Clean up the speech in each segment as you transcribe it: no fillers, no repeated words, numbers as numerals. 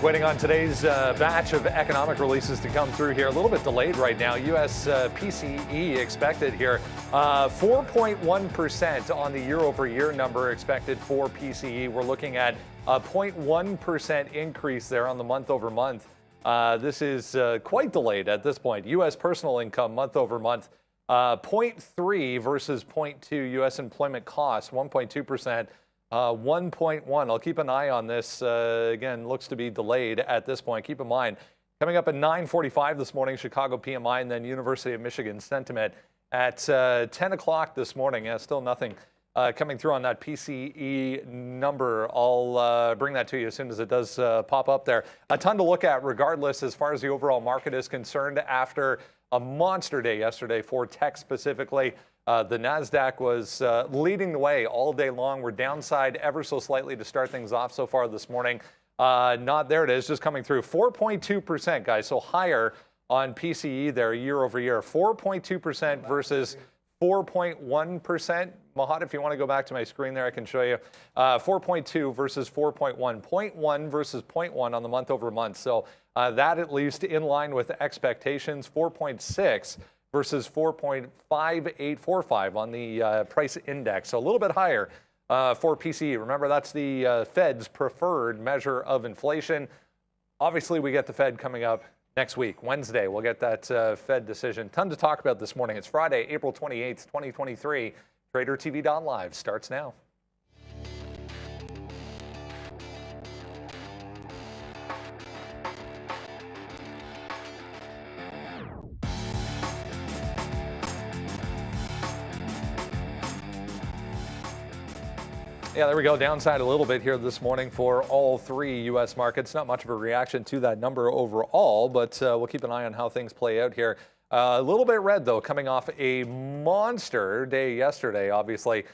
Just waiting on today's batch of economic releases to come through here. A little bit delayed right now. U.S. PCE expected here. 4.1% on the year-over-year number expected for PCE. We're looking at a 0.1% increase there on the month-over-month. This is quite delayed at this point. U.S. personal income month-over-month, 0.3 versus 0.2. U.S. employment costs, 1.2%. 1.1. I'll keep an eye on this. Again, looks to be delayed at this point. Keep in mind, coming up at 9:45 this morning, Chicago PMI, and then University of Michigan sentiment at 10 o'clock this morning. Still nothing coming through on that PCE number. I'll bring that to you as soon as it does pop up there. A ton to look at regardless as far as the overall market is concerned after a monster day yesterday for tech specifically. The NASDAQ was leading the way all day long. We're downside ever so slightly to start things off so far this morning. Not there it is, just coming through. 4.2%, guys, so higher on PCE there year over year. 4.2% versus 4.1%. Mahat, if you want to go back to my screen there, I can show you. 4.2 versus 4.1. 0.1 versus 0.1 on the month over month. So that at least in line with expectations. 4.6 versus 4.5845 on the price index. So a little bit higher for PCE. Remember, that's the Fed's preferred measure of inflation. Obviously, we get the Fed coming up next week. Wednesday, we'll get that Fed decision. Ton to talk about this morning. It's Friday, April 28th, 2023. TraderTV.live starts now. Yeah, there we go. Downside a little bit here this morning for all three U.S. markets. Not much of a reaction to that number overall, but we'll keep an eye on how things play out here. A little bit red, though, coming off a monster day yesterday, obviously,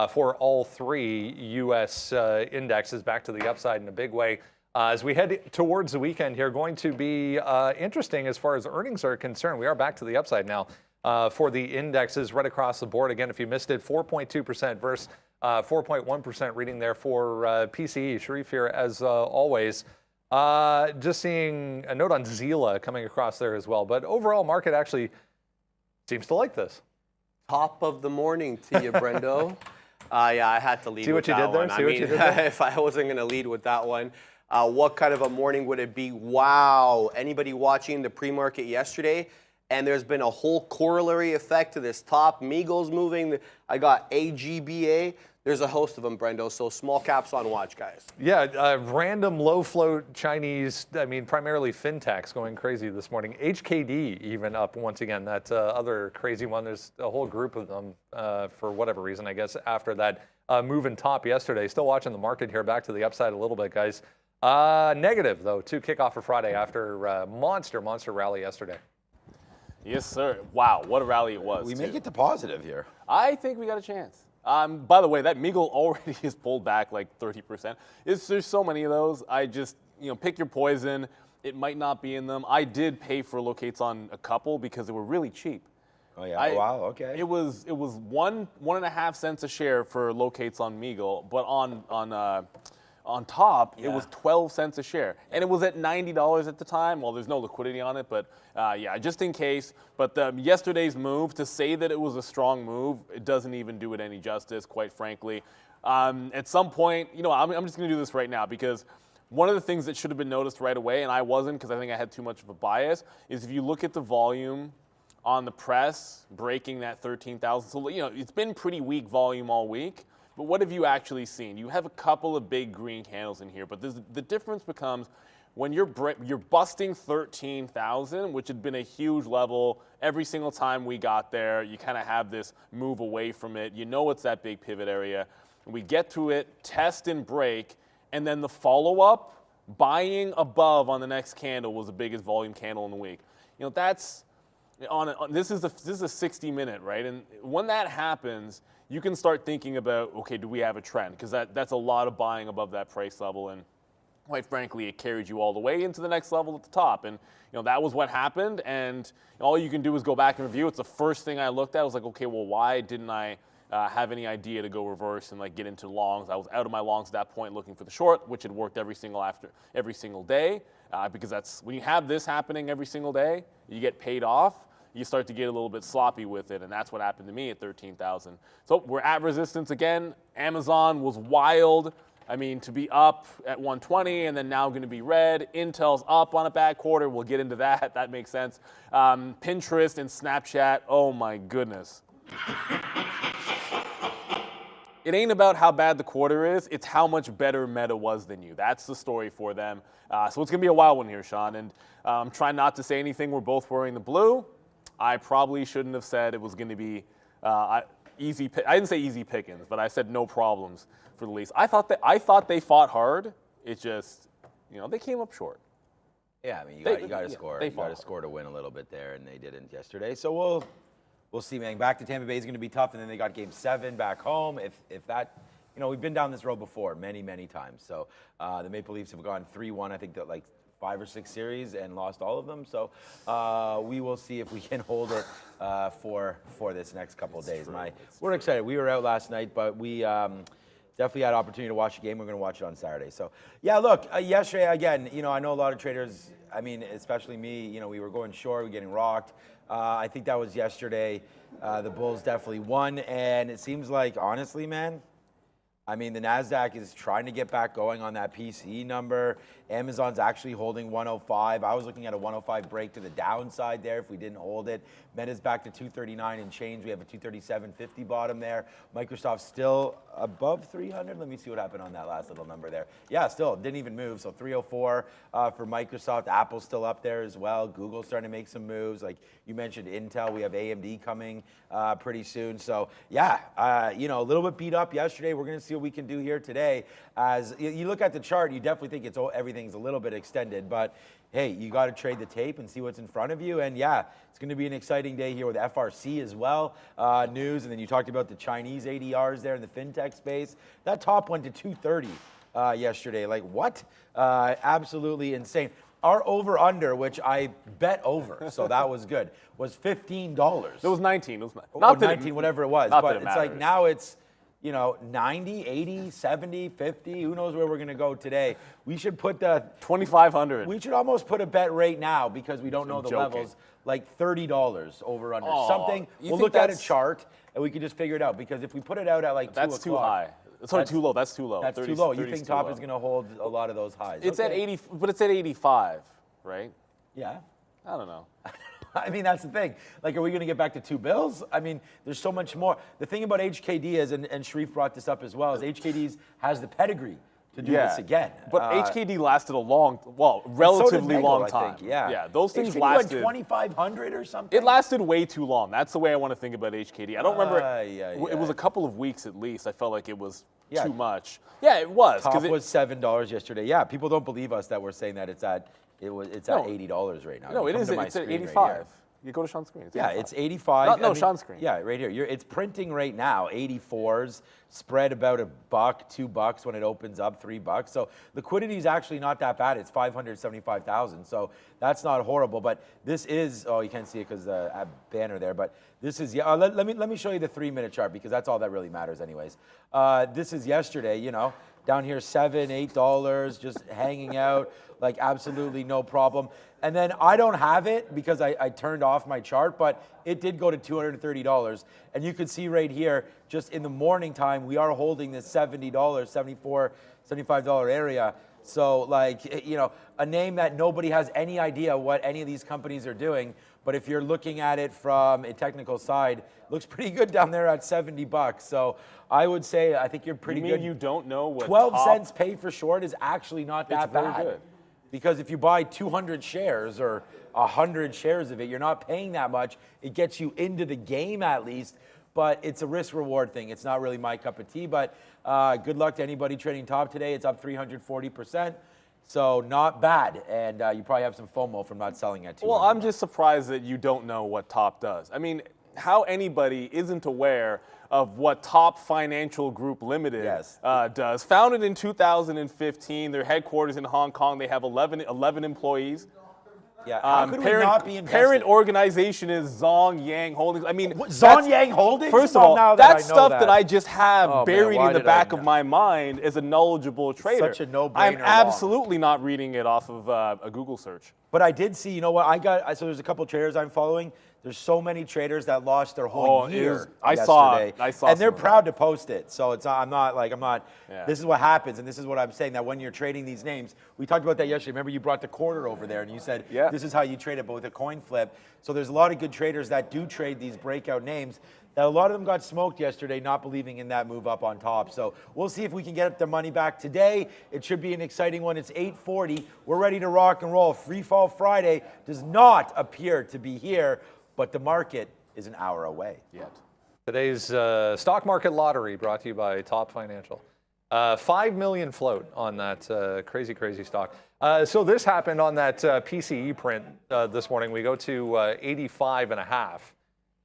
for all three U.S. indexes back to the upside in a big way. As we head towards the weekend here, going to be interesting as far as earnings are concerned. We are back to the upside now for the indexes right across the board. Again, if you missed it, 4.2% versus 4.1% reading there for PCE. Sharif here, as always. Just seeing a note on Zila coming across there as well. But overall, market actually seems to like this. Top of the morning to you, Brendo. Yeah, I had to lead with that one. See what you did there? If I wasn't going to lead with that one, what kind of a morning would it be? Wow. Anybody watching the pre-market yesterday? And there's been a whole corollary effect to this top. Migos moving. I got AGBA. There's a host of them, Brendo. So small caps on watch, guys. Yeah, random low float Chinese, I mean, primarily fintechs going crazy this morning. HKD even up once again. That other crazy one. There's a whole group of them for whatever reason, I guess, after that move in top yesterday. Still watching the market here back to the upside a little bit, guys. Negative, though, to kick off for Friday after monster rally yesterday. Yes, sir. Wow, what a rally it was. We may get to positive here. I think we got a chance. By the way, that Meagle already is pulled back like 30%. There's so many of those. I just, pick your poison. It might not be in them. I did pay for locates on a couple because they were really cheap. Oh, yeah. Wow, okay. It was 1.5 cents a share for locates on Meagle, but on top, it was 12 cents a share. And it was at $90 at the time. Well, there's no liquidity on it, but yeah, just in case. But yesterday's move, to say that it was a strong move, it doesn't even do it any justice, quite frankly. At some point, I'm just going to do this right now because one of the things that should have been noticed right away, and I wasn't because I think I had too much of a bias, is if you look at the volume on the press breaking that 13,000. So, it's been pretty weak volume all week. But what have you actually seen? You have a couple of big green candles in here, but the difference becomes when you're busting 13,000, which had been a huge level every single time we got there. You kind of have this move away from it. It's that big pivot area. And we get to it, test and break, and then the follow-up, buying above on the next candle was the biggest volume candle in the week. That's this is a 60-minute, right? And when that happens, you can start thinking about, okay, do we have a trend? Because that's a lot of buying above that price level, and quite frankly, it carried you all the way into the next level at the top. And that was what happened, and all you can do is go back and review. It's the first thing I looked at. I was like, okay, well, why didn't I have any idea to go reverse and like get into longs. I was out of my longs at that point looking for the short, which had worked every single day, because that's when you have this happening every single day, you get paid off. You start to get a little bit sloppy with it, and that's what happened to me at 13,000. So we're at resistance again. Amazon was wild. I mean, to be up at 120 and then now going to be red. Intel's up on a bad quarter. We'll get into that. That makes sense. Pinterest and Snapchat. Oh my goodness. It ain't about how bad the quarter is. It's how much better Meta was than you. That's the story for them. So it's going to be a wild one here, Sean. And I'm trying not to say anything. We're both wearing the blue. I probably shouldn't have said it was going to be easy. I didn't say easy pickings, but I said no problems for the Leafs. I thought they fought hard. It just, they came up short. Yeah, I mean, you got to score. You got to score to win a little bit there, and they didn't yesterday. So we'll see, man. Back to Tampa Bay is going to be tough, and then they got Game 7 back home. If that, we've been down this road before many, many times. So the Maple Leafs have gone 3-1. I think that 5 or 6 series and lost all of them. So we will see if we can hold it for this next couple of days. We're excited. We were out last night, but we definitely had opportunity to watch the game. We're going to watch it on Saturday. So yeah, look, yesterday again, I know a lot of traders. I mean, especially me. We were going short, we were getting rocked. I think that was yesterday. The Bulls definitely won, and it seems like, honestly, man, I mean, the NASDAQ is trying to get back going on that PCE number. Amazon's actually holding 105. I was looking at a 105 break to the downside there if we didn't hold it. Meta's back to 239 and change. We have a 237.50 bottom there. Microsoft's still above 300. Let me see what happened on that last little number there. Yeah, still didn't even move. So 304 for Microsoft. Apple's still up there as well. Google's starting to make some moves. Like you mentioned, Intel. We have AMD coming pretty soon. So yeah, a little bit beat up yesterday. We're going to see what we can do here today. As you look at the chart, you definitely think everything's a little bit extended, but hey, you got to trade the tape and see what's in front of you. And yeah, it's going to be an exciting day here with FRC as well, news. And then you talked about the Chinese ADRs there in the fintech space. That top went to 230 yesterday. Like what? Absolutely insane. Our over-under, which I bet over, so that was good, was $15. It was 19. It was not 19, whatever it was. But it's like now it's 90, 80, 70, 50. Who knows where we're going to go today? We should put the 2,500. We should almost put a bet right now because we don't know the levels. Like $30 over under something. We'll look at a chart and we can just figure it out. Because if we put it out at like 2 o'clock, that's too high. Sorry, too low. That's too low. That's too low. You think top is going to hold a lot of those highs? It's at 80, but it's at 85, right? Yeah. I don't know. I mean, that's the thing. Like, are we going to get back to 2 bills? I mean, there's so much more. The thing about HKD is, and Sharif brought this up as well, is HKD's has the pedigree to do this again. But HKD lasted a relatively long time. I think, yeah. Those things HKD lasted. Like 2,500 or something? It lasted way too long. That's the way I want to think about HKD. I don't remember. It was a couple of weeks at least. I felt like it was too much. Yeah, it was. Top was $7 yesterday. Yeah, people don't believe us that we're saying that it's at $80 right now. No, it is. It's at 85. You go to Sean's screen. It's 85. No, Sean's screen. Yeah, right here. It's printing right now. 84s spread about $1, $2 when it opens up, $3. So liquidity is actually not that bad. It's 575,000. So that's not horrible. But this is. Oh, you can't see it because the banner there. But this is. Yeah. Let me show you the 3-minute chart because that's all that really matters, anyways. This is yesterday. Down here, $7, $8, just hanging out, like absolutely no problem. And then I don't have it because I turned off my chart, but it did go to $230. And you can see right here, just in the morning time, we are holding this $70, $74, $75 area. So like, a name that nobody has any idea what any of these companies are doing. But if you're looking at it from a technical side, looks pretty good down there at $70. So I would say I think you're pretty good. You don't know what 12 cents paid for short is actually not that bad. Very good. Because if you buy 200 shares or 100 shares of it, you're not paying that much. It gets you into the game at least, but it's a risk-reward thing. It's not really my cup of tea, but good luck to anybody trading top today. It's up 340%. So not bad, and you probably have some FOMO from not selling at 200. Well, I'm just surprised that you don't know what Top does. I mean, how anybody isn't aware of what Top Financial Group Limited does. Founded in 2015, their headquarters in Hong Kong. They have 11 employees. Yeah, how could we not be invested? Parent organization is Zong Yang Holdings. I mean, Zong Yang Holdings? First of all, that's stuff that I just have man, buried why in the did back I of my mind as a knowledgeable trader. Such a no-brainer. I'm absolutely not reading it off of a Google search. But I did see, you know what, so there's a couple of traders I'm following. There's so many traders that lost their whole year yesterday. I saw and they're proud to post it. So I'm not, Yeah. this is what happens. And this is what I'm saying, that when you're trading these names, we talked about that yesterday. Remember you brought the quarter over there and you said, this is how you trade it, but with a coin flip. So there's a lot of good traders that do trade these breakout names. That a lot of them got smoked yesterday, not believing in that move up on top. So we'll see if we can get their money back today. It should be an exciting one. It's 8:40. We're ready to rock and roll. Free Fall Friday does not appear to be here, but the market is an hour away. Yet. Today's stock market lottery brought to you by Top Financial. 5 million float on that crazy, crazy stock. So this happened on that PCE print this morning. We go to 85.5.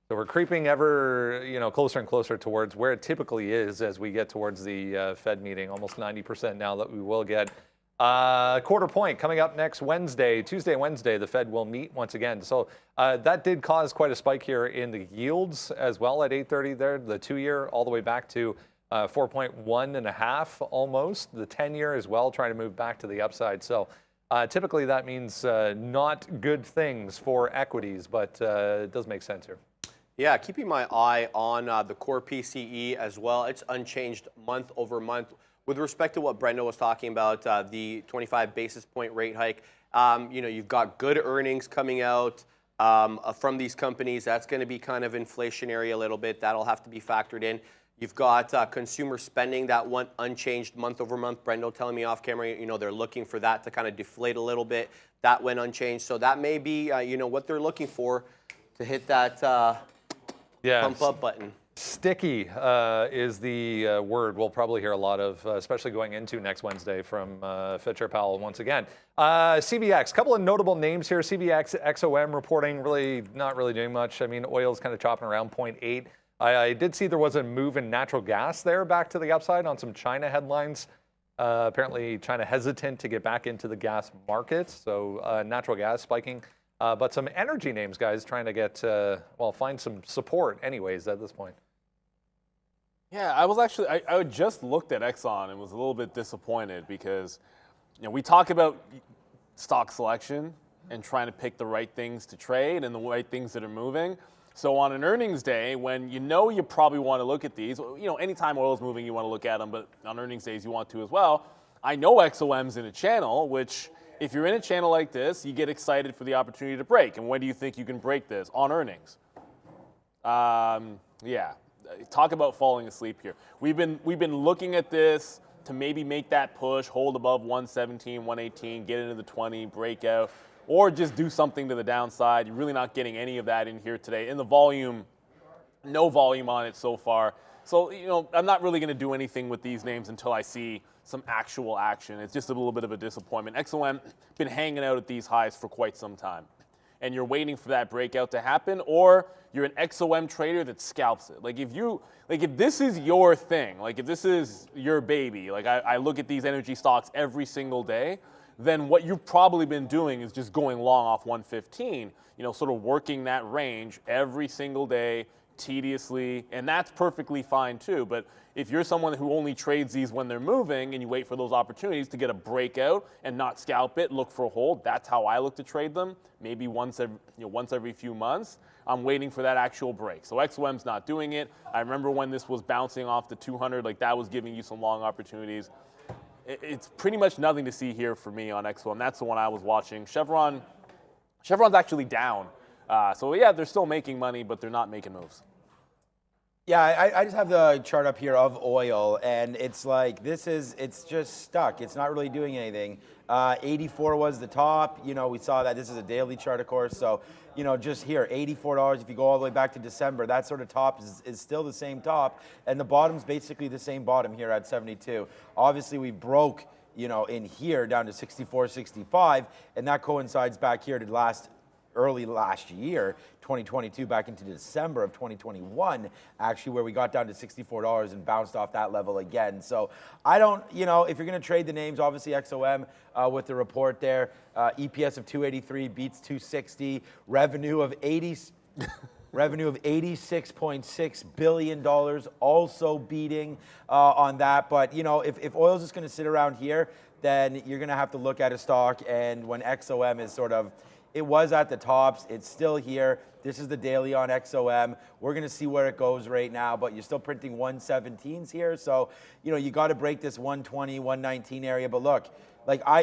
So we're creeping ever, closer and closer towards where it typically is as we get towards the Fed meeting. Almost 90% now that we will get. Quarter point coming up next Wednesday, Tuesday and Wednesday, the Fed will meet once again. So that did cause quite a spike here in the yields as well at 8:30 there. The 2-year all the way back to 4.1.5 almost. The 10-year as well trying to move back to the upside. So typically that means not good things for equities, but it does make sense here. Yeah, keeping my eye on the core PCE as well. It's unchanged month over month. With respect to what Brenda was talking about, the 25 basis point rate hike, you've got good earnings coming out from these companies. That's going to be kind of inflationary a little bit. That'll have to be factored in. You've got consumer spending that went unchanged month over month. Brenda telling me off camera, they're looking for that to kind of deflate a little bit. That went unchanged. So that may be, what they're looking for to hit that pump up button. Sticky is the word we'll probably hear a lot of, especially going into next Wednesday from Fed Chair Powell once again. CVX, a couple of notable names here. CVX, XOM reporting really not really doing much. I mean, oil's kind of chopping around 0.8. I did see there was a move in natural gas there back to the upside on some China headlines. Apparently, China hesitant to get back into the gas market, so natural gas spiking. But some energy names, guys, trying to get, find some support anyways at this point. Yeah, I just looked at Exxon and was a little bit disappointed because, we talk about stock selection and trying to pick the right things to trade and the right things that are moving. So on an earnings day, when you probably want to look at these, anytime oil is moving, you want to look at them, but on earnings days, you want to as well. I know XOM's in a channel, which if you're in a channel like this, you get excited for the opportunity to break. And when do you think you can break this? On earnings. Yeah. Talk about falling asleep here. We've been looking at this to maybe make that push, hold above 117, 118, get into the 20, break out, or just do something to the downside. You're really not getting any of that in here today. In the volume, no volume on it so far. So, I'm not really going to do anything with these names until I see some actual action. It's just a little bit of a disappointment. XOM been hanging out at these highs for quite some time. And you're waiting for that breakout to happen, or you're an XOM trader that scalps it. If this is your thing, if this is your baby, I look at these energy stocks every single day, then what you've probably been doing is just going long off 115, sort of working that range every single day, tediously, and that's perfectly fine too. But if you're someone who only trades these when they're moving and you wait for those opportunities to get a breakout and not scalp it, look for a hold, that's how I look to trade them. Maybe once every few months, I'm waiting for that actual break. So XOM's not doing it. I remember when this was bouncing off the 200, that was giving you some long opportunities. It's pretty much nothing to see here for me on XOM. That's the one I was watching. Chevron's actually down. So yeah, they're still making money, but they're not making moves. Yeah, I just have the chart up here of oil, and it's it's just stuck. It's not really doing anything. 84 was the top. We saw that. This is a daily chart, of course. So, just here, $84. If you go all the way back to December, that sort of top is still the same top, and the bottom's basically the same bottom here at 72. Obviously, we broke, in here down to 64, 65, and that coincides back here to last early last year, 2022, back into December of 2021, actually, where we got down to $64 and bounced off that level again. So I don't, if you're going to trade the names, obviously XOM with the report there, EPS of 283 beats 260, revenue of $86.6 billion, also beating on that. But, if oil's just going to sit around here, then you're going to have to look at a stock. And when XOM is it was at the tops, it's still here. This is the daily on XOM. We're going to see where it goes right now, but you're still printing 117s here. So, you got to break this 120, 119 area. But look,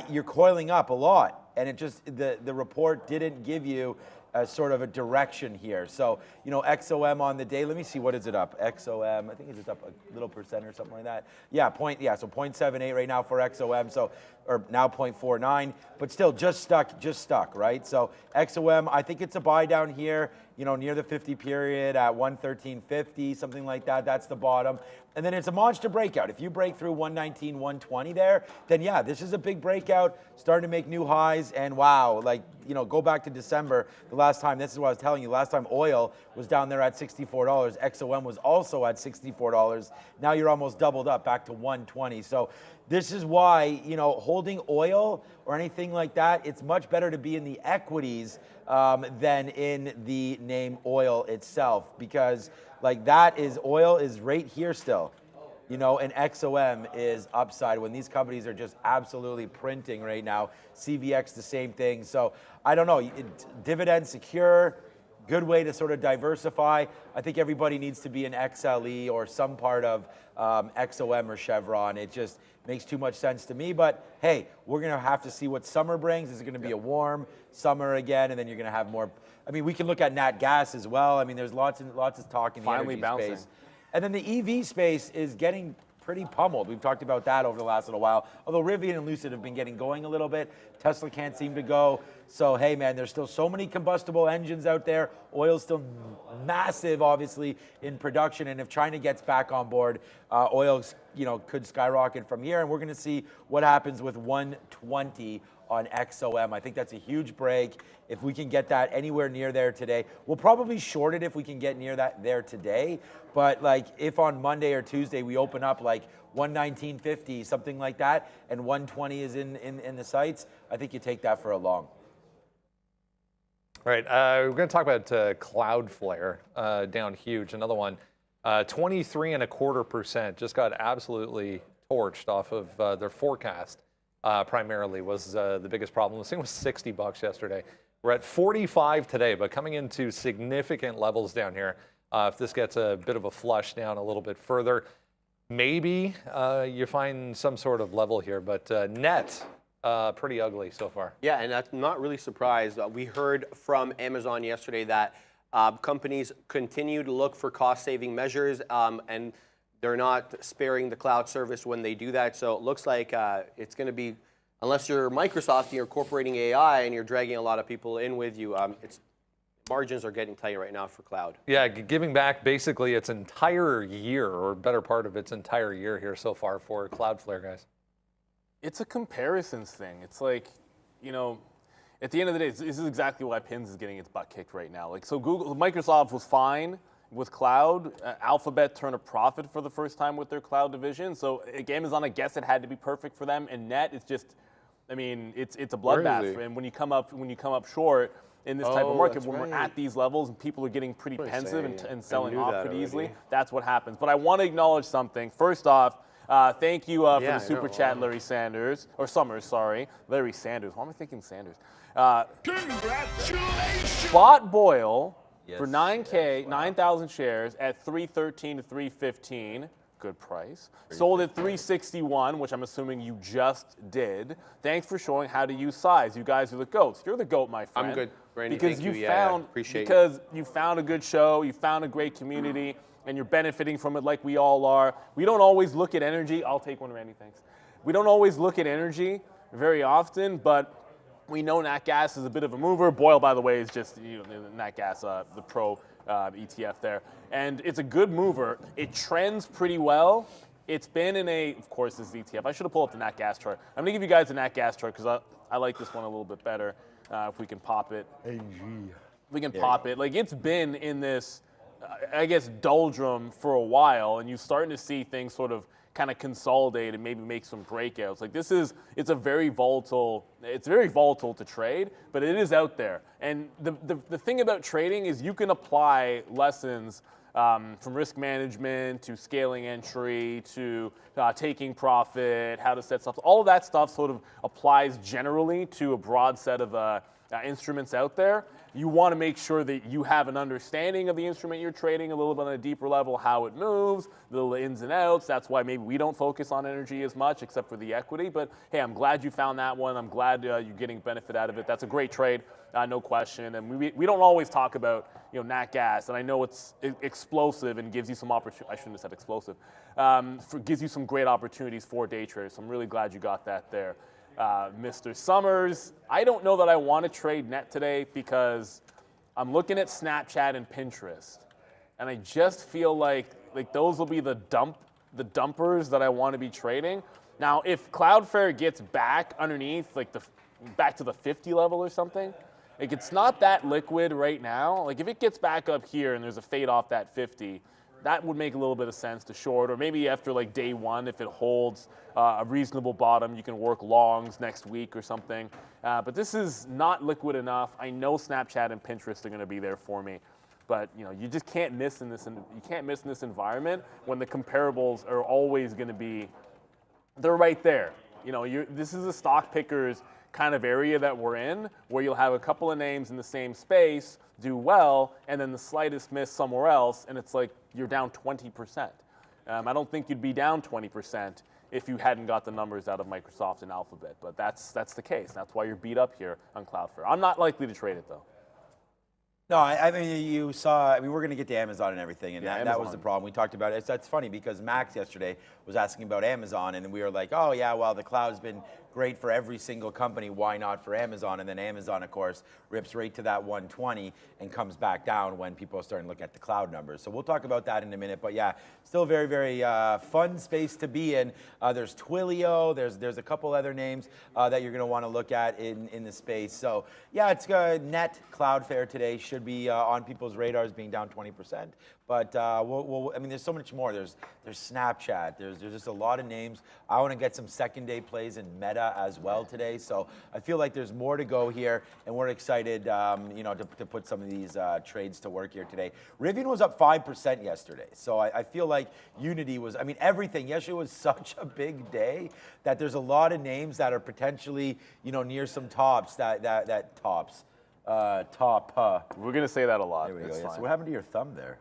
you're coiling up a lot. And it just, the report didn't give you a sort of a direction here. So, XOM on the day, let me see, what is it up? XOM, I think it's just up a little percent or something like that. So 0.78 right now for XOM, or now 0.49, but still just stuck, right? So XOM, I think it's a buy down here, near the 50 period at 113.50, something like that. That's the bottom. And then it's a monster breakout. If you break through 119, 120 there, then yeah, this is a big breakout, starting to make new highs. And wow, go back to December, the last time, this is what I was telling you, last time oil was down there at $64. XOM was also at $64. Now you're almost doubled up back to 120. So this is why, holding oil or anything like that, it's much better to be in the equities than in the name oil itself, because oil is right here still, and XOM is upside when these companies are just absolutely printing right now. CVX, the same thing. So I don't know, dividend secure, good way to sort of diversify. I think everybody needs to be an XLE or some part of XOM or Chevron. It just makes too much sense to me. But hey, we're going to have to see what summer brings. Is it going to be a warm summer again? And then you're going to have more. I mean, we can look at nat gas as well. I mean, there's lots of talk in the energy space. And then the EV space is getting pretty pummeled. We've talked about that over the last little while. Although Rivian and Lucid have been getting going a little bit. Tesla can't seem to go. So, hey, man, there's still so many combustible engines out there. Oil's still massive, obviously, in production. And if China gets back on board, oil, could skyrocket from here. And we're going to see what happens with 120 on XOM. I think that's a huge break. If we can get that anywhere near there today, we'll probably short it if we can get near that there today. But if on Monday or Tuesday we open up 119.50, something like that, and 120 is in the sights, I think you take that for a long. All right, we're going to talk about Cloudflare, down huge. Another one, 23.25%, just got absolutely torched off of their forecast. Primarily was the biggest problem. This thing was $60 yesterday. We're at 45 today, but coming into significant levels down here. If this gets a bit of a flush down a little bit further, maybe you find some sort of level here, but net, pretty ugly so far. Yeah, and I'm not really surprised. We heard from Amazon yesterday that companies continue to look for cost-saving measures, and they're not sparing the cloud service when they do that. So it looks like it's going to be, unless you're Microsoft and you're incorporating AI and you're dragging a lot of people in with you, margins are getting tight right now for cloud. Yeah, giving back basically its entire year, or better part of its entire year here so far for Cloudflare, guys. It's a comparisons thing. It's at the end of the day, this is exactly why Pins is getting its butt kicked right now. So Microsoft was fine with cloud. Alphabet turned a profit for the first time with their cloud division. So Amazon, I guess it had to be perfect for them. And net, it's just, it's a bloodbath. And when you come up short in this type of market, when we're at these levels and people are getting pretty pensive and selling off pretty easily, that's what happens. But I want to acknowledge something. First off, thank you for the super chat, Larry Sanders, or Summers, sorry. Larry Sanders. Why am I thinking Sanders? Congratulations! Bought Boyle for 9,000 shares at 313 to 315. Good price. Sold at 361, which I'm assuming you just did. Thanks for showing how to use size. You guys are the goats. You're the goat, my friend. I'm good, Randy. Because thank you. Appreciate because you found a good show, you found a great community, and you're benefiting from it like we all are. We don't always look at energy. I'll take one, Randy, thanks. We don't always look at energy very often, but we know nat gas is a bit of a mover. Boyle, by the way, is just nat gas, the pro ETF there. And it's a good mover. It trends pretty well. It's been in of course, this is ETF. I should have pulled up the nat gas chart. I'm going to give you guys the nat gas chart because I like this one a little bit better. if we can pop it. We can pop it. Like, it's been in this, I guess, doldrum for a while, and you're starting to see things sort of kind of consolidate and maybe make some breakouts. Like, it's very volatile to trade, but it is out there. And the thing about trading is you can apply lessons from risk management to scaling entry to taking profit, how to set stops. All of that stuff sort of applies generally to a broad set of instruments out there. You want to make sure that you have an understanding of the instrument you're trading a little bit on a deeper level, how it moves, the little ins and outs. That's why maybe we don't focus on energy as much, except for the equity. But hey, I'm glad you found that one. I'm glad you're getting benefit out of it. That's a great trade, no question. And we don't always talk about nat gas, and I know it's explosive and gives you some opportunity. I shouldn't have said explosive. Gives you some great opportunities for day traders. So I'm really glad you got that there. Mr. Summers, I don't know that I want to trade net today because I'm looking at Snapchat and Pinterest, and I just feel like those will be the dumpers that I want to be trading. Now, if Cloudflare gets back underneath, back to the 50 level or something, it's not that liquid right now. Like, if it gets back up here and there's a fade off that 50, that would make a little bit of sense to short, or maybe after day one, if it holds a reasonable bottom, you can work longs next week or something. But this is not liquid enough. I know Snapchat and Pinterest are going to be there for me, but you just can't miss in this. You can't miss in this environment when the comparables are always going to be. They're right there. This is a stock pickers kind of area that we're in, where you'll have a couple of names in the same space do well, and then the slightest miss somewhere else, and it's like you're down 20%. I don't think you'd be down 20% if you hadn't got the numbers out of Microsoft and Alphabet, but that's the case. That's why you're beat up here on Cloudflare. I'm not likely to trade it, though. No, I mean, you saw, we're going to get to Amazon and everything, and that was the problem. We talked about it. That's funny because Max yesterday was asking about Amazon, and we were like, oh, yeah, well, the cloud's been great for every single company. Why not for Amazon? And then Amazon, of course, rips right to that 120 and comes back down when people are starting to look at the cloud numbers. So we'll talk about that in a minute. But, yeah, still very, very fun space to be in. There's Twilio. There's a couple other names that you're going to want to look at in the space. So, yeah, it's net Cloudflare today should be on people's radars being down 20%. But I mean, there's so much more. There's Snapchat. There's just a lot of names. I want to get some second day plays in Meta as well today. So I feel like there's more to go here, and we're excited, to put some of these trades to work here today. Rivian was up 5% yesterday. So I feel like Unity was. I mean, everything. Yesterday was such a big day that there's a lot of names that are potentially, near some tops. That tops. Top. We're gonna say that a lot. There we go. Yeah. So what happened to your thumb there?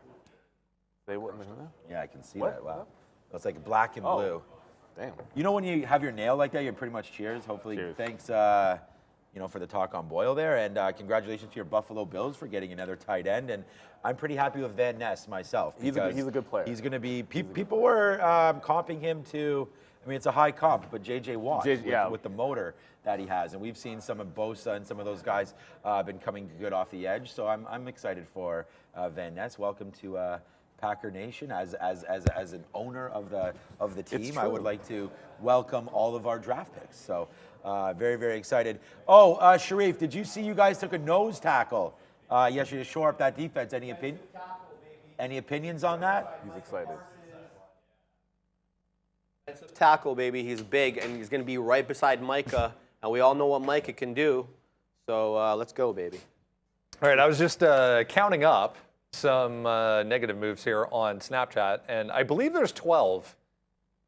They wouldn't. Yeah, I can see that. Wow. It's like black and blue. Damn. When you have your nail like that, you're pretty much cheers. Hopefully, cheers. Thanks, for the talk on Boyle there, and congratulations to your Buffalo Bills for getting another tight end. And I'm pretty happy with Van Ness myself. He's a good player. He's going to be. People were comping him to. I mean, it's a high comp, but J.J. Watt with the motor that he has, and we've seen some of BOVESPA and some of those guys been coming good off the edge. So I'm excited for Van Ness. Welcome to Packer Nation. As an owner of the team, I would like to welcome all of our draft picks. So very, very excited. Oh, Sharif, did you see you guys took a nose tackle yesterday to shore up that defense? Any opinions on that? He's excited. Tackle, baby. He's big, and he's going to be right beside Micah, and we all know what Micah can do. So let's go, baby. All right, I was just counting up some negative moves here on Snapchat, and I believe there's 12,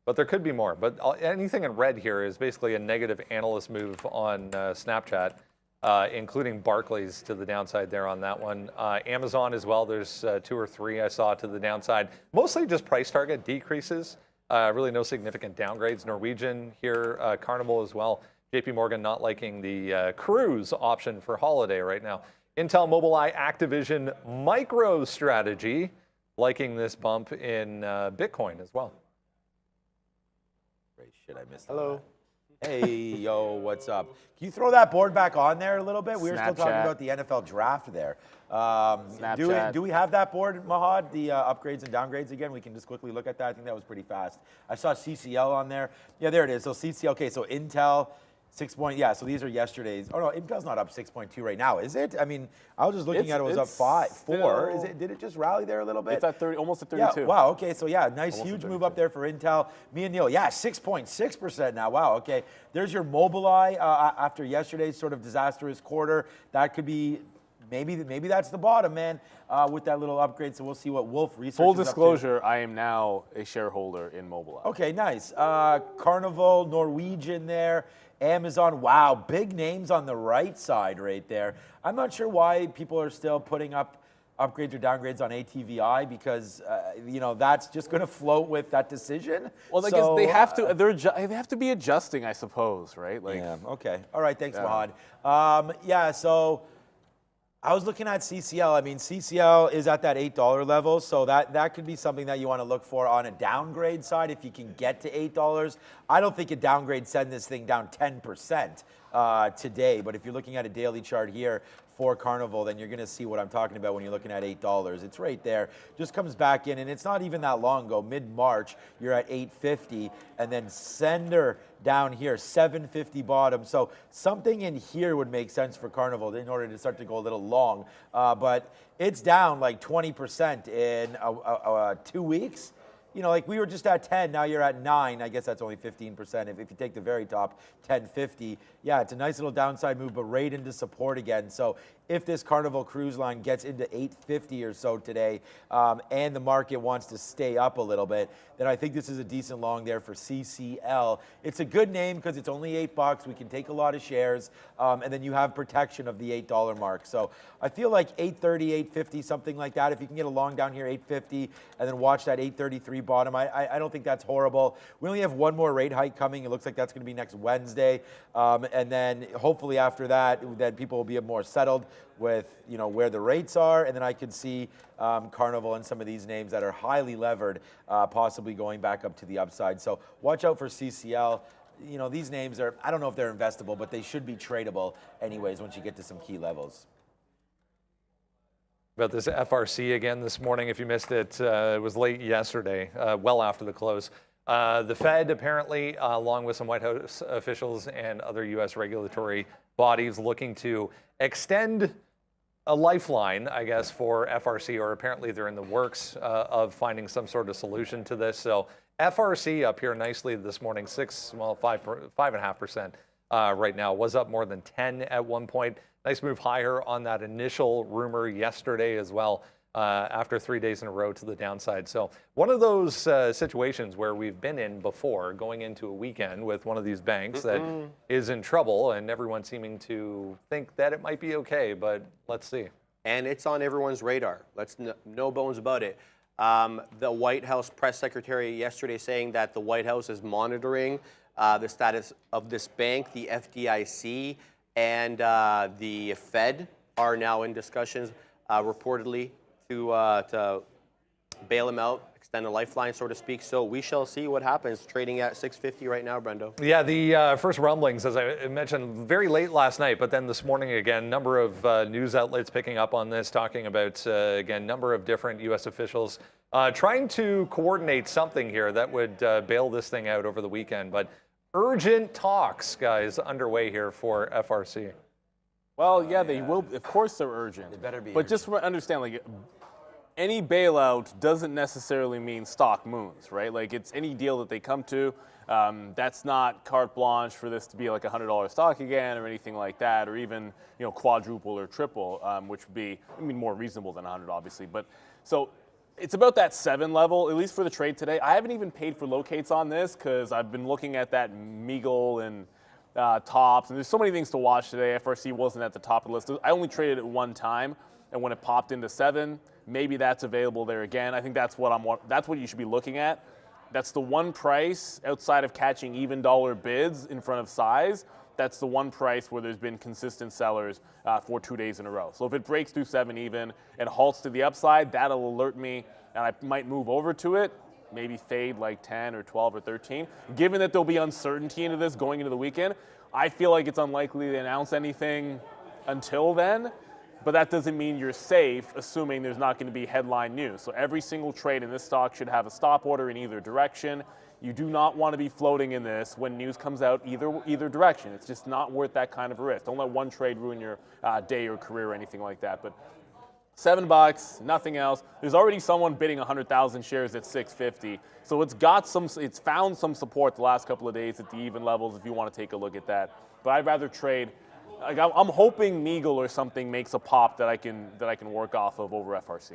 but there could be more. But anything in red here is basically a negative analyst move on Snapchat, including Barclays to the downside there on that one. Amazon as well, there's 2 or 3 I saw to the downside. Mostly just price target decreases. Really no significant downgrades. Norwegian here, Carnival as well. JP Morgan not liking the cruise option for holiday right now. Intel, Mobileye, Activision, MicroStrategy liking this bump in Bitcoin as well. Great shit, I missed Hello. Hey, yo, what's up? Can you throw that board back on there a little bit? We were still talking Snapchat. about the NFL draft there. Snapchat. Do we have that board, Mahad, the upgrades and downgrades again? We can just quickly look at that. I think that was pretty fast. I saw CCL on there. Yeah, there it is. So CCL, okay, so Intel Yeah, so these are yesterday's. Oh no, Intel's not up 6.2 right now, is it? I mean, I was just looking at it was up 4. Is it? Did it just rally there a little bit? It's at 30, almost at 32. Yeah, wow, okay, so yeah, nice Almost huge move up there for Intel. Me and Neil, yeah, 6.6% now. Wow, okay. There's your Mobileye after yesterday's sort of disastrous quarter. That could be maybe that's the bottom, man, with that little upgrade. So we'll see what Wolf Research Full is up to. disclosure, I am now a shareholder in Mobileye. Okay, nice. Carnival, Norwegian there. Amazon, wow, big names on the right side right there. I'm not sure why people are still putting up upgrades or downgrades on ATVI because that's just going to float with that decision. Well, I guess they have to. They have to be adjusting, I suppose, right? Like, yeah. Okay. All right. Thanks, Mahad. Yeah. So I was looking at CCL. I mean, CCL is at that $8 level, so that could be something that you want to look for on a downgrade side if you can get to $8. I don't think a downgrade send this thing down 10% today, but if you're looking at a daily chart here for Carnival, then you're going to see what I'm talking about when you're looking at $8. It's right there. Just comes back in, and it's not even that long ago. Mid-March, you're at 850, and then sender down here, 750 bottom. So something in here would make sense for Carnival in order to start to go a little long. But it's down like 20% in 2 weeks. You know, like we were just at 10, now you're at 9. I guess that's only 15%. If you take the very top, 1050, yeah, it's a nice little downside move, but right into support again. So if this Carnival cruise line gets into 850 or so today, and the market wants to stay up a little bit, then I think this is a decent long there for CCL. It's a good name because it's only $8. We can take a lot of shares, and then you have protection of the $8 mark. So I feel like 830, 850, something like that. If you can get a long down here, 850, and then watch that 833 bottom, I don't think that's horrible. We only have one more rate hike coming. It looks like that's going to be next Wednesday, and then hopefully after that, then people will be more settled with where the rates are, and then I could see Carnival and some of these names that are highly levered possibly going back up to the upside. So watch out for CCL. These names are, I don't know if they're investable, but they should be tradable anyways once you get to some key levels. About this FRC again this morning, if you missed it, it was late yesterday, well after the close. The Fed apparently, along with some White House officials and other U.S. regulatory bodies, looking to extend a lifeline, I guess, for FRC, or apparently they're in the works of finding some sort of solution to this. So FRC up here nicely this morning, 5.5% right now. Was up more than 10 at one point. Nice move higher on that initial rumor yesterday as well, after 3 days in a row to the downside. So one of those situations where we've been in before, going into a weekend with one of these banks that is in trouble, and everyone seeming to think that it might be okay, but let's see. And it's on everyone's radar. Let's no bones about it. The White House press secretary yesterday saying that the White House is monitoring the status of this bank. The FDIC and the Fed are now in discussions, reportedly, to bail him out, extend a lifeline, so to speak. So we shall see what happens. Trading at 650 right now, Brendo. Yeah, the first rumblings, as I mentioned, very late last night, but then this morning again, number of news outlets picking up on this, talking about, again, number of different U.S. officials trying to coordinate something here that would bail this thing out over the weekend. But urgent talks, guys, underway here for FRC. Well, yeah, they will. Of course, they're urgent. They better be. But just understand, like, any bailout doesn't necessarily mean stock moons, right? Like, it's any deal that they come to. That's not carte blanche for this to be like $100 stock again or anything like that, or even quadruple or triple, which would be, more reasonable than 100, obviously. But so it's about that 7 level, at least for the trade today. I haven't even paid for locates on this because I've been looking at that Meagle and tops, and there's so many things to watch today. FRC wasn't at the top of the list. I only traded it one time, and when it popped into 7, maybe that's available there again. I think that's what you should be looking at. That's the one price outside of catching even dollar bids in front of size. That's the one price where there's been consistent sellers for 2 days in a row. So if it breaks through 7 even and halts to the upside, that'll alert me, and I might move over to it. Maybe fade like 10 or 12 or 13. Given that there'll be uncertainty into this going into the weekend, I feel like it's unlikely to announce anything until then. but that doesn't mean you're safe, assuming there's not going to be headline news. So every single trade in this stock should have a stop order in either direction. You do not want to be floating in this when news comes out either direction. It's just not worth that kind of a risk. Don't let one trade ruin your day or career or anything like that. But $7, nothing else. There's already someone bidding 100,000 shares at $6.50. So it's found some support the last couple of days at the even levels if you want to take a look at that. But I'd rather trade. Like I'm hoping Meagle or something makes a pop that I can work off of over FRC.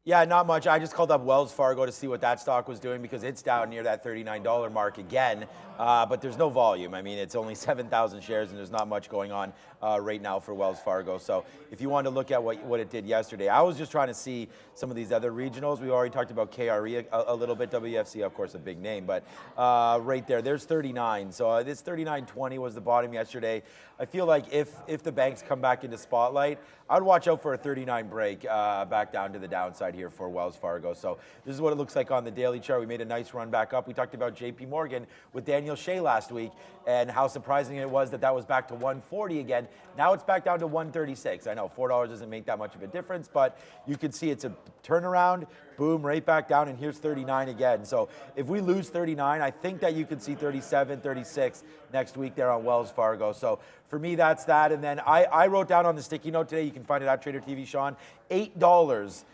Yeah, not much. I just called up Wells Fargo to see what that stock was doing because it's down near that $39 mark again, but there's no volume. I mean, it's only 7,000 shares and there's not much going on right now for Wells Fargo. So if you wanted to look at what it did yesterday, I was just trying to see some of these other regionals. We already talked about KRE a little bit, WFC, of course, a big name, but right there's 39. So this 39.20 was the bottom yesterday. I feel like if the banks come back into spotlight, I'd watch out for a 39 break back down to the downside here for Wells Fargo. So this is what it looks like on the daily chart. We made a nice run back up. We talked about JP Morgan with Daniel Shea last week and how surprising it was that was back to 140 again. Now it's back down to 136. I know $4 doesn't make that much of a difference, but you can see it's a turnaround, boom, right back down, and here's 39 again. So if we lose 39, I think that you could see 37, 36 next week there on Wells Fargo. So for me, that's that. And then I wrote down on the sticky note today, you can find it at Trader TV, Sean, $8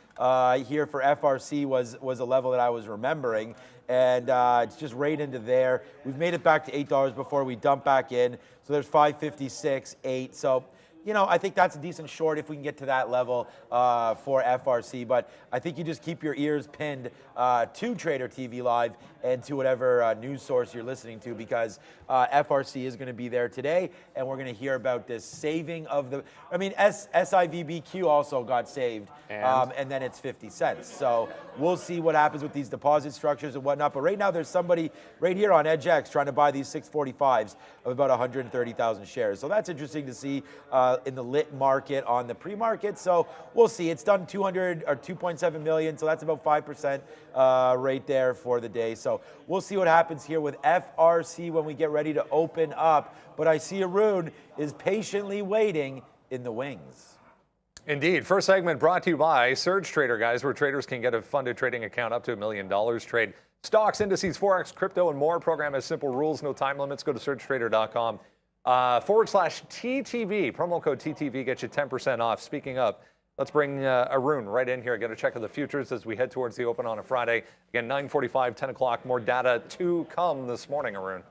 here for FRC was a level that I was remembering. And it's just right into there. We've made it back to $8 before we dump back in. So there's 556, 8. So, you know, I think that's a decent short if we can get to that level for FRC. But I think you just keep your ears pinned to Trader TV Live and to whatever news source you're listening to, because FRC is going to be there today, and we're going to hear about this saving of the. I mean, SIVBQ also got saved, and then it's 50 cents. So we'll see what happens with these deposit structures and whatnot. But right now, there's somebody right here on EdgeX trying to buy these 645s of about 130,000 shares. So that's interesting to see in the lit market on the pre-market. So we'll see. It's done 2.7 million, so that's about 5% right there for the day. So we'll see what happens here with FRC when we get ready to open up. But I see Arun is patiently waiting in the wings. Indeed. First segment brought to you by Surge Trader, guys, where traders can get a funded trading account up to $1 million. Trade stocks, indices, Forex, crypto, and more. Program has simple rules, no time limits. Go to surgetrader.com /TTV. Promo code TTV gets you 10% off. Speaking of, let's bring Arun right in here. Get a check of the futures as we head towards the open on a Friday. Again, 9:45, 10 o'clock. More data to come this morning, Arun.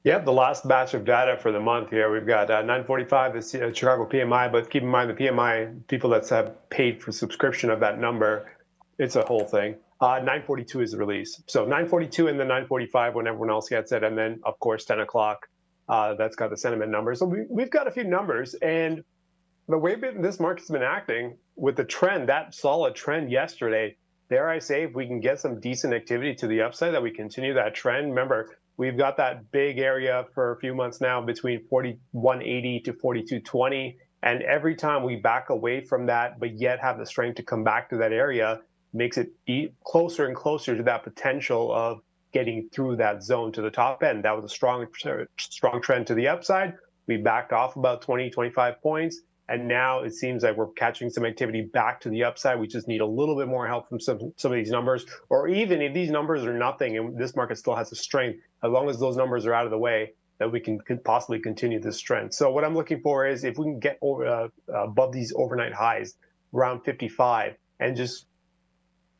Yep, the last batch of data for the month here. We've got 9:45, the Chicago PMI, but keep in mind the PMI, people that have paid for subscription of that number, it's a whole thing. 9:42 is the release. So 9:42 and then 9:45 when everyone else gets it. And then, of course, 10 o'clock, that's got the sentiment numbers. So we've got a few numbers. And the way this market's been acting with the trend, that solid trend yesterday, dare I say, if we can get some decent activity to the upside, that we continue that trend. Remember, we've got that big area for a few months now between 4180 to 4220. And every time we back away from that, but yet have the strength to come back to that area, makes it closer and closer to that potential of getting through that zone to the top end. That was a strong trend to the upside. We backed off about 20, 25 points. And now it seems like we're catching some activity back to the upside. We just need a little bit more help from some of these numbers, or even if these numbers are nothing and this market still has a strength, as long as those numbers are out of the way, that we can possibly continue this trend. So what I'm looking for is if we can get above these overnight highs, around 55, and just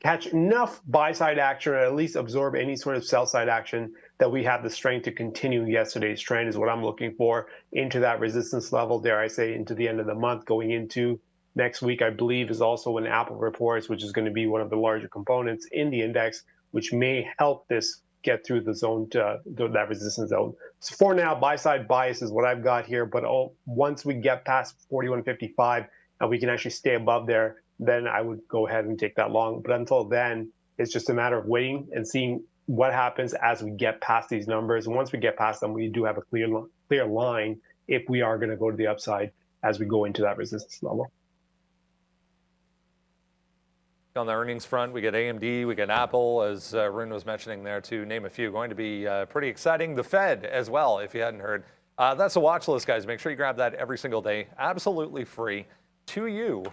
catch enough buy-side action, or at least absorb any sort of sell-side action, that we have the strength to continue yesterday's trend is what I'm looking for into that resistance level, dare I say, into the end of the month. Going into next week, I believe, is also when Apple reports, which is going to be one of the larger components in the index, which may help this get through the zone to that resistance zone. So for now, buy-side bias is what I've got here, but once we get past 41.55 and we can actually stay above there, then I would go ahead and take that long. But until then, it's just a matter of waiting and seeing what happens as we get past these numbers. And once we get past them, we do have a clear line if we are going to go to the upside as we go into that resistance level. On the earnings front, we get AMD, we get Apple, as Arun was mentioning there, to name a few. Going to be pretty exciting. The Fed as well, if you hadn't heard. That's a watch list, guys. Make sure you grab that every single day. Absolutely free. to you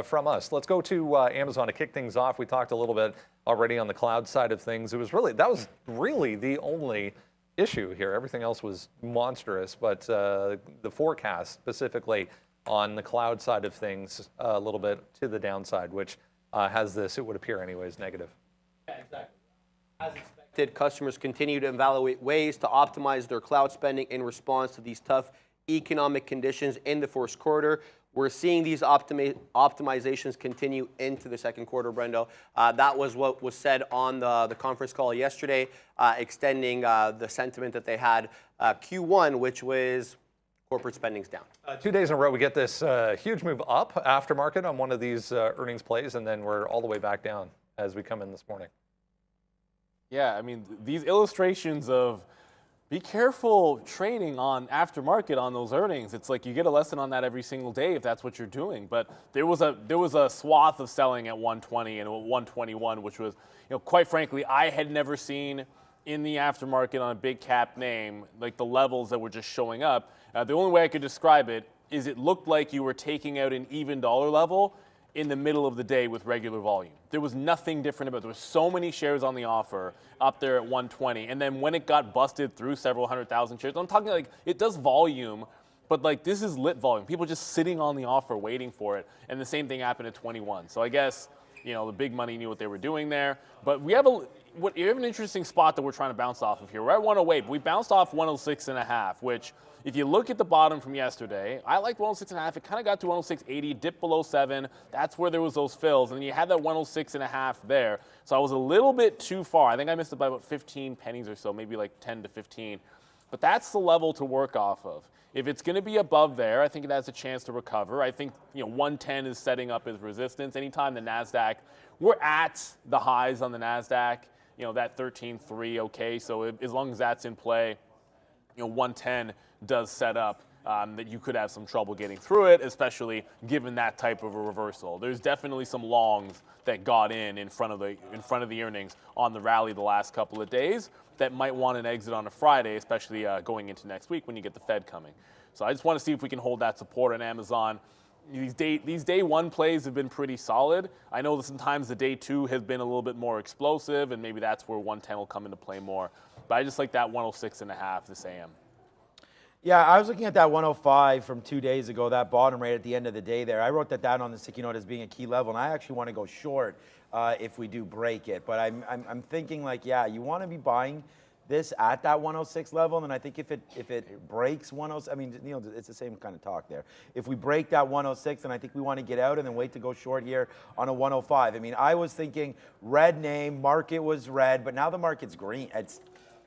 from us. Let's go to Amazon to kick things off. We talked a little bit already on the cloud side of things. That was really the only issue here. Everything else was monstrous, but the forecast specifically on the cloud side of things a little bit to the downside, which has this, it would appear anyways, negative. Yeah, exactly. As expected, customers continue to evaluate ways to optimize their cloud spending in response to these tough economic conditions in the first quarter. We're seeing these optimizations continue into the second quarter, Brendo. That was what was said on the conference call yesterday, extending the sentiment that they had Q1, which was corporate spending's down. 2 days in a row, we get this huge move up aftermarket on one of these earnings plays, and then we're all the way back down as we come in this morning. Yeah, I mean, these illustrations of be careful trading on aftermarket on those earnings. It's like you get a lesson on that every single day if that's what you're doing. But there was a swath of selling at 120 and 121, which was, quite frankly, I had never seen in the aftermarket on a big cap name, like the levels that were just showing up. The only way I could describe it is it looked like you were taking out an even dollar level in the middle of the day with regular volume. There was nothing different about it. There were so many shares on the offer up there at 120. And then when it got busted through several 100,000 shares, I'm talking like it does volume, but like this is lit volume. People just sitting on the offer waiting for it. And the same thing happened at 21. So I guess, the big money knew what they were doing there. But we have an interesting spot that we're trying to bounce off of here. We're at 108, but we bounced off 106.5, which if you look at the bottom from yesterday, I liked 106.5. It kind of got to 106.80, dipped below 7. That's where there was those fills. And then you had that 106.5 there. So I was a little bit too far. I think I missed it by about 15 pennies or so, maybe like 10 to 15. But that's the level to work off of. If it's going to be above there, I think it has a chance to recover. I think 110 is setting up as resistance. Anytime the NASDAQ, we're at the highs on the NASDAQ, that 13.3, okay. So as long as that's in play, 110 does set up that you could have some trouble getting through it, especially given that type of a reversal. There's definitely some longs that got in front of the earnings on the rally the last couple of days that might want an exit on a Friday, especially going into next week when you get the Fed coming. So I just want to see if we can hold that support on Amazon. These day one plays have been pretty solid. I know that sometimes the day two has been a little bit more explosive, and maybe that's where 110 will come into play more. But I just like that 106.5 this AM. Yeah, I was looking at that 105 from 2 days ago, that bottom right at the end of the day there. I wrote that down on the sticky note as being a key level, and I actually want to go short if we do break it. But I'm thinking like, yeah, you want to be buying this at that 106 level, and I think if it breaks 106, I mean, it's the same kind of talk there. If we break that 106, then I think we want to get out and then wait to go short here on a 105. I mean, I was thinking red name, market was red, but now the market's green. It's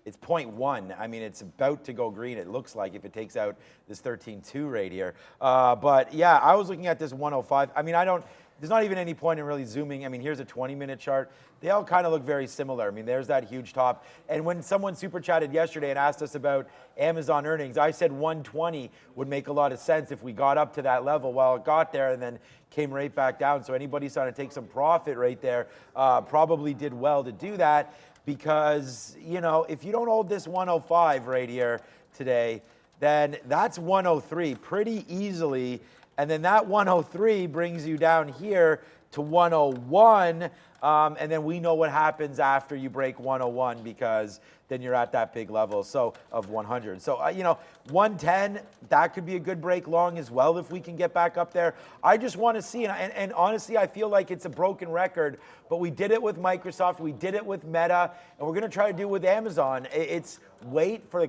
0.1. I mean, it's about to go green, it looks like, if it takes out this 13.2 right here. But yeah, I was looking at this 105. I mean, there's not even any point in really zooming. I mean, here's a 20-minute chart. They all kind of look very similar. I mean, there's that huge top. And when someone super chatted yesterday and asked us about Amazon earnings, I said 120 would make a lot of sense if we got up to that level. Well, it got there and then came right back down. So anybody trying to take some profit right there probably did well to do that. Because, if you don't hold this 105 right here today, then that's 103 pretty easily. And then that 103 brings you down here to 101. And then we know what happens after you break 101 because then you're at that big level of 100. So, 110, that could be a good break long as well if we can get back up there. I just want to see, and honestly, I feel like it's a broken record, but we did it with Microsoft, we did it with Meta, and we're going to try to do it with Amazon. It's wait for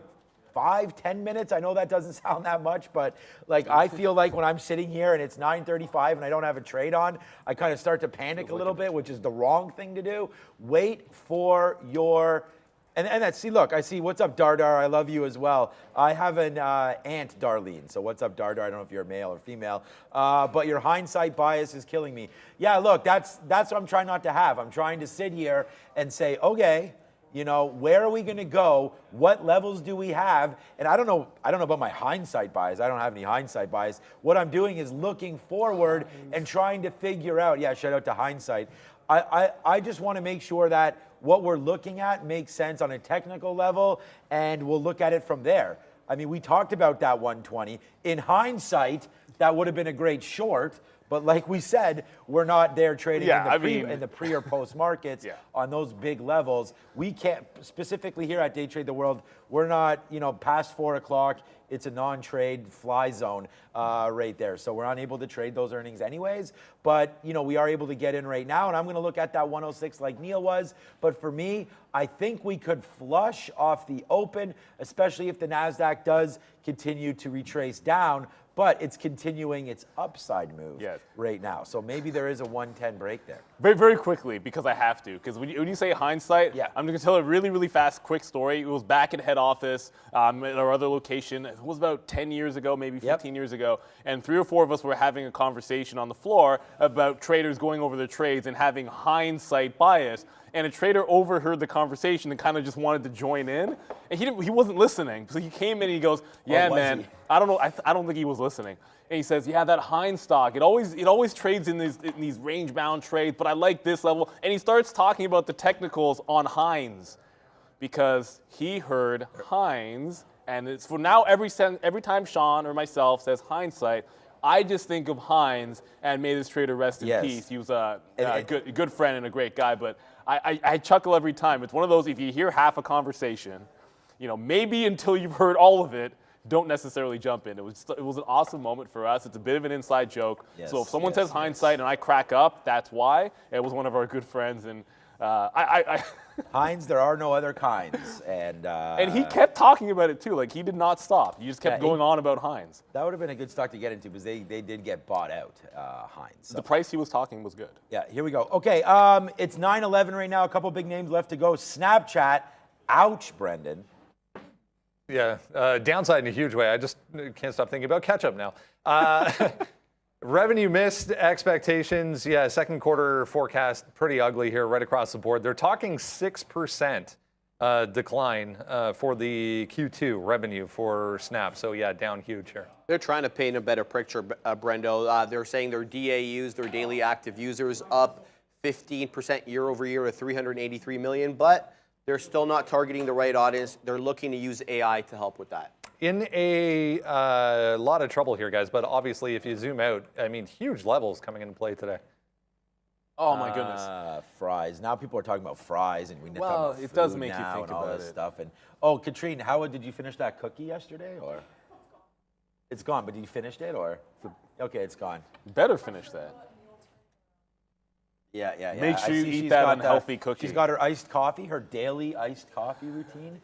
5-10 minutes. I know that doesn't sound that much, but like I feel like when I'm sitting here and it's 9:35 and I don't have a trade on, I kind of start to panic a little bit, which is the wrong thing to do. Wait for your and that's, see, look, I see, what's up, Dardar? I love you as well. I have an aunt, Darlene. So what's up, Dardar? I don't know if you're male or female, but your hindsight bias is killing me. Yeah, look, that's what I'm trying not to have. I'm trying to sit here and say, okay, where are we going to go? What levels do we have? And I don't know about my hindsight bias. I don't have any hindsight bias. What I'm doing is looking forward and trying to figure out, yeah, shout out to hindsight. I just want to make sure that what we're looking at makes sense on a technical level, and we'll look at it from there. I mean, we talked about that 120. In hindsight, that would have been a great short, But like we said, we're not there trading Yeah, in the pre or post markets on those big levels. We can't, specifically here at Day Trade the World, we're not, past 4 o'clock. It's a non-trade fly zone right there. So we're unable to trade those earnings anyways. But, we are able to get in right now. And I'm going to look at that 106 like Neil was. But for me, I think we could flush off the open, especially if the NASDAQ does continue to retrace down. But it's continuing its upside move right now. So maybe there is a 110 break there. Very, very quickly, because I have to. Because when you say hindsight, I'm going to tell a really, really fast, quick story. It was back at head office at our other location. It was about 10 years ago, maybe 15 years ago. And 3 or 4 of us were having a conversation on the floor about traders going over their trades and having hindsight bias. And a trader overheard the conversation and kind of just wanted to join in. And he wasn't listening. So he came in and he goes, yeah, man, I don't know. I don't think he was listening. And he says, yeah, that Heinz stock, it always trades in these range-bound trades, but I like this level. And he starts talking about the technicals on Heinz because he heard Heinz. And it's for now, every time Sean or myself says hindsight, I just think of Heinz and may this trader rest in peace. He was a good friend and a great guy, but I chuckle every time. It's one of those, if you hear half a conversation, maybe until you've heard all of it, don't necessarily jump in. It was an awesome moment for us. It's a bit of an inside joke. So if someone says hindsight and I crack up, that's why. It was one of our good friends, and Heinz, there are no other kinds. And he kept talking about it too. Like, he did not stop. He just kept going on about Heinz. That would have been a good stock to get into because they did get bought out, Heinz. So. The price he was talking was good. Yeah, here we go. Okay, it's 9/11 right now. A couple big names left to go. Snapchat. Ouch, Brendan. Yeah, downside in a huge way. I just can't stop thinking about ketchup now. Revenue missed expectations. Yeah, second quarter forecast pretty ugly here right across the board. They're talking 6% decline for the Q2 revenue for Snap. So yeah, down huge here. They're trying to paint a better picture, Brendo. They're saying their DAUs, their daily active users, up 15% year over year to 383 million, but they're still not targeting the right audience. They're looking to use AI to help with that. In a lot of trouble here, guys, but obviously if you zoom out, I mean, huge levels coming into play today. Oh, my goodness. Fries. Now people are talking about fries, and it does make you think about all this stuff. And Katrine, did you finish that cookie yesterday, or it's gone? But did you finish it, or okay, it's gone. Better finish that. Yeah. Make sure you eat that unhealthy cookie. She's got her iced coffee, her daily iced coffee routine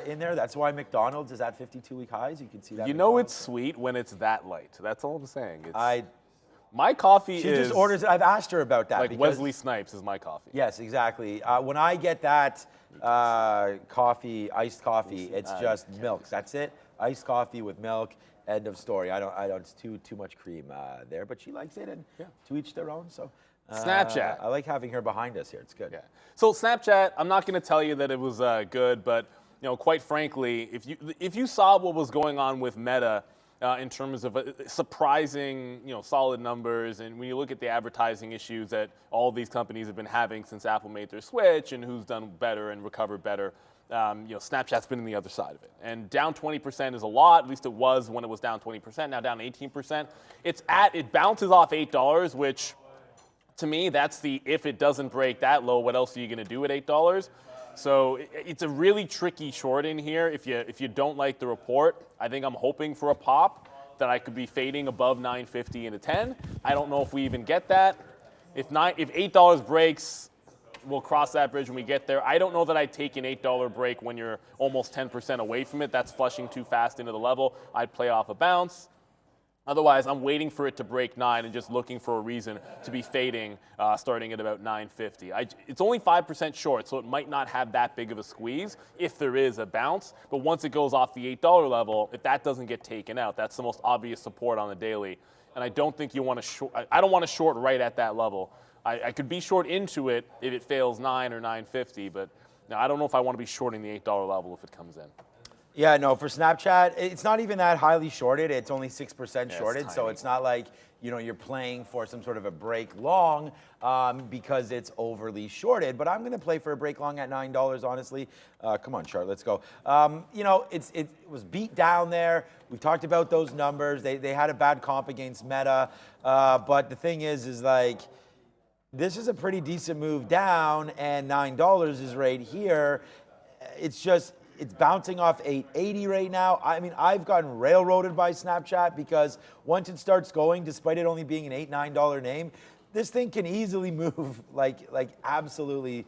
in there. That's why McDonald's is at 52-week highs. You can see that. It's sweet when it's that light. That's all I'm saying. My coffee She just orders it. I've asked her about that. Like Wesley Snipes is my coffee. Yes, exactly. When I get that coffee, iced coffee, it's just milk. That's it. Iced coffee with milk. End of story. I don't. It's too much cream there, but she likes it, and to each their own. So. Snapchat. I like having her behind us here. It's good. Yeah. So Snapchat, I'm not going to tell you that it was good, but quite frankly, if you saw what was going on with Meta in terms of surprising, solid numbers, and when you look at the advertising issues that all these companies have been having since Apple made their switch, and who's done better and recovered better, Snapchat's been on the other side of it. And down 20% is a lot. At least it was when it was down 20%. Now down 18%. It bounces off $8, which. To me, that's if it doesn't break that low, what else are you going to do at $8? So it's a really tricky short in here. If you don't like the report, I think I'm hoping for a pop that I could be fading above 950 into 10. I don't know if we even get that. If $8 breaks, we'll cross that bridge when we get there. I don't know that I'd take an $8 break when you're almost 10% away from it. That's flushing too fast into the level. I'd play off a bounce. Otherwise, I'm waiting for it to break 9 and just looking for a reason to be fading starting at about 950. It's only 5% short, so it might not have that big of a squeeze if there is a bounce. But once it goes off the $8 level, if that doesn't get taken out, that's the most obvious support on the daily. And I don't think you want to short. I don't want to short right at that level. I could be short into it if it fails 9 or 950, but now I don't know if I want to be shorting the $8 level if it comes in. Yeah, no, for Snapchat, it's not even that highly shorted. It's only 6% shorted, so it's not like, you're playing for some sort of a break long because it's overly shorted. But I'm going to play for a break long at $9, honestly. Come on, chart, let's go. It was beat down there. We've talked about those numbers. They had a bad comp against Meta. But the thing is like, this is a pretty decent move down, and $9 is right here. It's bouncing off 880 right now. I mean, I've gotten railroaded by Snapchat because once it starts going, despite it only being an $8, $9 name, this thing can easily move like absolutely,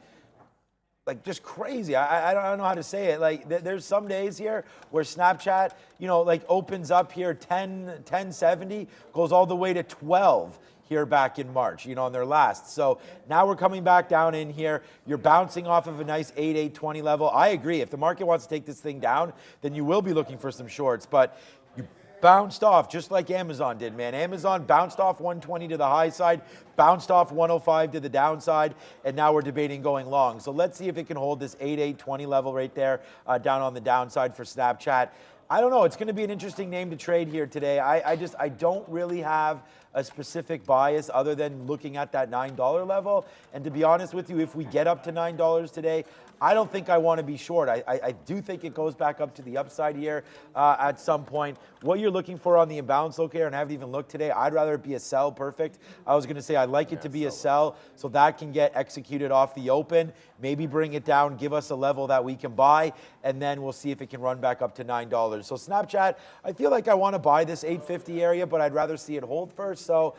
like just crazy. I don't know how to say it. Like there's some days here where Snapchat, like opens up here 1070, goes all the way to 12. Here back in March, on their last. So now we're coming back down in here. You're bouncing off of a nice 8,820 level. I agree. If the market wants to take this thing down, then you will be looking for some shorts. But you bounced off just like Amazon did, man. Amazon bounced off 120 to the high side, bounced off 105 to the downside, and now we're debating going long. So let's see if it can hold this 8,820 level right there down on the downside for Snapchat. I don't know. It's going to be an interesting name to trade here today. I don't really have a specific bias other than looking at that $9 level. And to be honest with you, if we get up to $9 today, I don't think I want to be short. I do think it goes back up to the upside here at some point. What you're looking for on the imbalance locator, and I haven't even looked today, I'd rather it be a sell perfect. I was going to say I'd like it to be a sell so that can get executed off the open, maybe bring it down, give us a level that we can buy, and then we'll see if it can run back up to $9. So Snapchat, I feel like I want to buy this 850 area, but I'd rather see it hold first. So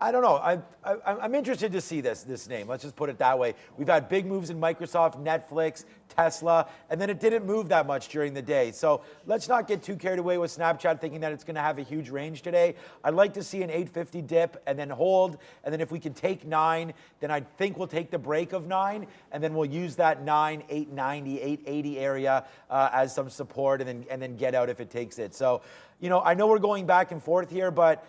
I don't know. I'm interested to see this name. Let's just put it that way. We've had big moves in Microsoft, Netflix, Tesla, and then it didn't move that much during the day. So let's not get too carried away with Snapchat thinking that it's going to have a huge range today. I'd like to see an 850 dip and then hold. And then if we can take 9, then I think we'll take the break of 9, and then we'll use that 9, 890, 880 area as some support, and then get out if it takes it. So, I know we're going back and forth here, but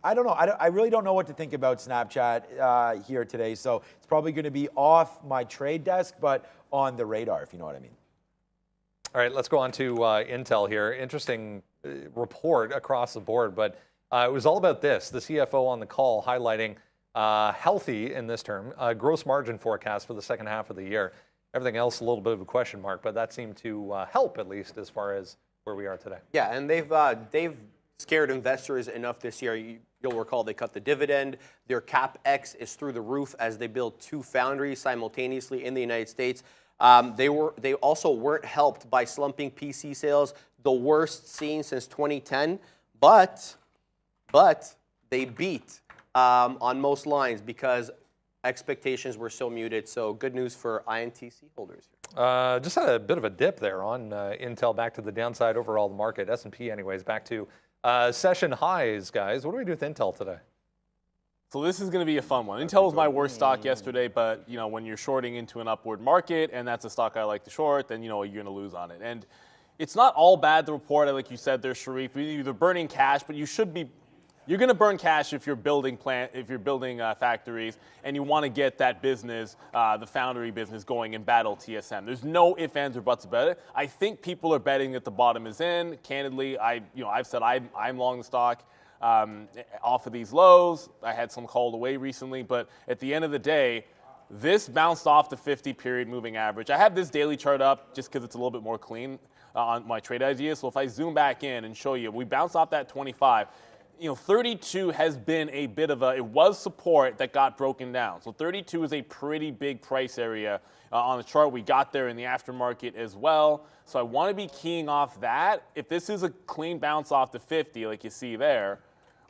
I don't know. I really don't know what to think about Snapchat here today. So it's probably going to be off my trade desk, but on the radar, if you know what I mean. All right, let's go on to Intel here. Interesting report across the board, but it was all about this. The CFO on the call highlighting healthy, in this term, gross margin forecast for the second half of the year. Everything else a little bit of a question mark, but that seemed to help, at least as far as where we are today. Yeah, and they've scared investors enough this year. You'll recall they cut the dividend. Their CapEx is through the roof as they build 2 foundries simultaneously in the United States. They also weren't helped by slumping PC sales, the worst seen since 2010. But they beat on most lines because expectations were so muted. So good news for INTC holders. Just had a bit of a dip there on Intel, back to the downside overall. The market, S&P anyways, back to session highs, guys. What do we do with Intel today? So this is going to be a fun one. Intel was my worst stock yesterday, but when you're shorting into an upward market, and that's a stock I like to short, then you're going to lose on it. And it's not all bad, the report, like you said there, Sharif. You're burburning cash, but you're going to burn cash if you're building factories and you want to get that business, the foundry business, going and battle TSM. There's no ifs, ands, or buts about it. I think people are betting that the bottom is in. Candidly, I've said I'm long the stock off of these lows. I had some called away recently, but at the end of the day, this bounced off the 50-period moving average. I have this daily chart up just because it's a little bit more clean on my trade ideas. So if I zoom back in and show you, we bounced off that 25. 32 has been a bit of it was support that got broken down. So 32 is a pretty big price area on the chart. We got there in the aftermarket as well. So I want to be keying off that. If this is a clean bounce off the 50, like you see there,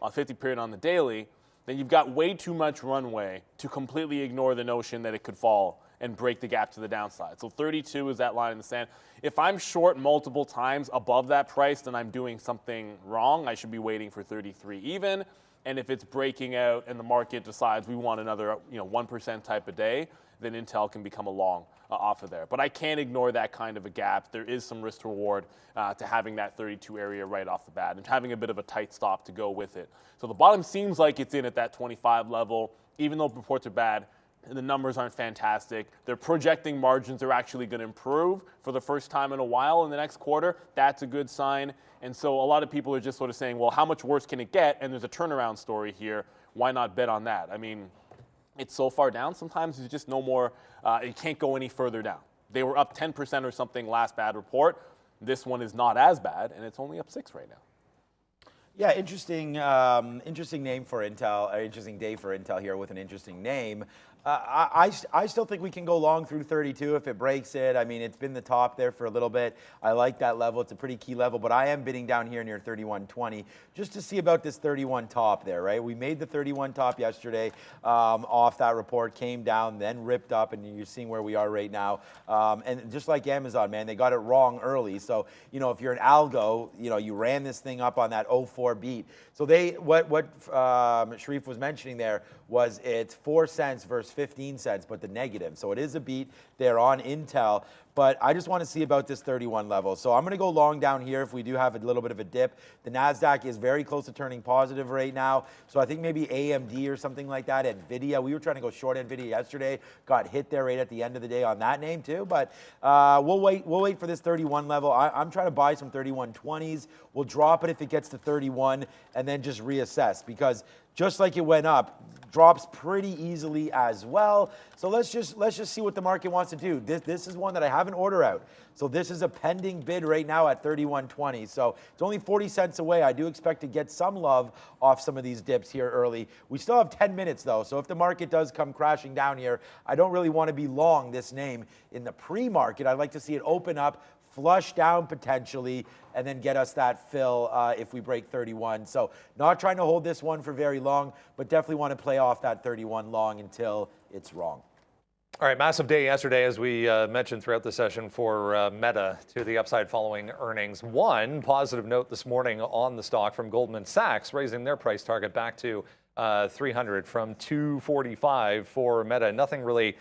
on 50 period on the daily, then you've got way too much runway to completely ignore the notion that it could fall and break the gap to the downside. So 32 is that line in the sand. If I'm short multiple times above that price, then I'm doing something wrong. I should be waiting for 33 even. And if it's breaking out and the market decides we want another 1% type of day, then Intel can become a long off of there. But I can't ignore that kind of a gap. There is some risk to reward to having that 32 area right off the bat and having a bit of a tight stop to go with it. So the bottom seems like it's in at that 25 level. Even though reports are bad, The numbers aren't fantastic. They're projecting margins are actually going to improve for the first time in a while in the next quarter. That's a good sign. And so a lot of people are just sort of saying, well, how much worse can it get? And there's a turnaround story here. Why not bet on that? I mean, it's so far down. Sometimes there's just no more, it can't go any further down. They were up 10% or something last bad report. This one is not as bad, and it's only up 6 right now. Yeah, interesting, interesting name for Intel. Interesting day for Intel here with an interesting name. I still think we can go long through 32 if it breaks it. I mean, it's been the top there for a little bit. I like that level. It's a pretty key level, but I am bidding down here near 31.20 just to see about this 31 top there, right? We made the 31 top yesterday off that report, came down, then ripped up, and you're seeing where we are right now. And just like Amazon, man, they got it wrong early. So, you know, if you're an algo, you know, you ran this thing up on that 04 beat. So what Sharif was mentioning there was it's 4 cents versus 15 cents, but the negative. So it is a beat there on Intel, but I just want to see about this 31 level. So I'm going to go long down here if we do have a little bit of a dip. The NASDAQ is very close to turning positive right now. So I think maybe AMD or something like that. NVIDIA, we were trying to go short NVIDIA yesterday, got hit there right at the end of the day on that name too, but we'll wait for this 31 level. I'm trying to buy some 31.20s. We'll drop it if it gets to 31 and then just reassess, because just like it went up, drops pretty easily as well. So let's just see what the market wants to do. This is one that I have an order out. So this is a pending bid right now at 31.20. So it's only 40 cents away. I do expect to get some love off some of these dips here early. We still have 10 minutes though. So if the market does come crashing down here, I don't really want to be long this name in the pre-market. I'd like to see it open up, flush down potentially, and then get us that fill if we break 31. So not trying to hold this one for very long, but definitely want to play off that 31 long until it's wrong. All right, massive day yesterday, as we mentioned throughout the session, for Meta to the upside following earnings. One positive note this morning on the stock from Goldman Sachs, raising their price target back to 300 from 245 for Meta. Nothing really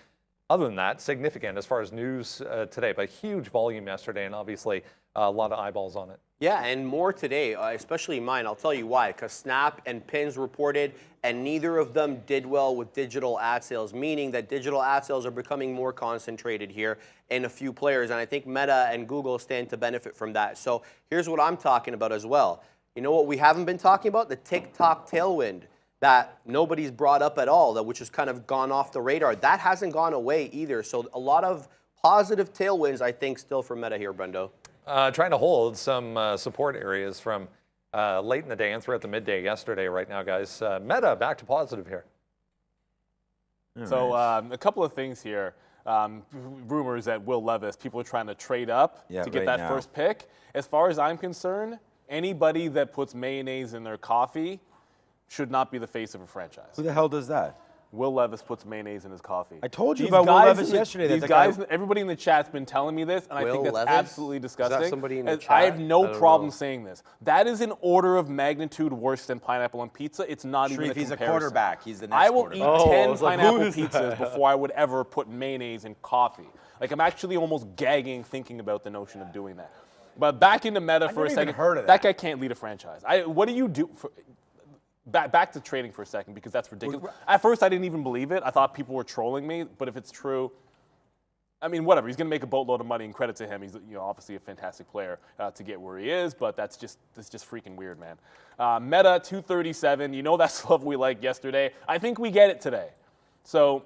other than that significant as far as news today, but huge volume yesterday, and obviously a lot of eyeballs on it. Yeah, and more today, especially mine. I'll tell you why. Because Snap and Pins reported, and neither of them did well with digital ad sales, meaning that digital ad sales are becoming more concentrated here in a few players. And I think Meta and Google stand to benefit from that. So here's what I'm talking about as well. You know what we haven't been talking about? The TikTok tailwind that nobody's brought up at all, which has kind of gone off the radar. That hasn't gone away either. So a lot of positive tailwinds, I think, still for Meta here, Brendo. Trying to hold some support areas from late in the day and throughout the midday yesterday right now, guys. Meta back to positive here. So a couple of things here. Rumors that Will Levis, people are trying to trade up to get that first pick. As far as I'm concerned, anybody that puts mayonnaise in their coffee should not be the face of a franchise. Who the hell does that? Will Levis puts mayonnaise in his coffee. I told you about Will Levis yesterday. These guys, everybody in the chat's been telling me this, and I think that's absolutely disgusting. Is that somebody in the chat? I have no problem saying this. That is an order of magnitude worse than pineapple on pizza. It's not even a comparison. He's a quarterback. He's the next I will quarterback. eat 10 pineapple pizzas before I would ever put mayonnaise in coffee. Like, I'm actually almost gagging thinking about the notion of doing that. But back into Meta for a second. Heard of that guy can't lead a franchise. What do you do for... Back to trading for a second, because that's ridiculous. At first, I didn't even believe it. I thought people were trolling me, but if it's true, I mean, whatever. He's going to make a boatload of money, and credit to him. He's, you know, obviously a fantastic player to get where he is, but that's just freaking weird, man. Meta 237. You know that stuff we liked yesterday. I think we get it today. So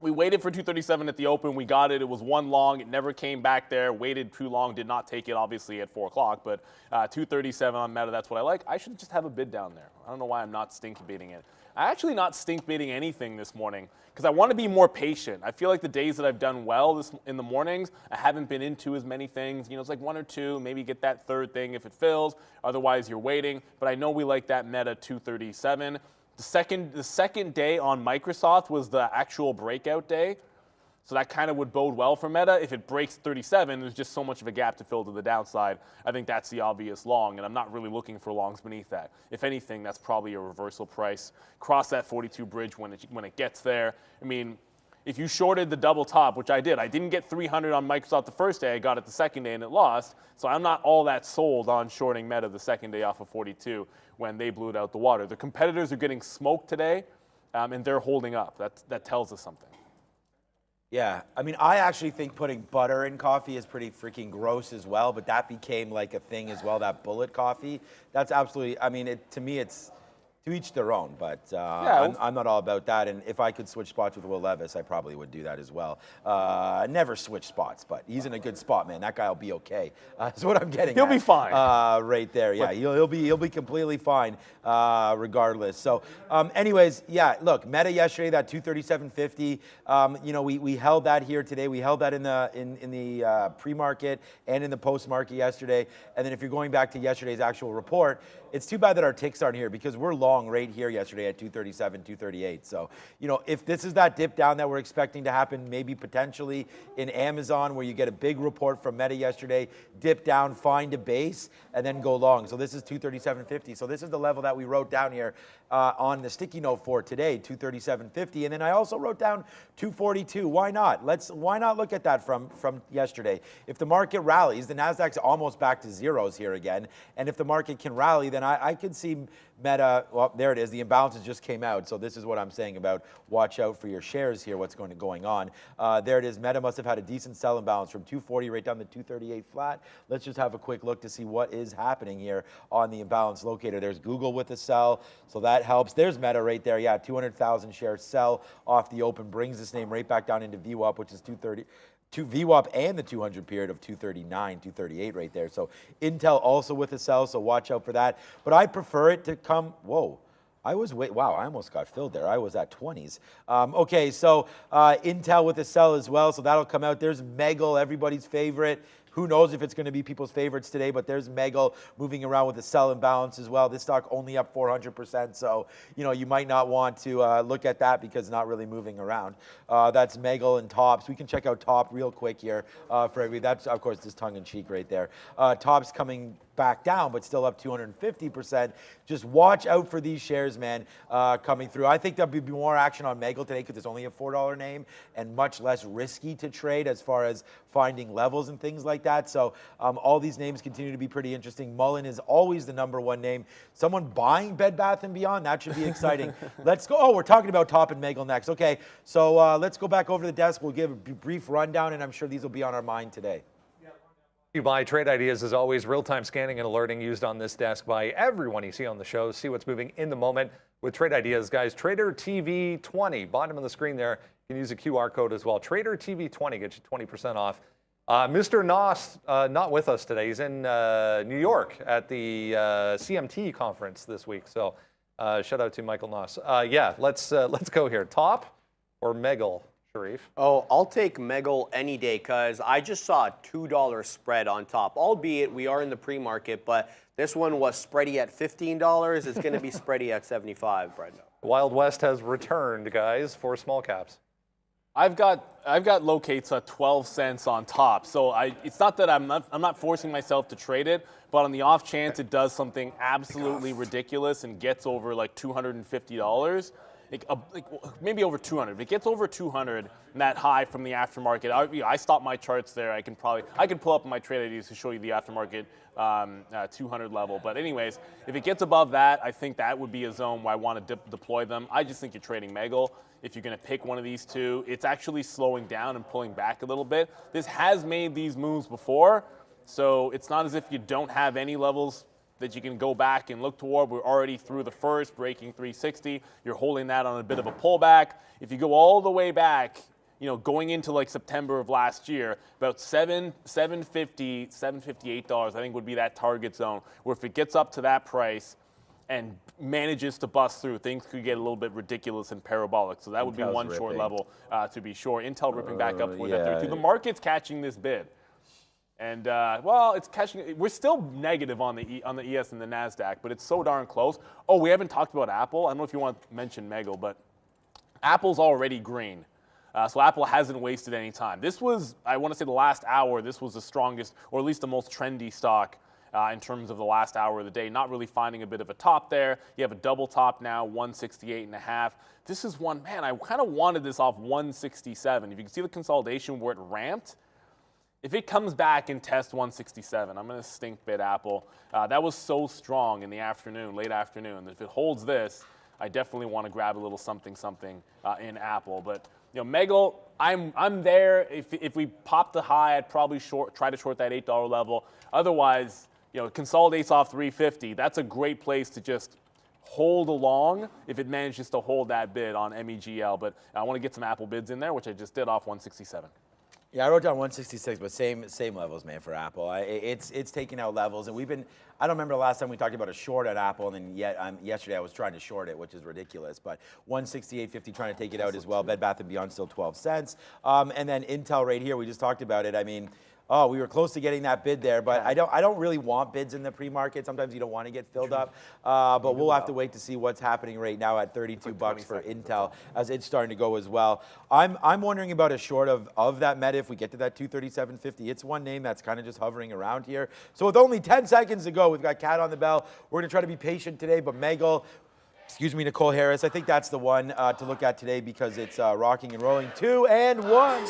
we waited for 237 at the open. We got it. It was one long. It never came back there. Waited too long. Did not take it, obviously, at 4 o'clock. But 237 on Meta, that's what I like. I should just have a bid down there. I don't know why I'm not stink bidding it. I'm actually not stink bidding anything this morning because I want to be more patient. I feel like the days that I've done well in the mornings, I haven't been into as many things. You know, it's like one or two, maybe get that third thing if it fills. Otherwise, you're waiting. But I know we like that Meta 237. The second day on Microsoft was the actual breakout day. So that kind of would bode well for Meta. If it breaks 37, there's just so much of a gap to fill to the downside. I think that's the obvious long, and I'm not really looking for longs beneath that. If anything, that's probably a reversal price. Cross that 42 bridge when it gets there. I mean, if you shorted the double top, which I did, I didn't get 300 on Microsoft the first day. I got it the second day, and it lost. So I'm not all that sold on shorting Meta the second day off of 42 when they blew it out the water. The competitors are getting smoked today, and they're holding up. That tells us something. Yeah, I mean, I actually think putting butter in coffee is pretty freaking gross as well, but that became like a thing as well, that bullet coffee. That's absolutely, I mean, to me, it's to each their own, but I'm not all about that. And if I could switch spots with Will Levis, I probably would do that as well. Never switch spots, but he's in a good spot, man. That guy will be okay. That's what I'm getting. He'll be fine. Right there, yeah. He'll be completely fine, regardless. So, anyways, yeah. Look, Meta yesterday, that 237.50. You know, we held that here today. We held that in the pre-market and in the post-market yesterday. And then if you're going back to yesterday's actual report, it's too bad that our ticks aren't here because we're long right here yesterday at 237, 238. So, you know, if this is that dip down that we're expecting to happen, maybe potentially in Amazon where you get a big report from Meta yesterday, dip down, find a base, and then go long. So this is 237.50. So this is the level that we wrote down here on the sticky note for today, 237.50. And then I also wrote down 242. Why not? Why not look at that from yesterday? If the market rallies, the Nasdaq's almost back to zeros here again. And if the market can rally, then I could see Meta, well, there it is. The imbalances just came out. So this is what I'm saying about watch out for your shares here, what's going on. There it is. Meta must have had a decent sell imbalance from 240 right down to 238 flat. Let's just have a quick look to see what is happening here on the imbalance locator. There's Google with a sell, so that helps. There's Meta right there. Yeah, 200,000 shares sell off the open, brings this name right back down into VWAP, which is 230. To VWAP and the 200 period of 239, 238 right there. So Intel also with a sell, so watch out for that. But I prefer it to come, whoa. Wow, I almost got filled there. I was at 20s. Okay, so Intel with a sell as well, so that'll come out. There's Megal, everybody's favorite. Who knows if it's going to be people's favorites today, but there's Megal moving around with a sell imbalance as well. This stock only up 400%, so you know you might not want to look at that because it's not really moving around. That's Megal and Tops. We can check out Top real quick here for everybody. That's, of course, just tongue-in-cheek right there. Tops coming back down, but still up 250%. Just watch out for these shares, man, coming through. I think there'll be more action on Megal today because it's only a $4 name and much less risky to trade as far as finding levels and things like that. So all these names continue to be pretty interesting. Mullen is always the #1 name. Someone buying Bed Bath & Beyond, that should be exciting. Let's go. Oh, we're talking about Top and Megal next. Okay, so let's go back over to the desk. We'll give a brief rundown, and I'm sure these will be on our mind today. You buy Trade Ideas, as always, real-time scanning and alerting used on this desk by everyone you see on the show. See what's moving in the moment with Trade Ideas, guys. Trader TV 20, bottom of the screen there. You can use a QR code as well. Trader TV 20 gets you 20% off. Mr. Noss, not with us today. He's in New York at the CMT conference this week. So shout out to Michael Noss. Yeah, let's go here. Top or Megal? Sharif? Oh, I'll take Megal any day because I just saw a $2 spread on Top. Albeit we are in the pre-market, but this one was spready at $15. It's going to be spready at $75 right now. Wild West has returned, guys, for small caps. I've got locates at 12 cents on Top, so it's not that I'm not forcing myself to trade it, but on the off chance it does something absolutely ridiculous and gets over like $250. Maybe over 200. If it gets over 200, and that high from the aftermarket, I stop my charts there. I can pull up my trade IDs to show you the aftermarket 200 level. But anyways, if it gets above that, I think that would be a zone where I want to deploy them. I just think you're trading Megal. If you're going to pick one of these two, it's actually slowing down and pulling back a little bit. This has made these moves before, so it's not as if you don't have any levels that you can go back and look toward. We're already through the first, breaking 360. You're holding that on a bit of a pullback. If you go all the way back, you know, going into like September of last year, about $750, $758, I think would be that target zone, where if it gets up to that price and manages to bust through, things could get a little bit ridiculous and parabolic. So that would be one short level to be sure. Intel ripping back up toward that 32. The market's catching this bid. And, well, it's catching. We're still negative on the ES and the NASDAQ, but it's so darn close. Oh, we haven't talked about Apple. I don't know if you want to mention Megal, but Apple's already green. So Apple hasn't wasted any time. This was, I want to say the last hour, this was the strongest, or at least the most trendy stock in terms of the last hour of the day. Not really finding a bit of a top there. You have a double top now, 168.5. This is one, man, I kind of wanted this off 167. If you can see the consolidation where it ramped, if it comes back and tests 167, I'm going to stink bid Apple. That was so strong in the afternoon, late afternoon. If it holds this, I definitely want to grab a little something in Apple. But Megal, I'm there. If we pop the high, I'd probably try to short that $8 level. Otherwise, it consolidates off 350. That's a great place to just hold along if it manages to hold that bid on MEGL. But I want to get some Apple bids in there, which I just did off 167. Yeah, I wrote down 166, but same levels, man, for Apple. It's taking out levels, and I don't remember the last time we talked about a short at Apple, and then yesterday I was trying to short it, which is ridiculous. But 168.50 trying to take it out as well. Bed Bath & Beyond still 12 cents. And then Intel right here, we just talked about it. I mean, we were close to getting that bid there, but I don't really want bids in the pre-market. Sometimes you don't want to get filled up, but we'll have to wait to see what's happening right now at 32 bucks for Intel as it's starting to go as well. I'm wondering about a short of that meta if we get to that 237.50. It's one name that's kind of just hovering around here. So with only 10 seconds to go, we've got Cat on the bell. We're going to try to be patient today, but Megal, excuse me, Nicole Harris, I think that's the one to look at today because it's rocking and rolling. 2 and 1.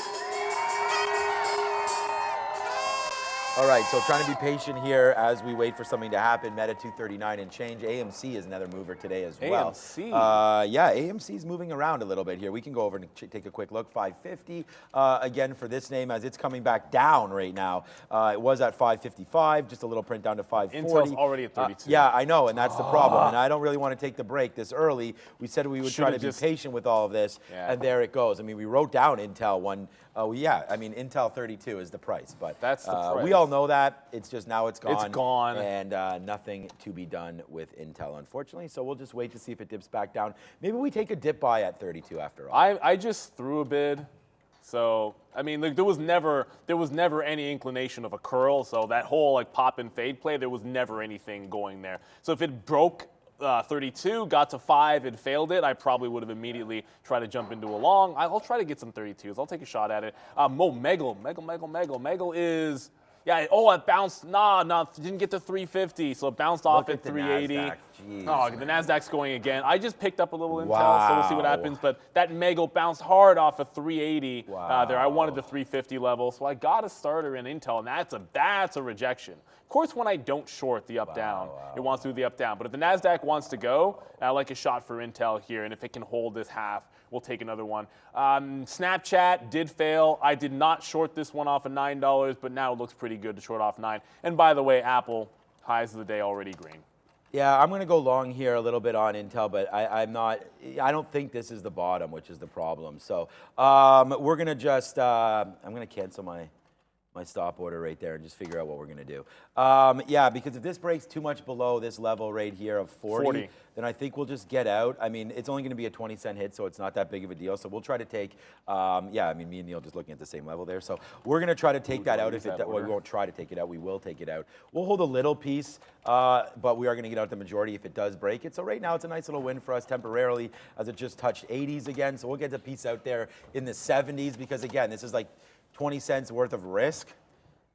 All right, so trying to be patient here as we wait for something to happen. Meta 239 and change. AMC is another mover today as well. AMC? Yeah, AMC is moving around a little bit here. We can go over and take a quick look. 550 again for this name as it's coming back down right now. It was at 555, just a little print down to 540. Intel's already at 32. Yeah, I know, and that's the problem. And I don't really want to take the break this early. We said we would try to be patient with all of this, and there it goes. I mean, we wrote down Intel one. Oh yeah, I mean Intel 32 is the price, but that's the price. We all know that. It's just now it's gone. It's gone, and nothing to be done with Intel, unfortunately. So we'll just wait to see if it dips back down. Maybe we take a dip buy at 32 after all. I just threw a bid, so I mean there was never any inclination of a curl. So that whole pop and fade play, there was never anything going there. So if it broke 32, got to 5 and failed it, I probably would have immediately tried to jump into a long. I'll try to get some 32s. I'll take a shot at it. Megal is, it bounced. Didn't get to 350, so it bounced off at 380. Oh, the NASDAQ's going again. I just picked up a little Intel, so we'll see what happens. But that Megal bounced hard off of 380 there. I wanted the 350 level, so I got a starter in Intel, and that's a rejection. Of course, when I don't short the up-down, it wants to do the up-down. But if the NASDAQ wants to go, I like a shot for Intel here, and if it can hold this half, we'll take another one. Snapchat did fail. I did not short this one off of $9, but now it looks pretty good to short off 9. And by the way, Apple, highs of the day already green. Yeah, I'm going to go long here a little bit on Intel, but I don't think this is the bottom, which is the problem. So we're going to just, I'm going to cancel my stop order right there and just figure out what we're going to do. Yeah, because if this breaks too much below this level right here of 40, then I think we'll just get out. I mean, it's only going to be a 20-cent hit, so it's not that big of a deal. So we'll try to take, I mean, me and Neil just looking at the same level there. So we're going to try to take that out. We won't try to take it out. We will take it out. We'll hold a little piece, but we are going to get out the majority if it does break it. So right now, it's a nice little win for us temporarily as it just touched 80s again. So we'll get the piece out there in the 70s because, again, this is like 20 cents worth of risk.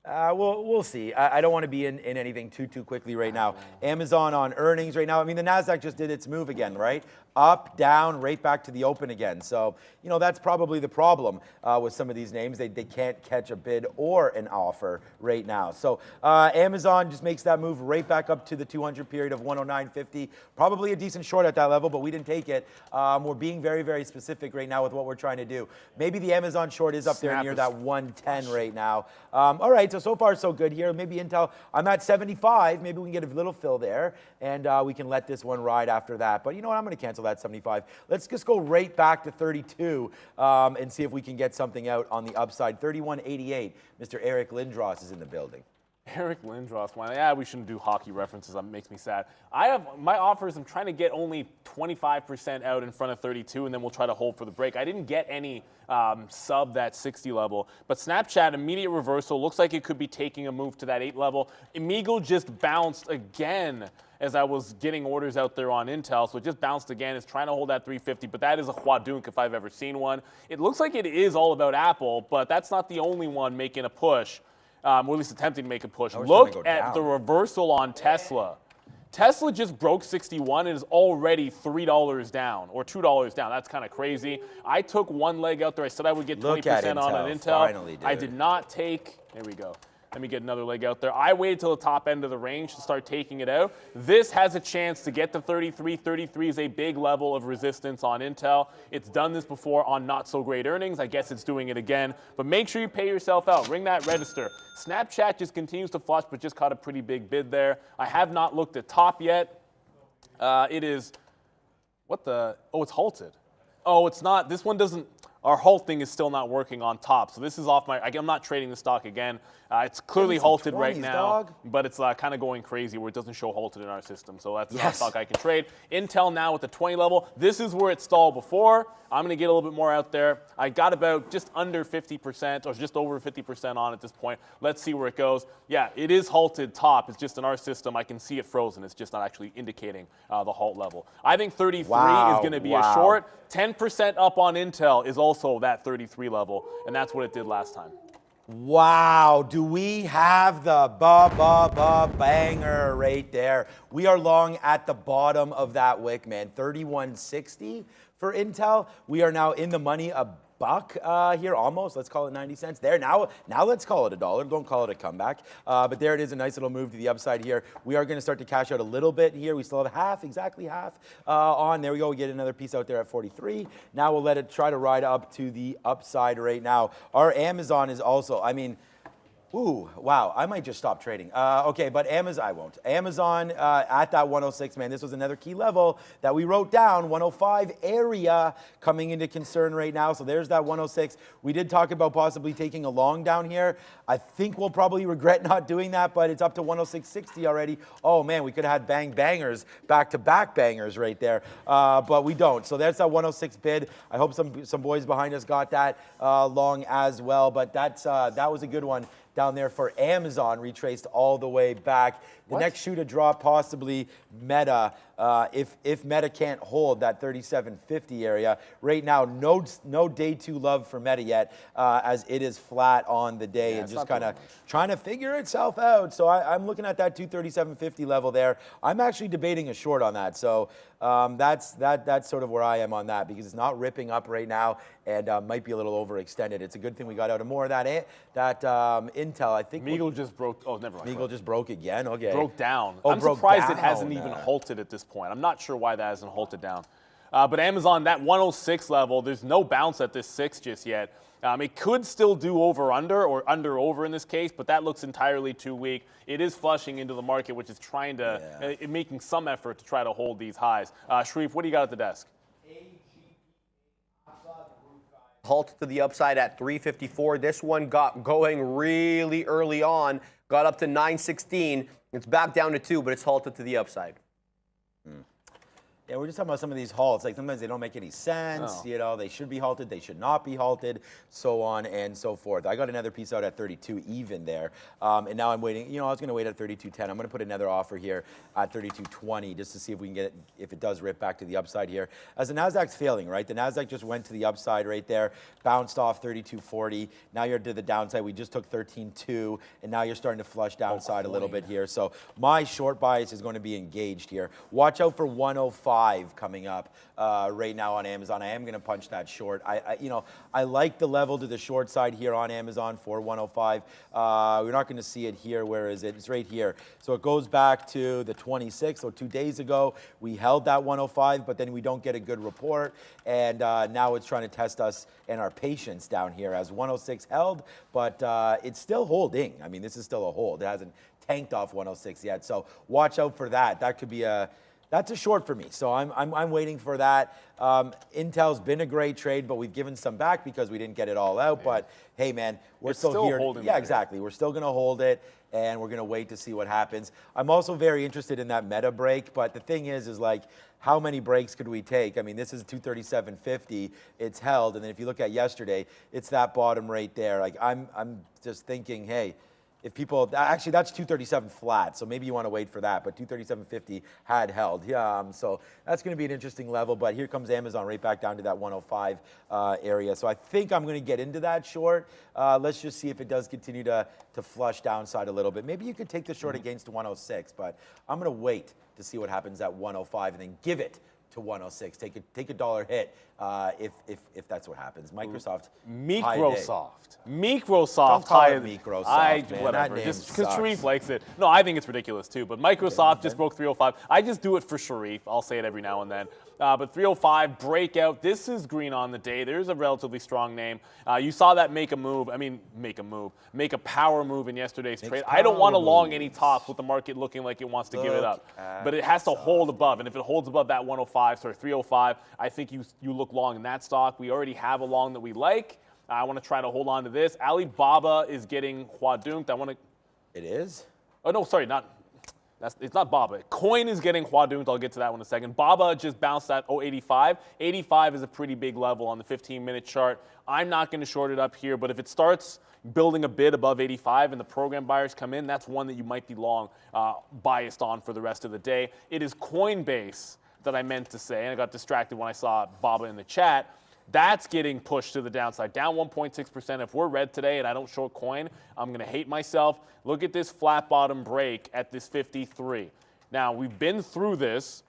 We'll see. I don't want to be in anything too quickly right now. Amazon on earnings right now. I mean, the NASDAQ just did its move again, right? Up, down, right back to the open again. So, that's probably the problem with some of these names. They can't catch a bid or an offer right now. So Amazon just makes that move right back up to the 200 period of 109.50. Probably a decent short at that level, but we didn't take it. We're being very, very specific right now with what we're trying to do. Maybe the Amazon short is up there near that 110 right now. All right, so far so good here. Maybe Intel, I'm at 75. Maybe we can get a little fill there, and we can let this one ride after that. But you know what? I'm going to cancel that 75. Let's just go right back to 32 and see if we can get something out on the upside. 31.88. Mr. Eric Lindros is in the building. Eric Lindros, we shouldn't do hockey references. That makes me sad. I have my offers. I'm trying to get only 25% out in front of 32, and then we'll try to hold for the break. I didn't get any sub that 60 level, but Snapchat immediate reversal looks like it could be taking a move to that 8 level. Amigo just bounced again as I was getting orders out there on Intel, so it just bounced again. It's trying to hold that 350, but that is a Hwadunk if I've ever seen one. It looks like it is all about Apple, but that's not the only one making a push. Or at least attempting to make a push. Look at the reversal on Tesla. Tesla just broke 61 and is already $3 down or $2 down. That's kind of crazy. I took one leg out there. I said I would get 20% on an Intel. Finally, I did not take, there we go. Let me get another leg out there. I waited till the top end of the range to start taking it out. This has a chance to get to 33. 33 is a big level of resistance on Intel. It's done this before on not so great earnings. I guess it's doing it again. But make sure you pay yourself out. Ring that register. Snapchat just continues to flush, but just caught a pretty big bid there. I have not looked at top yet. It is, what the, oh, it's halted. Oh, it's not, this one doesn't, our halt thing is still not working on top. So this is off my, I'm not trading the stock again. It's clearly halted right now, but it's kind of going crazy where it doesn't show halted in our system. So that's not a stock I can trade. Intel now with the 20 level. This is where it stalled before. I'm going to get a little bit more out there. I got about just under 50% or just over 50% on at this point. Let's see where it goes. Yeah, it is halted top. It's just in our system. I can see it frozen. It's just not actually indicating the halt level. I think 33 is going to be a short. 10% up on Intel is also that 33 level, and that's what it did last time. Wow, do we have the banger right there? We are long at the bottom of that wick, man. 31.60 for Intel. We are now in the money a buck here, almost. Let's call it 90 cents there. Now let's call it $1. Don't call it a comeback. But there it is, a nice little move to the upside here. We are going to start to cash out a little bit here. We still have half, exactly half on. There we go. We get another piece out there at 43. Now we'll let it try to ride up to the upside right now. Our Amazon is also, I mean, ooh, wow, I might just stop trading. Okay, but Amazon, I won't. Amazon at that 106, man, this was another key level that we wrote down, 105 area coming into concern right now. So there's that 106. We did talk about possibly taking a long down here. I think we'll probably regret not doing that, but it's up to 106.60 already. Oh man, we could have had bangers, back-to-back bangers right there, but we don't. So there's that 106 bid. I hope some boys behind us got that long as well, but that was a good one down there for Amazon, retraced all the way back. The next shoe to drop, possibly Meta. If Meta can't hold that 37.50 area. Right now, no day two love for Meta yet, as it is flat on the day and just kind of trying to figure itself out. So I'm looking at that 237.50 level there. I'm actually debating a short on that. So that's sort of where I am on that, because it's not ripping up right now and might be a little overextended. It's a good thing we got out of more of that Intel. I think Meagle just broke. Oh, never mind. Meagle just broke again. Okay. Broke down. Oh, I'm surprised it hasn't even halted at this point. I'm not sure why that hasn't halted down. But Amazon, that 106 level, there's no bounce at this 6 just yet. It could still do over-under or under-over in this case, but that looks entirely too weak. It is flushing into the market, which is trying to, making some effort to try to hold these highs. Sharif, what do you got at the desk? Halt to the upside at 354. This one got going really early on, got up to 916. It's back down to 2, but it's halted to the upside. Yeah, we're just talking about some of these halts. Like sometimes they don't make any sense. You know, they should be halted, they should not be halted, so on and so forth. I got another piece out at 32 even there, and now I'm waiting. You know, I was going to wait at 32.10. I'm going to put another offer here at 32.20 just to see if we can get it, if it does rip back to the upside here. As the Nasdaq's failing, right? The Nasdaq just went to the upside right there, bounced off 32.40. Now you're to the downside. We just took 13.2, and now you're starting to flush downside a little bit here. So my short bias is going to be engaged here. Watch out for 105 coming up right now on Amazon. I am going to punch that short. I like the level to the short side here on Amazon for 105. We're not going to see it here. Where is it? It's right here. So it goes back to the 26th, so 2 days ago. We held that 105, but then we don't get a good report. And now it's trying to test us and our patience down here as 106 held, but it's still holding. I mean, this is still a hold. It hasn't tanked off 106 yet. So watch out for that. That could be that's a short for me, so I'm waiting for that. Intel's been a great trade, but we've given some back because we didn't get it all out. But hey, man, we're still here. Holding yeah, exactly. We're still going to hold it, and we're going to wait to see what happens. I'm also very interested in that Meta break, but the thing is like, how many breaks could we take? I mean, this is 237.50. It's held, and then if you look at yesterday, it's that bottom right there. Like, I'm just thinking, hey. If people, actually that's 237 flat, so maybe you want to wait for that, but 237.50 had held. Yeah, so that's going to be an interesting level, but here comes Amazon right back down to that 105 area. So I think I'm going to get into that short. Let's just see if it does continue to flush downside a little bit. Maybe you could take the short against 106, but I'm going to wait to see what happens at 105 and then give it to 106. Take a dollar hit if that's what happens. Microsoft. Microsoft Don't call it Microsoft, man. Whatever. That Just name because sucks. Sharif likes it. No, I think it's ridiculous too. But Microsoft just broke 305. I just do it for Sharif. I'll say it every now and then. But 305 breakout. This is green on the day. There's a relatively strong name. You saw that make a power move in yesterday's trade. I don't want to long any tops with the market looking like it wants to give it up. But it has to hold above. And if it holds above that 305, I think you look long in that stock. We already have a long that we like. I want to try to hold on to this. Alibaba is getting huadunked. It is? Oh, no, sorry, it's not Baba. Coin is getting huadunked. I'll get to that one in a second. Baba just bounced at 085. 85 is a pretty big level on the 15-minute chart. I'm not going to short it up here, but if it starts building a bit above 85 and the program buyers come in, that's one that you might be long biased on for the rest of the day. It is Coinbase that I meant to say, and I got distracted when I saw Baba in the chat. That's getting pushed to the downside, down 1.6%. If we're red today and I don't short coin, I'm going to hate myself. Look at this flat bottom break at this 53. Now, we've been through this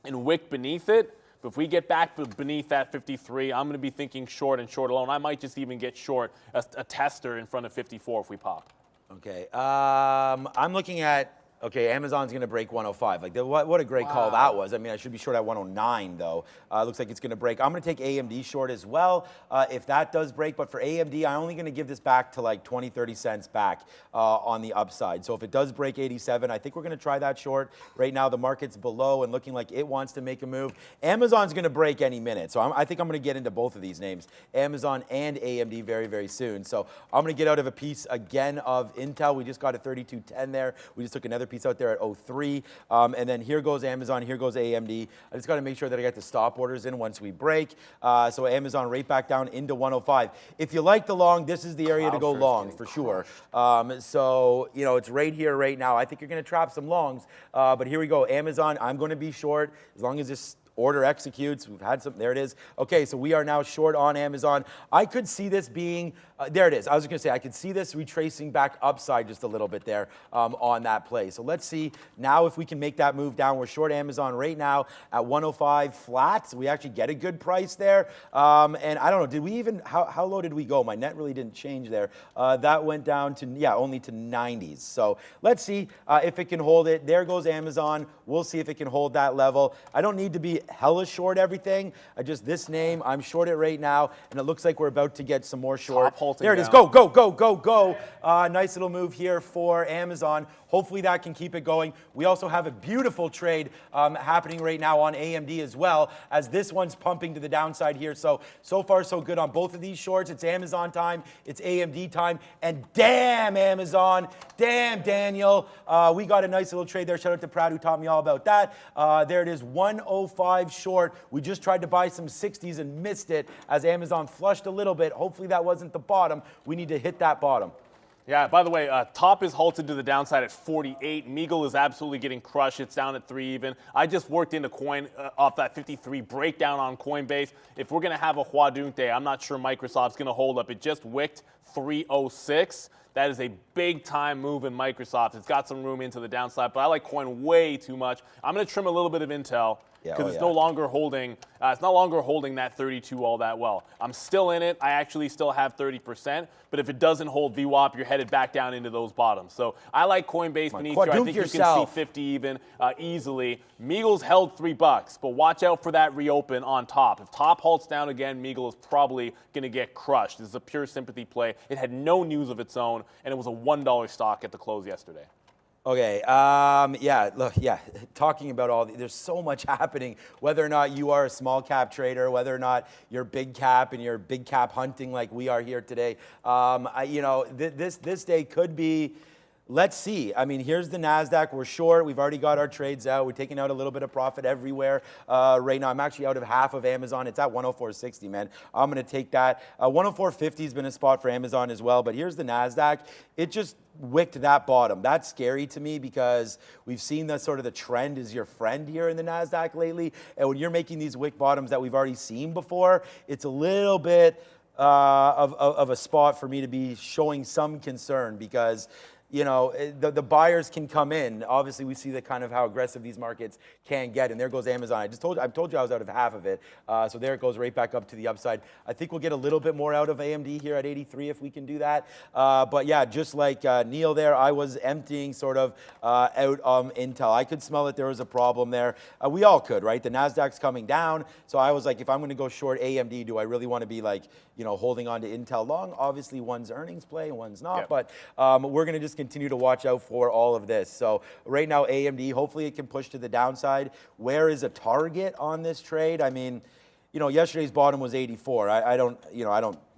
and wicked beneath it, but if we get back beneath that 53, I'm going to be thinking short and short alone. I might just even get short a tester in front of 54 if we pop. Okay. I'm looking at, Amazon's going to break 105. Like, what a great call that was. I mean, I should be short at 109, though. Looks like it's going to break. I'm going to take AMD short as well if that does break. But for AMD, I'm only going to give this back to like 20, 30 cents back on the upside. So if it does break 87, I think we're going to try that short. Right now, the market's below and looking like it wants to make a move. Amazon's going to break any minute. So I think I'm going to get into both of these names, Amazon and AMD, very, very soon. So I'm going to get out of a piece again of Intel. We just got a 32.10 there. We just took another piece out there at 03. And then here goes Amazon, here goes AMD. I just got to make sure that I get the stop orders in once we break. So Amazon right back down into 105. If you like the long, this is the area to go long for sure. So, it's right here right now. I think you're going to trap some longs. But here we go. Amazon, I'm going to be short as long as this order executes. We've had some, there it is. Okay, so we are now short on Amazon. I could see this being, there it is. I was going to say, I could see this retracing back upside just a little bit there on that play. So let's see now if we can make that move down. We're short Amazon right now at 105 flat. So we actually get a good price there. And I don't know, did we even, how low did we go? My net really didn't change there. That went down to, only to 90s. So let's see if it can hold it. There goes Amazon. We'll see if it can hold that level. I don't need to be hella short everything. This name, I'm short it right now, and it looks like we're about to get some more short. There it is. Go, go, go, go, go. Nice little move here for Amazon. Hopefully that can keep it going. We also have a beautiful trade happening right now on AMD as well, as this one's pumping to the downside here. So far, so good on both of these shorts. It's Amazon time. It's AMD time. And damn, Amazon. Damn, Daniel. We got a nice little trade there. Shout out to Pratt, who taught me all about that. There it is, 105 short. We just tried to buy some 60s and missed it as Amazon flushed a little bit. Hopefully that wasn't the bottom. We need to hit that bottom. Yeah, by the way, top is halted to the downside at 48. Meagle is absolutely getting crushed. It's down at 3 even. I just worked into coin off that 53 breakdown on Coinbase. If we're going to have a huadunk day, I'm not sure Microsoft's going to hold up. It just wicked 306. That is a big-time move in Microsoft. It's got some room into the downside, but I like coin way too much. I'm going to trim a little bit of Intel because it's no longer holding. It's no longer holding that 32 all that well. I'm still in it. I actually still have 30%, but if it doesn't hold VWAP, you're headed back down into those bottoms. So I like Coinbase beneath here. I think you can see 50 even easily. Meagle's held $3, but watch out for that reopen on top. If top halts down again, Meagle is probably going to get crushed. This is a pure sympathy play. It had no news of its own, and it was a $1 stock at the close yesterday. Okay, talking about all there's so much happening, whether or not you are a small cap trader, whether or not you're big cap and you're big cap hunting like we are here today. This day could be, let's see. I mean, here's the NASDAQ. We're short. We've already got our trades out. We're taking out a little bit of profit everywhere right now. I'm actually out of half of Amazon. It's at 104.60, man. I'm going to take that. 104.50 has been a spot for Amazon as well, but here's the NASDAQ. It just wicked that bottom. That's scary to me because we've seen that sort of the trend is your friend here in the NASDAQ lately. And when you're making these wick bottoms that we've already seen before, it's a little bit of a spot for me to be showing some concern because you know, the buyers can come in. Obviously, we see the kind of how aggressive these markets can get, and there goes Amazon. I've told you I was out of half of it, so there it goes right back up to the upside. I think we'll get a little bit more out of AMD here at 83 if we can do that. But yeah, just like Neil there, I was emptying sort of out Intel. I could smell that there was a problem there. We all could, right? The NASDAQ's coming down, so I was like, if I'm going to go short AMD, do I really want to be like, you know, holding on to Intel long? Obviously, one's earnings play and one's not, but we're going to just continue to watch out for all of this. So right now, AMD, hopefully it can push to the downside. Where is a target on this trade? I mean, you know, yesterday's bottom was 84. I don't,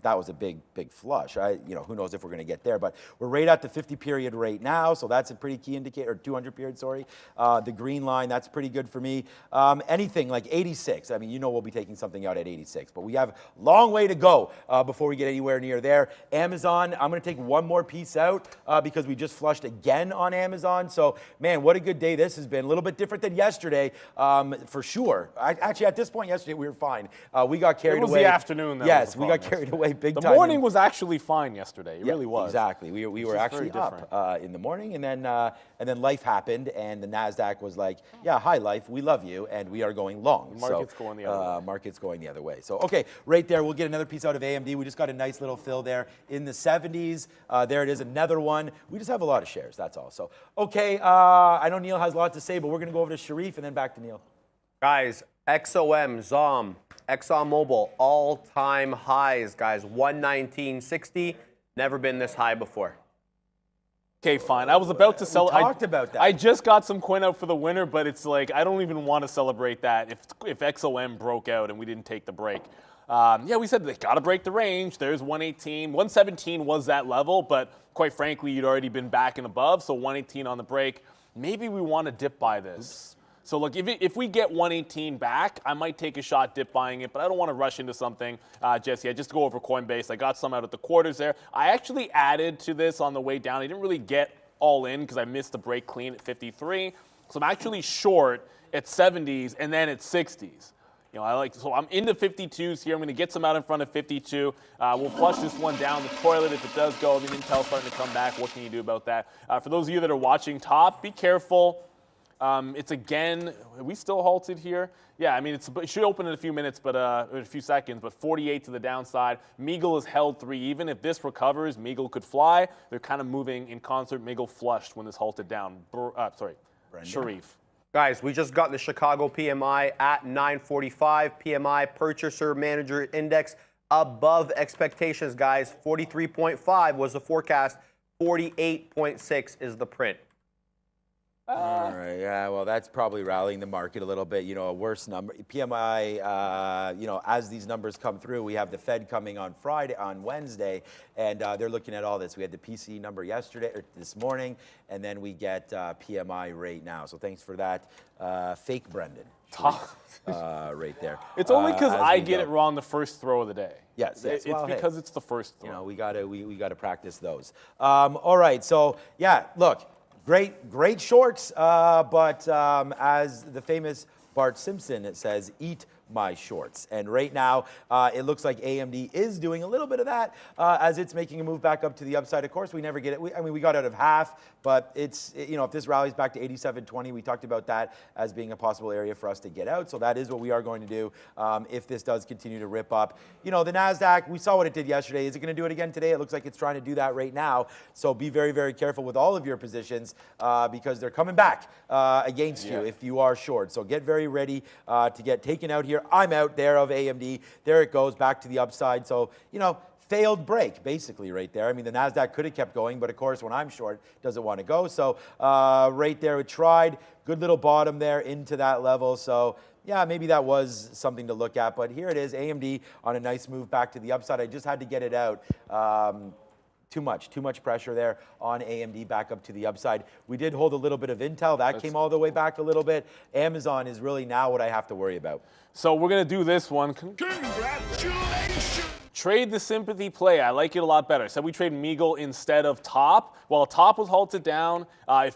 that was a big flush. Who knows if we're going to get there, but we're right at the 50 period right now, so that's a pretty key indicator, or 200 period, sorry. The green line, that's pretty good for me. Anything like 86, I mean, you know we'll be taking something out at 86, but we have a long way to go before we get anywhere near there. Amazon, I'm going to take one more piece out because we just flushed again on Amazon, so man, what a good day this has been. A little bit different than yesterday, for sure. Actually, at this point yesterday, we were fine. We got carried away. It was the afternoon that yes, we got carried away big time. The morning was actually fine yesterday. It really was. Exactly. We were actually up in the morning, and then life happened, and the NASDAQ was like, yeah, hi, life, we love you, and we are going long. The market's going the other way. Market's going the other way. So, okay, right there, we'll get another piece out of AMD. We just got a nice little fill there in the 70s. There it is, another one. We just have a lot of shares, that's all. So, okay, I know Neil has a lot to say, but we're going to go over to Sharif and then back to Neil. Guys, XOM, ZOM, ExxonMobil, all-time highs, guys. 119.60. Never been this high before. Okay, fine. I was about to sell. We talked about that. I just got some coin out for the winner, but it's like I don't even want to celebrate that if XOM broke out and we didn't take the break. Yeah, we said they got to break the range. There's 118. 117 was that level, but quite frankly, you'd already been back and above, so 118 on the break. Maybe we want to dip buy this. Oops. So look, if we get 118 back, I might take a shot dip buying it, but I don't want to rush into something just yet. Just to go over Coinbase, I got some out at the quarters there. I actually added to this on the way down. I didn't really get all in because I missed the break clean at 53. So I'm actually short at 70s and then at 60s. You know, so I'm into 52s here. I'm going to get some out in front of 52. We'll flush this one down the toilet if it does go. I mean, Intel's starting to come back. What can you do about that? For those of you that are watching top, be careful. It's again, are we still halted here? Yeah, I mean, it should open in a few minutes, but in a few seconds, but 48 to the downside. Meagle is held 3 even. If this recovers, Meagle could fly. They're kind of moving in concert. Meagle flushed when this halted down. Sharif. Guys, we just got the Chicago PMI at 945. PMI Purchaser Manager Index above expectations, guys. 43.5 was the forecast. 48.6 is the print. All right, yeah, well, that's probably rallying the market a little bit. You know, a worse number. PMI, you know, as these numbers come through, we have the Fed coming on Wednesday, and they're looking at all this. We had the PCE number this morning, and then we get PMI right now. So thanks for that, fake Brendan. Right there. It's only because I get it wrong the first throw of the day. Yes. It's because it's the first throw. You know, we gotta practice those. All right, so yeah, look. Great shorts, but as the famous Bart Simpson says, eat my shorts. And right now, it looks like AMD is doing a little bit of that as it's making a move back up to the upside. Of course, we never get it. I mean, we got out of half, but it's, you know, if this rallies back to 87.20, we talked about that as being a possible area for us to get out. So that is what we are going to do if this does continue to rip up. You know, the NASDAQ, we saw what it did yesterday. Is it going to do it again today? It looks like it's trying to do that right now. So be very, very careful with all of your positions because they're coming back against you if you are short. So get very ready to get taken out here. I'm out there of AMD. There it goes back to the upside. So, you know, failed break basically right there. I mean, the NASDAQ could have kept going, but of course, when I'm short, it doesn't want to go. So right there, it tried. Good little bottom there into that level. So yeah, maybe that was something to look at. But here it is, AMD on a nice move back to the upside. I just had to get it out. Too much pressure there on AMD back up to the upside. We did hold a little bit of Intel. That came all the way back a little bit. Amazon is really now what I have to worry about. So we're going to do this one. Congratulations! Trade the sympathy play. I like it a lot better. I said we trade Meagle instead of Top. Well, Top was halted down. One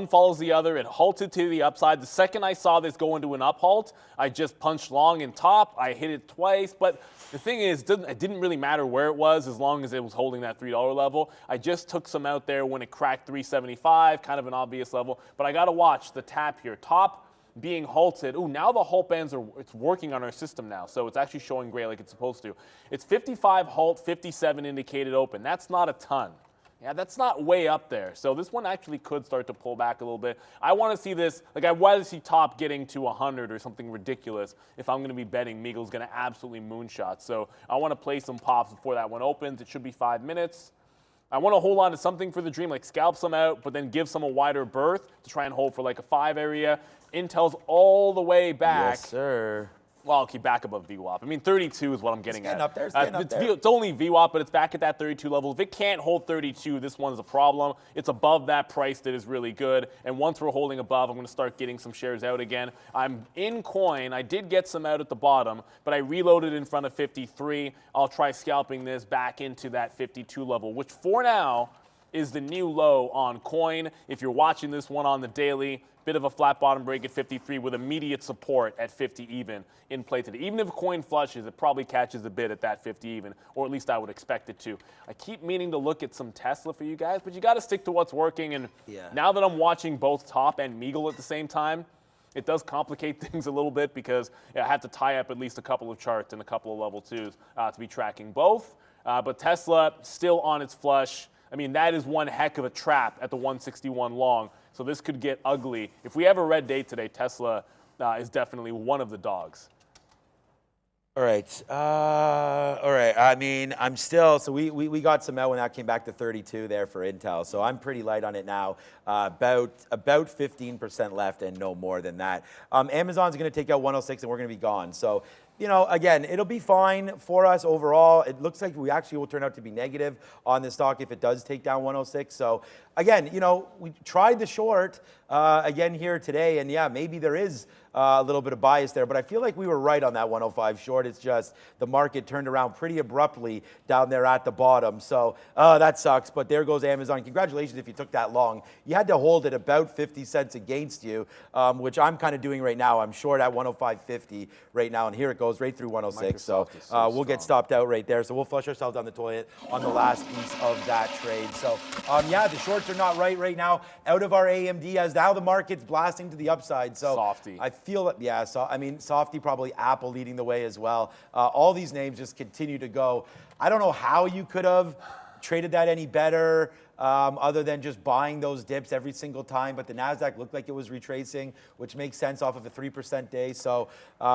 follows the other. It halted to the upside. The second I saw this go into an up halt, I just punched long in Top. I hit it twice. But the thing is, it didn't really matter where it was as long as it was holding that $3 level. I just took some out there when it cracked 375, kind of an obvious level. But I got to watch the tap here. Top being halted. Ooh, now the halt bands it's working on our system now, so it's actually showing gray like it's supposed to. It's 55 halt, 57 indicated open. That's not a ton. Yeah, that's not way up there. So this one actually could start to pull back a little bit. I want to see this, like I want to see Top getting to 100 or something ridiculous if I'm going to be betting Meagle's going to absolutely moonshot. So I want to play some pops before that one opens. It should be 5 minutes. I want to hold on to something for the dream, like scalp some out, but then give some a wider berth to try and hold for like a 5 area. Intel's all the way back. Yes, sir. Well, I'll keep back above VWAP. I mean, 32 is what I'm getting at. Up there, it's only VWAP, but it's back at that 32 level. If it can't hold 32, this one's a problem. It's above that price that is really good. And once we're holding above, I'm going to start getting some shares out again. I'm in coin. I did get some out at the bottom, but I reloaded in front of 53. I'll try scalping this back into that 52 level, which for now is the new low on coin. If you're watching this one on the daily, bit of a flat bottom break at 53 with immediate support at 50 even in play today. Even if a coin flushes, it probably catches a bid at that 50 even, or at least I would expect it to. I keep meaning to look at some Tesla for you guys, but you got to stick to what's working. And now that I'm watching both Top and Meagle at the same time, it does complicate things a little bit because I have to tie up at least a couple of charts and a couple of level 2s to be tracking both. But Tesla still on its flush. I mean, that is one heck of a trap at the 161 long. So this could get ugly. If we have a red day today, Tesla is definitely one of the dogs. All right. All right. I mean, I'm still, so we got some out when that came back to 32 there for Intel. So I'm pretty light on it now. About 15% left and no more than that. Amazon's going to take out 106 and we're going to be gone. So, you know, again, it'll be fine for us overall. It looks like we actually will turn out to be negative on this stock if it does take down 106. So, again, you know, we tried the short again here today, and yeah, maybe there is a little bit of bias there, but I feel like we were right on that 105 short. It's just the market turned around pretty abruptly down there at the bottom. So that sucks, but there goes Amazon. Congratulations if you took that long. You had to hold it about 50 cents against you, which I'm kind of doing right now. I'm short at 105.50 right now, and here it goes right through 106. So we'll get stopped out right there. So we'll flush ourselves down the toilet on the last piece of that trade. So yeah, the shorts are not right now. Out of our AMD, as now the market's blasting to the upside. So Softy. I feel that, yeah, so I mean, Softy, probably Apple leading the way as well. All these names just continue to go. I don't know how you could have traded that any better other than just buying those dips every single time. But the NASDAQ looked like it was retracing, which makes sense off of a 3% day. So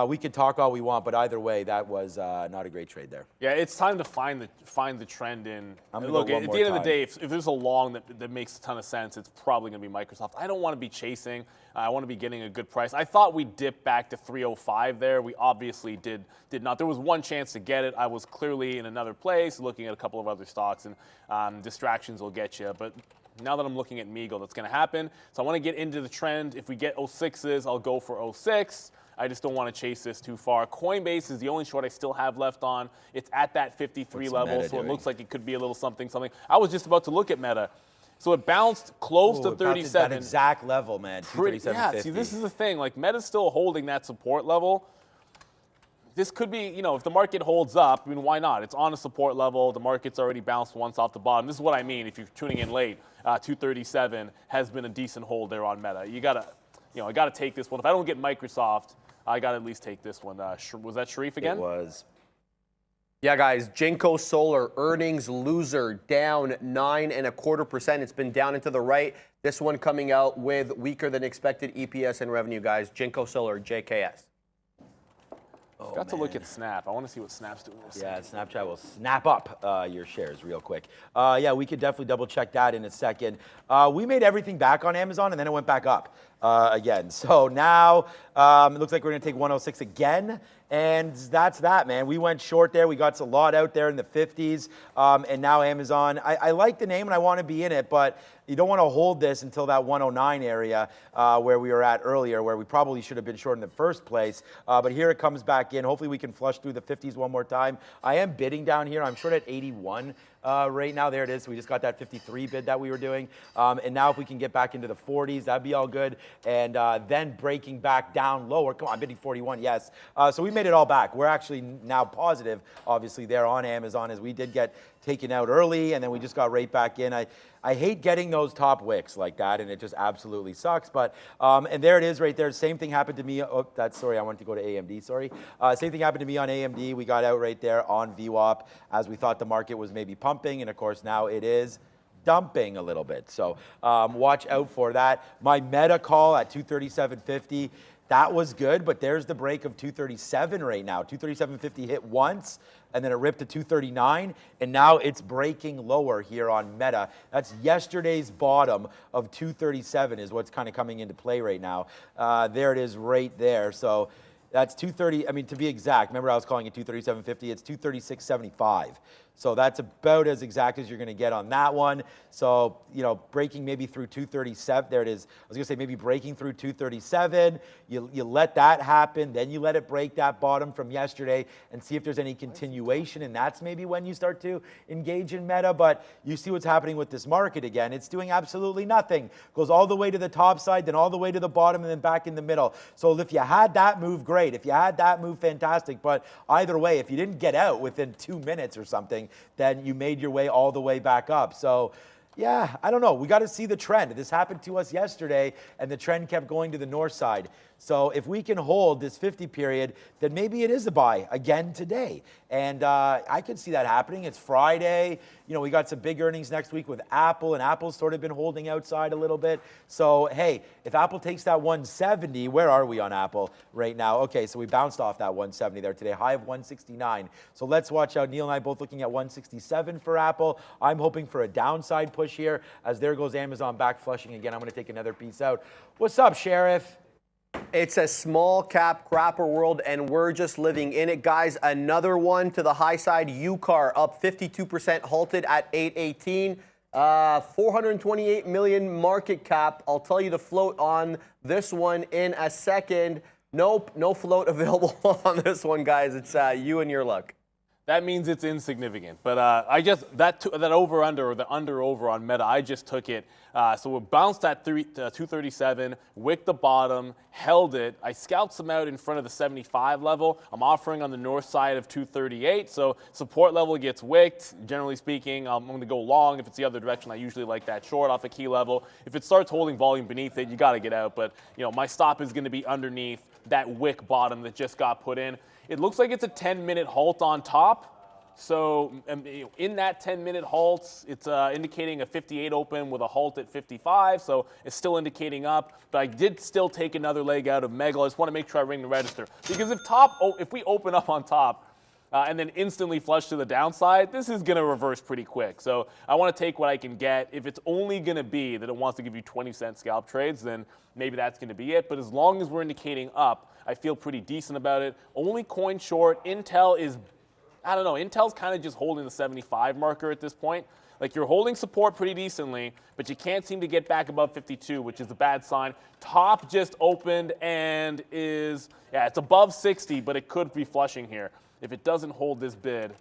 we could talk all we want, but either way, that was not a great trade there. Yeah, it's time to find the trend in. Look, at the end of the day, if there's a long that makes a ton of sense, it's probably going to be Microsoft. I don't want to be chasing. I want to be getting a good price. I thought we'd dip back to 305 there. We obviously did not. There was one chance to get it. I was clearly in another place, looking at a couple of other stocks, and distractions will get you. But now that I'm looking at Meagle, that's going to happen. So I want to get into the trend. If we get 06s, I'll go for 06. I just don't want to chase this too far. Coinbase is the only short I still have left on. It's at that 53 level, so it looks like it could be a little something. I was just about to look at Meta. So it bounced close to 37. That exact level, man. 237.50. Yeah, see, this is the thing. Like, Meta's still holding that support level. This could be, you know, if the market holds up, I mean, why not? It's on a support level. The market's already bounced once off the bottom. This is what I mean. If you're tuning in late, 237 has been a decent hold there on Meta. You gotta, you know, I gotta take this one. If I don't get Microsoft, I gotta at least take this one. Was that Sharif again? It was. Yeah, guys, Jinko Solar earnings loser down 9.25%. It's been down and to the right. This one coming out with weaker than expected EPS and revenue, guys. Jinko Solar, JKS. Got to look at Snap. I want to see what Snap's doing. Yeah, Snapchat will snap up your shares real quick. Yeah, we could definitely double check that in a second. We made everything back on Amazon, and then it went back up again. So now it looks like we're going to take 106 again. And that's that, man. We went short there. We got a lot out there in the 50s. And now Amazon, I like the name and I want to be in it, but you don't want to hold this until that 109 area where we were at earlier, where we probably should have been short in the first place. But here it comes back in. Hopefully we can flush through the 50s one more time. I am bidding down here. I'm short at 81 right now. There it is. We just got that 53 bid that we were doing. And now if we can get back into the 40s, that'd be all good. And then breaking back down lower. Come on, I'm bidding 41, yes. So we made it all back. We're actually now positive, obviously, there on Amazon, as we did get taken out early, and then we just got right back in. I hate getting those top wicks like that, and it just absolutely sucks. But and there it is right there. Same thing happened to me. Oh, sorry, I wanted to go to AMD. Sorry. Same thing happened to me on AMD. We got out right there on VWAP as we thought the market was maybe pumping, and of course now it is dumping a little bit. So watch out for that. My meta call at 237.50. That was good, but there's the break of 237 right now. 237.50 hit once, and then it ripped to 239, and now it's breaking lower here on Meta. That's yesterday's bottom of 237 is what's kind of coming into play right now. There it is right there. So that's 230, I mean, to be exact, remember I was calling it 237.50, it's 236.75. So that's about as exact as you're going to get on that one. So, you know, breaking maybe through 237. There it is. I was going to say maybe breaking through 237. You let that happen. Then you let it break that bottom from yesterday and see if there's any continuation. And that's maybe when you start to engage in Meta. But you see what's happening with this market again. It's doing absolutely nothing. Goes all the way to the top side, then all the way to the bottom, and then back in the middle. So if you had that move, great. If you had that move, fantastic. But either way, if you didn't get out within 2 minutes or something, then you made your way all the way back up. So, yeah, I don't know. We got to see the trend. This happened to us yesterday, and the trend kept going to the north side. So if we can hold this 50 period, then maybe it is a buy again today. And I could see that happening. It's Friday. You know, we got some big earnings next week with Apple, and Apple's sort of been holding outside a little bit. So, hey, if Apple takes that 170, where are we on Apple right now? Okay, so we bounced off that 170 there today, high of 169. So let's watch out. Neil and I both looking at 167 for Apple. I'm hoping for a downside push here, as there goes Amazon back flushing again. I'm going to take another piece out. What's up, Sheriff? It's a small cap crapper world, and we're just living in it, guys. Another one to the high side. UCAR up 52%, halted at 818. 428 million market cap. I'll tell you the float on this one in a second. Nope, no float available on this one, guys. It's you and your luck. That means it's insignificant. But I just, that over-under, or the under-over on Meta, I just took it. So it bounced at 237, wicked the bottom, held it. I scalped some out in front of the 75 level. I'm offering on the north side of 238. So support level gets wicked. Generally speaking, I'm going to go long. If it's the other direction, I usually like that short off a key level. If it starts holding volume beneath it, you got to get out. But, you know, my stop is going to be underneath that wick bottom that just got put in. It looks like it's a 10-minute halt on top. So in that 10-minute halt, it's indicating a 58 open with a halt at 55. So it's still indicating up. But I did still take another leg out of Megal. I just want to make sure I ring the register. Because if we open up on top and then instantly flush to the downside, this is going to reverse pretty quick. So I want to take what I can get. If it's only going to be that it wants to give you 20-cent scalp trades, then maybe that's going to be it. But as long as we're indicating up, I feel pretty decent about it. Only coin short. Intel is, I don't know, Intel's kind of just holding the 75 marker at this point. Like, you're holding support pretty decently, but you can't seem to get back above 52, which is a bad sign. Top just opened and is, yeah, it's above 60, but it could be flushing here. If it doesn't hold this bid,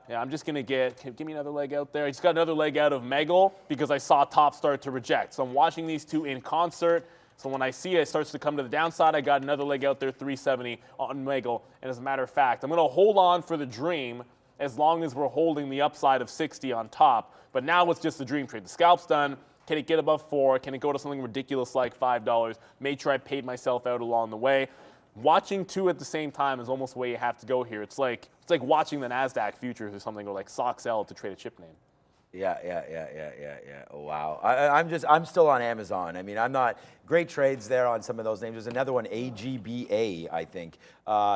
yeah, I'm just going to give me another leg out there. I just got another leg out of Megal because I saw top start to reject. So I'm watching these two in concert. So when I see it starts to come to the downside, I got another leg out there, 370 on Megal. And as a matter of fact, I'm going to hold on for the dream as long as we're holding the upside of 60 on top. But now it's just the dream trade. The scalp's done. Can it get above 4? Can it go to something ridiculous like $5? Made sure I paid myself out along the way. Watching two at the same time is almost the way you have to go here. It's like watching the NASDAQ futures or something, or like SOXL to trade a chip name. Yeah. Oh, wow. I'm still on Amazon. I mean, I'm not great trades there on some of those names. There's another one, AGBA, I think,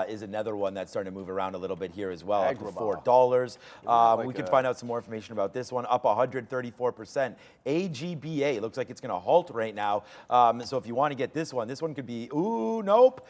is another one that's starting to move around a little bit here as well, up to $4. We can find out some more information about this one, up 134%. AGBA looks like it's going to halt right now. So if you want to get this one could be, ooh, nope.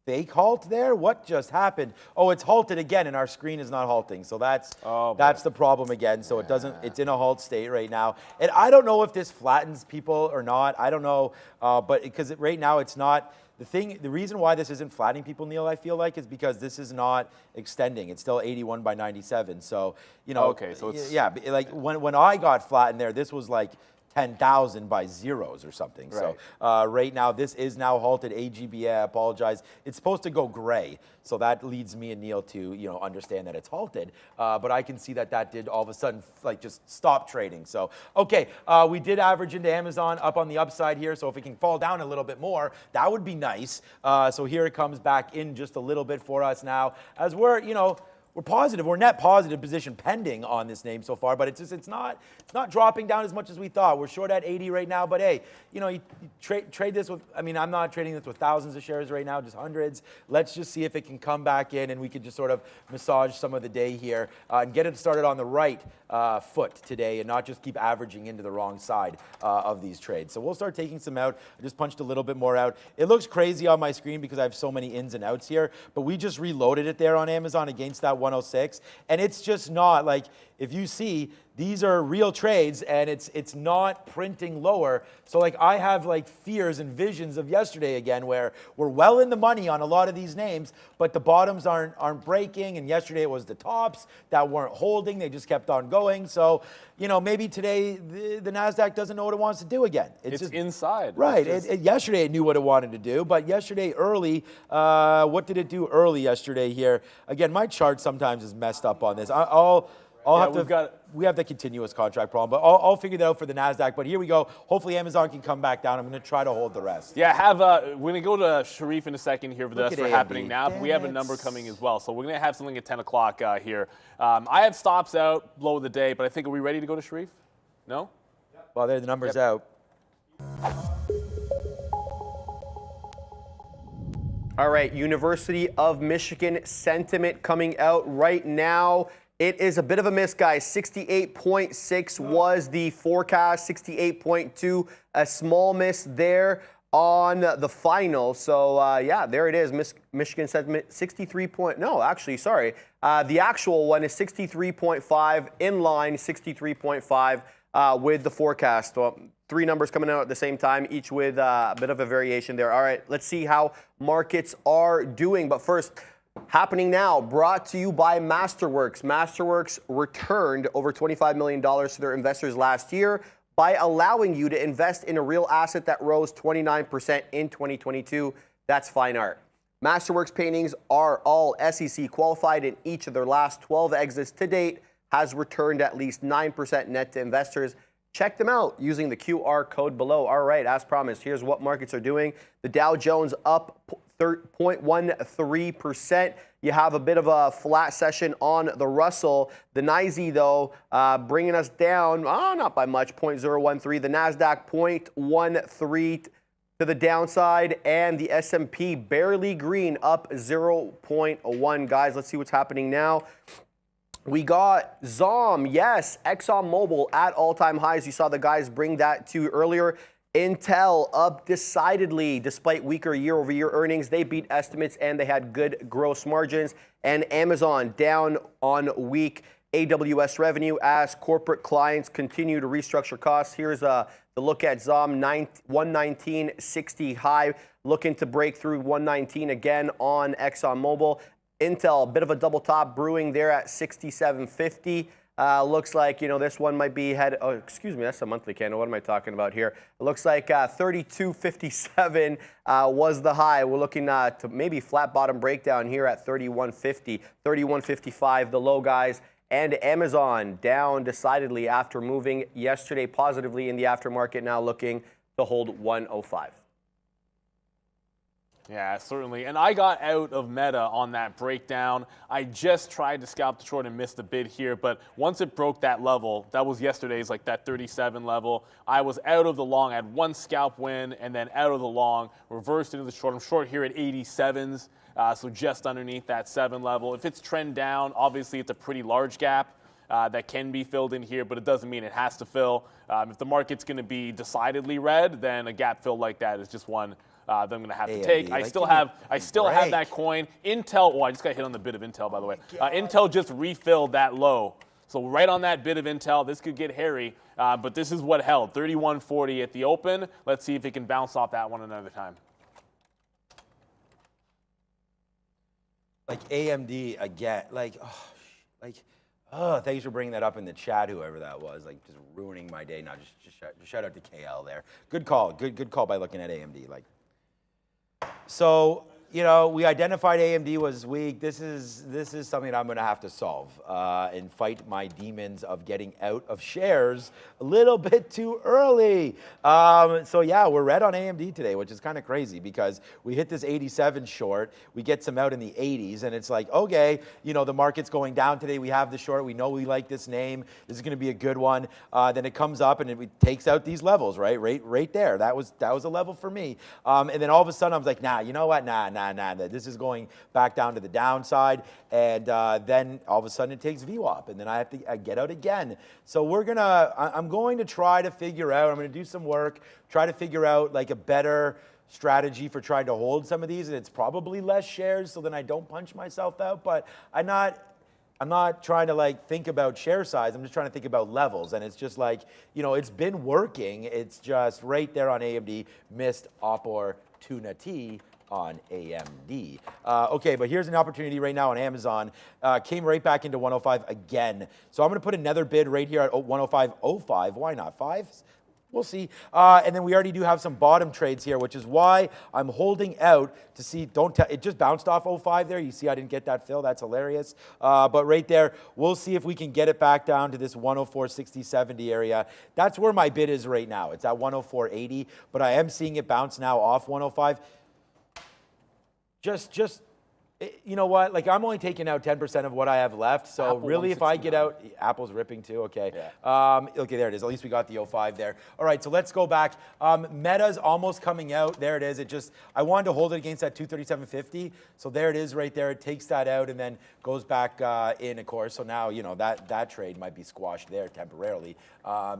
fake halt there? What just happened? Oh, it's halted again, and our screen is not halting. So that's the problem again. So it doesn't. It's in a halt state right now, and I don't know if this flattens people or not. I don't know, but because right now it's not. The reason why this isn't flattening people, Neil, I feel like, is because this is not extending. It's still 81 by 97. So okay, so it's like when I got flattened there, this was like 10,000 by zeros or something. Right. So right now, this is now halted. AGBA, I apologize. It's supposed to go gray. So that leads me and Neil to understand that it's halted. But I can see that did all of a sudden like just stop trading. So, okay, we did average into Amazon up on the upside here. So if it can fall down a little bit more, that would be nice. So here it comes back in just a little bit for us now as we're, we're positive. We're net positive position pending on this name so far, but it's not dropping down as much as we thought. We're short at 80 right now, but hey, you trade this with. I mean, I'm not trading this with thousands of shares right now, just hundreds. Let's just see if it can come back in, and we can just sort of massage some of the day here and get it started on the right foot today, and not just keep averaging into the wrong side of these trades. So we'll start taking some out. I just punched a little bit more out. It looks crazy on my screen because I have so many ins and outs here, but we just reloaded it there on Amazon against that 106, and it's just not like, if you see, these are real trades and it's not printing lower. So like I have like fears and visions of yesterday again, where we're well in the money on a lot of these names, but the bottoms aren't breaking, and yesterday it was the tops that weren't holding, they just kept on going. So maybe today the NASDAQ doesn't know what it wants to do again. It's just inside. Right. Yesterday it knew what it wanted to do, but yesterday early, what did it do early yesterday here? Again, my chart sometimes is messed up on this. We have the continuous contract problem, but I'll figure that out for the NASDAQ. But here we go. Hopefully Amazon can come back down. I'm going to try to hold the rest. Yeah, we're going to go to Sharif in a second here for the rest for happening now. But we have a number coming as well. So we're going to have something at 10 o'clock here. I have stops out below the day, but I think, are we ready to go to Sharif? No? Well, there the numbers out. All right, University of Michigan sentiment coming out right now. It is a bit of a miss, guys. 68.6 was the forecast, 68.2, a small miss there on the final. So, yeah, there it is. Michigan sentiment 63 no, actually, sorry. The actual one is 63.5, in line 63.5 with the forecast. So, three numbers coming out at the same time, each with a bit of a variation there. All right, let's see how markets are doing. But first, happening now, brought to you by Masterworks. Masterworks returned over $25 million to their investors last year by allowing you to invest in a real asset that rose 29% in 2022. That's fine art. Masterworks paintings are all SEC qualified, and each of their last 12 exits to date has returned at least 9% net to investors. Check them out using the QR code below. All right, as promised, here's what markets are doing. The Dow Jones up 0.13%. You have a bit of a flat session on the Russell. The NYSE, though, bringing us down, not by much, 0.013. The NASDAQ, 0.13 to the downside. And the S&P barely green, up 0.1. Guys, let's see what's happening now. We got ZOM, yes, ExxonMobil at all-time highs. You saw the guys bring that to you earlier. Intel up decidedly despite weaker year-over-year earnings. They beat estimates and they had good gross margins. And Amazon down on weak AWS revenue as corporate clients continue to restructure costs. Here's the look at ZOM, 119.60 high, looking to break through 119 again on ExxonMobil. Intel, a bit of a double top brewing there at 67.50. Looks like, this one might be excuse me, that's a monthly candle. What am I talking about here? It looks like 32.57 was the high. We're looking to maybe flat bottom breakdown here at 31.50, 31.55, the low, guys. And Amazon down decidedly after moving yesterday positively in the aftermarket, now looking to hold 105. Yeah, certainly. And I got out of Meta on that breakdown. I just tried to scalp the short and missed a bid here, but once it broke that level, that was yesterday's, like that 37 level, I was out of the long. I had one scalp win and then out of the long, reversed into the short. I'm short here at 87s, so just underneath that 7 level. If it's trend down, obviously it's a pretty large gap that can be filled in here, but it doesn't mean it has to fill. If the market's going to be decidedly red, then a gap fill like that is just one that I'm going to have to AMD, take. I like, still give me have break. that coin. Intel. Oh, I just got hit on the bid of Intel, by the way. Intel just refilled that low. So right on that bit of Intel, this could get hairy, but this is what held, 31.40 at the open. Let's see if it can bounce off that one another time. Like AMD again, thanks for bringing that up in the chat, whoever that was, like just ruining my day. Now, just shout out to KL there. Good call, good call by looking at AMD. Like, so, you know, we identified AMD was weak. This is something that I'm going to have to solve and fight my demons of getting out of shares a little bit too early. So yeah, we're red on AMD today, which is kind of crazy because we hit this 87 short. We get some out in the 80s, and it's like, okay, you know, the market's going down today. We have the short. We know we like this name. This is going to be a good one. Then it comes up and it takes out these levels, right there. That was a level for me. And then all of a sudden, I was like, nah, you know what? Nah. This is going back down to the downside. And then all of a sudden it takes VWAP, and then I have to get out again. So I'm going to try to figure out, I'm going to do some work, try to figure out like a better strategy for trying to hold some of these. And it's probably less shares so then I don't punch myself out. But I'm not trying to like think about share size. I'm just trying to think about levels. And it's just like, you know, it's been working. It's just right there on AMD, missed opportunity on AMD. Okay, but here's an opportunity right now on Amazon. Came right back into 105 again. So I'm going to put another bid right here at 105.05. Why not? 5? We'll see. And then we already do have some bottom trades here, which is why I'm holding out to see. It just bounced off 05 there. You see I didn't get that fill. That's hilarious. But right there, we'll see if we can get it back down to this 104.60, 70 area. That's where my bid is right now. It's at 104.80, but I am seeing it bounce now off 105. Just, you know what? Like, I'm only taking out 10% of what I have left. So Apple really, if I get out, Apple's ripping too. Okay. Yeah. Okay, there it is. At least we got the 05 there. All right, so let's go back. Meta's almost coming out. There it is. I wanted to hold it against that 237.50. So there it is right there. It takes that out and then goes back in, of course. So now, you know, that trade might be squashed there temporarily.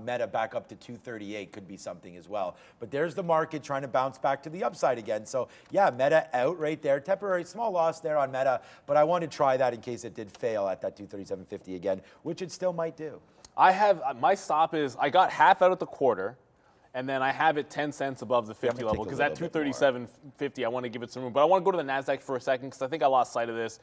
Meta back up to 238 could be something as well. But there's the market trying to bounce back to the upside again. So yeah, Meta out right there. Temporary small loss there on Meta, but I wanted to try that in case it did fail at that 237.50 again, which it still might do. My stop is, I got half out at the quarter, and then I have it 10 cents above the 50 level, because at 237.50, I want to give it some room. But I want to go to the NASDAQ for a second, because I think I lost sight of this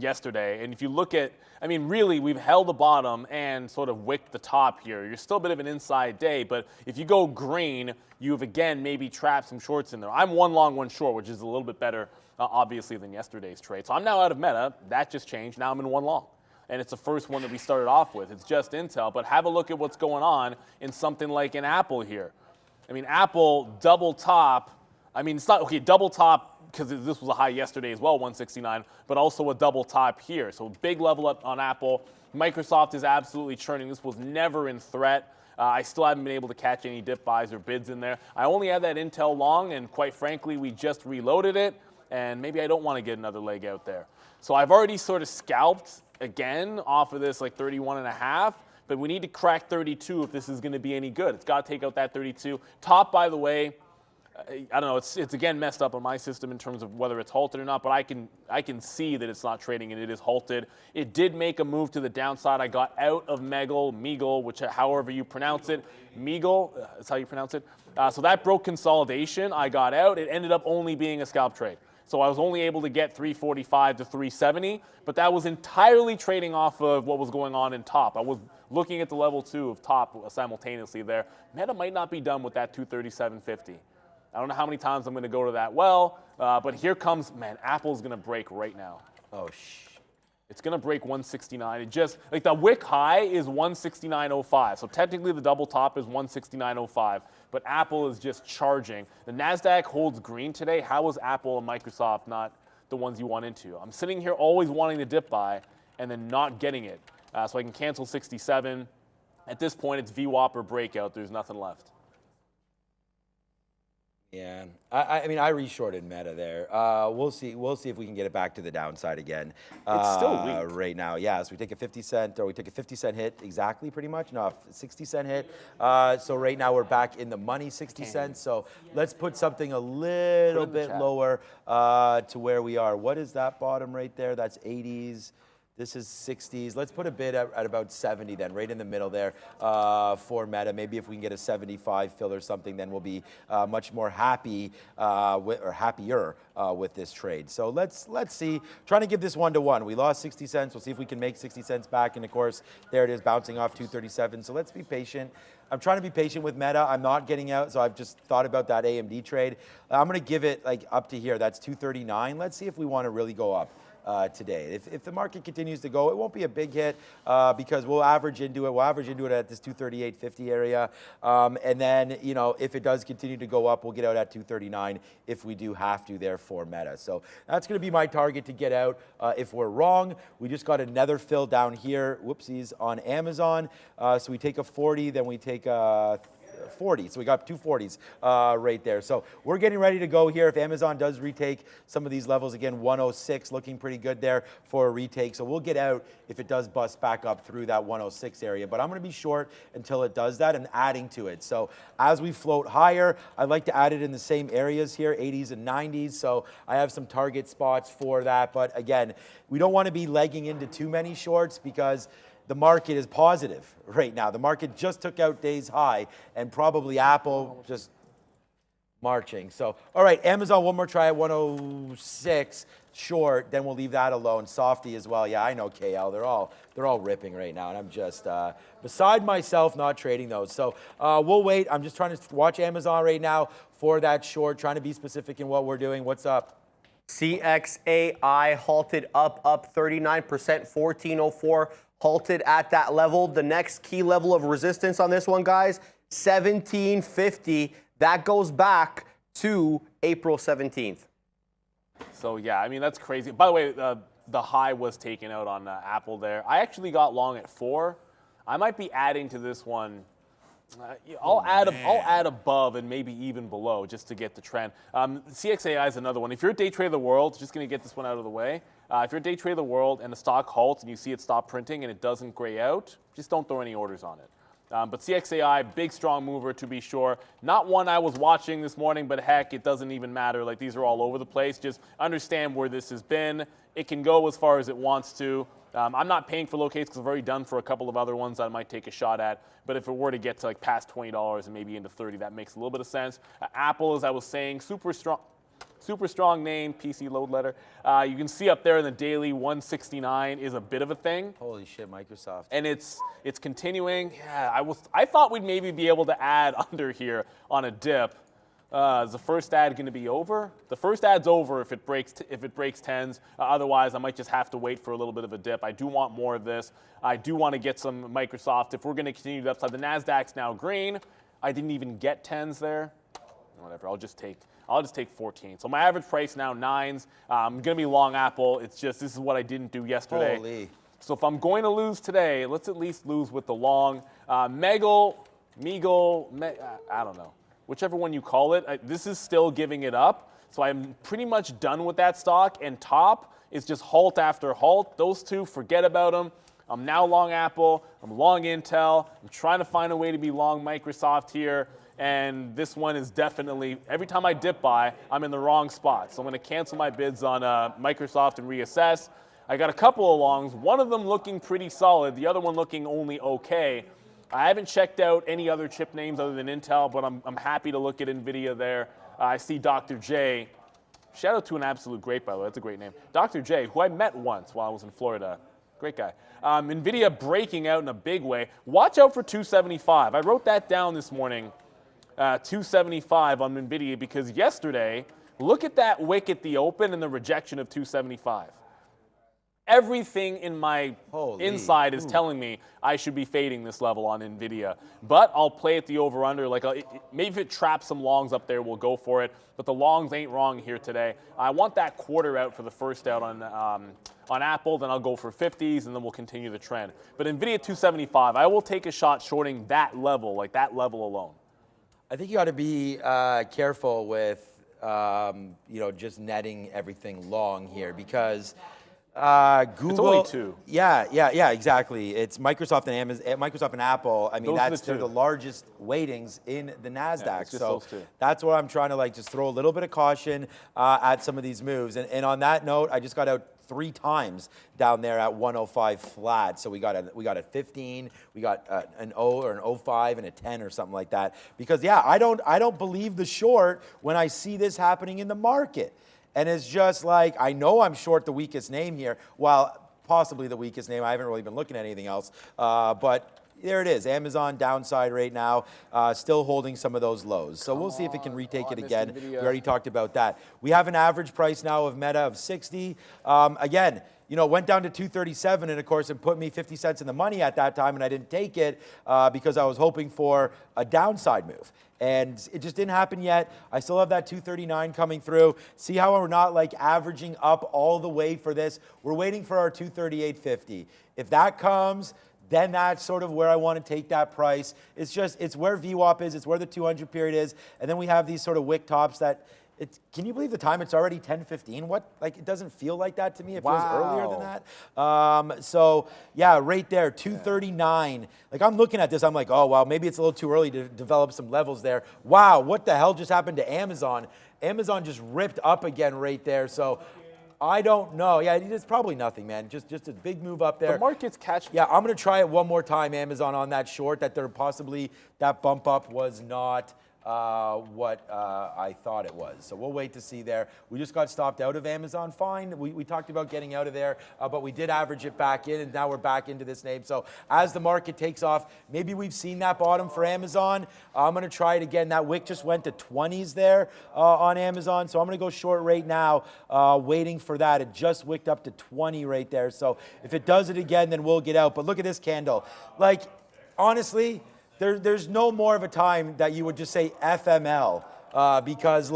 yesterday. And if you look at, I mean, really, we've held the bottom and sort of wicked the top here. You're still a bit of an inside day, but if you go green, you've again maybe trapped some shorts in there. I'm one long, one short, which is a little bit better, obviously, than yesterday's trade. So I'm now out of Meta. That just changed. Now I'm in one long. And it's the first one that we started off with. It's just Intel, but have a look at what's going on in something like an Apple here. I mean, Apple double top. I mean, it's not, okay, double top, because this was a high yesterday as well, 169, but also a double top here. So big level up on Apple. Microsoft is absolutely churning. This was never in threat. I still haven't been able to catch any dip buys or bids in there. I only have that Intel long, and quite frankly, we just reloaded it, and maybe I don't want to get another leg out there. So I've already sort of scalped again off of this like 31.5, but we need to crack 32 if this is going to be any good. It's got to take out that 32. Top, by the way, I don't know, it's again messed up on my system in terms of whether it's halted or not, but I can see that it's not trading and it is halted. It did make a move to the downside. I got out of Meagle, which however you pronounce it. Meagle, that's how you pronounce it. So that broke consolidation. I got out. It ended up only being a scalp trade. So I was only able to get 345 to 370, but that was entirely trading off of what was going on in top. I was looking at the level 2 of top simultaneously there. Meta might not be done with that 237.50. I don't know how many times I'm going to go to that well, but here comes, man, Apple's going to break right now. Oh, It's going to break 169. It just, like the wick high is 169.05. So technically the double top is 169.05, but Apple is just charging. The NASDAQ holds green today. How is Apple and Microsoft not the ones you want into? I'm sitting here always wanting to dip buy and then not getting it. So I can cancel 67. At this point, it's VWAP or breakout. There's nothing left. Yeah, I mean, I re-shorted Meta there. We'll see if we can get it back to the downside again. It's still weak right now. Yeah, so we take a 50-cent, or we take a 50-cent hit exactly, pretty much. No, 60-cent hit. So right now we're back in the money, 60 cents. So let's put something a little bit lower to where we are. What is that bottom right there? That's 80s. This is 60s. Let's put a bid at about 70 then, right in the middle there for Meta. Maybe if we can get a 75 fill or something, then we'll be much more happy or happier with this trade. So let's see. Trying to give this 1-to-1. We lost 60 cents. We'll see if we can make 60 cents back. And of course, there it is, bouncing off 237. So let's be patient. I'm trying to be patient with Meta. I'm not getting out, so I've just thought about that AMD trade. I'm going to give it like up to here. That's 239. Let's see if we want to really go up today. If the market continues to go, it won't be a big hit because we'll average into it. We'll average into it at this 238.50 area. And then, you know, if it does continue to go up, we'll get out at 239 if we do have to there for Meta. So that's going to be my target to get out. If we're wrong, we just got another fill down here, whoopsies, on Amazon. So we take a 40, then we take a 40. So we got 240s right there. So we're getting ready to go here. If Amazon does retake some of these levels again, 106 looking pretty good there for a retake. So we'll get out if it does bust back up through that 106 area. But I'm going to be short until it does that and adding to it. So as we float higher, I'd like to add it in the same areas here, 80s and 90s. So I have some target spots for that. But again, we don't want to be legging into too many shorts because the market is positive right now. The market just took out day's high, and probably Apple just marching. So, all right, Amazon, one more try at 106 short, then we'll leave that alone. Softy as well. Yeah, I know KL. They're all ripping right now, and I'm just beside myself not trading those. So we'll wait. I'm just trying to watch Amazon right now for that short, trying to be specific in what we're doing. What's up? CXAI halted up 39%, 1404. Halted at that level. The next key level of resistance on this one, guys, 1750. That goes back to April 17th. So, yeah, I mean, that's crazy. By the way, the high was taken out on Apple there. I actually got long at 4. I might be adding to this one. I'll add above and maybe even below just to get the trend. CXAI is another one. If you're a day trader of the world, just going to get this one out of the way. If you're a day trader of the world and the stock halts and you see it stop printing and it doesn't gray out, just don't throw any orders on it. But CXAI, big strong mover to be sure. Not one I was watching this morning, but heck, it doesn't even matter. Like, these are all over the place. Just understand where this has been. It can go as far as it wants to. I'm not paying for locates because I've already done for a couple of other ones that I might take a shot at. But if it were to get to like past $20 and maybe into 30, that makes a little bit of sense. Apple, as I was saying, super strong name, PC load letter. You can see up there in the daily, 169 is a bit of a thing. Holy shit, Microsoft. And it's continuing. Yeah, I thought we'd maybe be able to add under here on a dip. Is the first ad going to be over? The first ad's over if it breaks 10s. Otherwise, I might just have to wait for a little bit of a dip. I do want more of this. I do want to get some Microsoft. If we're going to continue the upside, the NASDAQ's now green. I didn't even get 10s there. Whatever, I'll just take 14. So my average price now 9s. I'm going to be long Apple. It's just, this is what I didn't do yesterday. Holy. So if I'm going to lose today, let's at least lose with the long. Meagle, I don't know. Whichever one you call it, this is still giving it up. So I'm pretty much done with that stock. And top is just halt after halt. Those two, forget about them. I'm now long Apple. I'm long Intel. I'm trying to find a way to be long Microsoft here. And this one is definitely, every time I dip by, I'm in the wrong spot. So I'm going to cancel my bids on Microsoft and reassess. I got a couple of longs, one of them looking pretty solid, the other one looking only okay. I haven't checked out any other chip names other than Intel, but I'm happy to look at NVIDIA there. I see Dr. J. Shout out to an absolute great, by the way. That's a great name. Dr. J, who I met once while I was in Florida. Great guy. NVIDIA breaking out in a big way. Watch out for 275. I wrote that down this morning. 275 on NVIDIA because yesterday, look at that wick at the open and the rejection of 275. Everything in my inside is telling me I should be fading this level on NVIDIA. But I'll play at the over-under. Like maybe if it traps some longs up there, we'll go for it. But the longs ain't wrong here today. I want that quarter out for the first out on Apple. Then I'll go for 50s, and then we'll continue the trend. But NVIDIA 275, I will take a shot shorting that level, like that level alone. I think you got to be careful with just netting everything long here because Google. It's only two. Yeah, exactly. It's Microsoft and Amazon, Microsoft and Apple. I mean, they're the largest weightings in the NASDAQ. Yeah, it's just so those two. that's where I'm trying to just throw a little bit of caution at some of these moves. And on that note, I just got out 3 times down there at 105 flat. So we got a 15, we got an O or an 05 and a 10 or something like that. Because I don't believe the short when I see this happening in the market. And it's just I know I'm short the weakest name here. Well, possibly the weakest name. I haven't really been looking at anything else. But there it is. Amazon downside right now, still holding some of those lows. So we'll see if it can retake it again. We already talked about that. We have an average price now of Meta of 60. Again, it went down to 237, and of course, it put me 50 cents in the money at that time, and I didn't take it because I was hoping for a downside move. And it just didn't happen yet. I still have that 239 coming through. See how we're not averaging up all the way for this? We're waiting for our 238.50. If that comes, then that's sort of where I want to take that price. It's where VWAP is, it's where the 200 period is, and then we have these sort of wick tops that, can you believe the time? It's already 10:15. What? It doesn't feel like that to me. It feels earlier than that. So yeah, right there, 239. I'm looking at this. I'm like, oh wow, maybe it's a little too early to develop some levels there. Wow, what the hell just happened to Amazon? Amazon just ripped up again right there. So I don't know. Yeah, it's probably nothing, man. Just a big move up there. The market's catching. Yeah, I'm going to try it one more time, Amazon, on that short, that that bump up was not what I thought it was. So we'll wait to see there. We just got stopped out of Amazon. Fine. We talked about getting out of there, but we did average it back in, and now we're back into this name. So as the market takes off, maybe we've seen that bottom for Amazon. I'm going to try it again. That wick just went to 20s there on Amazon. So I'm going to go short right now, waiting for that. It just wicked up to 20 right there. So if it does it again, then we'll get out. But look at this candle. Honestly, there's no more of a time that you would just say FML because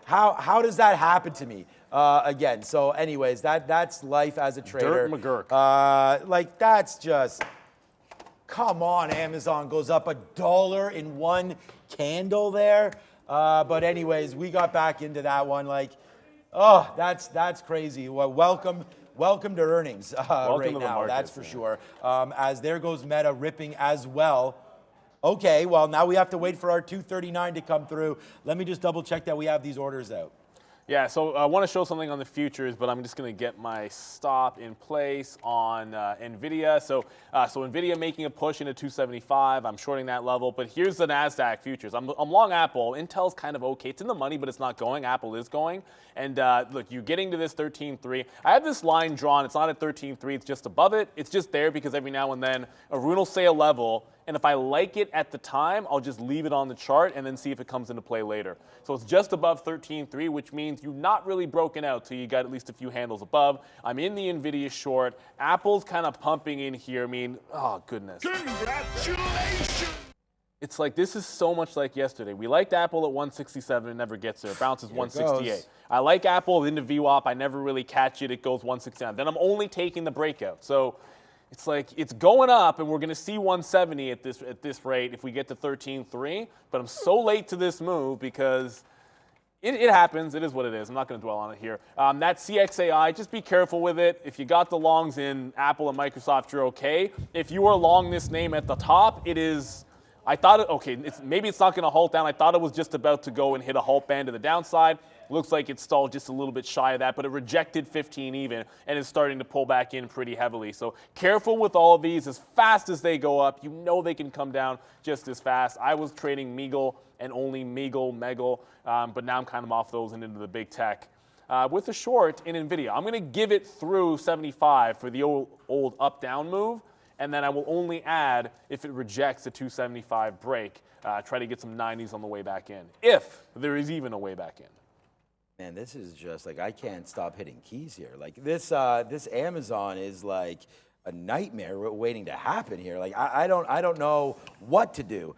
how does that happen to me again? So anyways, that's life as a trader. Dirt McGurk. That's just, come on, Amazon goes up $1 in one candle there. But anyways, we got back into that one. That's crazy. Well, welcome to earnings right now. That's for sure. As there goes Meta ripping as well. Okay, well, now we have to wait for our 239 to come through. Let me just double check that we have these orders out. Yeah, so I want to show something on the futures, but I'm just going to get my stop in place on NVIDIA. So NVIDIA making a push into 275. I'm shorting that level, but here's the NASDAQ futures. I'm long Apple. Intel's kind of okay. It's in the money, but it's not going. Apple is going. And look, you're getting to this 13.3. I have this line drawn. It's not at 13.3. It's just above it. It's just there because every now and then Arun will say a level, and if I like it at the time, I'll just leave it on the chart and then see if it comes into play later. So it's just above 13.3, which means you've not really broken out till you got at least a few handles above. I'm in the NVIDIA short. Apple's kind of pumping in here. I mean, oh, goodness. Congratulations! It's this is so much like yesterday. We liked Apple at 167. It never gets there. It bounces 168. I like Apple into VWAP. I never really catch it. It goes 169. Then I'm only taking the breakout. So it's it's going up, and we're going to see 170 at this rate if we get to 13.3. But I'm so late to this move because it happens. It is what it is. I'm not going to dwell on it here. That CXAI, just be careful with it. If you got the longs in Apple and Microsoft, you're okay. If you are long this name at the top, it is. I thought, maybe it's not going to halt down. I thought it was just about to go and hit a halt band to the downside. Looks like it stalled just a little bit shy of that, but it rejected 15 even and is starting to pull back in pretty heavily. So careful with all of these. As fast as they go up, you know they can come down just as fast. I was trading Meagle and only Meagle, but now I'm kind of off those and into the big tech. With the short in NVIDIA, I'm going to give it through 75 for the old up-down move. And then I will only add if it rejects the 275 break. Try to get some 90s on the way back in, if there is even a way back in. Man, this is just I can't stop hitting keys here. This Amazon is a nightmare waiting to happen here. I don't know what to do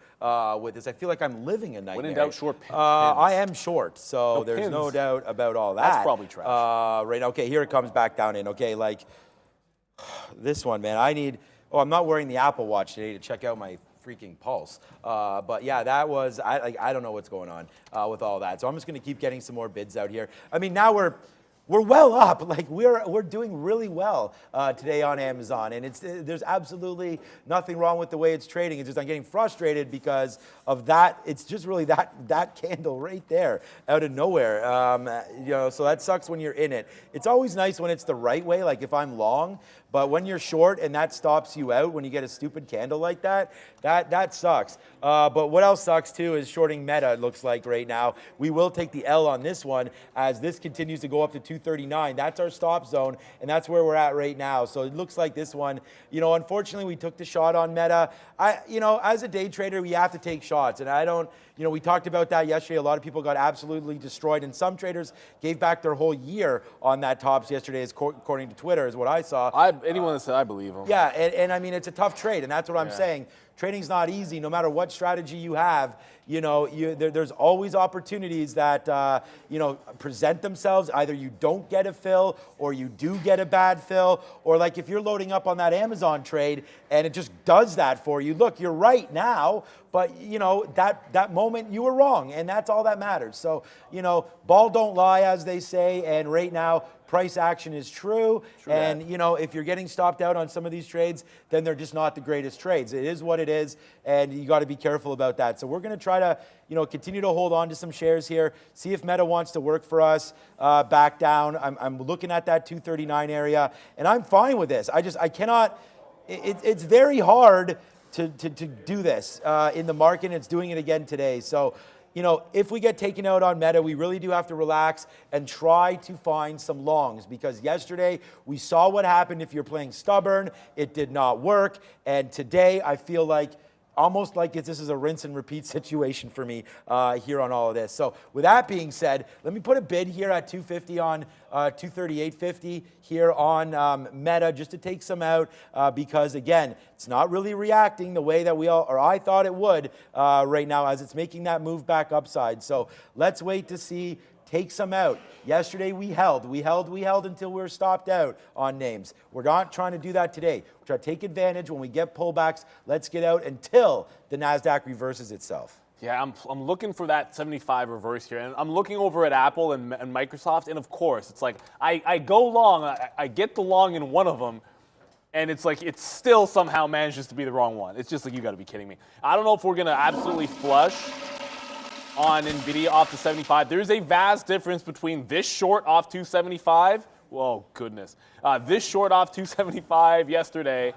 with this. I feel like I'm living a nightmare. When in doubt, short pins. I am short, so there's pins. no doubt about all that. That's probably trash. Right. Okay. Here it comes back down in. Okay. This one, man. I'm not wearing the Apple Watch today to check out my freaking pulse. But yeah, that was, I don't know what's going on with all that. So I'm just going to keep getting some more bids out here. I mean, now we're well up. Like we're doing really well today on Amazon, and there's absolutely nothing wrong with the way it's trading. It's just I'm getting frustrated because of that. It's just really that candle right there out of nowhere. So that sucks when you're in it. It's always nice when it's the right way. Like if I'm long. But when you're short and that stops you out, when you get a stupid candle like that, that sucks. But what else sucks too is shorting Meta, it looks like right now. We will take the L on this one as this continues to go up to 239. That's our stop zone, and that's where we're at right now. So it looks like this one, unfortunately we took the shot on Meta. As a day trader, we have to take shots, and we talked about that yesterday. A lot of people got absolutely destroyed, and some traders gave back their whole year on that tops yesterday, according to Twitter, is what I saw. Anyone that said I believe them. Yeah, and I mean, it's a tough trade, and that's what I'm saying. Trading's not easy, no matter what strategy you have. There's always opportunities that present themselves. Either you don't get a fill, or you do get a bad fill, or like if you're loading up on that Amazon trade and it just does that for you. Look, you're right now, but that moment you were wrong, and that's all that matters. So ball don't lie, as they say, and right now price action is true. And if you're getting stopped out on some of these trades, then they're just not the greatest trades. It is what it is, and you got to be careful about that. So we're going to try to continue to hold on to some shares here, see if Meta wants to work for us back down. I'm looking at that 239 area, and I'm fine with this. I cannot. It's very hard to do this in the market. It's doing it again today. So if we get taken out on Meta, we really do have to relax and try to find some longs, because yesterday we saw what happened if you're playing stubborn. It did not work. And today I feel like almost like this is a rinse and repeat situation for me here on all of this. So with that being said, let me put a bid here at 250 on 238.50 here on Meta, just to take some out because again, it's not really reacting the way that I thought it would right now, as it's making that move back upside. So let's wait to see. Take some out. Yesterday we held until we were stopped out on names. We're not trying to do that today. We're trying to take advantage when we get pullbacks. Let's get out until the NASDAQ reverses itself. Yeah, I'm looking for that 75 reverse here, and I'm looking over at Apple and Microsoft, and of course, it's like I go long, I get the long in one of them, and it's like it still somehow manages to be the wrong one. It's just like, you got to be kidding me. I don't know if we're going to absolutely flush on NVIDIA off to 75. There's a vast difference between this short off 275. Whoa, goodness. This short off 275 yesterday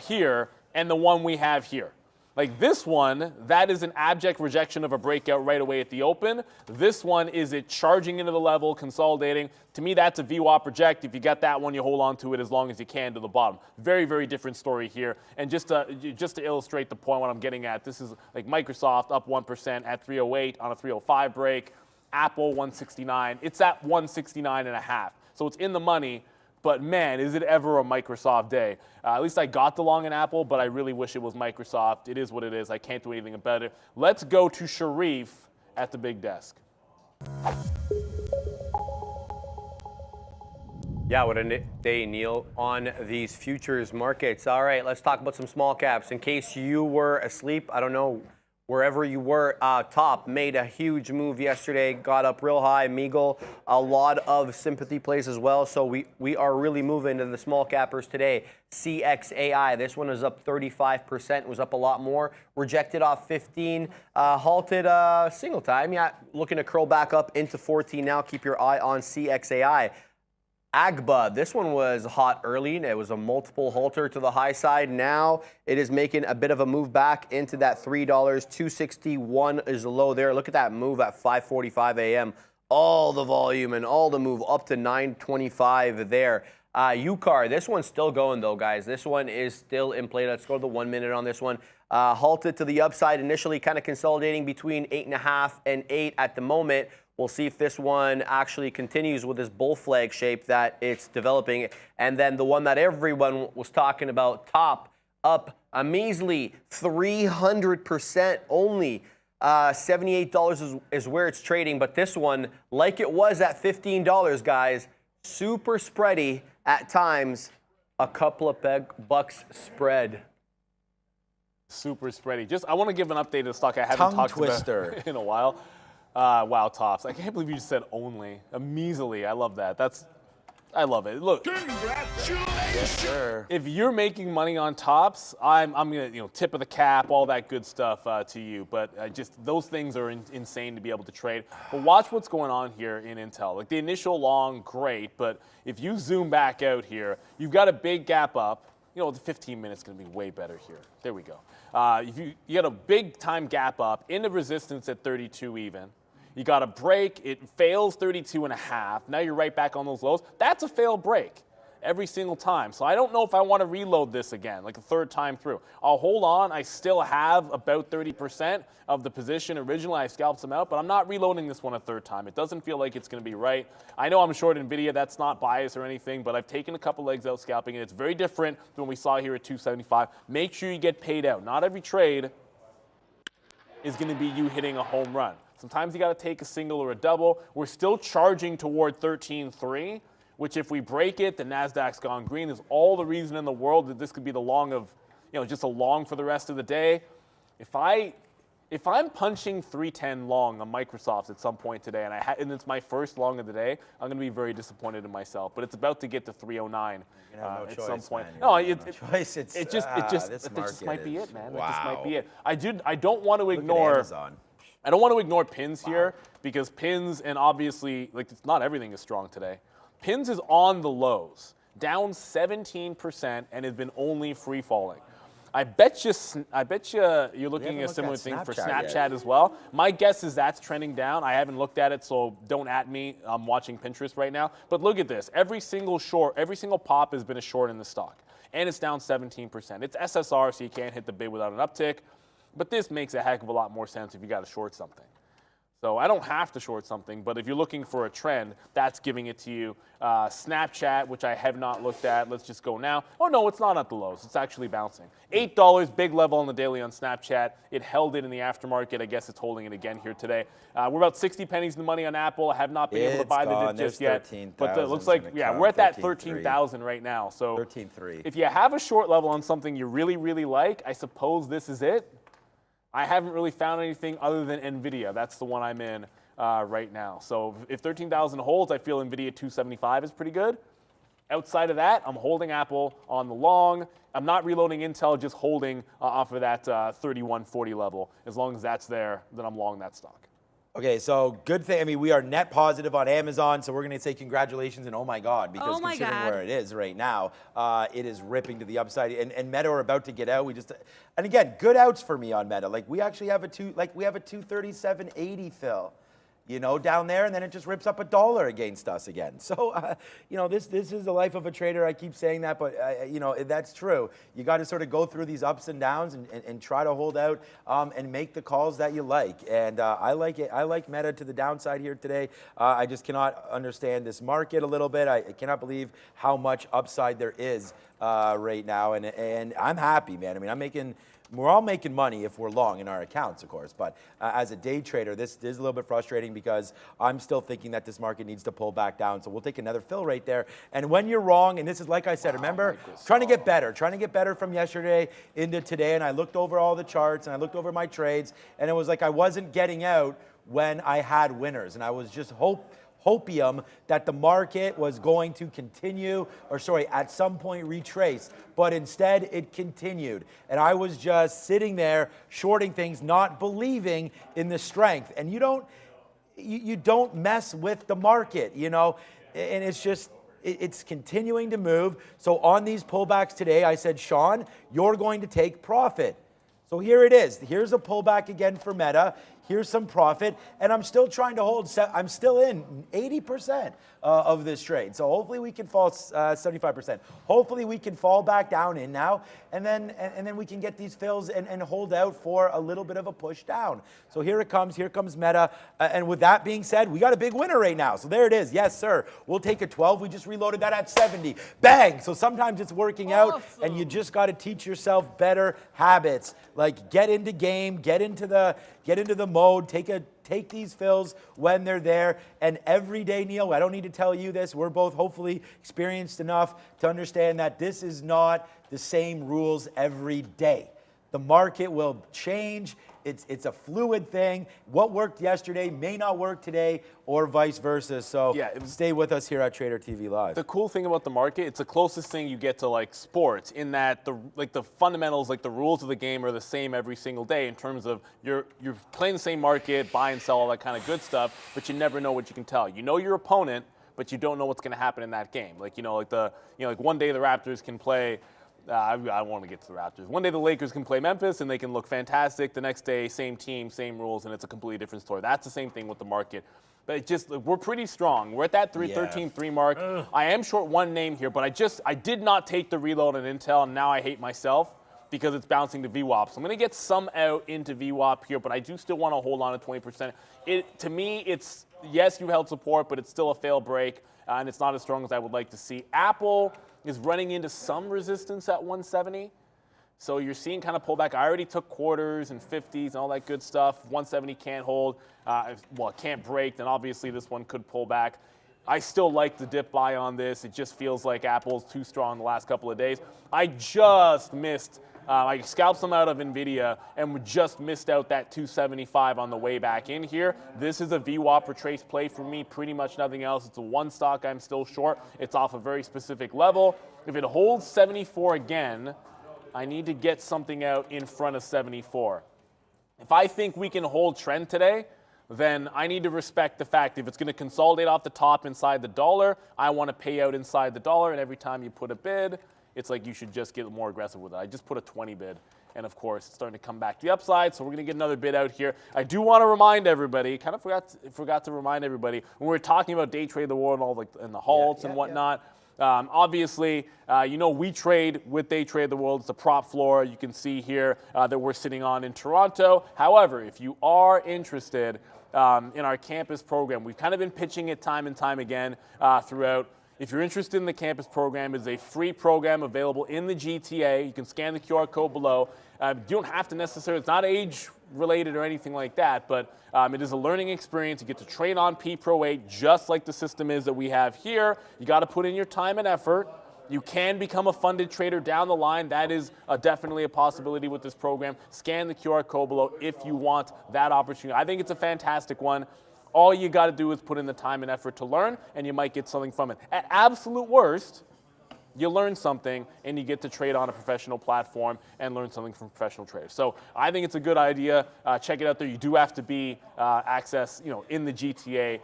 here, and the one we have here. Like this one, that is an abject rejection of a breakout right away at the open. This one is it charging into the level, consolidating. To me, that's a VWAP reject. If you got that one, you hold on to it as long as you can to the bottom. Very, very different story here. And just to illustrate the point what I'm getting at, this is like Microsoft up 1% at 308 on a 305 break. Apple 169. It's at 169.5. So it's in the money. But man, is it ever a Microsoft day. At least I got the long in Apple, but I really wish it was Microsoft. It is what it is. I can't do anything about it. Let's go to Sharif at the big desk. Yeah, what a day, Neil, on these futures markets. All right, let's talk about some small caps. In case you were asleep, I don't know, wherever you were, Top made a huge move yesterday, got up real high. Meagle, a lot of sympathy plays as well. So we are really moving to the small cappers today. CXAI, this one was up 35%, was up a lot more. Rejected off 15, halted a single time. Yeah, looking to curl back up into 14 now. Keep your eye on CXAI. AGBA, this one was hot early. It was a multiple halter to the high side. Now it is making a bit of a move back into that $3. 261 is the low there. Look at that move at 5:45 a.m. All the volume and all the move up to 925 there. UCAR, this one's still going though, guys. This one is still in play. Let's go to the 1 minute on this one. Halted to the upside initially, kind of consolidating between 8.5 and 8 at the moment. We'll see if this one actually continues with this bull flag shape that it's developing. And then the one that everyone was talking about, Top, up a measly 300% only. $78 is where it's trading. But this one, like it was at $15, guys, super spready at times, a couple of bucks spread. Super spready. I want to give an update to the stock I haven't Tongue talked twister. about in a while. Wow, tops. I can't believe you just said only. Measly. I love that. I love it. Look. Congratulations. Yes, sir. If you're making money on tops, I'm gonna tip of the cap, all that good stuff to you. But those things are insane to be able to trade. But watch what's going on here in Intel. Like the initial long, great, but if you zoom back out here, you've got a big gap up. The 15 minutes is gonna be way better here. There we go. If you got a big time gap up into resistance at 32 even. You got a break, it fails 32.5. Now you're right back on those lows. That's a failed break every single time. So I don't know if I want to reload this again, like a third time through. I'll hold on. I still have about 30% of the position. Originally, I scalped some out, but I'm not reloading this one a third time. It doesn't feel like it's going to be right. I know I'm short NVIDIA. That's not bias or anything, but I've taken a couple legs out scalping, and it's very different than what we saw here at 275. Make sure you get paid out. Not every trade is going to be you hitting a home run. Sometimes you got to take a single or a double. We're still charging toward 13.3, which if we break it, the NASDAQ's gone green. There's all the reason in the world that this could be the long of, just a long for the rest of the day. If I'm punching 310 long on Microsoft at some point today, and it's my first long of the day, I'm going to be very disappointed in myself. But it's about to get to 309 at some point. It just might be it, man. Wow. It just might be it. I don't want to ignore. I don't want to ignore pins here because pins and obviously it's not everything is strong today. Pins is on the lows, down 17% and has been only free falling. I bet you you're looking at a similar thing for Snapchat as well. My guess is that's trending down. I haven't looked at it, so don't at me. I'm watching Pinterest right now. But look at this. Every single pop has been a short in the stock. And it's down 17%. It's SSR, so you can't hit the bid without an uptick. But this makes a heck of a lot more sense if you got to short something. So I don't have to short something, but if you're looking for a trend, that's giving it to you. Snapchat, which I have not looked at. Let's just go now. Oh, no, it's not at the lows. It's actually bouncing. $8, big level on the daily on Snapchat. It held it in the aftermarket. I guess it's holding it again here today. We're about 60 pennies in the money on Apple. I have not been able to buy the dip just yet. But it looks like, we're at that 13,000 right now. So 13.3. If you have a short level on something you really, really like, I suppose this is it. I haven't really found anything other than NVIDIA. That's the one I'm in right now. So if 13,000 holds, I feel NVIDIA 275 is pretty good. Outside of that, I'm holding Apple on the long. I'm not reloading Intel, just holding off of that 3140 level. As long as that's there, then I'm long that stock. Okay, so good thing. I mean, we are net positive on Amazon, so we're going to say congratulations and oh my God, because considering where it is right now, it is ripping to the upside. And Meta are about to get out. And again, good outs for me on Meta. We actually have a 237.80 fill, down there, and then it just rips up $1 against us again. So, this is the life of a trader. I keep saying that, but that's true. You got to sort of go through these ups and downs and try to hold out and make the calls that you like. And I like it. I like Meta to the downside here today. I just cannot understand this market a little bit. I cannot believe how much upside there is right now, and I'm happy, man. I mean, we're all making money if we're long in our accounts, of course. But as a day trader, this is a little bit frustrating because I'm still thinking that this market needs to pull back down. So we'll take another fill right there. And when you're wrong, and this is like I said, remember, trying to get better from yesterday into today. And I looked over all the charts and I looked over my trades, and it was like I wasn't getting out when I had winners. And I was just hopium that the market was going to continue, at some point retrace, but instead it continued. And I was just sitting there shorting things, not believing in the strength. And you don't mess with the market, and it's just, it's continuing to move. So on these pullbacks today, I said, Sean, you're going to take profit. So here it is. Here's a pullback again for Meta. Here's some profit, and I'm still trying to hold. I'm still in 80% of this trade. So hopefully we can fall 75%. Hopefully we can fall back down in now, and then we can get these fills and hold out for a little bit of a push down. So here it comes. Here comes Meta. And with that being said, we got a big winner right now. So there it is. Yes, sir. We'll take a 12. We just reloaded that at 70. Bang. So sometimes it's working out, and you just got to teach yourself better habits. Like get into game, get into the mode, take these fills when they're there. And every day, Neil, I don't need to tell you this, we're both hopefully experienced enough to understand that this is not the same rules every day. The market will change. It's a fluid thing. What worked yesterday may not work today, or vice versa. So stay with us here at Trader TV Live. The cool thing about the market, it's the closest thing you get to like sports, in that the fundamentals, like the rules of the game, are the same every single day in terms of you're playing the same market, buy and sell, all that kind of good stuff, but you never know what you can tell. You know your opponent, but you don't know what's going to happen in that game. Like like one day the Raptors can play. I want to get to the Raptors. One day the Lakers can play Memphis and they can look fantastic. The next day, same team, same rules, and it's a completely different story. That's the same thing with the market. But we're pretty strong. We're at that 13.3 mark. I am short one name here, but I did not take the reload on Intel, and now I hate myself because it's bouncing to VWAP. So I'm going to get some out into VWAP here, but I do still want to hold on to 20%. To me, it's, yes, you held support, but it's still a fail break, and it's not as strong as I would like to see. Apple is running into some resistance at 170. So you're seeing kind of pullback. I already took quarters and 50s and all that good stuff. 170 can't hold. It can't break. Then obviously this one could pull back. I still like the dip buy on this. It just feels like Apple's too strong the last couple of days. I just missed. I scalped some out of NVIDIA and just missed out that 275 on the way back in here. This is a VWAP retrace play for me, pretty much nothing else. It's a one stock I'm still short. It's off a very specific level. If it holds 74 again, I need to get something out in front of 74. If I think we can hold trend today, then I need to respect the fact if it's going to consolidate off the top inside the dollar, I want to pay out inside the dollar, and every time you put a bid, it's like you should just get more aggressive with it. I just put a 20 bid, and of course, it's starting to come back to the upside, so we're going to get another bid out here. I do want to remind everybody, kind of forgot to remind everybody, when we were talking about day trade the world and all and the halts and whatnot, obviously, we trade with Day Trade the World. It's a prop floor. You can see here that we're sitting on in Toronto. However, if you are interested in our campus program, we've kind of been pitching it time and time again throughout. If you're interested in the campus program, it's a free program available in the GTA. You can scan the QR code below. You don't have to necessarily, it's not age related or anything like that, but it is a learning experience. You get to train on P Pro 8 just like the system is that we have here. You got to put in your time and effort. You can become a funded trader down the line. That is definitely a possibility with this program. Scan the QR code below if you want that opportunity. I think it's a fantastic one. All you got to do is put in the time and effort to learn, and you might get something from it. At absolute worst, you learn something, and you get to trade on a professional platform and learn something from professional traders. So I think it's a good idea. Check it out there. You do have to be in the GTA.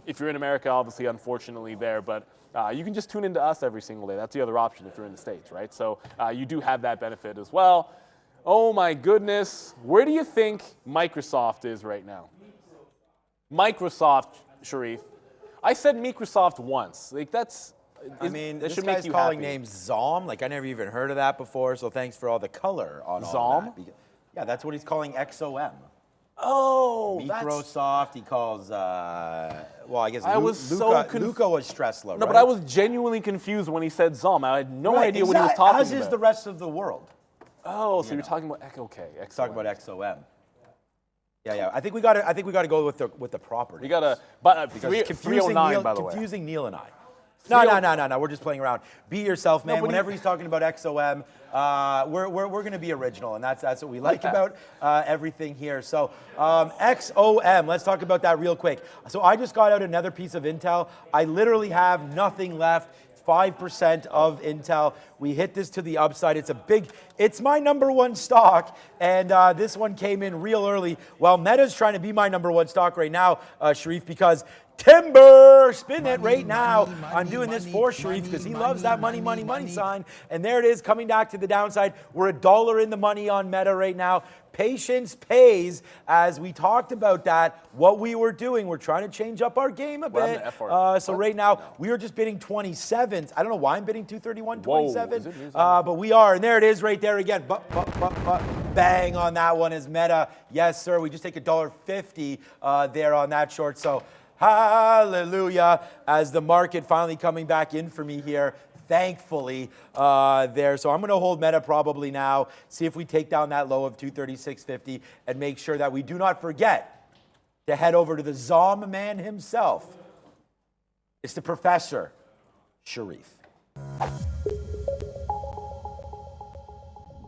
If you're in America, obviously, unfortunately, there, but you can just tune into us every single day. That's the other option if you're in the States, right? So you do have that benefit as well. Oh my goodness, where do you think Microsoft is right now? Microsoft, Sharif. I said Microsoft once. Like this guy's calling names Zom. Like I never even heard of that before. So thanks for all the color on Zom? All that. Yeah, that's what he's calling XOM. Oh, Microsoft. He calls. I guess Luca was Stressler. No, right? but I was genuinely confused when he said Zom. I had no idea what he was talking about. As is the rest of the world. Oh, so you're talking about XOM. Talking about XOM. Yeah. I think we got to go with the property. We got to, but 309 by the way. Confusing Neil and I. No. We're just playing around. Be yourself, man. Whenever he's talking about XOM, we're going to be original, and that's what we like about everything here. So XOM, let's talk about that real quick. So I just got out another piece of Intel. I literally have nothing left. 5% of Intel. We hit this to the upside. It's my number one stock, and this one came in real early. Well, Meta's trying to be my number one stock right now, Sharif, because Timber, spin it right now. I'm doing this for Sharif because he loves that money sign. And there it is, coming back to the downside. We're $1 in the money on Meta right now. Patience pays. As we talked about that, what we were doing, we're trying to change up our game a bit. So right now, we are just bidding 27s. I don't know why I'm bidding 231, 27. But we are, and there it is right there again. Bang on that one is Meta. Yes, sir. We just take $1.50 there on that short. So hallelujah, as the market finally coming back in for me here, thankfully, there. So I'm going to hold Meta probably now, see if we take down that low of 236.50 and make sure that we do not forget to head over to the Zom man himself. It's the Professor, Sharif.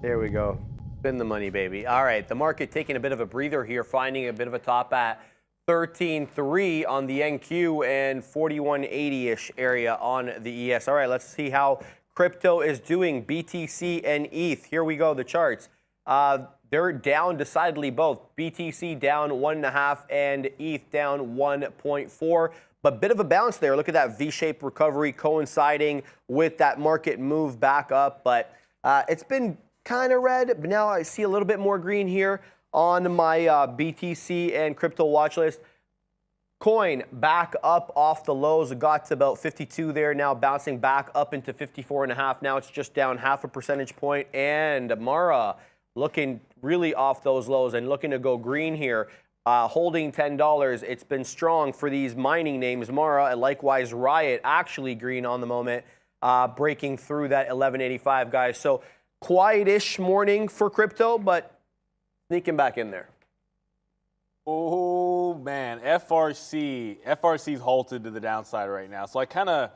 There we go. Spin the money, baby. All right, the market taking a bit of a breather here, finding a bit of a top at 13.3 on the NQ and 41.80-ish area on the ES. All right, let's see how crypto is doing. BTC and ETH. Here we go, the charts. They're down decidedly both. BTC down 1.5 and ETH down 1.4. But bit of a bounce there. Look at that V-shaped recovery coinciding with that market move back up. But it's been kind of red, but now I see a little bit more green here on my BTC and crypto watch list. Coin back up off the lows. It got to about 52 there, now bouncing back up into 54.5. Now it's just down 0.5 percentage point. And Mara looking really off those lows and looking to go green here. Holding $10. It's been strong for these mining names. Mara and likewise Riot actually green on the moment, breaking through that 1185, guys. So quiet-ish morning for crypto, but sneaking back in there. Oh, man. FRC's halted to the downside right now. So I don't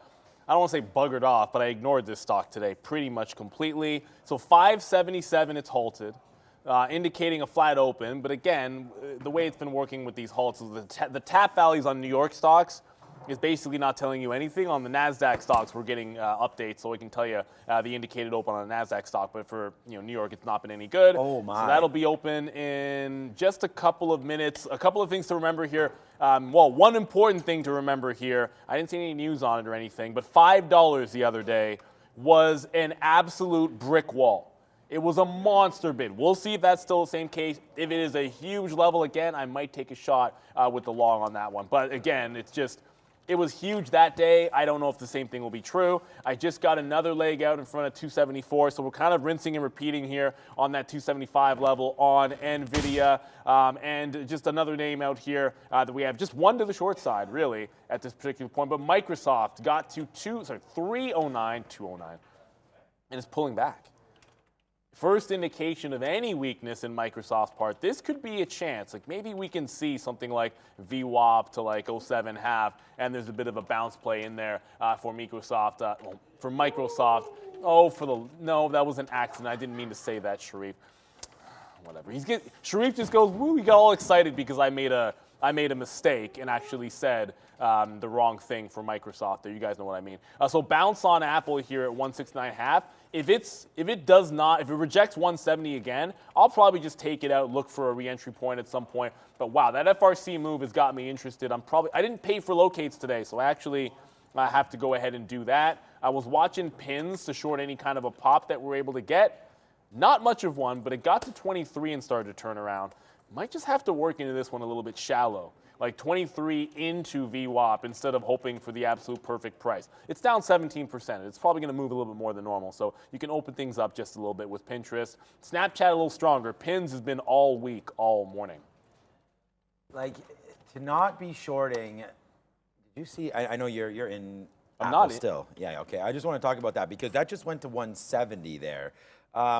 want to say buggered off, but I ignored this stock today pretty much completely. So 577, it's halted, indicating a flat open. But again, the way it's been working with these halts is the tap values on New York stocks is basically not telling you anything. On the NASDAQ stocks, we're getting updates, so we can tell you the indicated open on a NASDAQ stock. But for New York, it's not been any good. Oh, my. So that'll be open in just a couple of minutes. A couple of things to remember here. Well, one important thing to remember here, I didn't see any news on it or anything, but $5 the other day was an absolute brick wall. It was a monster bid. We'll see if that's still the same case. If it is a huge level again, I might take a shot with the long on that one. But again, it was huge that day. I don't know if the same thing will be true. I just got another leg out in front of 274, so we're kind of rinsing and repeating here on that 275 level on NVIDIA. And just another name out here that we have just one to the short side, really, at this particular point. But Microsoft got to 309, 209, and is pulling back. First indication of any weakness in Microsoft's part. This could be a chance. Like maybe we can see something like VWAP to like 07.5, and there's a bit of a bounce play in there for Microsoft. For Microsoft. No, that was an accident. I didn't mean to say that, Sharif. Whatever. Sharif just goes, woo, he got all excited because I made a mistake and actually said the wrong thing for Microsoft there. You guys know what I mean. So bounce on Apple here at 169.5. If it rejects 170 again, I'll probably just take it out, look for a re-entry point at some point. But wow, that FRC move has got me interested. I didn't pay for locates today, so I actually have to go ahead and do that. I was watching pins to short any kind of a pop that we're able to get. Not much of one, but it got to 23 and started to turn around. Might just have to work into this one a little bit shallow, like 23 into VWAP instead of hoping for the absolute perfect price. It's down 17%. It's probably going to move a little bit more than normal, so you can open things up just a little bit with Pinterest. Snapchat a little stronger. Pins has been all week, all morning. Like, to not be shorting, did you see, I know you're in I'm Apple not still. Yeah, okay. I just want to talk about that because that just went to 170 there.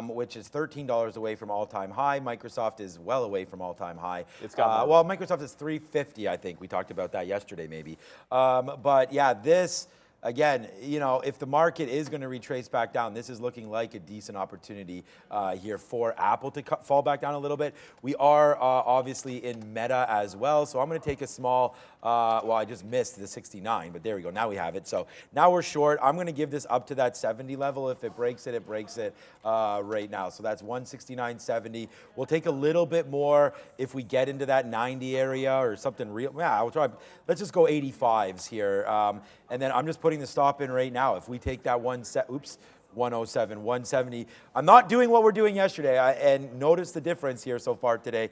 Which is $13 away from all-time high. Microsoft is well away from all-time high. It's got well, Microsoft is 350, I think. We talked about that yesterday, maybe. But yeah, this, again, if the market is going to retrace back down, this is looking like a decent opportunity here for Apple to fall back down a little bit. We are obviously in Meta as well, so I'm going to take a small, well, I just missed the 69, but there we go. Now we have it. So now we're short. I'm going to give this up to that 70 level. If it breaks it, it breaks it right now. So that's 169.70. We'll take a little bit more if we get into that 90 area or something real. Yeah, I'll try. Let's just go 85s here. And then I'm just putting the stop in right now. If we take that 107, 170. I'm not doing what we're doing yesterday, and notice the difference here so far today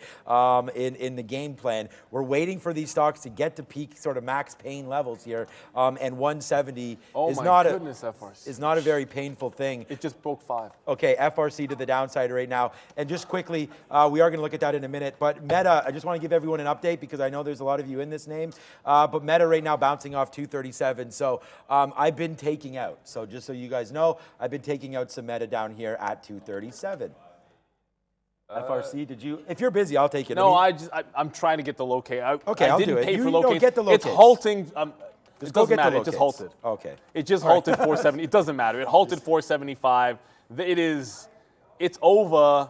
in the game plan. We're waiting for these stocks to get to peak sort of max pain levels here, and 170 is not a very painful thing. It just broke 5. Okay, FRC to the downside right now. And just quickly, we are going to look at that in a minute, but Meta, I just want to give everyone an update because I know there's a lot of you in this name, but Meta right now bouncing off 237, so I've been taking out. So just so you guys know, I've been taking out some Meta down here at 237. FRC, did you? If you're busy, I'll take it. No, I'm trying to get the locate. Okay, I'll do it. Pay for locates. Get the locates. It's halting. It doesn't matter. It just halted. Okay. It just halted 470. It doesn't matter. It halted 475. It's over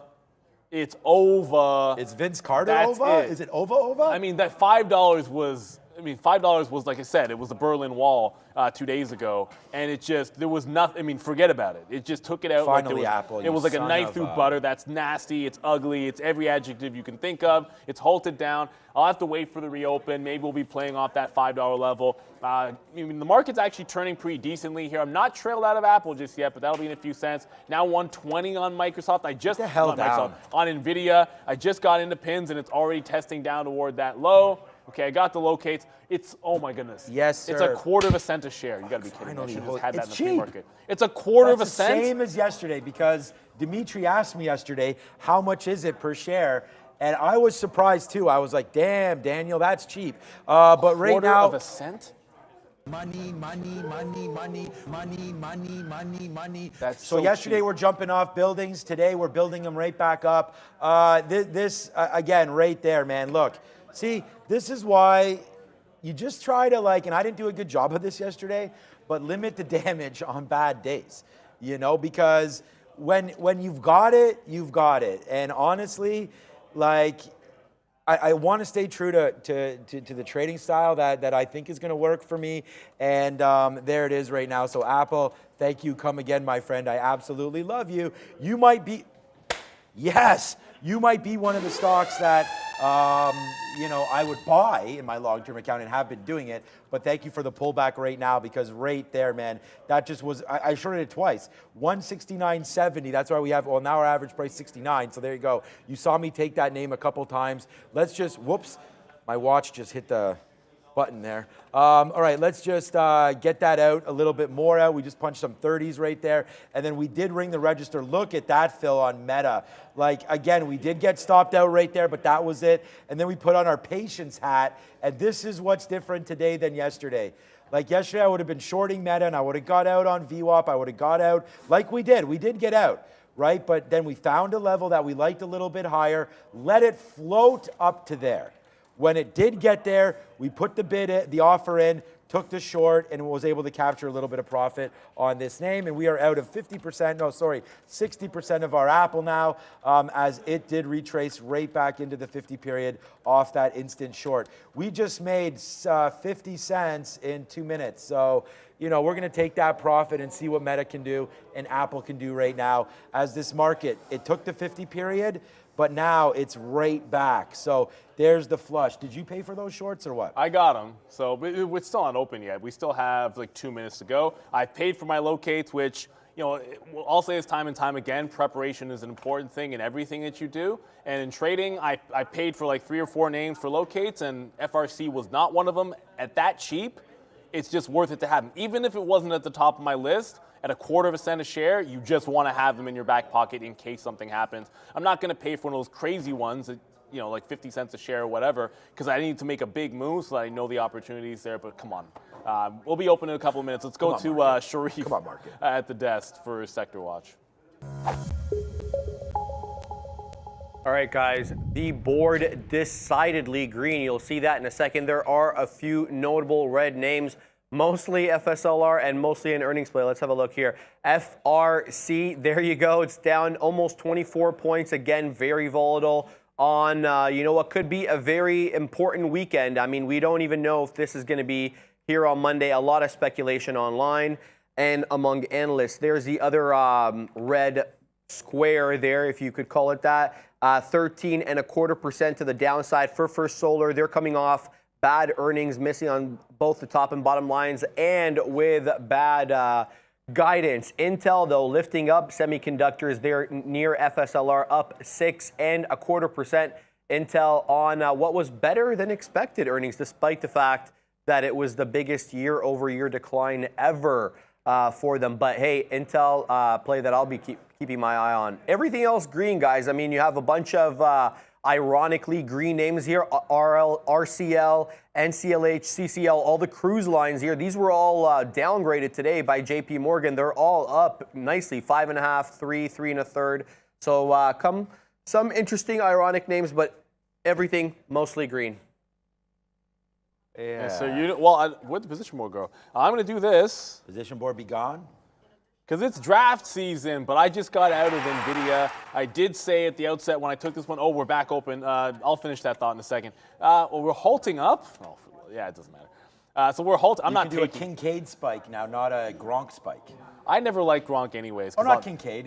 It's over. It's Vince Carter That's over? it. Is it over? I mean, that $5 was. I mean, $5 was, like I said, it was the Berlin Wall 2 days ago, and it just, there was nothing, I mean, forget about it. It just took it out. Finally, like Apple, it was like a son knife of through a- butter. That's nasty, it's ugly, it's every adjective you can think of. It's halted down. I'll have to wait for the reopen. Maybe we'll be playing off that $5 level. I mean, the market's actually turning pretty decently here. I'm not trailed out of Apple just yet, but that'll be in a few cents. Now 120 on Microsoft. I just, Get the hell not down. Microsoft, on NVIDIA. I just got into pins, and it's already testing down toward that low. Okay, I got the locates. It's, oh my goodness. Yes, It's sir. a quarter of a cent a share. You got to be kidding me. I Finally, should have just had that in it's the cheap. pre-market. It's a quarter That's of a cent. the same as yesterday because Dimitri asked me yesterday, how much is it per share? And I was surprised too. I was like, damn, Daniel, that's cheap. But right Quarter now, of a cent? Money, money, money, money, money, money, money, money. That's so yesterday cheap. we're jumping off buildings. Today we're building them right back up. This again, right there, man. Look, see, this is why you just try to and I didn't do a good job of this yesterday, but limit the damage on bad days, because when you've got it, you've got it. And honestly, I want to stay true to the trading style that I think is going to work for me. And there it is right now. So Apple, thank you. Come again, my friend. I absolutely love you. You might be, yes, you might be one of the stocks that, I would buy in my long-term account and have been doing it. But thank you for the pullback right now because right there, man, that just was, I shorted it twice. 169.70, that's why we have, now our average price 69. So there you go. You saw me take that name a couple times. Let's just, whoops, my watch just hit the button there. All right, let's just get that out a little bit more out. We just punched some 30s right there. And then we did ring the register. Look at that, Phil, on Meta. Again, we did get stopped out right there, but that was it. And then we put on our patience hat. And this is what's different today than yesterday. Yesterday, I would have been shorting Meta, and I would have got out on VWAP. I would have got out like we did. We did get out, right? But then we found a level that we liked a little bit higher, let it float up to there. When it did get there, we put the offer in, took the short, and was able to capture a little bit of profit on this name. And we are out of 60% of our Apple now, as it did retrace right back into the 50 period off that instant short. We just made 50 cents in 2 minutes. So, we're going to take that profit and see what Meta can do and Apple can do right now. As this market, it took the 50 period, but now it's right back. So there's the flush. Did you pay for those shorts or what? I got them. So we're still not open yet. We still have 2 minutes to go. I paid for my locates, which, I'll say this time and time again, preparation is an important thing in everything that you do. And in trading, I paid for 3 or 4 names for locates, and FRC was not one of them. At that cheap, it's just worth it to have them. Even if it wasn't at the top of my list, at a quarter of a cent a share, you just want to have them in your back pocket in case something happens. I'm not going to pay for one of those crazy ones that, 50 cents a share or whatever, because I need to make a big move so that I know the opportunities there. But come on. We'll be open in a couple of minutes. Let's go to Sharif at the desk for Sector Watch. All right, guys, the board decidedly green. You'll see that in a second. There are a few notable red names, mostly FSLR and mostly an earnings play. Let's have a look here. FRC, there you go. It's down almost 24 points. Again, very volatile on, what could be a very important weekend. I mean, we don't even know if this is going to be here on Monday. A lot of speculation online and among analysts. There's the other red square there, if you could call it that. 13.25% to the downside for First Solar. They're coming off bad earnings, missing on both the top and bottom lines, and with bad guidance. Intel, though, lifting up semiconductors. They're near FSLR, up 6.25%. Intel on what was better than expected earnings, despite the fact that it was the biggest year-over-year decline ever for them. But hey, Intel play that I'll be keeping my eye on. Everything else green, guys. I mean, you have a bunch of ironically green names here: RL, RCL, NCLH, CCL, all the cruise lines here. These were all downgraded today by JP Morgan. They're all up nicely, 5.5, 3, 3 1/3. So some interesting ironic names, but everything mostly green. Yeah. So where'd the position board go? I'm going to do this. Position board be gone? Because it's draft season, but I just got out of NVIDIA. I did say at the outset when I took this one, oh, we're back open. I'll finish that thought in a second. Well, we're halting up. Oh, yeah, it doesn't matter. So we're halting. I'm not taking. You can do a Kincaid spike now, not a Gronk spike. I never liked Gronk anyways. Oh, not Kincaid.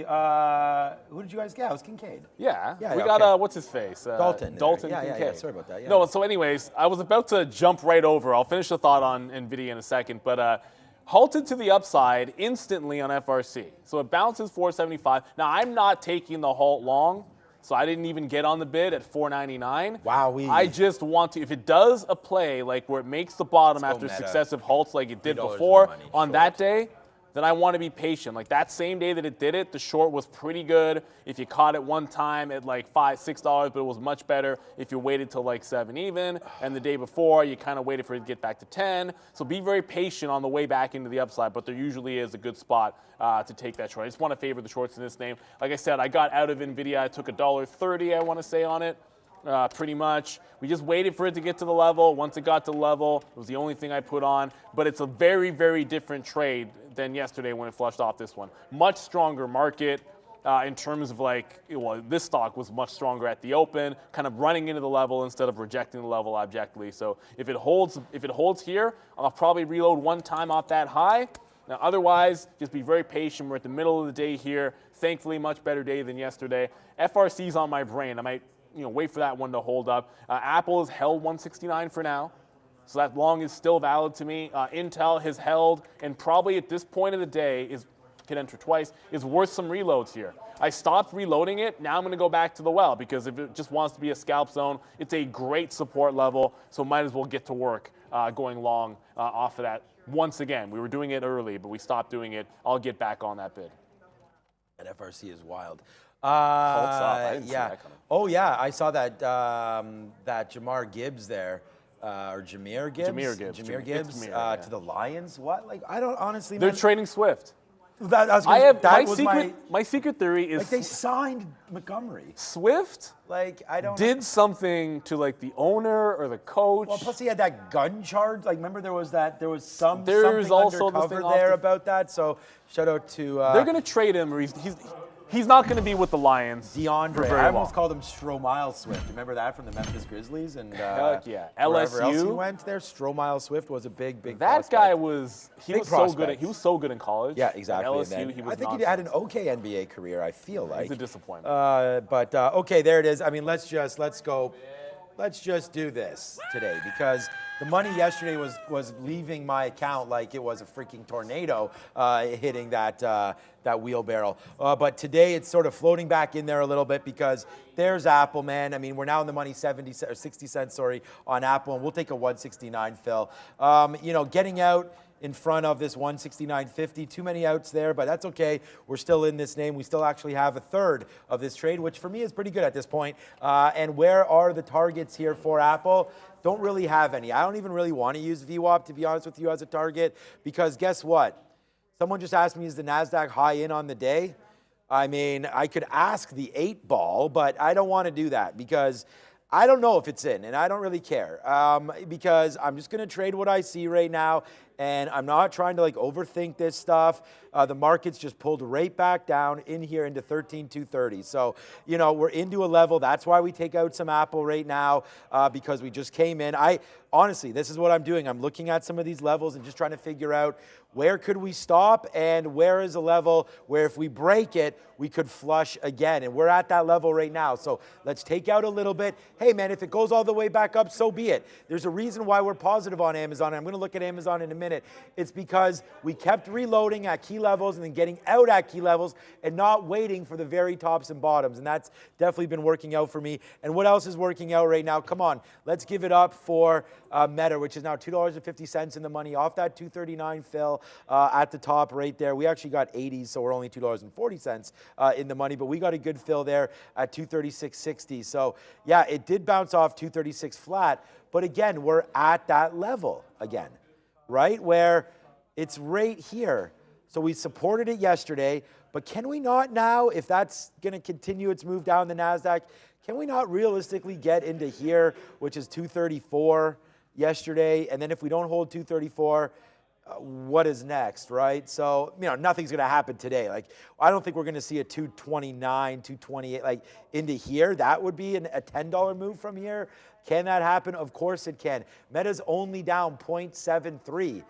Who did you guys get? It was Kincaid. Yeah. Yeah, we yeah, got, okay. what's his face? Dalton. Dalton Yeah, Kincaid. yeah, sorry about that. Yeah. No, so anyways, I was about to jump right over. I'll finish the thought on NVIDIA in a second, but halted to the upside instantly on FRC. So it bounces 475. Now, I'm not taking the halt long, so I didn't even get on the bid at 499. Wow. I just want to, if it does a play like where it makes the bottom Let's go after meta. successive halts like it did $3 before money, on short. that day, then I want to be patient. Like that same day that it did it, the short was pretty good. If you caught it one time at like $5, $6, but it was much better if you waited till like 7 even. And the day before, you kind of waited for it to get back to 10. So be very patient on the way back into the upside, but there usually is a good spot to take that short. I just want to favor the shorts in this name. Like I said, I got out of NVIDIA. I took $1.30, I want to say, on it. Pretty much. We just waited for it to get to the level. Once it got to the level, it was the only thing I put on. But it's a very, very different trade than yesterday when it flushed off this one. Much stronger market in terms of like, well, this stock was much stronger at the open, kind of running into the level instead of rejecting the level abjectly. So if it holds here, I'll probably reload one time off that high. Now, otherwise, just be very patient. We're at the middle of the day here. Thankfully, much better day than yesterday. FRC's on my brain. I might wait for that one to hold up. Apple has held 169 for now, so that long is still valid to me. Intel has held, and probably at this point of the day can enter twice, is worth some reloads here. I stopped reloading it. Now I'm going to go back to the well because if it just wants to be a scalp zone, it's a great support level, so might as well get to work going long off of that. Once again, we were doing it early, but we stopped doing it. I'll get back on that bid. That FRC is wild. I didn't see Yeah. that coming. Oh yeah, I saw that that Jamar Gibbs there, or Jameer Gibbs. Jameer Gibbs. Jameer Gibbs Jameer, yeah. to the Lions. What? Like I don't honestly. They're man, trading Swift. My secret theory is like they signed Montgomery. Swift Like I don't. did something to like the owner or the coach. Well, plus he had that gun charge. Like remember there was something There's also this undercover thing off there the- about that. So shout out to They're going to trade him. Or he's not going to be with the Lions. for DeAndre. very I almost long. called him Stromile Swift. Remember that from the Memphis Grizzlies and Heck yeah. wherever else he LSU. went there. Stromile Swift was a big That prospect. guy was Big so good. prospect. He was so good in college. Yeah, exactly. At And LSU, then he was I think he had an nonsense. okay NBA career. I feel like He's a disappointment. But okay, there it is. I mean, let's just do this today because the money yesterday was leaving my account like it was a freaking tornado hitting that wheelbarrow. But today it's sort of floating back in there a little bit because there's Apple, man. I mean, we're now in the money 60 cents, on Apple, and we'll take a 169 fill. Getting out in front of this 169.50. Too many outs there, but that's okay. We're still in this name. We still actually have a third of this trade, which for me is pretty good at this point. And where are the targets here for Apple? Don't really have any. I don't even really want to use VWAP, to be honest with you, as a target, because guess what? Someone just asked me, is the NASDAQ high in on the day? I mean, I could ask the 8 ball, but I don't want to do that because I don't know if it's in, and I don't really care because I'm just going to trade what I see right now, and I'm not trying to like overthink this stuff. The market's just pulled right back down in here into 13,230. So, we're into a level. That's why we take out some Apple right now because we just came in. Honestly, this is what I'm doing. I'm looking at some of these levels and just trying to figure out where could we stop and where is a level where if we break it, we could flush again. And we're at that level right now. So let's take out a little bit. Hey, man, if it goes all the way back up, so be it. There's a reason why we're positive on Amazon. I'm going to look at Amazon in a minute. It's because we kept reloading at key levels and then getting out at key levels and not waiting for the very tops and bottoms. And that's definitely been working out for me. And what else is working out right now? Come on, let's give it up for Meta, which is now $2.50 in the money off that 239 fill at the top right there. We actually got 80s, so we're only $2.40 in the money, but we got a good fill there at 236.60. So yeah, it did bounce off 236 flat, but again, we're at that level again, right? Where it's right here. So we supported it yesterday, but can we not now, if that's going to continue its move down the NASDAQ, can we not realistically get into here, which is 234 yesterday? And then if we don't hold 234, what is next, right? So, nothing's going to happen today. Like, I don't think we're going to see a 229, 228, like into here. That would be a $10 move from here. Can that happen? Of course it can. Meta's only down 0.73,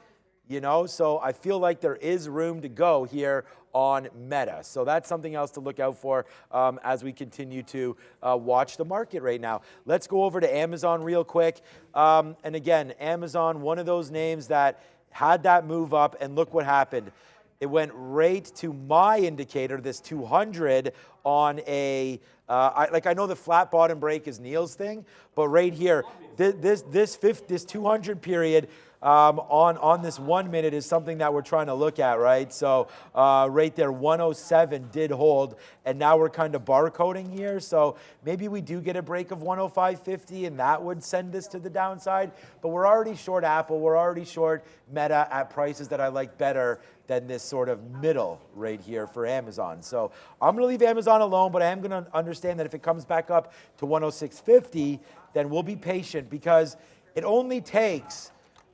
so I feel like there is room to go here on Meta. So that's something else to look out for as we continue to watch the market right now. Let's go over to Amazon real quick. And again, Amazon, one of those names that had that move up, and look what happened. It went right to my indicator, this 200 on a, I know the flat bottom break is Neil's thing, but right here, this 200 period on this 1 minute is something that we're trying to look at, right? So right there, 107 did hold, and now we're kind of barcoding here. So maybe we do get a break of 105.50, and that would send us to the downside. But we're already short Apple. We're already short Meta at prices that I like better than this sort of middle right here for Amazon. So I'm going to leave Amazon alone, but I am going to understand that if it comes back up to 106.50, then we'll be patient, because it only takes,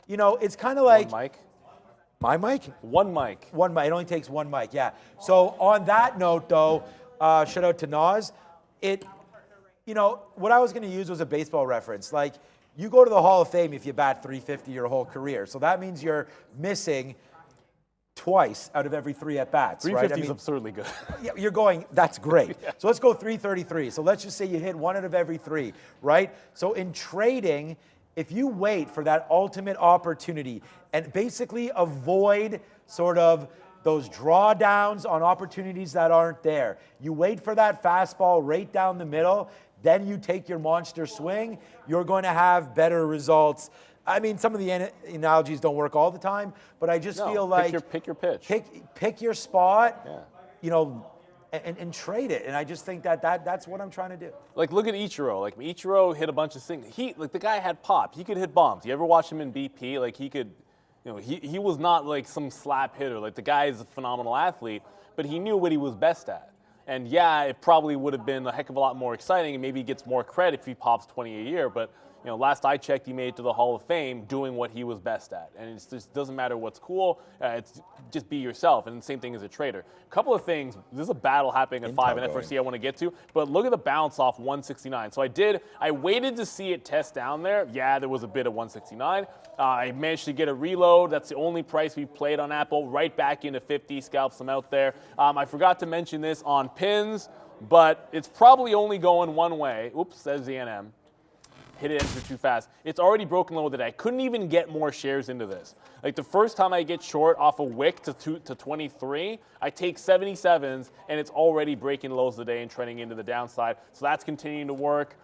it's kind of like... One mic? My mic? One mic. One mic. It only takes one mic, yeah. So on that note, though, shout out to Nas. What I was going to use was a baseball reference. Like, you go to the Hall of Fame if you bat 350 your whole career. So that means you're missing twice out of every 3 at-bats, right? 350 is absurdly good. Yeah, you're going, that's great. Yeah. So let's go 333. So let's just say you hit 1 out of every 3, right? So in trading, if you wait for that ultimate opportunity and basically avoid sort of those drawdowns on opportunities that aren't there, you wait for that fastball right down the middle, then you take your monster swing, you're going to have better results. I mean, some of the analogies don't work all the time, but I just feel like pick your pitch, pick your spot, and trade it. And I just think that's what I'm trying to do. Like, look at Ichiro. Like, Ichiro hit a bunch of things. The guy had pop. He could hit bombs. You ever watch him in BP? Like, he could, he was not like some slap hitter. Like, the guy is a phenomenal athlete, but he knew what he was best at. And yeah, it probably would have been a heck of a lot more exciting, and maybe he gets more credit if he pops 20 a year. But last I checked, he made it to the Hall of Fame doing what he was best at. And it just doesn't matter what's cool. It's just be yourself. And the same thing as a trader. A couple of things. There's a battle happening at 5 in FRC I want to get to. But look at the bounce off 169. So I waited to see it test down there. Yeah, there was a bit of 169. I managed to get a reload. That's the only price we've played on Apple. Right back into 50. Scalps them out there. I forgot to mention this on pins, but it's probably only going one way. Oops, says ZNM. Hit it enter too fast. It's already broken low today. I couldn't even get more shares into this. Like, the first time I get short off a wick to 23, I take 77s, and it's already breaking lows today and trending into the downside. So that's continuing to work.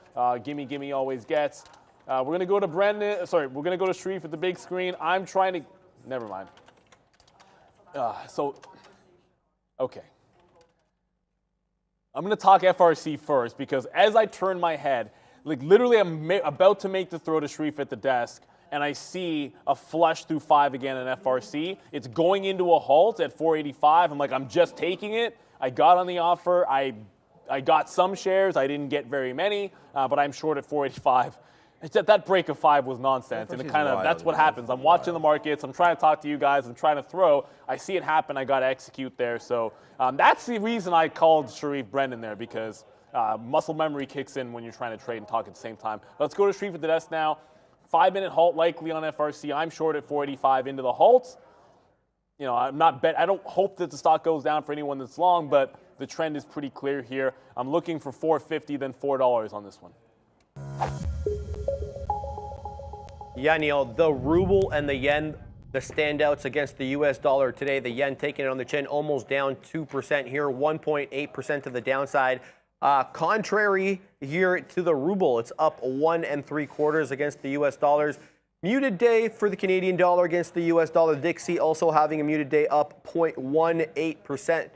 Gimme always gets. We're going to go to Brendan. Sorry, we're going to go to Sharif at the big screen. I'm trying to... Never mind. Okay. I'm going to talk FRC first, because as I turn my head, like, literally, I'm about to make the throw to Sharif at the desk, and I see a flush through 5 again in FRC. It's going into a halt at 485. I'm like, I'm just taking it. I got on the offer. I got some shares. I didn't get very many, but I'm short at 485. That break of 5 was nonsense, and that's what happens. I'm watching the markets. I'm trying to talk to you guys. I'm trying to throw. I see it happen. I got to execute there. So that's the reason I called Sharif Brendan there, because muscle memory kicks in when you're trying to trade and talk at the same time. Let's go to Sharif at the desk now. 5-minute halt likely on FRC. I'm short at 485 into the halt. I'm not I don't hope that the stock goes down for anyone that's long, but the trend is pretty clear here. I'm looking for 450, then $4 on this one. Yeah, Neil, the ruble and the yen, the standouts against the US dollar today. The yen taking it on the chin, almost down 2% here, 1.8% to the downside. Contrary here to the ruble, it's up 1 3/4 against the US dollars. Muted day for the Canadian dollar against the US dollar. Dixie also having a muted day, up 0.18%.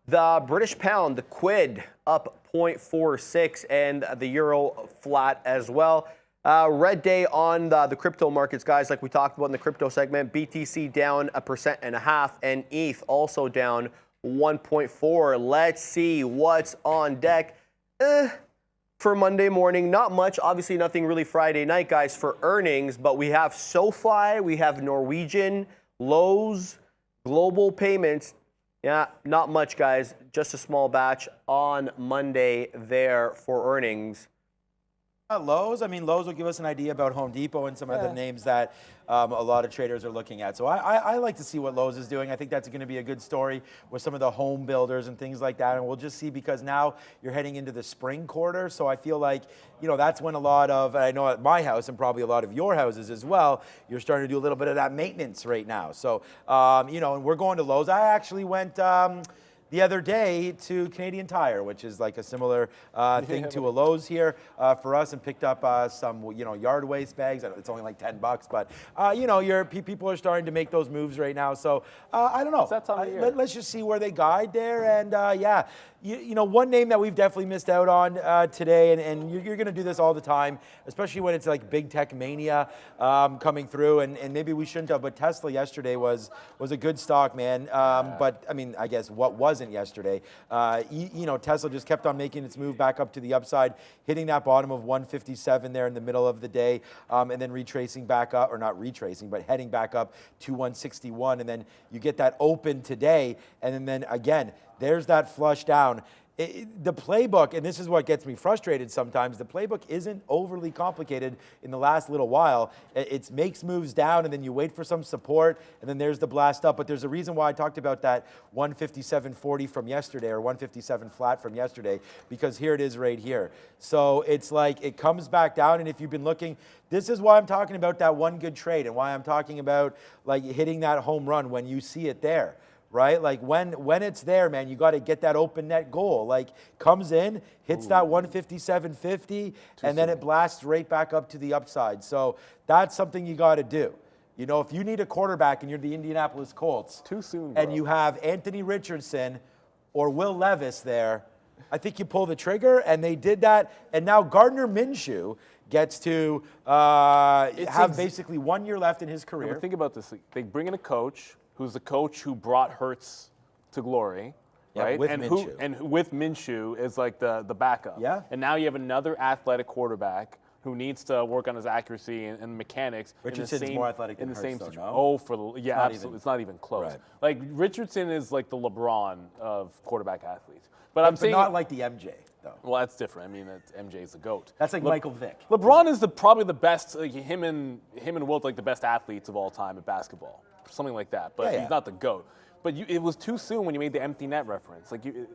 The British pound, the quid, up 0.46, and the euro flat as well. Red day on the crypto markets, guys, like we talked about in the crypto segment. BTC down 1.5%, and ETH also down 1.4. Let's see what's on deck for Monday morning. Not much. Obviously, nothing really Friday night, guys, for earnings. But we have SoFi, we have Norwegian, Lowe's Global Payments, yeah, not much, guys. Just a small batch on Monday there for earnings. Lowe's, I mean, Lowe's will give us an idea about Home Depot and some other names that a lot of traders are looking at. So I like to see what Lowe's is doing. I think that's going to be a good story with some of the home builders and things like that. And we'll just see, because now you're heading into the spring quarter. So I feel like, you know, that's when a lot of, I know at my house and probably a lot of your houses as well, you're starting to do a little bit of that maintenance right now. So, you know, and we're going to Lowe's. I actually went the other day to Canadian Tire, which is like a similar thing to a Lowe's here for us, and picked up some, you know, yard waste bags. It's only like $10, but you know, people are starting to make those moves right now. So I don't know. It's that time of year. Let's just see where they guide there, and yeah. You know, one name that we've definitely missed out on today, and you're going to do this all the time, especially when it's like big tech mania coming through, and maybe we shouldn't have, but Tesla yesterday was a good stock, man. But I mean, I guess what wasn't yesterday. You know, Tesla just kept on making its move back up to the upside, hitting that bottom of 157 there in the middle of the day, and then retracing back up, or not retracing, but heading back up to 161, and then you get that open today, and then again, there's that flush down. The playbook, and this is what gets me frustrated sometimes, the playbook isn't overly complicated in the last little while. It makes moves down, and then you wait for some support, and then there's the blast up. But there's a reason why I talked about that 157.40 from yesterday, or 157 flat from yesterday, because here it is right here. So it's like it comes back down, and if you've been looking, this is why I'm talking about that one good trade, and why I'm talking about like hitting that home run when you see it there. Right? Like when it's there, man, you got to get that open net goal. Like comes in, hits that 157.50, and then it blasts right back up to the upside. So that's something you got to do. You know, if you need a quarterback and you're the Indianapolis Colts, too soon, bro. And you have Anthony Richardson or Will Levis there, I think you pull the trigger, and they did that. And now Gardner Minshew gets to have basically 1 year left in his career. But think about this. They bring in a coach who's the coach who brought Hurts to glory, right? With and Minshew. With Minshew is like the backup. Yeah. And now you have another athletic quarterback who needs to work on his accuracy and mechanics. Richardson's more athletic than Hurts, though, no? Oh, absolutely. It's not even close. Right. Like Richardson is like the LeBron of quarterback athletes. But saying not like the MJ, though. Well, that's different. I mean, MJ's the GOAT. That's like Michael Vick. LeBron is probably the best. Like, him and Wilt like the best athletes of all time at basketball, something like that. But he's not the GOAT. But it was too soon when you made the empty net reference. Like it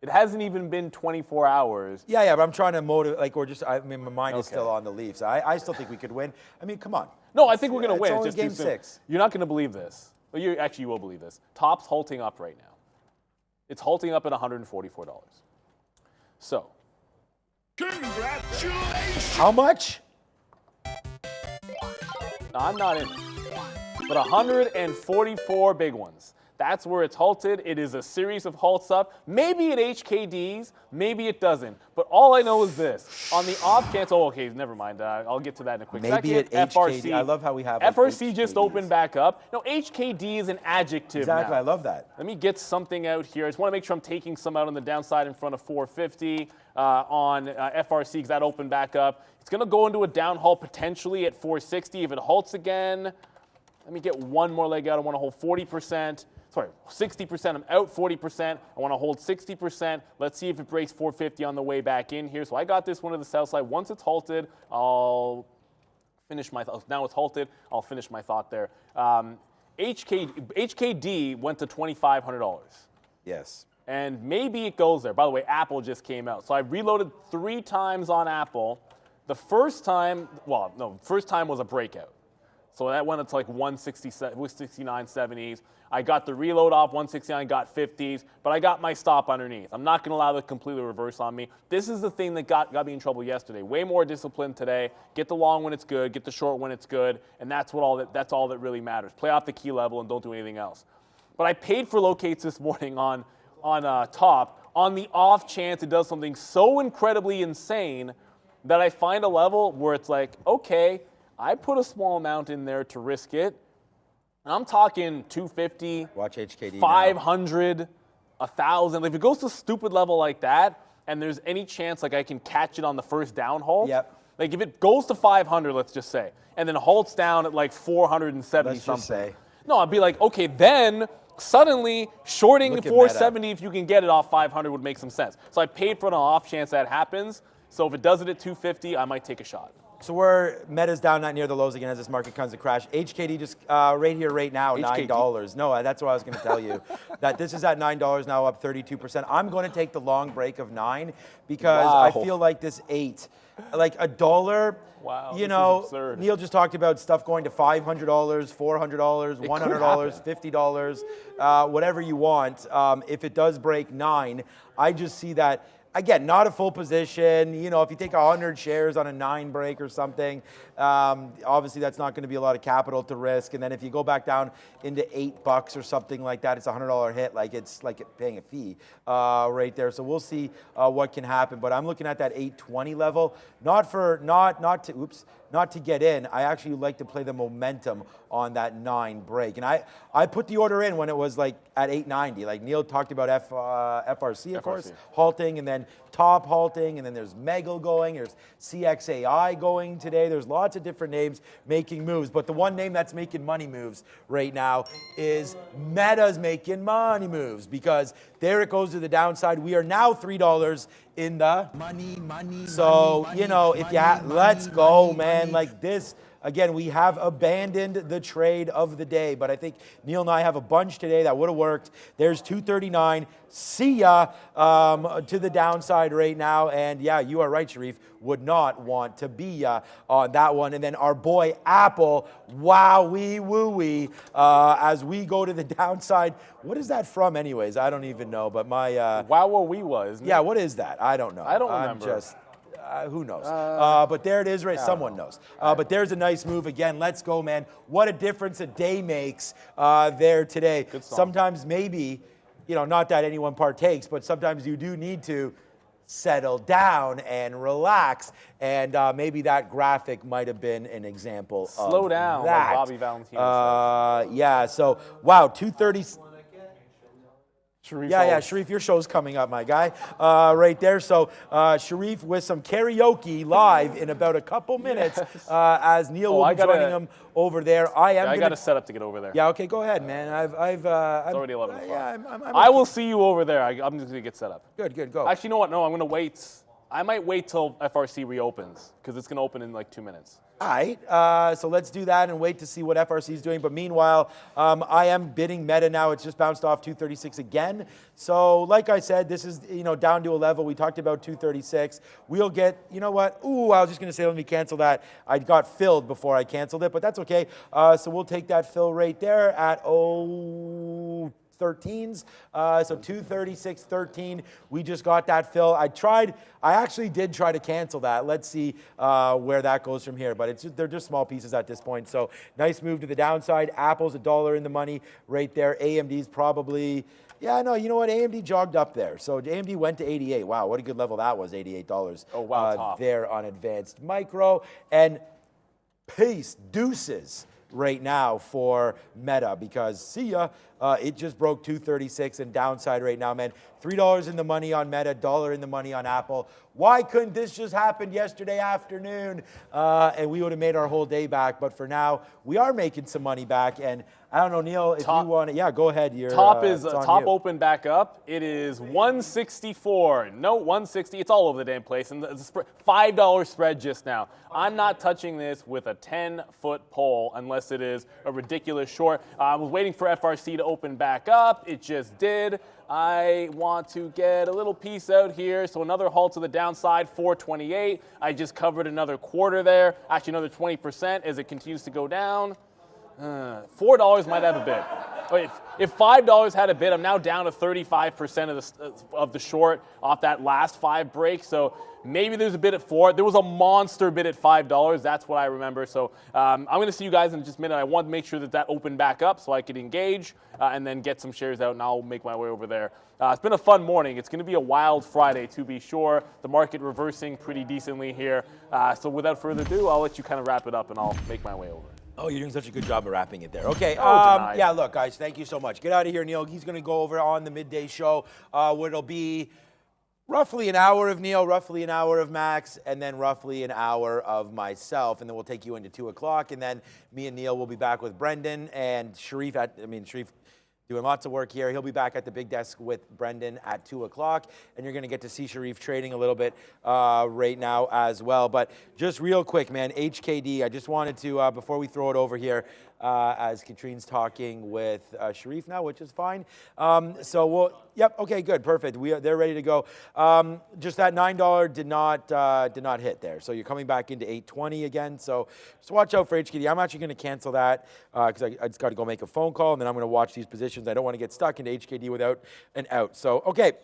hasn't even been 24 hours. Yeah, but I'm trying to motivate. Like I mean, my mind is still on the Leafs. I still think we could win. I mean, come on. No, I think we're going to win. It's only just game too soon. 6. You're not going to believe this. Well, you will believe this. Top's halting up right now. It's halting up at $144. So. Congratulations! How much? No, I'm not in. But 144 big ones. That's where it's halted. It is a series of halts up. Maybe it HKDs, maybe it doesn't. But all I know is this. On the off chance, okay, never mind. I'll get to that in a quick second. Maybe it HKD. I love how we have FRC just opened back up. No, HKD is an adjective Exactly, now. I love that. Let me get something out here. I just want to make sure I'm taking some out on the downside in front of 450 on FRC, because that opened back up. It's going to go into a down halt potentially at 460 if it halts again. Let me get one more leg out. I want to hold 40%. Sorry, 60%. I'm out 40%. I want to hold 60%. Let's see if it breaks 450 on the way back in here. So I got this one to the sell side. Once it's halted, I'll finish my thought. Now it's halted. I'll finish my thought there. HKD went to $2,500. Yes. And maybe it goes there. By the way, Apple just came out. So I reloaded 3 times on Apple. The first time, first time was a breakout. So that went to like 169.70s. I got the reload off 169, got 50s, but I got my stop underneath. I'm not going to allow that to completely reverse on me. This is the thing that got me in trouble yesterday. Way more discipline today. Get the long when it's good, get the short when it's good, and that's all that really matters. Play off the key level and don't do anything else. But I paid for locates this morning on top on the off chance it does something so incredibly insane that I find a level where it's like, okay, I put a small amount in there to risk it. And I'm talking 250, watch HKD 500, 1,000. If it goes to a stupid level like that, and there's any chance like I can catch it on the first down halt, like if it goes to 500, let's just say, and then halts down at like 470 something, No, I'd be like, okay, then suddenly shorting Look at 470 if you can get it off 500 would make some sense. So I paid for an off chance that happens. So if it does it at 250, I might take a shot. So Meta's down not near the lows again as this market comes to crash. HKD just right here, right now, HKD? $9. No, that's what I was going to tell you. That this is at $9 now, up 32%. I'm going to take the long break of 9 because Wow. I feel like this 8, like $1. Wow, you this know, is absurd. Neil just talked about stuff going to $500, $400, $100, $50, whatever you want. If it does break 9, I just see that. Again, not a full position. You know, if you take 100 shares on a 9 break or something, obviously that's not going to be a lot of capital to risk. And then if you go back down into $8 or something like that, it's a $100 hit. Like it's like paying a fee right there. So we'll see what can happen. But I'm looking at that 820 level, not to get in. I actually like to play the momentum on that 9 break. And I put the order in when it was like at 890. Like Neil talked about FRC, of course, halting, and then top halting, and then there's Megal going, there's CXAI going today. There's lots of different names making moves. But the one name that's making money moves right now is Meta's making money moves, because there it goes to the downside. We are now $3 in the Money, money, so, money, you know, money, if you money, let's money, go, money, man. money. Like this, again, we have abandoned the trade of the day, but I think Neil and I have a bunch today that would have worked. There's 239. See ya to the downside right now. And yeah, you are right, Sharif. Would not want to be on that one. And then our boy Apple, wowee wooey, as we go to the downside. What is that from anyways? I don't even know, but my... Isn't yeah, it? what is that? I don't know. I don't I'm remember. just... who knows? But there it is, right? Someone knows. But there's a nice move again. Let's go, man. What a difference a day makes there today. Good song. Sometimes maybe, you know, not that anyone partakes, but sometimes you do need to settle down and relax. And maybe that graphic might have been an example of Slow down, that. like Bobby Valentino Yeah, so, wow, 230... Sharif Yeah, Oaks. Sharif, your show's coming up, my guy, right there. So Sharif with some karaoke live in about a couple minutes as Neil will be joining him over there. I got a setup to get over there. Yeah, okay, go ahead, man. It's already 11 o'clock. Yeah, I will see you over there. I'm just going to get set up. Good, go. Actually, you know what? No, I'm going to wait. I might wait till FRC reopens because it's going to open in like 2 minutes. All right, so let's do that and wait to see what FRC is doing. But meanwhile, I am bidding Meta now. It's just bounced off 236 again. So like I said, this is, you know, down to a level. We talked about 236. We'll get, you know what? Ooh, I was just going to say, let me cancel that. I got filled before I canceled it, but that's okay. So we'll take that fill right there at 13s. So 236.13. We just got that fill. I actually did try to cancel that. Let's see where that goes from here. But they're just small pieces at this point. So nice move to the downside. Apple's $1 in the money right there. AMD's probably, yeah, no, you know what? AMD jogged up there. So AMD went to 88. Wow, what a good level that was, $88. Oh, wow, top. There on Advanced Micro. And peace, deuces right now for Meta, because see ya, it just broke 236 and downside right now, man. $3 in the money on Meta, $1 in the money on Apple. Why couldn't this just happen yesterday afternoon? And we would have made our whole day back. But for now, we are making some money back. And I don't know, Neil, if you want to, yeah, go ahead. Top open back up. It is 164. No, 160. It's all over the damn place. And it's a $5 spread just now. I'm not touching this with a 10-foot pole unless it is a ridiculous short. I was waiting for FRC to open back up. It just did. I want to get a little piece out here. So another halt to the downside, 428. I just covered another quarter there. Actually, another 20% as it continues to go down. $4 might have a bid. If $5 had a bid, I'm now down to 35% of the short off that last 5 break. So maybe there's a bid at 4. There was a monster bid at $5. That's what I remember. So I'm going to see you guys in just a minute. I want to make sure that opened back up so I could engage and then get some shares out, and I'll make my way over there. It's been a fun morning. It's going to be a wild Friday, to be sure. The market reversing pretty decently here. So without further ado, I'll let you kind of wrap it up, and I'll make my way over. Oh, you're doing such a good job of wrapping it there. Okay, denied. yeah, look, guys, thank you so much. Get out of here, Neil. He's going to go over on the midday show, where it'll be roughly an hour of Neil, roughly an hour of Max, and then roughly an hour of myself. And then we'll take you into 2 o'clock. And then me and Neil will be back with Brendan and Sharif Sharif doing lots of work here. He'll be back at the big desk with Brendan at 2 o'clock. And you're going to get to see Sharif trading a little bit right now as well. But just real quick, man, HKD, I just wanted to, before we throw it over here, as Katrine's talking with Sharif now, which is fine. So we'll, yep, okay, good, perfect. They're ready to go. Just that $9 did not hit there. So you're coming back into 820 again. So just watch out for HKD. I'm actually going to cancel that because I just got to go make a phone call, and then I'm going to watch these positions. I don't want to get stuck into HKD without an out. So, okay.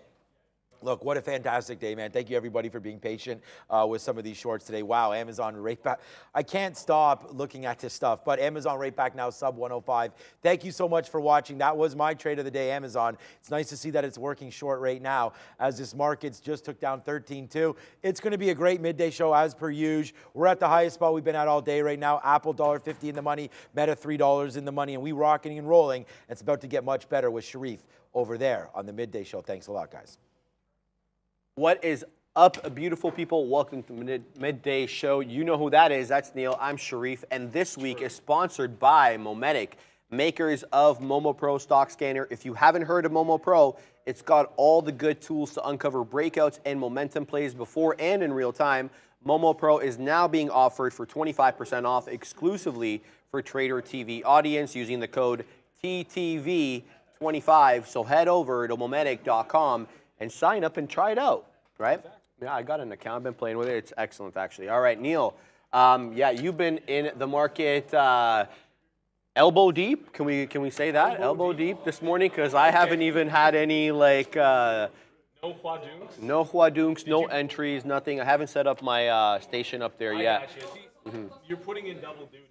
Look, what a fantastic day, man. Thank you, everybody, for being patient with some of these shorts today. Wow, Amazon right back. I can't stop looking at this stuff, but Amazon right back now, sub 105. Thank you so much for watching. That was my trade of the day, Amazon. It's nice to see that it's working short right now as this market's just took down 13.2. It's going to be a great midday show as per usual. We're at the highest spot we've been at all day right now. Apple $1.50 in the money, Meta $3 in the money, and we rocking and rolling. It's about to get much better with Sharif over there on the midday show. Thanks a lot, guys. What is up, beautiful people? Welcome to Midday Show. You know who that is. That's Neil. I'm Sharif. And this week is sponsored by Momentic, makers of Momo Pro Stock Scanner. If you haven't heard of Momo Pro, it's got all the good tools to uncover breakouts and momentum plays before and in real time. Momo Pro is now being offered for 25% off exclusively for Trader TV audience using the code TTV25. So head over to momentic.com and sign up and try it out, right? Yeah, I got an account. I've been playing with it. It's excellent, actually. All right, Neil. Yeah, you've been in the market elbow deep. Can we say that? Elbow deep this morning? Because I haven't even had any, like... no huadunks? No huadunks, no entries, nothing. I haven't set up my station up there yet. You're putting in double duty.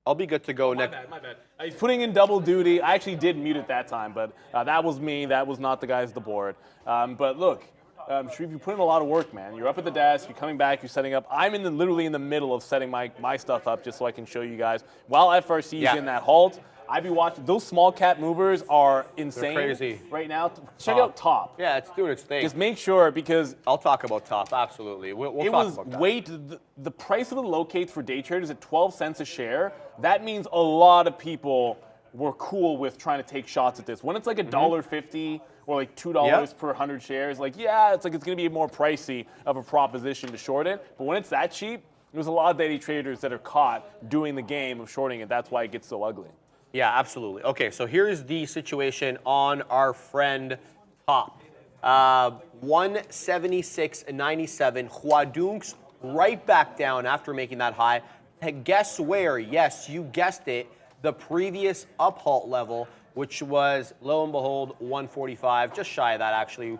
I'll be good to go next. My bad. He's putting in double duty. I actually did mute it that time, but that was me. That was not the guys at the board. But look, Sharif, you put in a lot of work, man. You're up at the desk. You're coming back. You're setting up. I'm literally in the middle of setting my stuff up just so I can show you guys. While FRC is in that halt, I'd be watching. Those small cap movers are insane. They're crazy right now. Check out Top. Yeah, it's doing its thing. Just make sure, because I'll talk about Top. Absolutely, we'll talk about that. The price of the locates for day traders at 12 cents a share. That means a lot of people were cool with trying to take shots at this. When it's like $1.50 or like $2 per 100 shares, like it's going to be more pricey of a proposition to short it. But when it's that cheap, there's a lot of day traders that are caught doing the game of shorting it. That's why it gets so ugly. Yeah, absolutely. Okay, so here's the situation on our friend Top. 176.97. Huadunks right back down after making that high. And guess where? Yes, you guessed it. The previous up halt level, which was, lo and behold, 145. Just shy of that, actually.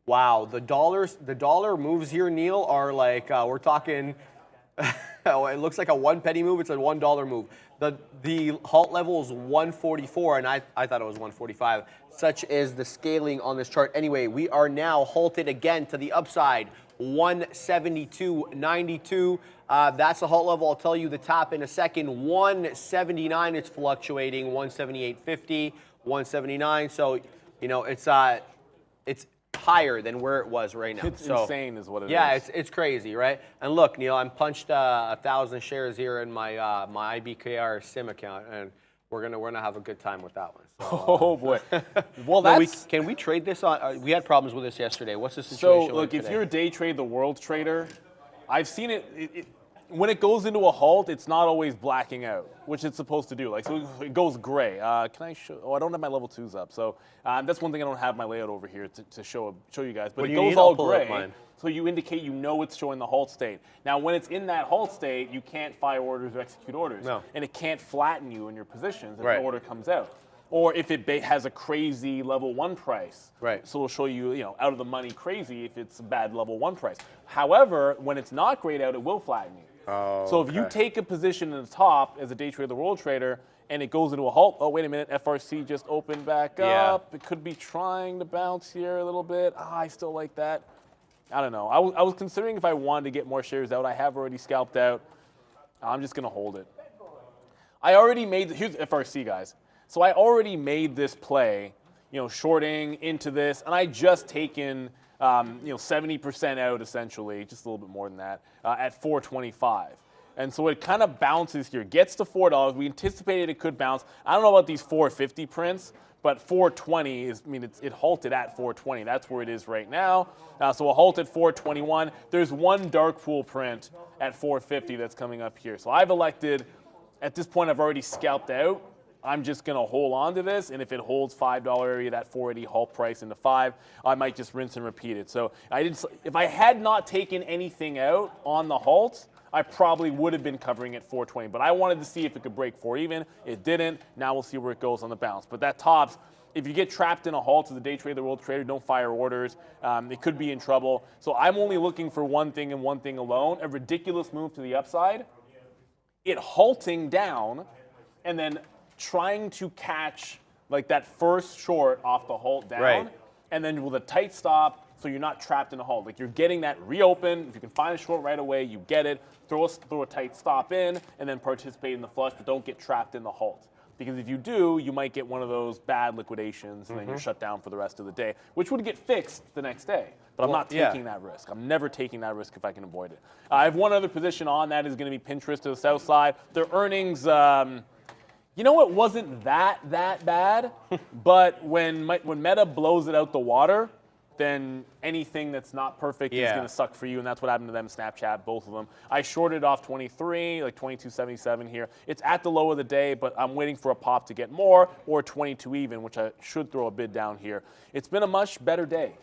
Wow, the dollar moves here, Neil, are like, we're talking... it looks like a 1 penny move. It's a $1 move. The halt level is 144, and I thought it was 145. Such is the scaling on this chart. Anyway, we are now halted again to the upside. 172.92. That's the halt level. I'll tell you the top in a second. 179. It's fluctuating. 178.50. 179. So it's higher than where it was right now. It's insane is what it is. Yeah, it's crazy, right? And look, Neil, I'm punched 1,000 shares here in my my IBKR sim account, and we're gonna have a good time with that one. So, oh boy. Well, can we trade this on? We had problems with this yesterday. What's the situation? So look, if you're a day trade the world trader, I've seen it when it goes into a halt, it's not always blacking out, which it's supposed to do. Like, so it goes gray. Can I show? Oh, I don't have my level 2s up. So that's one thing I don't have my layout over here to show you guys. But it goes all gray. So you indicate it's showing the halt state. Now, when it's in that halt state, you can't fire orders or execute orders. No. And it can't flatten you in your positions if the order comes out. Or if it has a crazy level 1 price. Right. So it'll show you, out of the money crazy if it's a bad level 1 price. However, when it's not grayed out, it will flatten you. Oh, so if you take a position in the top as a day trader, the world trader, and it goes into a halt, oh, wait a minute, FRC just opened back up. It could be trying to bounce here a little bit. I still like that. I don't know. I was considering if I wanted to get more shares out. I have already scalped out. I'm just going to hold it. I already made, here's FRC, guys. So I already made this play shorting into this, and I just taken 70% out essentially, just a little bit more than that, at 425. And so it kind of bounces here, gets to $4. We anticipated it could bounce. I don't know about these 450 prints, but 420 is, it halted at 420. That's where it is right now. So we'll halt at 421. There's one dark pool print at 450 that's coming up here. So I've elected, at this point, I've already scalped out. I'm just going to hold on to this, and if it holds $5 area, that 480 halt price into 5, I might just rinse and repeat it. So if I had not taken anything out on the halt, I probably would have been covering at 420, but I wanted to see if it could break 4 even. It didn't. Now we'll see where it goes on the bounce. But that tops, if you get trapped in a halt as a day trader, the world trader, don't fire orders. It could be in trouble. So I'm only looking for one thing and one thing alone, a ridiculous move to the upside, it halting down, and then trying to catch like that first short off the halt down, and then with a tight stop, so you're not trapped in a halt. Like you're getting that reopen. If you can find a short right away, you get it. Throw a tight stop in, and then participate in the flush, but don't get trapped in the halt. Because if you do, you might get one of those bad liquidations, and then you're shut down for the rest of the day, which would get fixed the next day. But I'm not taking that risk. I'm never taking that risk if I can avoid it. I have one other position on. That is going to be Pinterest to the south side. Their earnings. It wasn't that bad, but when Meta blows it out the water, then anything that's not perfect is going to suck for you, and that's what happened to them, Snapchat, both of them. I shorted off 23, like 22.77 here. It's at the low of the day, but I'm waiting for a pop to get more, or 22 even, which I should throw a bid down here. It's been a much better day,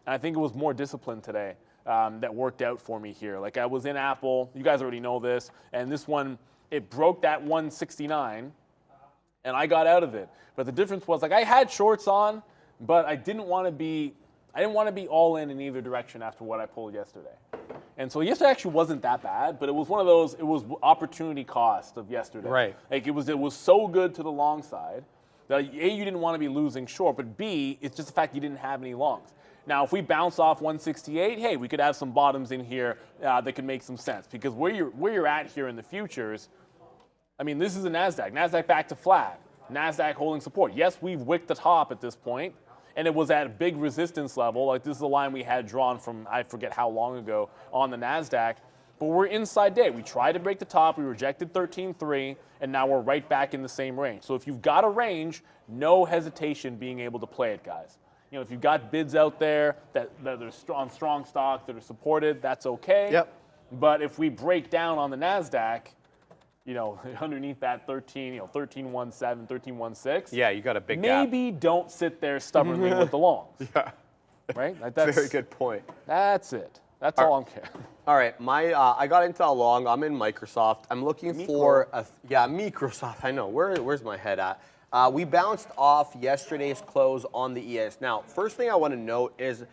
and I think it was more discipline today that worked out for me here. Like I was in Apple, you guys already know this, and this one, it broke that 169, and I got out of it. But the difference was, like, I had shorts on, but I didn't want to be all in either direction after what I pulled yesterday. And so yesterday actually wasn't that bad, but it was one of those, it was opportunity cost of yesterday. Right. Like it was so good to the long side that A, you didn't want to be losing short, but B, it's just the fact you didn't have any longs. Now, if we bounce off 168, hey, we could have some bottoms in here that could make some sense, because where you're at here in the futures, this is a NASDAQ. NASDAQ back to flat. NASDAQ holding support. Yes, we've wicked the top at this point, and it was at a big resistance level. Like this is a line we had drawn from I forget how long ago on the NASDAQ, but we're inside day. We tried to break the top. We rejected 13.3, and now we're right back in the same range. So if you've got a range, no hesitation being able to play it, guys. If you've got bids out there that are on strong stocks that are supported, that's okay. Yep. But if we break down on the NASDAQ, underneath that 13.17, 13.16. Yeah, you got a big gap. Maybe don't sit there stubbornly with the longs. Yeah. Right? Like that's, very good point. That's it. That's all I'm caring. All right, I got into a long. I'm in Microsoft. I'm looking for Microsoft. I know. Where's my head at? We bounced off yesterday's close on the ES. Now, first thing I want to note is,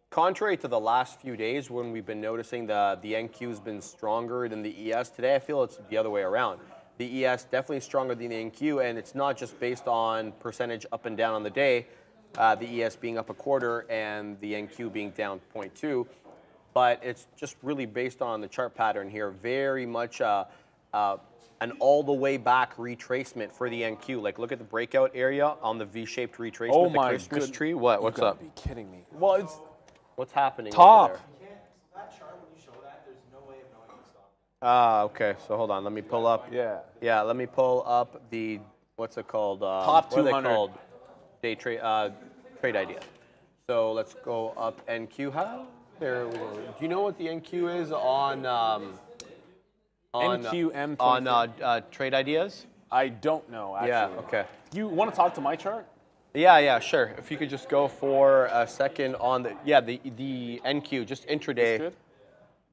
contrary to the last few days when we've been noticing the NQ has been stronger than the ES, today I feel it's the other way around. The ES definitely stronger than the NQ, and it's not just based on percentage up and down on the day, the ES being up a quarter and the NQ being down 0.2, but it's just really based on the chart pattern here. Very much an all the way back retracement for the NQ. Like look at the breakout area on the V-shaped retracement. Oh the my Christmas tree. What's up? You gotta be kidding me. Well, it's What's happening top. over there? That chart, when you show that, there's no way of knowing the stock. Okay. So hold on. Let me pull up. Yeah. Let me pull up the what's it called? Top 200. What are they called? Day trade idea. So let's go up NQ. How? There. Do you know what the NQ is on NQM on trade ideas? I don't know actually. Yeah. Okay. You want to talk to my chart? Yeah, sure. If you could just go for a second on the NQ, just intraday. That's good?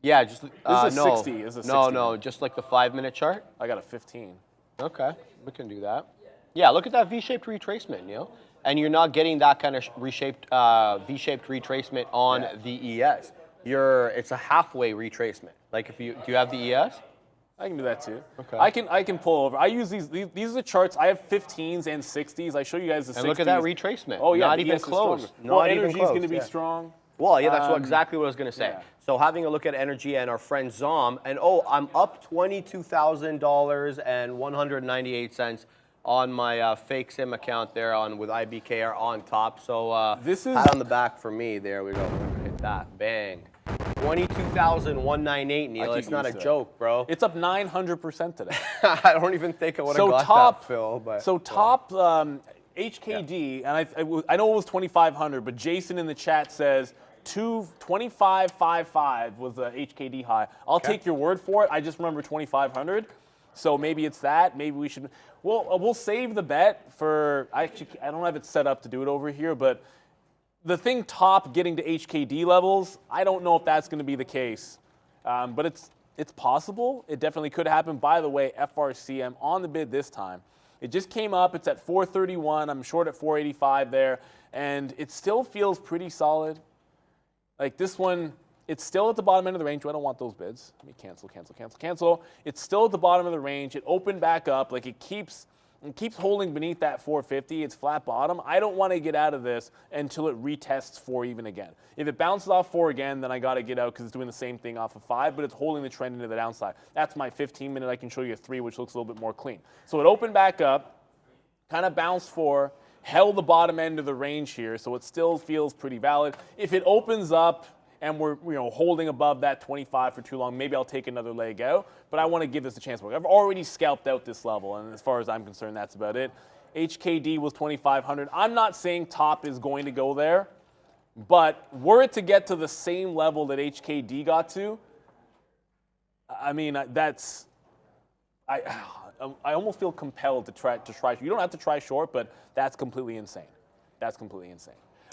Yeah, just this is a 60. This is a 60. No, just like the 5-minute chart. I got a 15. Okay, we can do that. Yeah, look at that V-shaped retracement, and you're not getting that kind of V-shaped retracement on the ES. It's a halfway retracement. Like do you have the ES? I can do that too. Okay. I can pull over. I use these are the charts. I have 15s and 60s. I show you guys the 60s. And look at that retracement. Oh yeah, not even close. Energy is going to be strong. Well, yeah, that's exactly what I was going to say. Yeah. So having a look at energy and our friend Zom, and I'm up $22,000 and 198 cents on my fake sim account there with IBKR on top. So this is pat on the back for me. There we go. Hit that. Bang. 22,198, Neil. It's not a joke, bro. It's up 900% today. I don't even think I would have got that, Phil. But, top HKD, and I know it was 2,500, but Jason in the chat says 25.55 was the HKD high. I'll take your word for it. I just remember 2,500. So maybe it's that. Maybe we should. We'll save the bet for. I don't have it set up to do it over here, but the thing top getting to HKD levels, I don't know if that's going to be the case. But it's possible. It definitely could happen. By the way, FRC, I'm on the bid this time. It just came up. It's at 431. I'm short at 485 there, and it still feels pretty solid. Like this one, it's still at the bottom end of the range. I don't want those bids. Let me cancel. It's still at the bottom of the range. It opened back up. Like it keeps holding beneath that 450. It's flat bottom. I don't want to get out of this until it retests 4 even again. If it bounces off 4 again, then I got to get out because it's doing the same thing off of 5, but it's holding the trend into the downside. That's my 15-minute. I can show you a 3, which looks a little bit more clean. So it opened back up, kind of bounced 4, held the bottom end of the range here, so it still feels pretty valid. If it opens up and we're holding above that 25 for too long, maybe I'll take another leg out, but I want to give this a chance to work. I've already scalped out this level, and as far as I'm concerned, that's about it. HKD was 2,500. I'm not saying top is going to go there, but were it to get to the same level that HKD got to, I mean, I almost feel compelled to try. You don't have to try short, but that's completely insane.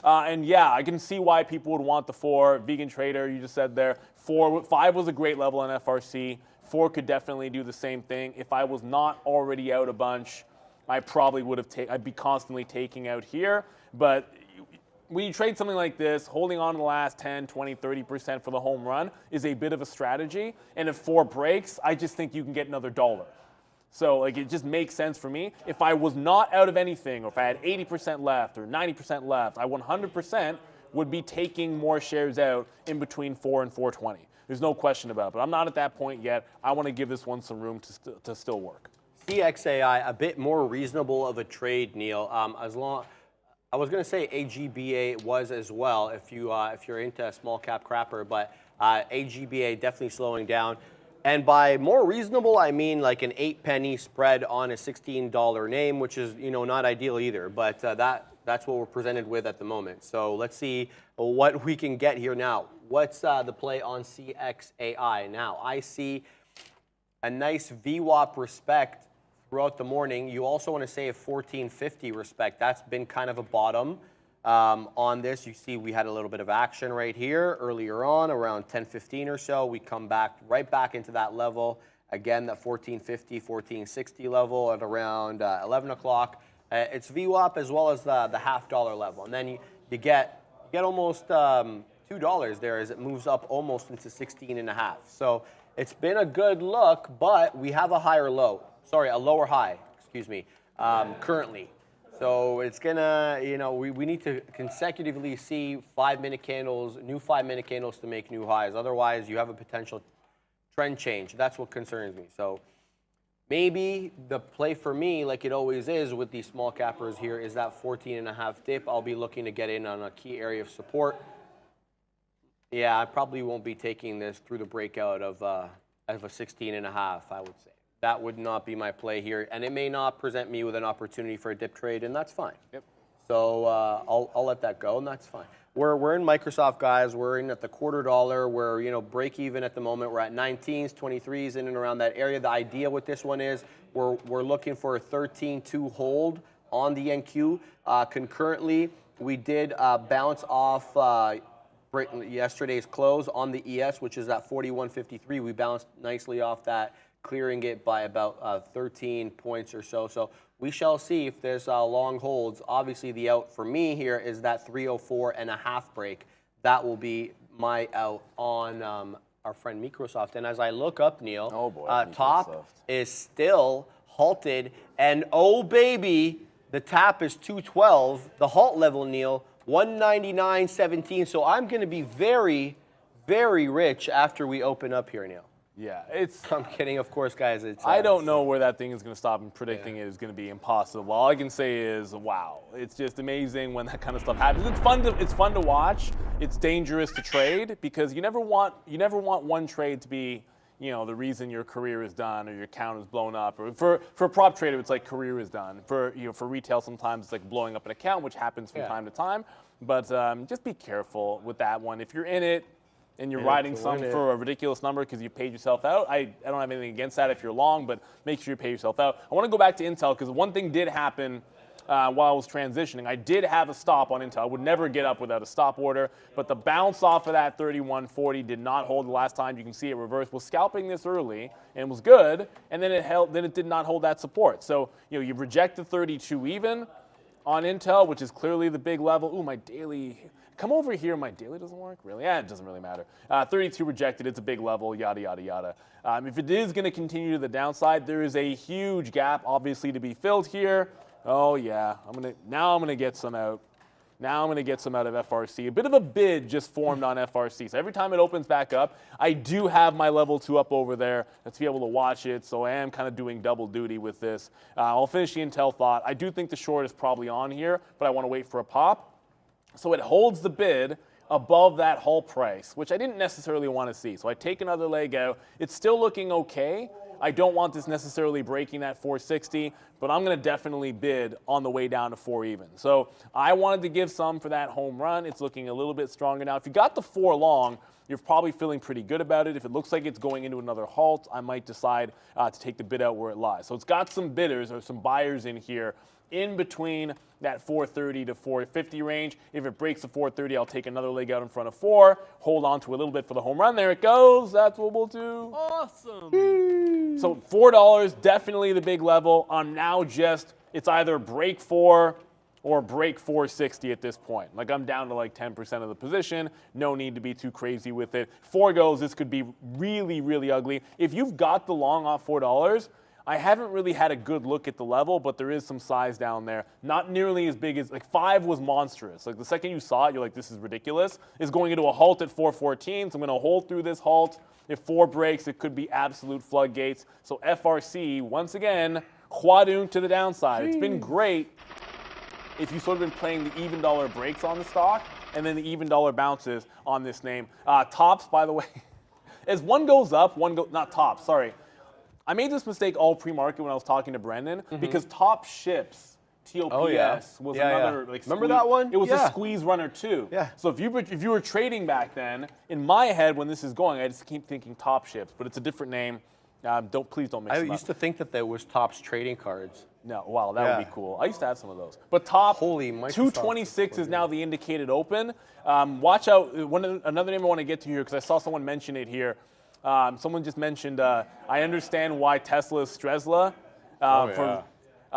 And yeah, I can see why people would want the 4. Vegan Trader, you just said there. 5 was a great level on FRC. 4 could definitely do the same thing. If I was not already out a bunch, I probably would have I'd be constantly taking out here. But when you trade something like this, holding on to the last 10, 20, 30% for the home run is a bit of a strategy. And if 4 breaks, I just think you can get another $1. So like it just makes sense for me. If I was not out of anything, or if I had 80% left or 90% left, I 100% would be taking more shares out in between 4 and 420. There's no question about it. But I'm not at that point yet. I want to give this one some room to still work. CXAI, a bit more reasonable of a trade, Neil. I was going to say AGBA was as well if you're into a small cap crapper, but AGBA definitely slowing down. And by more reasonable, I mean like an 8-penny spread on a $16 name, which is not ideal either. But that's what we're presented with at the moment. So let's see what we can get here now. What's the play on CXAI now? I see a nice VWAP respect throughout the morning. You also want to say a 1450 respect. That's been kind of a bottom. On this, you see we had a little bit of action right here earlier on around 10:15 or so. We come right back into that level again, that 1450, 1460 level at around 11 o'clock. It's VWAP as well as the $0.50 level, and then you get almost $2 there as it moves up almost into 16.5. So it's been a good look, but we have a lower high, currently. So it's gonna, we need to consecutively see 5-minute candles, new 5-minute candles to make new highs. Otherwise, you have a potential trend change. That's what concerns me. So maybe the play for me, like it always is with these small cappers here, is that 14.5 dip. I'll be looking to get in on a key area of support. Yeah, I probably won't be taking this through the breakout of a 16.5, I would say. That would not be my play here, and it may not present me with an opportunity for a dip trade, and that's fine. Yep. So I'll let that go, and that's fine. We're in Microsoft, guys. We're in at the $0.25. We're break even at the moment. We're at 19s, 23s, in and around that area. The idea with this one is we're looking for a 13-2 hold on the NQ. Concurrently, we did bounce off yesterday's close on the ES, which is at 41.53. We bounced nicely off that, clearing it by about 13 points or so. So we shall see if there's long holds. Obviously, the out for me here is that 304.5 break. That will be my out on our friend Microsoft. And as I look up, Neil, top is still halted. And oh, baby, the tap is 212. The halt level, Neil, 199.17. So I'm going to be very, very rich after we open up here, Neil. Yeah, I'm kidding, of course, guys. I don't know where that thing is going to stop, and predicting it is going to be impossible. All I can say is, wow, it's just amazing when that kind of stuff happens. It's fun to watch. It's dangerous to trade because you never want one trade to be, you know, the reason your career is done or your account is blown up. Or for a prop trader, it's like career is done. For retail, sometimes it's like blowing up an account, which happens from time to time. But just be careful with that one. If you're in it, and you're riding some for a ridiculous number because you paid yourself out. I don't have anything against that if you're long, but make sure you pay yourself out. I want to go back to Intel because one thing did happen while I was transitioning. I did have a stop on Intel. I would never get up without a stop order, but the bounce off of that 31.40 did not hold the last time. You can see it reversed. Was scalping this early and was good, and then it held. Then it did not hold that support. So you rejected 32 even on Intel, which is clearly the big level. Ooh, my daily. Come over here, my daily doesn't work? Really? Yeah, it doesn't really matter. 32 rejected, it's a big level, yada, yada, yada. If it is going to continue to the downside, there is a huge gap, obviously, to be filled here. Oh, yeah, now I'm going to get some out. Now I'm going to get some out of FRC. A bit of a bid just formed on FRC. So every time it opens back up, I do have my level 2 up over there to be able to watch it. So I am kind of doing double duty with this. I'll finish the Intel thought. I do think the short is probably on here, but I want to wait for a pop. So it holds the bid above that hull price, which I didn't necessarily want to see. So I take another leg out. It's still looking okay. I don't want this necessarily breaking that 460, but I'm going to definitely bid on the way down to 4 even. So I wanted to give some for that home run. It's looking a little bit stronger now. If you got the 4 long, you're probably feeling pretty good about it. If it looks like it's going into another halt, I might decide to take the bid out where it lies. So it's got some bidders or some buyers in here in between that 430 to 450 range. If it breaks the 430, I'll take another leg out in front of 4, hold on to a little bit for the home run. There it goes. That's what we'll do. Awesome. So $4, definitely the big level. I'm now it's either break 4 or break 460 at this point. Like I'm down to like 10% of the position. No need to be too crazy with it. 4 goes, this could be really, really ugly. If you've got the long off $4, I haven't really had a good look at the level, but there is some size down there. Not nearly as big as, like 5 was monstrous. Like the second you saw it, you're like, this is ridiculous. It's going into a halt at 414, so I'm going to hold through this halt. If 4 breaks, it could be absolute floodgates. So FRC, once again, Huadun to the downside. It's been great if you've sort of been playing the even dollar breaks on the stock and then the even dollar bounces on this name. Tops, by the way, as one goes up, not tops, sorry. I made this mistake all pre-market when I was talking to Brendan because Top Ships, TOPS, was another like remember that one? It was a squeeze runner too. Yeah. So if you were trading back then, in my head when this is going, I just keep thinking Top Ships, but it's a different name. Please don't mix them up. I used to think that there was Topps trading cards. No, wow, that would be cool. I used to have some of those. But top Holy 226 is now the indicated open. Watch out. Another name I want to get to here because I saw someone mention it here. Someone just mentioned, I understand why Tesla is Strezla.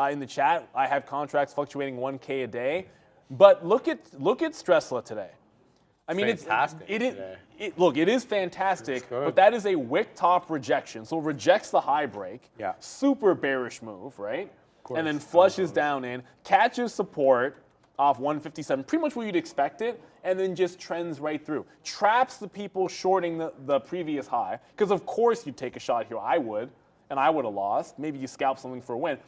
In the chat, I have contracts fluctuating 1K a day. But look at Strezla today. I mean, fantastic. It is fantastic, but that is a wick top rejection. So it rejects the high break. Yeah. Super bearish move, right? And then flushes down in, catches support off 157, pretty much where you'd expect it, and then just trends right through. Traps the people shorting the previous high, because of course you'd take a shot here. I would, and I would have lost. Maybe you scalp something for a win.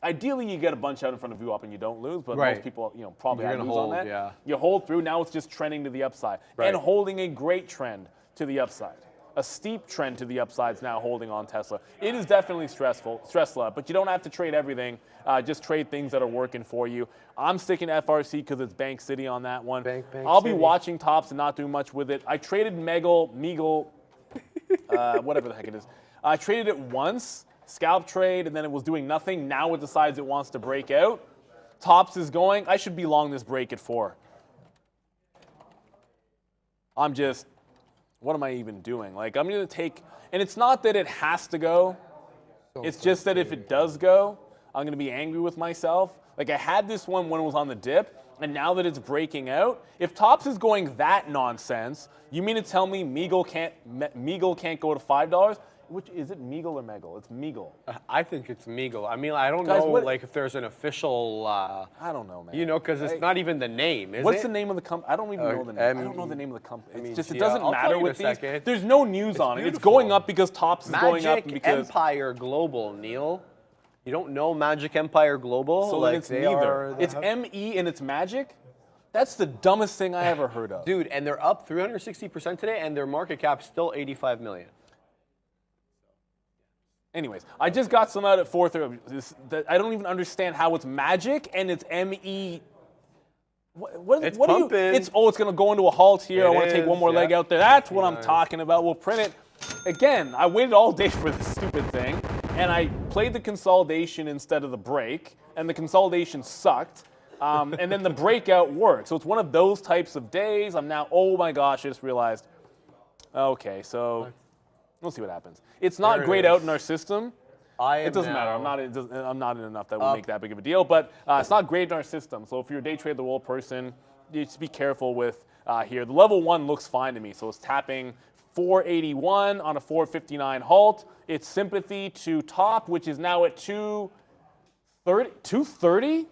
Ideally, you get a bunch out in front of you up and you don't lose, but most people, probably lose on that. Yeah. You hold through. Now it's just trending to the upside and holding a great trend to the upside. A steep trend to the upside is now holding on Tesla. It is definitely stressful, but you don't have to trade everything. Just trade things that are working for you. I'm sticking to FRC because it's Bank City on that one. I'll be watching tops and not doing much with it. I traded Meagle, whatever the heck it is. I traded it once. Scalp trade, and then it was doing nothing. Now it decides it wants to break out. Tops is going. I should be long this break at 4. What am I even doing? Like, I'm going to take, and it's not that it has to go. It's just that if it does go, I'm going to be angry with myself. Like, I had this one when it was on the dip, and now that it's breaking out, if Tops is going that nonsense, you mean to tell me Meagle can't go to $5? Which is it, Meagle or Megal? It's Meagle. I think it's Meagle. I mean, I don't Guys, know, what- like, if there's an official. I don't know, man. You know, because it's not even the name, is What's it? the name of the company? I don't even know the name. I don't know the name of the company. It's just, it doesn't I'll tell matter you in with a these. second. There's no news on it. It's beautiful. going up because Tops is going up Magic because. Empire Global, Neil. You don't know Magic Empire Global? So like, then it's they neither. are- It's ME and it's Magic? That's the dumbest thing I ever heard of. Dude, and they're up 360% today, and their market cap's still 85 million. Anyways, I just got some out at 4:30. I don't even understand how it's Magic and it's ME. What It's do you? pumping. It's going to go into a halt here. I It want to take one is, more leg yeah. out there. That's what I'm talking about. We'll print it. Again, I waited all day for this stupid thing, and I played the consolidation instead of the break, and the consolidation sucked. And then the breakout worked. So it's one of those types of days. I'm now, oh my gosh, I just realized. Okay, so we'll see what happens. It's not There it grayed is. out in our system. It Doesn't matter. I'm not in enough that would make that big of a deal. But it's not grayed in our system. So if you're a day trade the world person, you just be careful with here. The level 1 looks fine to me. So it's tapping 481 on a 459 halt. It's sympathy to top, which is now at 230. 230?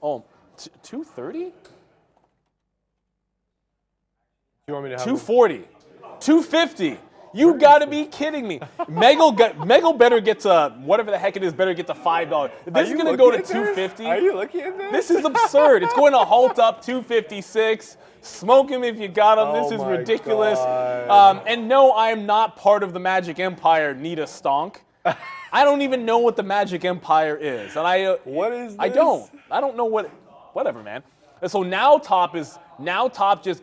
Oh, 230? You want me to have 240, 250. You gotta be kidding me. Megal better get to whatever the heck it is. Better get to $5. If this is gonna go to 250. Are you looking at this? This is absurd. It's going to halt up 256. Smoke him if you got him. This Oh is my ridiculous. God. And no, I am not part of the Magic Empire. Need a stonk. I don't even know what the Magic Empire is, and What is I this? don't. I don't know what. Whatever, man. And so now top just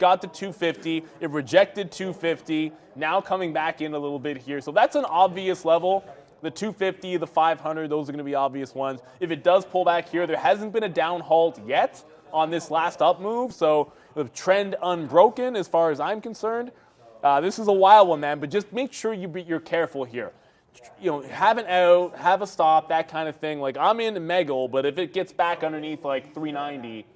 got to 250. It rejected 250. Now coming back in a little bit here. So that's an obvious level. The 250, the 500, those are going to be obvious ones. If it does pull back here, there hasn't been a down halt yet on this last up move. So the trend unbroken as far as I'm concerned. This is a wild one, man. But just make sure you're careful here. You know, have an out, have a stop, that kind of thing. Like I'm in Megal, but if it gets back underneath like 390,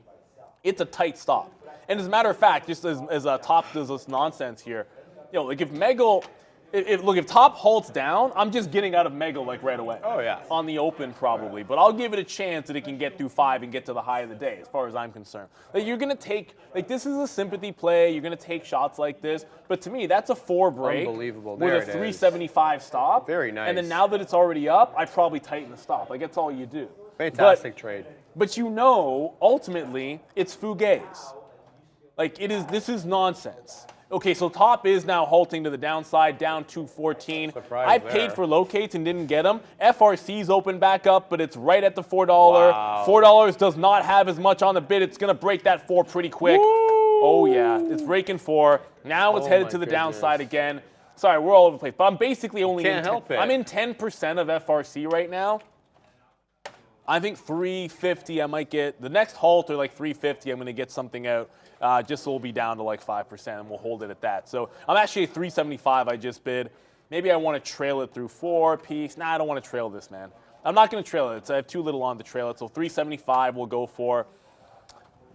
it's a tight stop. And as a matter of fact, just as top does this nonsense here, you know, like if Megal, if top halts down, I'm just getting out of Megal like right away. Oh, yeah. On the open probably, but I'll give it a chance that it can get through 5 and get to the high of the day, as far as I'm concerned. Like you're gonna take, like this is a sympathy play. You're gonna take shots like this, but to me, that's a 4 break. Unbelievable. With There a it is. 375 stop. Very nice. And then now that it's already up, I probably tighten the stop. Like that's all you do. Fantastic trade. But you know, ultimately, it's fugazi. Like this is nonsense. Okay, so top is now halting to the downside, down 214. Surprise I there. paid for locates and didn't get them. FRC's open back up, but it's right at the $4. Wow. $4 does not have as much on the bid. It's gonna break that 4 pretty quick. Oh yeah, it's breaking 4. Now it's headed my to the goodness. downside again. Sorry, we're all over the place, but I'm basically only Can't in help it. I'm in 10% of FRC right now. I think 350, I might get, the next halt or like 350, I'm going to get something out, just so we'll be down to like 5% and we'll hold it at that. So I'm actually at 375 I just bid. Maybe I want to trail it through 4 piece. Nah, I don't want to trail this, man. I'm not going to trail it. I have too little on to trail it. So 375 we'll go for.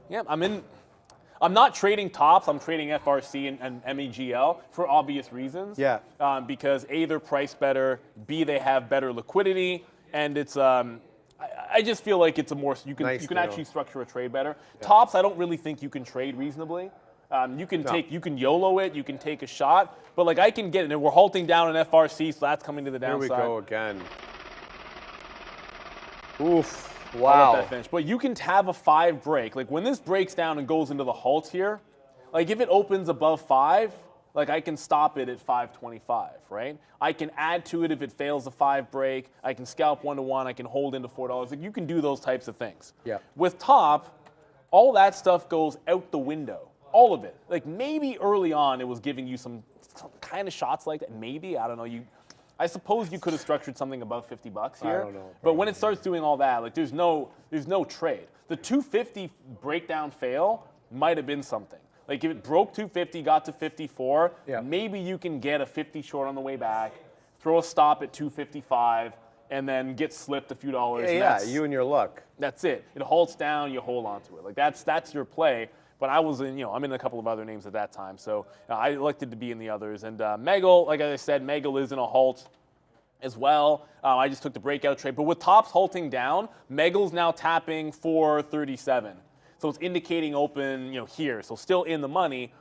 Yeah, I'm not trading tops. I'm trading FRC and MEGL for obvious reasons. Yeah. Because A, they're priced better. B, they have better liquidity. And it's, I just feel like it's a more, you can Nice deal. actually structure a trade better. Tops, I don't really think you can trade reasonably. You can YOLO it, you can take a shot, but like I can get it. And we're halting down in FRC, so that's coming to the Here downside. we go again. Oof. I'll Wow. let that finish. But you can have a 5 break. Like when this breaks down and goes into the halt here, like if it opens above 5, like I can stop it at 525, right? I can add to it if it fails the 5 break. I can scalp 1-to-1. I can hold into $4. Like you can do those types of things. Yeah. With top, all that stuff goes out the window. All of it. Like maybe early on it was giving you some kind of shots like that. Maybe, I don't know. I suppose you could have structured something above $50 here. I don't know. But when it starts doing all that, like there's no trade. The 250 breakdown fail might have been something. Like if it broke 250, got to 54, Yeah. maybe you can get a 50 short on the way back, throw a stop at 255, and then get slipped a few dollars. and Yeah, that's, you and your luck. that's it. It halts down, you hold on to it. Like that's your play. But I was in, I'm in a couple of other names at that time, so I elected to be in the others. And Megal, like I said, Megal is in a halt. as well. I just took the breakout trade. But with tops halting down, Megal's now tapping 437. So it's indicating open, here. So still in the money.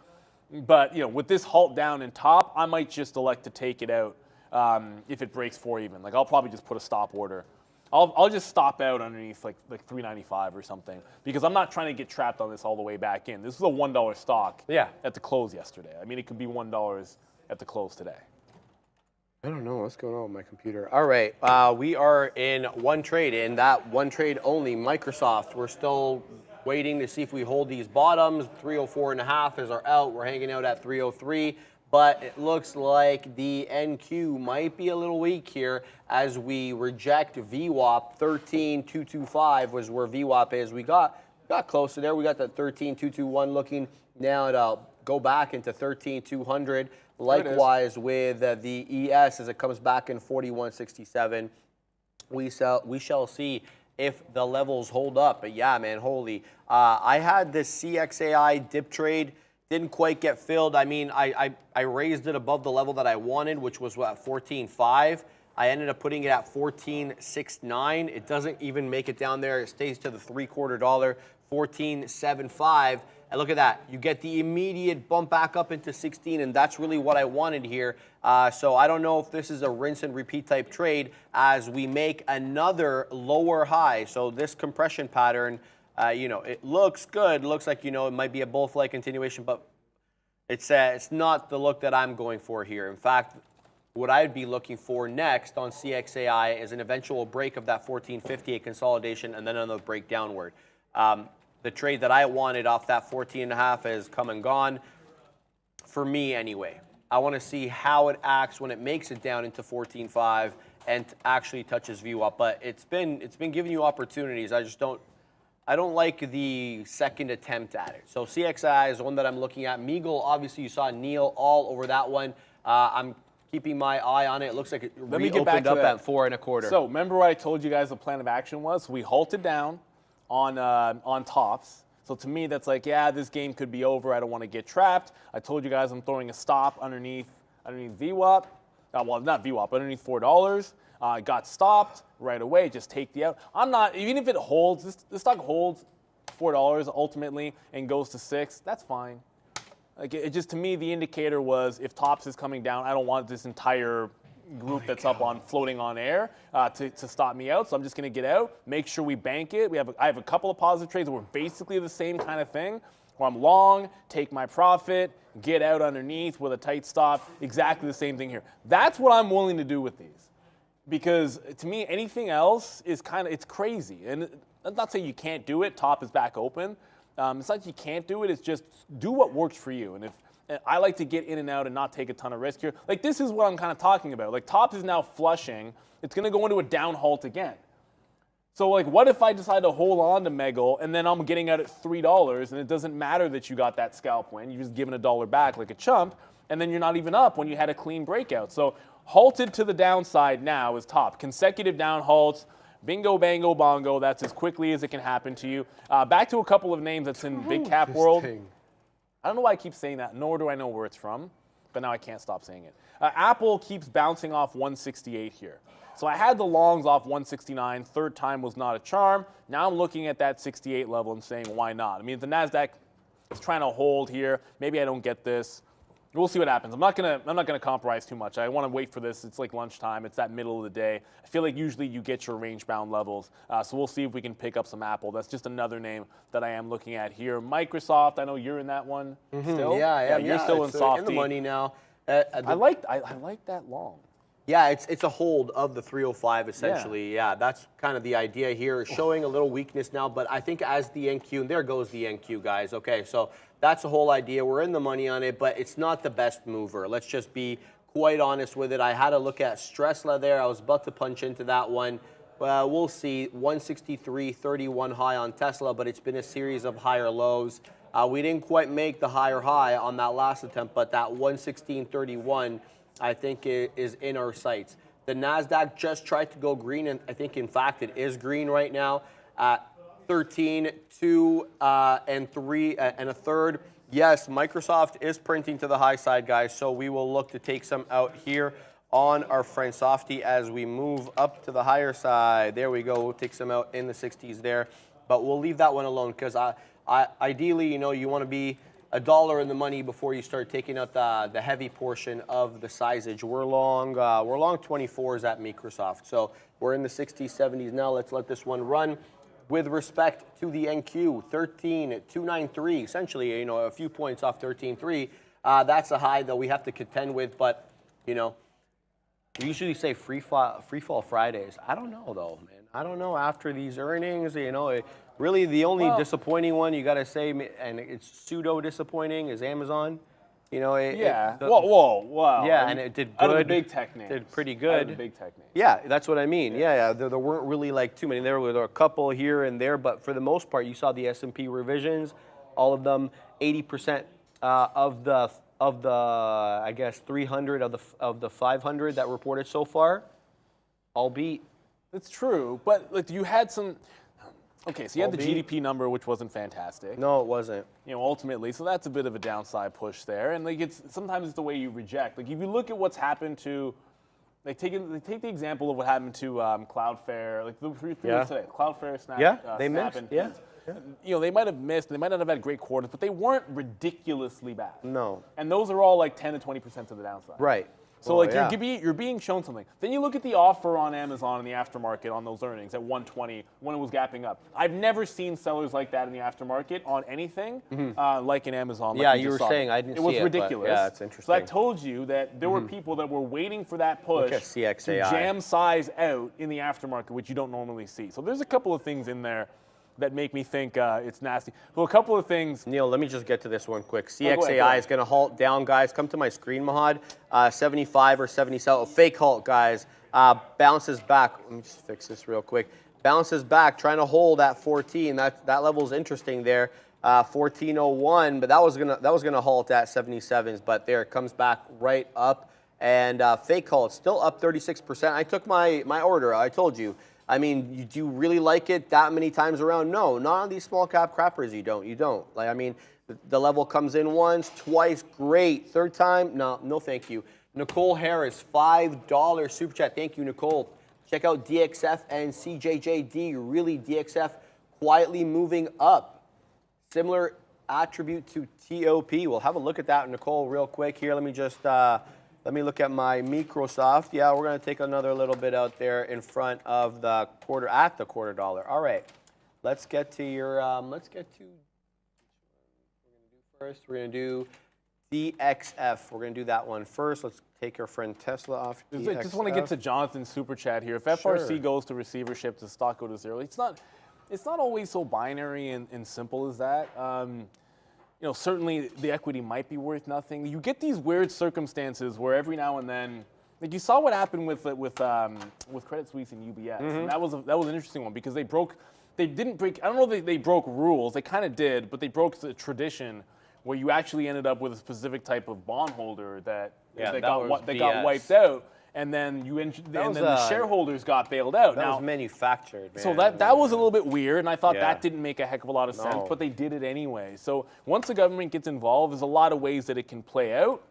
But, with this halt down in top, I might just elect to take it out if it breaks 4 even. Like, I'll probably just put a stop order. I'll just stop out underneath like 395 or something because I'm not trying to get trapped on this all the way back in. This is a $1 stock at the close yesterday. I mean, it could be $1 at the close today. I don't know what's going on with my computer. All right, we are in one trade, and that one trade only, Microsoft. We're still waiting to see if we hold these bottoms. 304.5 is our out. We're hanging out at 303. But it looks like the NQ might be a little weak here as we reject VWAP. 13,225 was where VWAP is. We got close to there. We got that 13,221 looking now to go back into 13,200. Likewise with the ES as it comes back in 41.67. We shall see if the levels hold up. But yeah, man, holy. I had this CXAI dip trade. Didn't quite get filled. I mean, I raised it above the level that I wanted, which was what, 14.5. I ended up putting it at 14.69. It doesn't even make it down there. It stays to the $0.75, 14.75. And look at that. You get the immediate bump back up into 16, and that's really what I wanted here. So I don't know if this is a rinse and repeat type trade as we make another lower high. So this compression pattern, it looks good. Looks like, it might be a bull flag continuation, but it's not the look that I'm going for here. In fact, what I'd be looking for next on CXAI is an eventual break of that 14.58 consolidation and then another break downward. The trade that I wanted off that 14.5 has come and gone, for me anyway. I want to see how it acts when it makes it down into 14.5 and actually touches VWAP. But it's been giving you opportunities. I don't like the second attempt at it. So CXI is the one that I'm looking at. Meagle, obviously you saw Neil all over that one. I'm keeping my eye on it. It looks like it reopened up at 4.25. So remember what I told you guys the plan of action was? We halted down on tops. So to me, that's like, yeah, this game could be over. I don't want to get trapped. I told you guys I'm throwing a stop underneath VWAP. Well, not VWAP, underneath $4. Got stopped right away. Just take the out. I'm not, even if it holds, this stock holds $4 ultimately and goes to 6, that's fine. Like it just, to me, the indicator was if tops is coming down, I don't want this entire group that's up on floating on air to stop me out. So I'm just going to get out, make sure we bank it. I have a couple of positive trades that were basically the same kind of thing, where I'm long, take my profit, get out underneath with a tight stop. Exactly the same thing here. That's what I'm willing to do with these. Because to me, anything else is it's crazy. And I'm not saying you can't do it. Top is back open. It's not that you can't do it. It's just do what works for you. And if I like to get in and out and not take a ton of risk here. Like this is what I'm kind of talking about. Like top is now flushing. It's going to go into a down halt again. So like what if I decide to hold on to Megal and then I'm getting out at $3 and it doesn't matter that you got that scalp win. You're just giving $1 back like a chump. And then you're not even up when you had a clean breakout. So halted to the downside now is top. Consecutive down halts. Bingo, bango, bongo. That's as quickly as it can happen to you. Back to a couple of names that's in big cap world. I don't know why I keep saying that, nor do I know where it's from, but now I can't stop saying it. Apple keeps bouncing off 168 here. So I had the longs off 169. Third time was not a charm. Now I'm looking at that 68 level and saying, why not? I mean, if the NASDAQ is trying to hold here, maybe I don't get this. We'll see what happens. I'm not gonna compromise too much. I want to wait for this. It's like lunchtime. It's that middle of the day. I feel like usually you get your range-bound levels. So we'll see if we can pick up some Apple. That's just another name that I am looking at here. Microsoft. I know you're in that one still. Yeah, you're still in softy. In the money now. I like that long. Yeah, it's a hold of the 305 essentially. Yeah, that's kind of the idea here. Showing a little weakness now, but I think as the NQ, and there goes the NQ, guys. Okay, so that's the whole idea. We're in the money on it, but it's not the best mover. Let's just be quite honest with it. I had to look at Stressla there. I was about to punch into that one. Well, we'll see. 163.31 high on Tesla, but it's been a series of higher lows. We didn't quite make the higher high on that last attempt, but that 116.31 I think is in our sights. The NASDAQ just tried to go green, and I think, in fact, it is green right now at 13, 2, and 3 and a third. Yes, Microsoft is printing to the high side, guys, so we will look to take some out here on our friend Softy as we move up to the higher side. There we go. We'll take some out in the 60s there. But we'll leave that one alone because ideally, you know, you want to be $1 in the money before you start taking out the heavy portion of the sizage. We're long 24s at Microsoft. So we're in the 60s, 70s now. Let's let this one run. With respect to the NQ, 13,293, essentially, you know, a few points off 13.3. That's a high that we have to contend with, but, you know, we usually say free fall Fridays. I don't know, though, man. I don't know after these earnings, you know, really the only disappointing one you got to say, and it's pseudo disappointing, is Amazon. You know, whoa. Yeah, and it did good. Out of the big tech names. Did pretty good. Out of the big tech names. Yeah, that's what I mean. Yeah. There weren't really like too many. There were a couple here and there, but for the most part, you saw the S&P revisions, all of them, 80% of the I guess 300 of the 500 that reported so far, all beat. That's true, but like you had some. Okay, so you had the GDP number, which wasn't fantastic. No, it wasn't. You know, ultimately, so that's a bit of a downside push there, and like sometimes it's the way you reject. Like if you look at what's happened to, like take the example of what happened to Cloudflare, like the today, Cloudflare, Snap. They Snap missed. And, you know, they might have missed, they might not have had great quarters, but they weren't ridiculously bad. No. And those are all like 10 to 20% of the downside. Right. So you're being shown something. Then you look at the offer on Amazon in the aftermarket on those earnings at 120 when it was gapping up. I've never seen sellers like that in the aftermarket on anything like in Amazon. Like you were saying I didn't see it. It was ridiculous. Yeah, it's interesting. So that told you that there were people that were waiting for that push to jam size out in the aftermarket, which you don't normally see. So there's a couple of things in there that make me think it's nasty. Well, a couple of things. Neil, let me just get to this one quick. CXAI is going to halt down, guys. Come to my screen, Mahad. 75 or 77. Fake halt, guys. Bounces back. Let me just fix this real quick. Bounces back, trying to hold at 14. That level is interesting there. 1401, but that was gonna halt at 77s. But there, it comes back right up. And fake halt, still up 36%. I took my order. I told you. I mean, do you really like it that many times around? No, not on these small cap crappers. You don't. Like, I mean, the level comes in once, twice, great. Third time, no, thank you. Nicole Harris, $5 super chat. Thank you, Nicole. Check out DXF and CJJD. Really, DXF quietly moving up. Similar attribute to TOP. We'll have a look at that, Nicole, real quick here. Let me just. Let me look at my Microsoft. Yeah, we're going to take another little bit out there in front of the quarter dollar. All right, let's get to your. Let's get to. We're going to do DXF. We're going to do that one first. Let's take our friend Tesla off. I just want to get to Jonathan's super chat here. If FRC goes to receivership, does stock go to zero? It's not always so binary and simple as that. You know, certainly the equity might be worth nothing. You get these weird circumstances where every now and then, like you saw what happened with Credit Suisse and UBS, and that was an interesting one because they didn't break. I don't know if they broke rules. They kind of did, but they broke the tradition where you actually ended up with a specific type of bondholder that got wiped out. And then the shareholders got bailed out. That was manufactured, man. So that was a little bit weird, and I thought that didn't make a heck of a lot of sense, but they did it anyway. So once the government gets involved, there's a lot of ways that it can play out.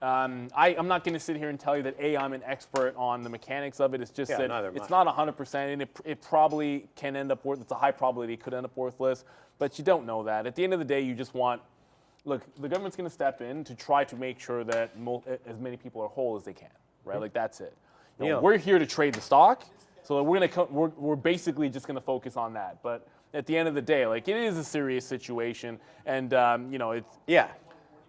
I'm not going to sit here and tell you that, I'm an expert on the mechanics of it. It's just that it's not 100%, and it probably can end up worth. It's a high probability it could end up worthless, but you don't know that. At the end of the day, you just want. Look, the government's going to step in to try to make sure that as many people are whole as they can. Right, like that's it. You know, we're here to trade the stock, so we're basically just gonna focus on that. But at the end of the day, like it is a serious situation, and you know it's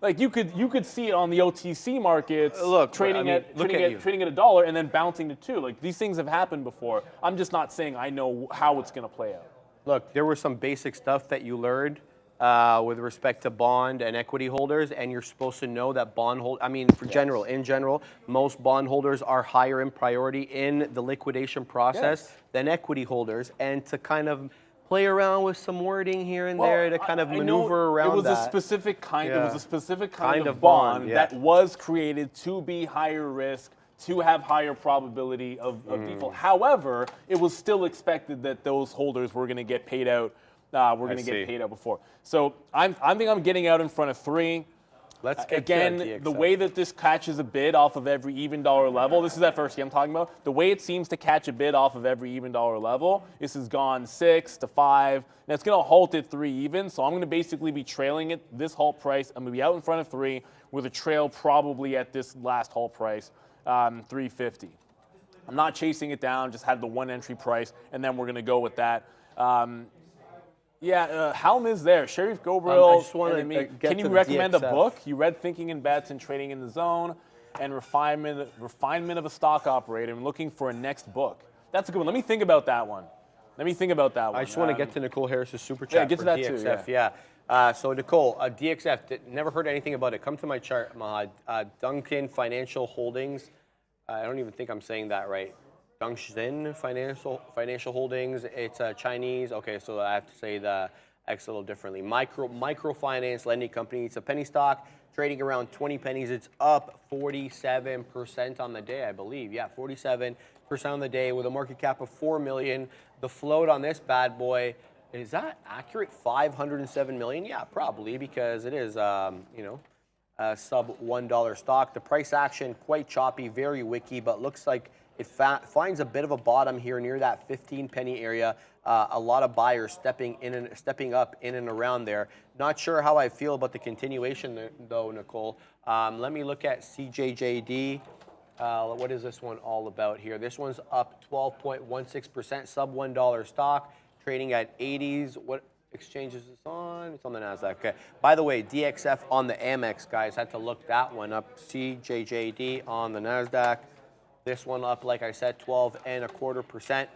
like you could see it on the OTC markets. Look, trading at $1 and then bouncing to $2. Like these things have happened before. I'm just not saying I know how it's gonna play out. Look, there was some basic stuff that you learned. With respect to bond and equity holders, and you're supposed to know that in general, most bond holders are higher in priority in the liquidation process than equity holders, and to kind of play around with some wording here and there to kind of maneuver around that. It was a specific kind of bond that was created to be higher risk, to have higher probability of default. However, it was still expected that those holders were going to get paid out. We're going to get paid out before. So I think I'm getting out in front of 3. Let's get again, to that the DXF. way that this catches a bid off of every even dollar level, this is that first key I'm talking about. The way it seems to catch a bid off of every even dollar level, this has gone 6 to 5. Now it's going to halt at 3 even, so I'm going to basically be trailing it, this halt price. I'm going to be out in front of 3 with a trail probably at this last halt price, 350. I'm not chasing it down, just had the one entry price, and then we're going to go with that. Helm is there. Sharif Gobril. I just wanna get Can to you the recommend a DXF. book? You read Thinking in Bets and Trading in the Zone and Refinement of a Stock Operator. I'm looking for a next book. That's a good one. Let me think about that one. I just want to get to Nicole Harris's super chat. Yeah, get to for that DXF. too. Yeah. So Nicole, DXF, never heard anything about it. Come to my chart, Mahad. Duncan Financial Holdings. I don't even think I'm saying that right. Dongxin Financial Holdings. It's Chinese. Okay, so I have to say the X a little differently. Microfinance lending company. It's a penny stock, trading around 20 pennies. It's up 47% on the day, I believe. Yeah, 47% on the day with a market cap of $4 million. The float on this bad boy, is that accurate? 507 million? Yeah, probably, because it is, a sub $1 stock. The price action quite choppy, very wicky, but looks like it finds a bit of a bottom here near that 15 penny area. A lot of buyers stepping up in and around there. Not sure how I feel about the continuation though, Nicole. Let me look at CJJD. What is this one all about here? This one's up 12.16%, sub $1 stock, trading at 80s. What exchange is this on? It's on the NASDAQ. Okay. By the way, DXF on the Amex, guys. Had to look that one up. CJJD on the NASDAQ. This one up, like I said, 12.25%.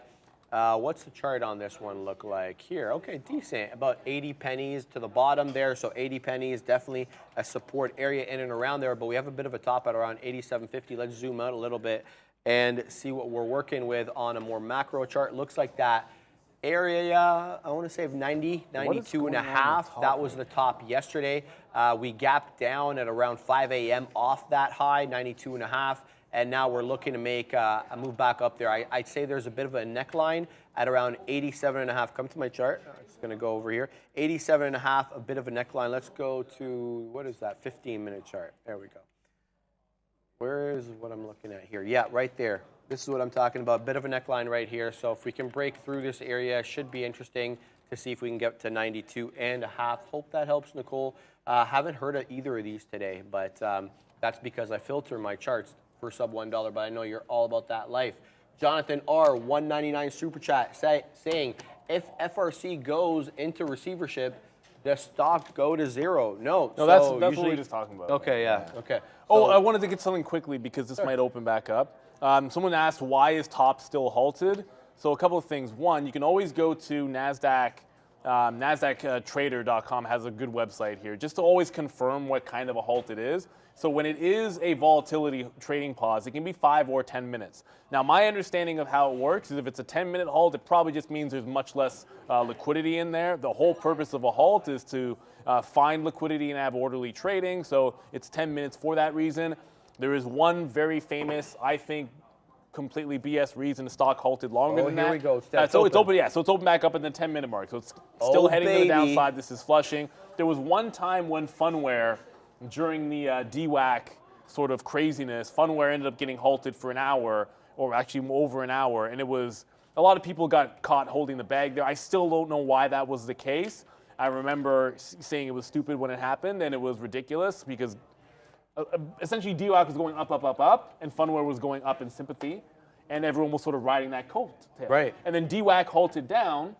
What's the chart on this one look like here? Okay, decent. About 80 pennies to the bottom there. So 80 pennies, definitely a support area in and around there. But we have a bit of a top at around 87.50. Let's zoom out a little bit and see what we're working with on a more macro chart. Looks like that area, I want to say of 90, 92 and a half. That was the top yesterday. We gapped down at around 5 a.m. off that high, 92 and a half. And now we're looking to make a move back up there. I'd say there's a bit of a neckline at around 87.5. Come to my chart. I'm just going to go over here. 87.5, a bit of a neckline. Let's go to, what is that, 15-minute chart. There we go. Where is what I'm looking at here? Yeah, right there. This is what I'm talking about. A bit of a neckline right here. So if we can break through this area, should be interesting to see if we can get to 92.5. Hope that helps, Nicole. Haven't heard of either of these today, but that's because I filter my charts for sub $1, but I know you're all about that life. Jonathan R, 199 super chat saying, if FRC goes into receivership, does stock go to zero? No, that's what we were just talking about. Okay, yeah. Okay. Oh, I wanted to get something quickly because this might open back up. Someone asked, why is top still halted? So a couple of things. One, you can always go to NASDAQ. NASDAQtrader.com has a good website here just to always confirm what kind of a halt it is. So when it is a volatility trading pause, it can be 5 or 10 minutes. Now, my understanding of how it works is if it's a 10-minute halt, it probably just means there's much less liquidity in there. The whole purpose of a halt is to find liquidity and have orderly trading. So it's 10 minutes for that reason. There is one very famous, I think, completely BS reason the stock halted longer than that. Oh, here we go. So it's open, so it's open back up at the 10-minute mark. So it's still heading to the downside. This is flushing. There was one time when Funware, during the DWAC sort of craziness, Funware ended up getting halted for an hour, or actually over an hour, and it was, a lot of people got caught holding the bag there. I still don't know why that was the case. I remember saying it was stupid when it happened, and it was ridiculous because essentially DWAC was going up, up, up, up, and Funware was going up in sympathy, and everyone was sort of riding that coattail. Right. And then DWAC halted down,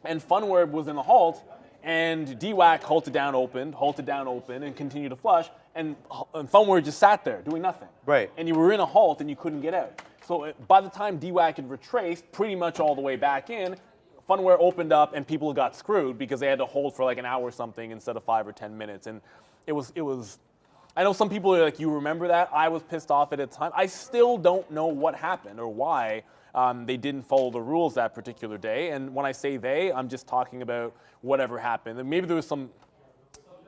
and Funware was in a halt, and DWAC halted down, open, and continued to flush, and Funware just sat there doing nothing. Right. And you were in a halt, and you couldn't get out. So by the time DWAC had retraced pretty much all the way back in, Funware opened up, and people got screwed because they had to hold for like an hour or something instead of 5 or 10 minutes. And it was. I know some people are like, you remember that? I was pissed off at the time. I still don't know what happened or why they didn't follow the rules that particular day. And when I say they, I'm just talking about whatever happened. And maybe there was some,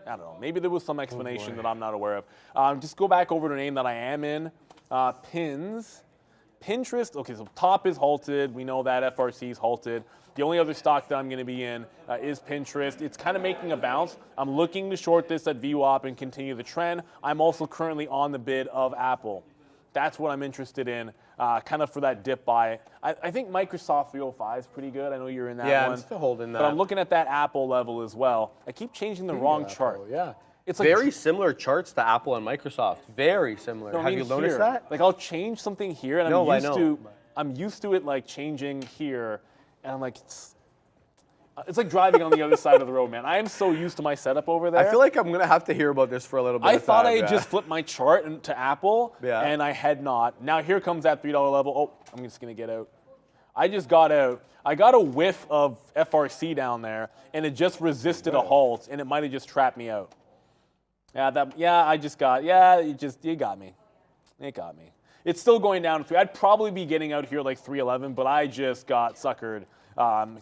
I don't know, maybe there was some explanation that I'm not aware of. Just go back over to a name that I am in, Pins. Pinterest, okay, so top is halted. We know that FRC is halted. The only other stock that I'm going to be in is Pinterest. It's kind of making a bounce. I'm looking to short this at VWAP and continue the trend. I'm also currently on the bid of Apple. That's what I'm interested in, kind of for that dip buy. I think Microsoft 305 is pretty good. I know you're in that one. Yeah, I'm still holding that. But I'm looking at that Apple level as well. I keep changing the wrong chart. Yeah. It's like very similar charts to Apple and Microsoft. Very similar. No, Have you noticed that? Like I'll change something here, and I'm used to it like changing here, and I'm like, it's like driving on the other side of the road, man. I am so used to my setup over there. I feel like I'm gonna have to hear about this for a little bit. I thought I had just flipped my chart into Apple, Yeah. and I had not. Now here comes that $3 level. Oh, I'm just gonna get out. I just got out. I got a whiff of FRC down there, and it just resisted a halt, and it might have just trapped me out. You got me. It got me. It's still going down to 3. I'd probably be getting out here like 311, but I just got suckered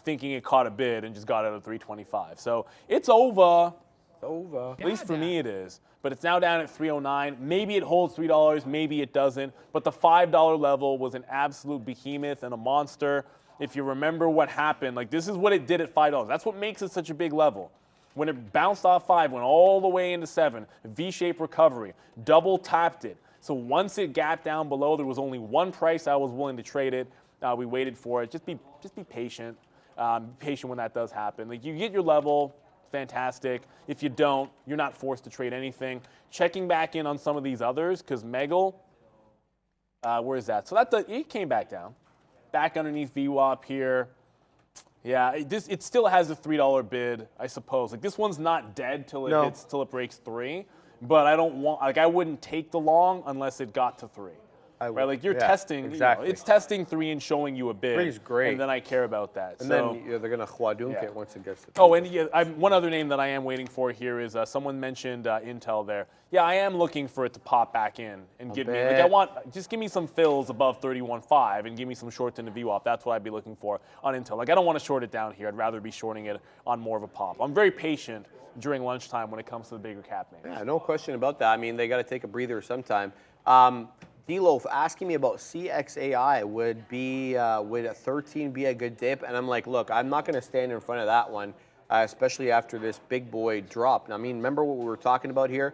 thinking it caught a bid and just got out at 325. So it's over. It's over. At least for me it is. But it's now down at 309. Maybe it holds $3, maybe it doesn't. But the $5 level was an absolute behemoth and a monster. If you remember what happened, like this is what it did at $5. That's what makes it such a big level. When it bounced off 5, went all the way into 7, V-shaped recovery, double tapped it. So once it gapped down below, there was only one price I was willing to trade it. We waited for it. Just be patient. Patient when that does happen. Like you get your level, fantastic. If you don't, you're not forced to trade anything. Checking back in on some of these others, because Megal, where is that? So it came back down, back underneath VWAP here. Yeah, it still has a $3 bid, I suppose. Like this one's not dead till it breaks 3, but I wouldn't take the long unless it got to 3. Right, like you're testing, exactly. It's testing 3 and showing you a bid. 3 is great. And then I care about that. And then they're going to Huadunk it once it gets to 3. Oh, and one other name that I am waiting for here is someone mentioned Intel there. Yeah, I am looking for it to pop back in and give me, just give me some fills above 31.5 and give me some shorts into VWAP. That's what I'd be looking for on Intel. Like I don't want to short it down here. I'd rather be shorting it on more of a pop. I'm very patient during lunchtime when it comes to the bigger cap names. Yeah, no question about that. I mean, they got to take a breather sometime. D-Loaf asking me about CXAI, would a 13 be a good dip? And I'm like, look, I'm not going to stand in front of that one, especially after this big boy drop. I mean, remember what we were talking about here?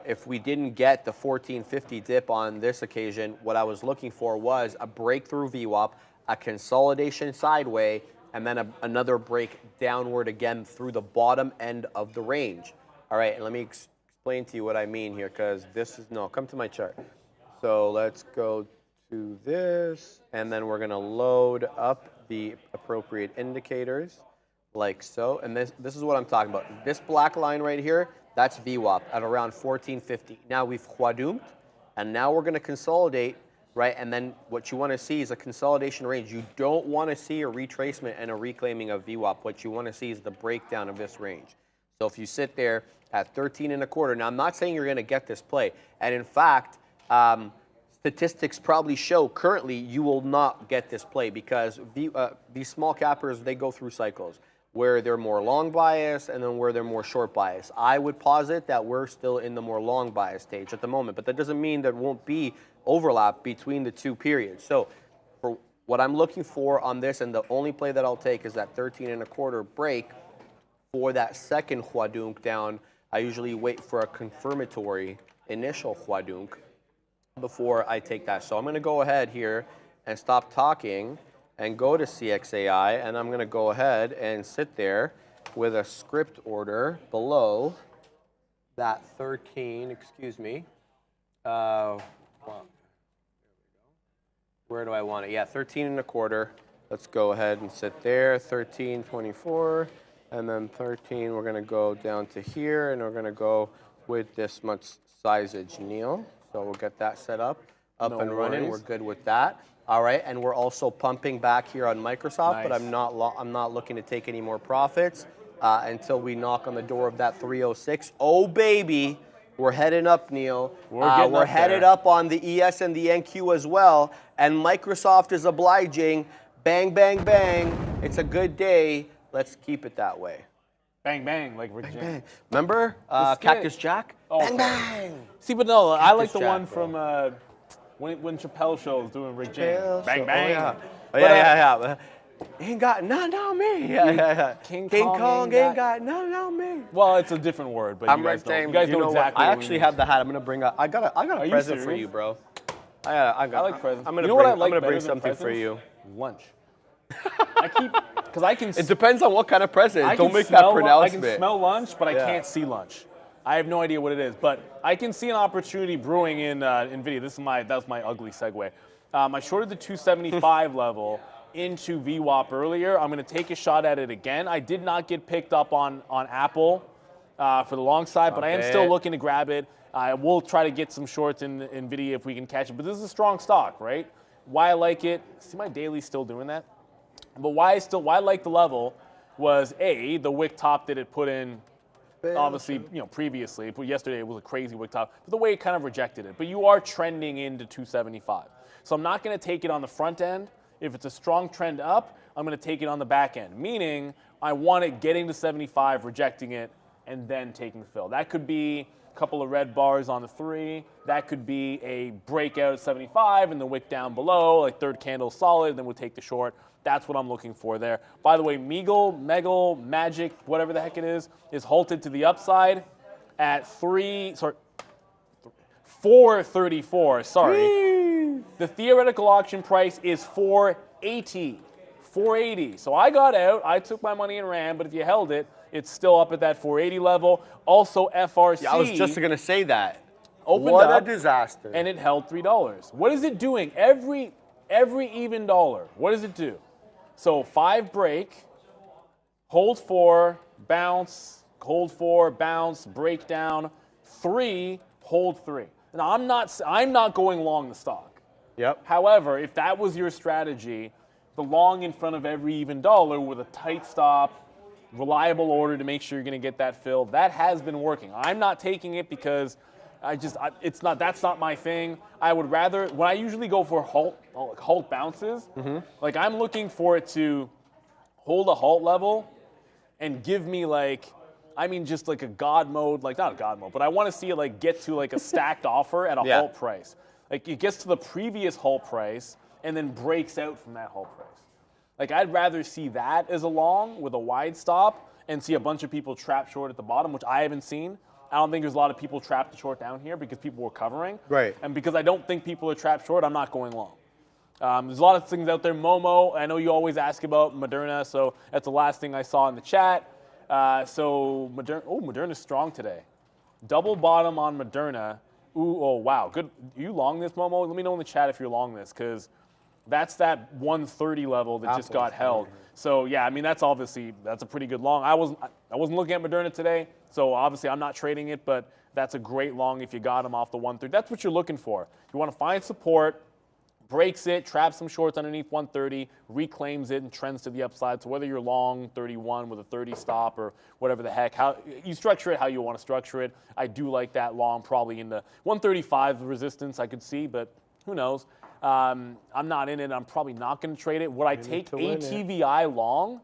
If we didn't get the 1450 dip on this occasion, what I was looking for was a breakthrough VWAP, a consolidation sideways, and then another break downward again through the bottom end of the range. All right, and let me explain to you what I mean here, because come to my chart. So let's go to this, and then we're going to load up the appropriate indicators like so. And this is what I'm talking about. This black line right here, that's VWAP at around 1450. Now we've Huadunked, and now we're going to consolidate, right? And then what you want to see is a consolidation range. You don't want to see a retracement and a reclaiming of VWAP. What you want to see is the breakdown of this range. So if you sit there at 13.25, now I'm not saying you're going to get this play. And in fact, statistics probably show currently you will not get this play because these small cappers, they go through cycles where they're more long bias and then where they're more short bias. I would posit that we're still in the more long bias stage at the moment, but that doesn't mean there won't be overlap between the two periods. So for what I'm looking for on this, and the only play that I'll take is that 13.25 break for that second Huadunk down. I usually wait for a confirmatory initial Huadunk before I take that. So I'm going to go ahead here and stop talking and go to CXAI, and I'm going to go ahead and sit there with a script order below that 13, excuse me. Where do I want it? Yeah, 13.25. Let's go ahead and sit there, 13.24, and then 13, we're going to go down to here, and we're going to go with this much sizeage, Neil. So we'll get that set up and running. We're good with that. All right, and we're also pumping back here on Microsoft, but I'm not looking to take any more profits until we knock on the door of that 306. Oh baby, we're heading up, Neil. We're headed up on the ES and the NQ as well, and Microsoft is obliging. Bang, bang, bang. It's a good day. Let's keep it that way. Bang, bang, like Virginia. Bang, bang. Remember Cactus Jack? Oh, bang, okay. bang. See, but no, I like Cactus the Jack, one bro. from when Chappelle shows doing Rick James. Bang, bang. Oh, yeah. Ain't got none on me. Yeah. King Kong ain't got none on me. Well, it's a different word, but I'm you guys Rick James. know exactly I what actually have the hat. I'm gonna bring up. I got a present for you, bro. I like presents. I'm gonna You know what I I'm like gonna better bring than something for presents? you. Lunch. Because I can. It depends on what kind of present. I Don't can make smell, that pronouncement. I can smell lunch, but I Yeah. can't see lunch. I have no idea what it is, but I can see an opportunity brewing in NVIDIA. That's my ugly segue. I shorted the 275 level into VWAP earlier. I'm going to take a shot at it again. I did not get picked up on Apple for the long side, but I am still looking to grab it. I will try to get some shorts in NVIDIA if we can catch it. But this is a strong stock, right? Why I like it? See, my daily's still doing that. But why I like the level was the wick top that it put in. Obviously, previously, but yesterday it was a crazy wick top. But the way it kind of rejected it. But you are trending into 275. So I'm not going to take it on the front end. If it's a strong trend up, I'm going to take it on the back end. Meaning, I want it getting to 75, rejecting it, and then taking the fill. That could be a couple of red bars on the 3. That could be a breakout at 75 and the wick down below, like third candle solid, then we'll take the short. That's what I'm looking for there. By the way, Megal, Magic, whatever the heck it is halted to the upside at 434. Sorry. The theoretical auction price is 480. 480. So I got out. I took my money and ran. But if you held it, it's still up at that 480 level. Also, FRC. Yeah, I was just gonna say that. Opened what up, a disaster. And it held $3. What is it doing? Every even dollar. What does it do? So 5 break, hold 4, bounce, hold 4, bounce, break down, 3, hold 3. Now I'm not going long the stock. Yep. However, if that was your strategy, the long in front of every even dollar with a tight stop, reliable order to make sure you're going to get that fill, that has been working. I'm not taking it because that's not my thing. I would rather, when I usually go for halt bounces, like I'm looking for it to hold a halt level and give me just like a God mode, like not a God mode, but I want to see it like get to like a stacked offer at a halt price. Like it gets to the previous halt price and then breaks out from that halt price. Like I'd rather see that as a long with a wide stop and see a bunch of people trap short at the bottom, which I haven't seen. I don't think there's a lot of people trapped to short down here because people were covering. Right. And because I don't think people are trapped short, I'm not going long. There's a lot of things out there. Momo, I know you always ask about Moderna, so that's the last thing I saw in the chat. Moderna's strong today. Double bottom on Moderna. Ooh, oh, wow. Good. You long this, Momo? Let me know in the chat if you're long this, because that's that 130 level that just got held. So yeah, I mean that's a pretty good long. I wasn't looking at Moderna today, so obviously I'm not trading it, but that's a great long if you got them off the 130. That's what you're looking for. You want to find support, breaks it, traps some shorts underneath 130, reclaims it, and trends to the upside. So whether you're long 31 with a 30 stop or whatever the heck, how you structure it how you want to structure it. I do like that long, probably in the 135 resistance I could see, but who knows. I'm not in it. I'm probably not going to trade it. Would I take ATVI long?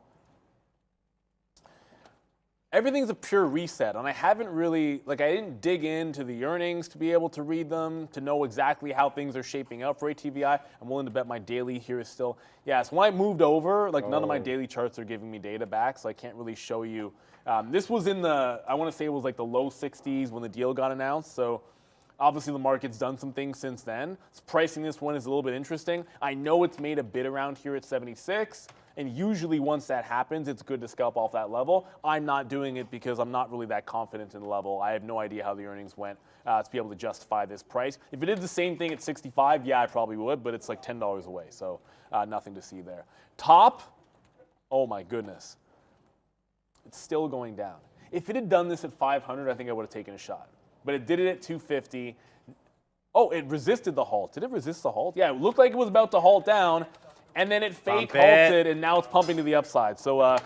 Everything's a pure reset, and I haven't really, I didn't dig into the earnings to be able to read them, to know exactly how things are shaping up for ATVI. I'm willing to bet my daily here is still, so when I moved over, none of my daily charts are giving me data back, so I can't really show you. This was in I want to say it was the low 60s when the deal got announced, so obviously the market's done some things since then. So pricing this one is a little bit interesting. I know it's made a bid around here at 76. And usually once that happens, it's good to scalp off that level. I'm not doing it because I'm not really that confident in the level. I have no idea how the earnings went to be able to justify this price. If it did the same thing at 65, I probably would, but it's $10 away, so nothing to see there. Top, oh my goodness. It's still going down. If it had done this at 500, I think I would have taken a shot. But it did it at 250. Oh, it resisted the halt. Did it resist the halt? Yeah, it looked like it was about to halt down. And then it fake halted, and now it's pumping to the upside. So I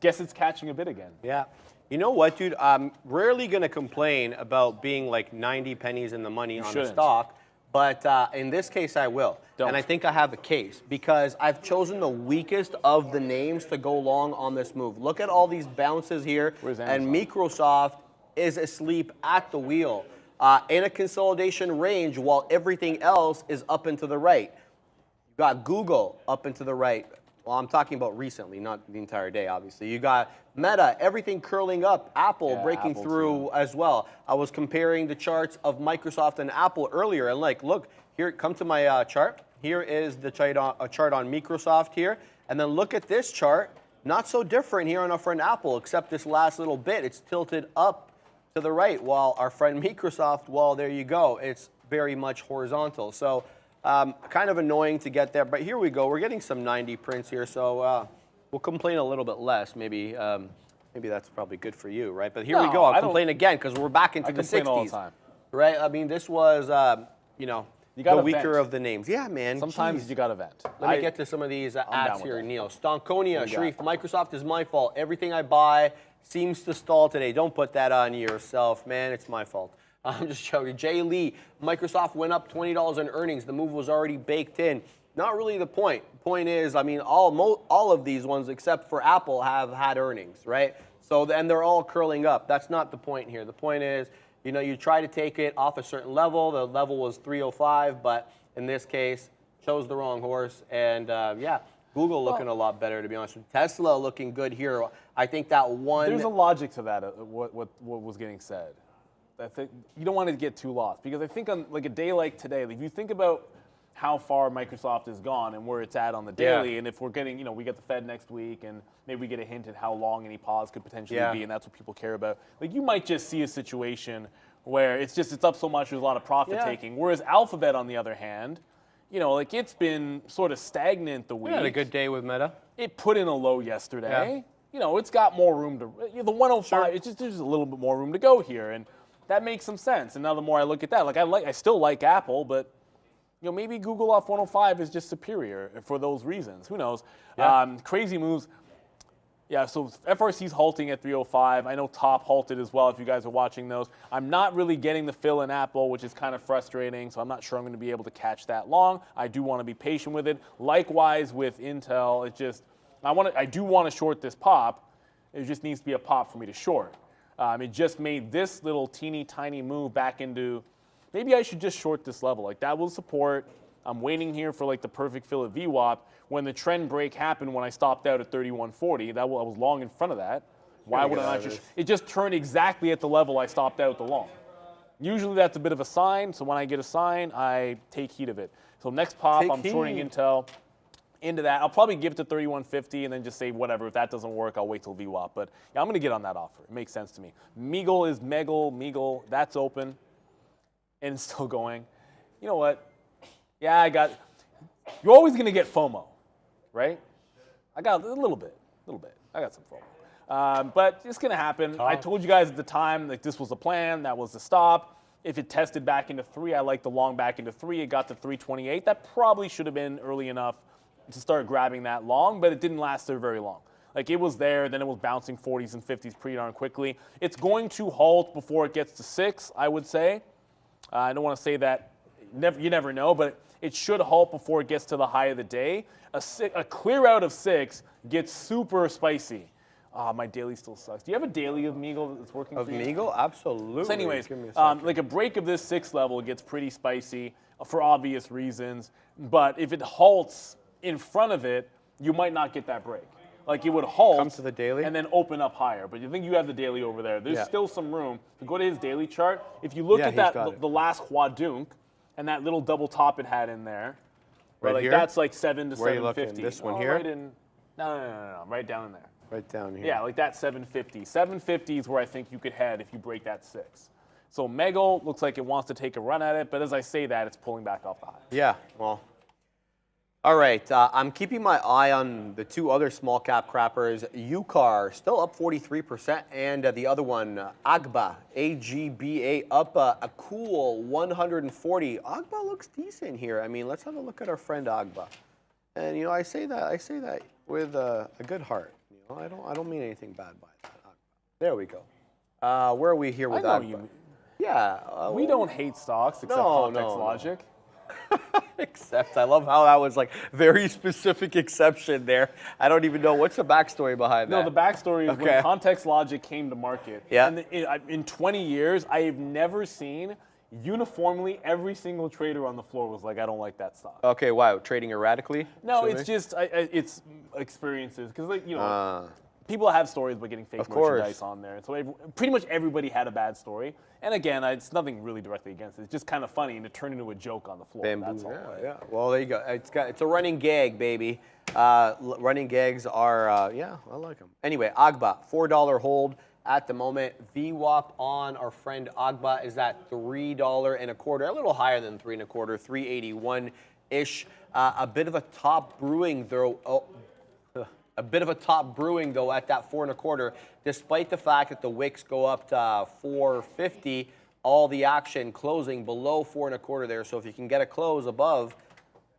guess it's catching a bit again. Yeah. You know what, dude? I'm rarely going to complain about being 90 pennies in the money on the stock. But in this case, I will. And I think I have a case because I've chosen the weakest of the names to go long on this move. Look at all these bounces here. And Microsoft is asleep at the wheel. in a consolidation range while everything else is up and to the right. You got Google up and to the right. Well, I'm talking about recently, not the entire day, obviously. You got Meta, everything curling up. Apple breaking through as well. I was comparing the charts of Microsoft and Apple earlier, and like, look, here, come to my chart. Here is the chart on Microsoft here. And then look at this chart. Not so different here on our friend Apple, except this last little bit. It's tilted up to the right, while our friend Microsoft, well, there you go. It's very much horizontal. So kind of annoying to get there. But here we go. We're getting some 90 prints here. So we'll complain a little bit less. Maybe that's probably good for you, right? But here we go. I'll complain again because we're back into the 60s. All the time. Right? I mean, this was, the weaker of the names. Yeah, man. Sometimes you got to vent. Let me get to some of these ads here, Neil. Stonkonia, Sharif, Microsoft is my fault. Everything I buy seems to stall today. Don't put that on yourself, man. It's my fault. I'm just joking. Jay Lee, Microsoft went up $20 in earnings. The move was already baked in. Not really the point. The point is, I mean, all of these ones except for Apple have had earnings, right? So, and they're all curling up. That's not the point here. The point is, you try to take it off a certain level. The level was 305, but in this case, chose the wrong horse. And Google looking a lot better, to be honest with you. Tesla looking good here. I think that one. There's a logic to that, what was getting said. I think you don't want to get too lost, because I think on like a day like today, if you think about how far Microsoft has gone and where it's at on the daily, and if we're getting, we get the Fed next week, and maybe we get a hint at how long any pause could potentially be, and that's what people care about. Like, you might just see a situation where it's up so much, there's a lot of profit taking. Whereas Alphabet, on the other hand, it's been sort of stagnant the week. We had a good day with Meta. It put in a low yesterday. Yeah. It's got more room to, the 105, it's just, there's a little bit more room to go here, and that makes some sense. And now the more I look at that, I still like Apple, but maybe Google off 105 is just superior for those reasons. Who knows? Yeah. Crazy moves. Yeah, so FRC's halting at 305. I know Top halted as well, if you guys are watching those. I'm not really getting the fill in Apple, which is kind of frustrating, so I'm not sure I'm going to be able to catch that long. I do want to be patient with it. Likewise with Intel, I do want to short this pop. It just needs to be a pop for me to short. It just made this little teeny tiny move back into, maybe I should just short this level. Like, that will support. I'm waiting here for the perfect fill at VWAP. When the trend break happened, when I stopped out at 3140, I was long in front of that. Why would I not just? It just turned exactly at the level I stopped out the long. Usually that's a bit of a sign. So when I get a sign, I take heed of it. So next pop, I'm shorting Intel into that. I'll probably give it to 3150 and then just say whatever. If that doesn't work, I'll wait till VWAP. But yeah, I'm going to get on that offer. It makes sense to me. Meagle is Meagle. That's open. And it's still going. You know what? Yeah, you're always going to get FOMO, right? I got a little bit. I got some FOMO. But it's going to happen. I told you guys at the time that this was the plan. That was the stop. If it tested back into 3, I like the long back into 3. It got to 328. That probably should have been early enough to start grabbing that long, but it didn't last there very long. It was there, then it was bouncing 40s and 50s pretty darn quickly. It's going to halt before it gets to 6, I would say. I don't want to say that. You never know, but it should halt before it gets to the high of the day. A clear out of 6 gets super spicy. My daily still sucks. Do you have a daily of Meagle that's working for you? Of Meagle? Absolutely. So anyways, a break of this 6 level gets pretty spicy for obvious reasons. But if it halts in front of it, you might not get that break. It would halt come to the daily and then open up higher. But you think you have the daily over there. There's still some room to go to his daily chart. If you look at the last quadunk and that little double top it had in there, right here? That's 7 to 750. Where are you looking? This one here? No. Right down in there. Right down here. Yeah, that 750. 750 is where I think you could head if you break that 6. So Meagle looks like it wants to take a run at it, but as I say that, it's pulling back off the high. Yeah, well. All right, I'm keeping my eye on the 2 other small cap crappers. UCAR still up 43%, and the other one, AGBA, AGBA, up a cool 140. AGBA looks decent here. I mean, let's have a look at our friend AGBA. And I say that with a good heart. I don't mean anything bad by that. There we go. Where are we here with AGBA? Yeah. We don't hate stocks except context logic. Except, I love how that was very specific exception there. I don't even know what's the backstory behind that. No, the backstory is when context logic came to market. Yeah. And in 20 years, I have never seen uniformly, every single trader on the floor was like, I don't like that stock. Okay, wow, trading erratically? No, it's just it's experiences because people have stories about getting fake merchandise on there, and so pretty much everybody had a bad story. And again, it's nothing really directly against it. It's just kind of funny, and it turned into a joke on the floor. That's all. Yeah. Well, there you go. It's a running gag, baby. Running gags are I like them. Anyway, Agba, $4 hold at the moment. VWAP on our friend Agba is at $3.25, a little higher than 3.25, 381-ish. A bit of a top brewing though. A bit of a top brewing though at that 4.25, despite the fact that the wicks go up to 450. All the action closing below 4.25 there. So if you can get a close above,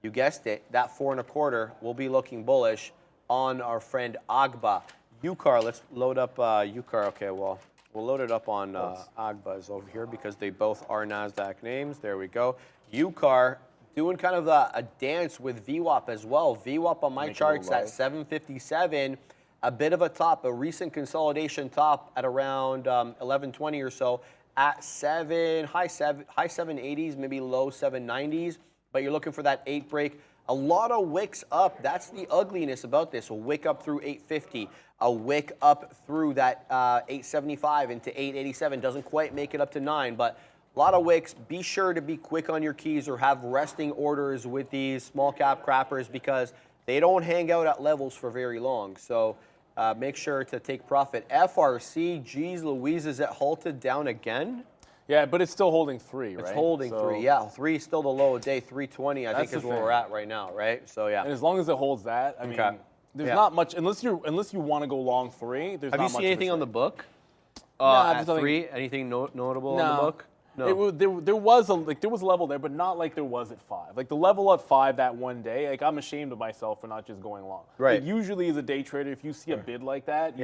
you guessed it, that 4.25 will be looking bullish on our friend Agba. UCAR, let's load up UCAR. Okay, well, we'll load it up on Agba's over here because they both are NASDAQ names. There we go. UCAR doing kind of a dance with VWAP as well. VWAP on my charts at 757. A bit of a top, a recent consolidation top at around 1120 or so at high 780s, maybe low 790s. But you're looking for that 8 break. A lot of wicks up. That's the ugliness about this. A wick up through 850. A wick up through that 875 into 887. Doesn't quite make it up to 9, but a lot of wicks. Be sure to be quick on your keys or have resting orders with these small cap crappers because they don't hang out at levels for very long. So make sure to take profit. FRC, geez Louise, is it halted down again? Yeah, but it's still holding 3, right? It's holding 3, yeah. 3 is still the low of day. 320, I think, is where we're at right now, right? So yeah. And as long as it holds that, I mean, there's not much unless you want to go long 3. There's Have not you much seen anything on the book? At 3, anything notable on the book? No. There was a level there, but not like there was at 5. Like the level at 5 that one day, like I'm ashamed of myself for not just going long. Right. Like, usually as a day trader, if you see a bid like that,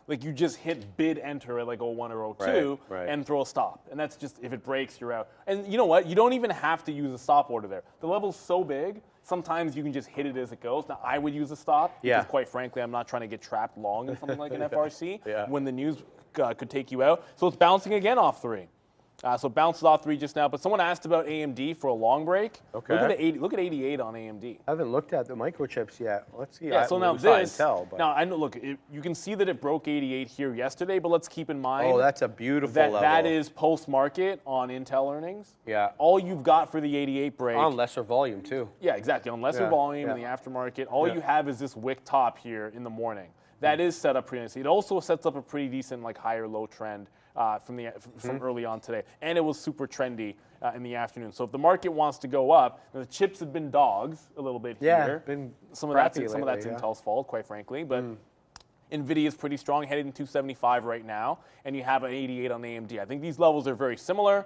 you just hit bid enter at like 01 or 02 and throw a stop. And that's just, if it breaks, you're out. And you know what? You don't even have to use a stop order there. The level's so big, sometimes you can just hit it as it goes. Now, I would use a stop because quite frankly, I'm not trying to get trapped long in something like an FRC when the news could take you out. So it's bouncing again off 3. So it bounces off 3 just now. But someone asked about AMD for a long break. Okay. Look at 88 on AMD. I haven't looked at the microchips yet. Let's see. Yeah, so now this. Now, I know, look, you can see that it broke 88 here yesterday, but let's keep in mind. Oh, that's a beautiful level. That is post-market on Intel earnings. Yeah. All you've got for the 88 break. On lesser volume, too. Yeah, exactly. On lesser volume in the aftermarket. All you have is this wick top here in the morning. That is set up pretty nicely. It also sets up a pretty decent, like, higher low trend from early on today. And it was super trendy in the afternoon. So if the market wants to go up, the chips have been dogs a little bit here. Some of that's Intel's fault, quite frankly. But NVIDIA is pretty strong, heading 275 right now. And you have an 88 on AMD. I think these levels are very similar.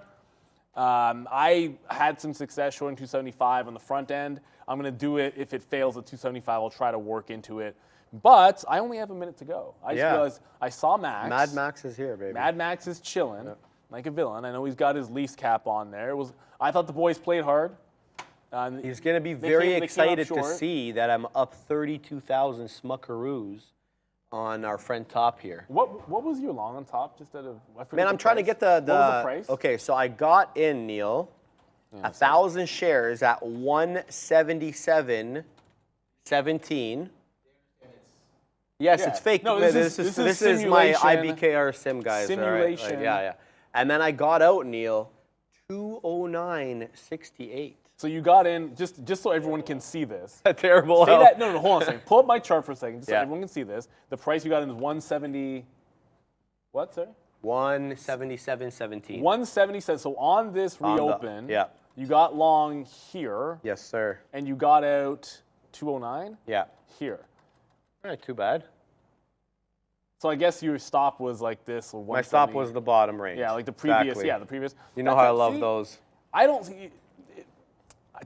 I had some success showing 275 on the front end. I'm going to do it. If it fails at 275, I'll try to work into it. But I only have a minute to go. I just realized I saw Max. Mad Max is here, baby. Mad Max is chilling like a villain. I know he's got his lease cap on there. I thought the boys played hard. He's going to be very excited to see that I'm up 32,000 smuckaroos on our friend Top here. What was your long on Top? Just out of Man, I'm trying to get the what was the price? Okay, so I got in, Neil, 1,000 shares at 177.17. Yes, it's fake. No, this is my IBKR sim, guys. Simulation. Right? Yeah. And then I got out, Neil, 209.68. So you got in, just so everyone can see this. A terrible No, hold on a second. Pull up my chart for a second, just so everyone can see this. The price you got in is 170. What, sir? 177.17. 177. So on this reopen, you got long here. Yes, sir. And you got out 209. Yeah. Here. All right, too bad. So I guess your stop was like this. Or my stop was the bottom range. Yeah, like the previous. Exactly. Yeah, the previous. You know how I love those. I don't see.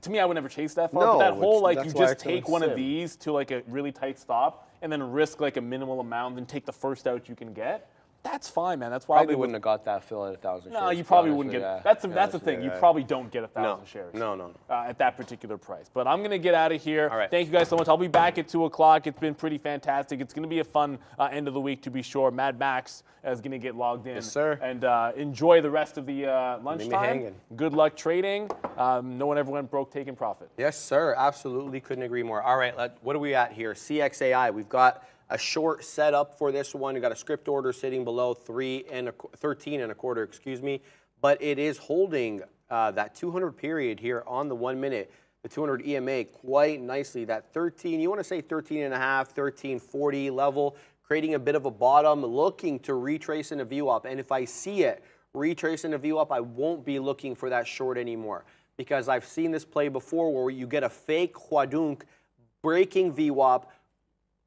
To me, I would never chase that far. No, but that whole like you just take one of these to like a really tight stop and then risk like a minimal amount and take the first out you can get. That's fine, man. That's why Probably wouldn't have got that fill at 1,000 shares. No, you probably wouldn't get. That's the thing. You probably don't get 1,000 shares. No. At that particular price. But I'm gonna get out of here. All right. Thank you guys so much. I'll be back at 2 o'clock. It's been pretty fantastic. It's gonna be a fun end of the week to be sure. Mad Max is gonna get logged in. Yes, sir. And enjoy the rest of the lunchtime. hanging. Good luck trading. No one ever went broke taking profit. Yes, sir. Absolutely. Couldn't agree more. All right. What are we at here? CXAI. We've got a short setup for this one. We've got a script order sitting below 13 and a quarter, excuse me. But it is holding that 200 period here on the 1 minute, the 200 EMA quite nicely. That 13, you want to say 13 and a half, 1340 level, creating a bit of a bottom, looking to retrace in a VWAP. And if I see it retrace in a VWAP, I won't be looking for that short anymore, because I've seen this play before where you get a fake Hwadunk breaking VWAP,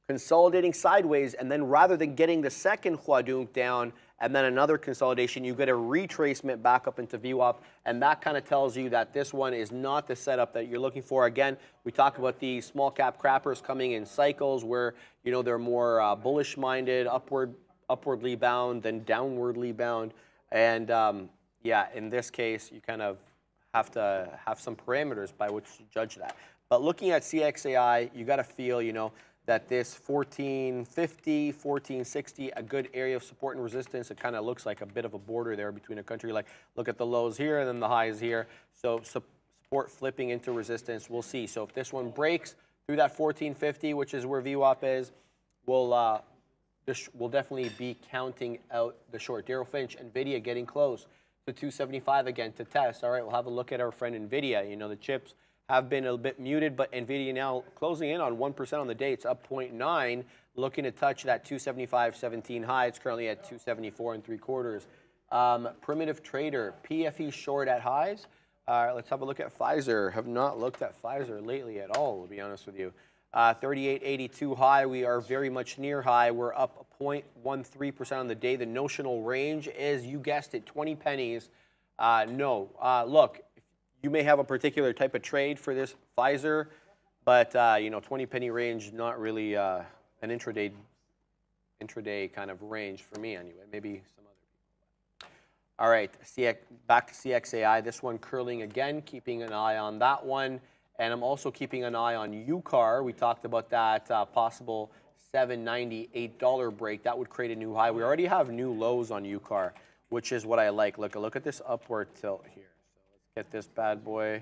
consolidating sideways, and then rather than getting the second Hwadunk down and then another consolidation, you get a retracement back up into VWAP, and that kind of tells you that this one is not the setup that you're looking for. Again, we talk about the small cap crappers coming in cycles where, you know, they're more bullish minded, upwardly bound than downwardly bound, and yeah, in this case, you kind of have to have some parameters by which to judge that. But looking at CXAI, you got to feel, you know, that this 1450, 1460, a good area of support and resistance. It kind of looks like a bit of a border there between a country. Like, look at the lows here and then the highs here. So support flipping into resistance, we'll see. So if this one breaks through that 1450, which is where VWAP is, we'll definitely be counting out the short. Daryl Finch, NVIDIA getting close to 275 again to test. All right, we'll have a look at our friend NVIDIA. You know, the chips have been a bit muted, but NVIDIA now closing in on 1% on the day. It's up 0.9, looking to touch that 275.17 high. It's currently at 274 3/4. Primitive Trader, PFE short at highs. Let's have a look at Pfizer. Have not looked at Pfizer lately at all, to be honest with you. 38.82 high. We are very much near high. We're up 0.13% on the day. The notional range is, you guessed it, 20 pennies. Look, you may have a particular type of trade for this Pfizer, but you know, 20 penny range, not really an intraday kind of range for me anyway. Maybe some other people. All right, back to CXAI. This one curling again, keeping an eye on that one. And I'm also keeping an eye on UCAR. We talked about that possible $7.98 break. That would create a new high. We already have new lows on UCAR, which is what I like. Look at this upward tilt here. So let's get this bad boy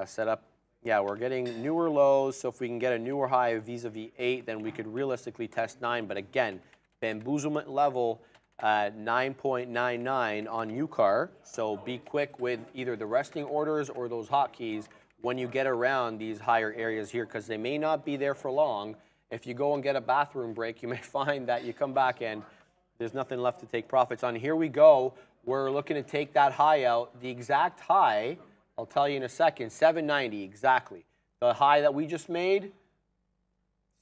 set up. Yeah, we're getting newer lows. So if we can get a newer high vis-a-vis 8, then we could realistically test 9. But again, bamboozlement level 9.99 on UCAR. So be quick with either the resting orders or those hotkeys when you get around these higher areas here, because they may not be there for long. If you go and get a bathroom break, you may find that you come back and there's nothing left to take profits on. Here we go. We're looking to take that high out. The exact high, I'll tell you in a second, 790 exactly. The high that we just made,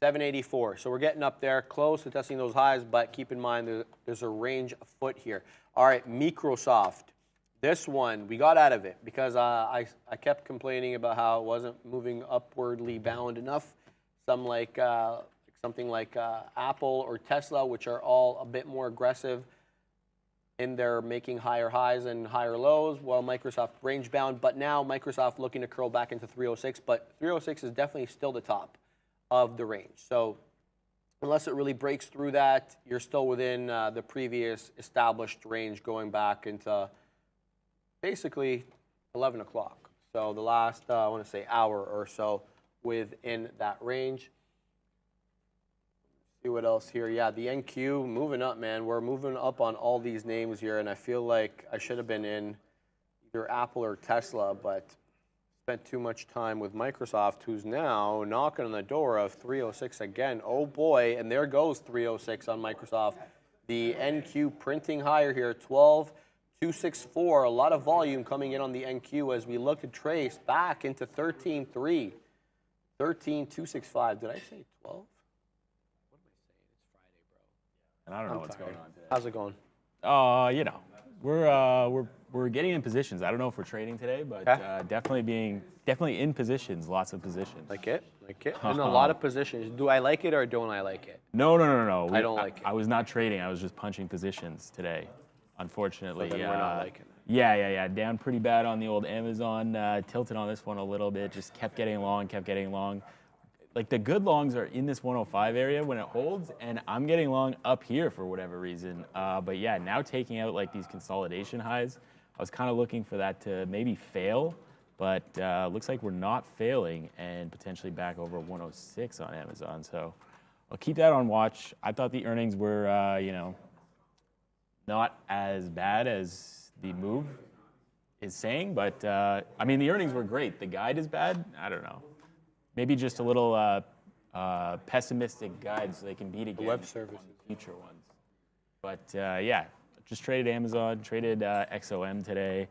784. So we're getting up there, close to testing those highs, but keep in mind there's a range afoot here. All right, Microsoft. This one, we got out of it because I kept complaining about how it wasn't moving upwardly bound enough. Something like Apple or Tesla, which are all a bit more aggressive in their making higher highs and higher lows, while Microsoft range bound. But now Microsoft looking to curl back into 306, but 306 is definitely still the top of the range. So unless it really breaks through that, you're still within the previous established range going back into basically 11 o'clock. So the last, I want to say, hour or so within that range. See what else here. Yeah, the NQ moving up, man. We're moving up on all these names here, and I feel like I should have been in either Apple or Tesla, but spent too much time with Microsoft, who's now knocking on the door of 306 again. Oh boy, and there goes 306 on Microsoft. The NQ printing higher here, 12.264. A lot of volume coming in on the NQ as we look to trace back into 13.3. 13.265. Did I say 12? And I don't know what's going on today. How's it going? You know, we're we're getting in positions. I don't know if we're trading today, but definitely in positions. Lots of positions. Like it? In a lot of positions. Do I like it or don't I like it? No. I don't like it. I was not trading. I was just punching positions today. Unfortunately, But then we're not liking it. Yeah. Down pretty bad on the old Amazon. Tilted on this one a little bit. Just kept getting long. Like the good longs are in this 105 area when it holds, and I'm getting long up here for whatever reason. But yeah, now taking out like these consolidation highs, I was kind of looking for that to maybe fail, but looks like we're not failing and potentially back over 106 on Amazon. So I'll keep that on watch. I thought the earnings were, not as bad as the move is saying, but I mean, the earnings were great. The guide is bad. I don't know. Maybe just a little pessimistic guide so they can beat again web services. on the future ones. But yeah, just traded Amazon, traded XOM today.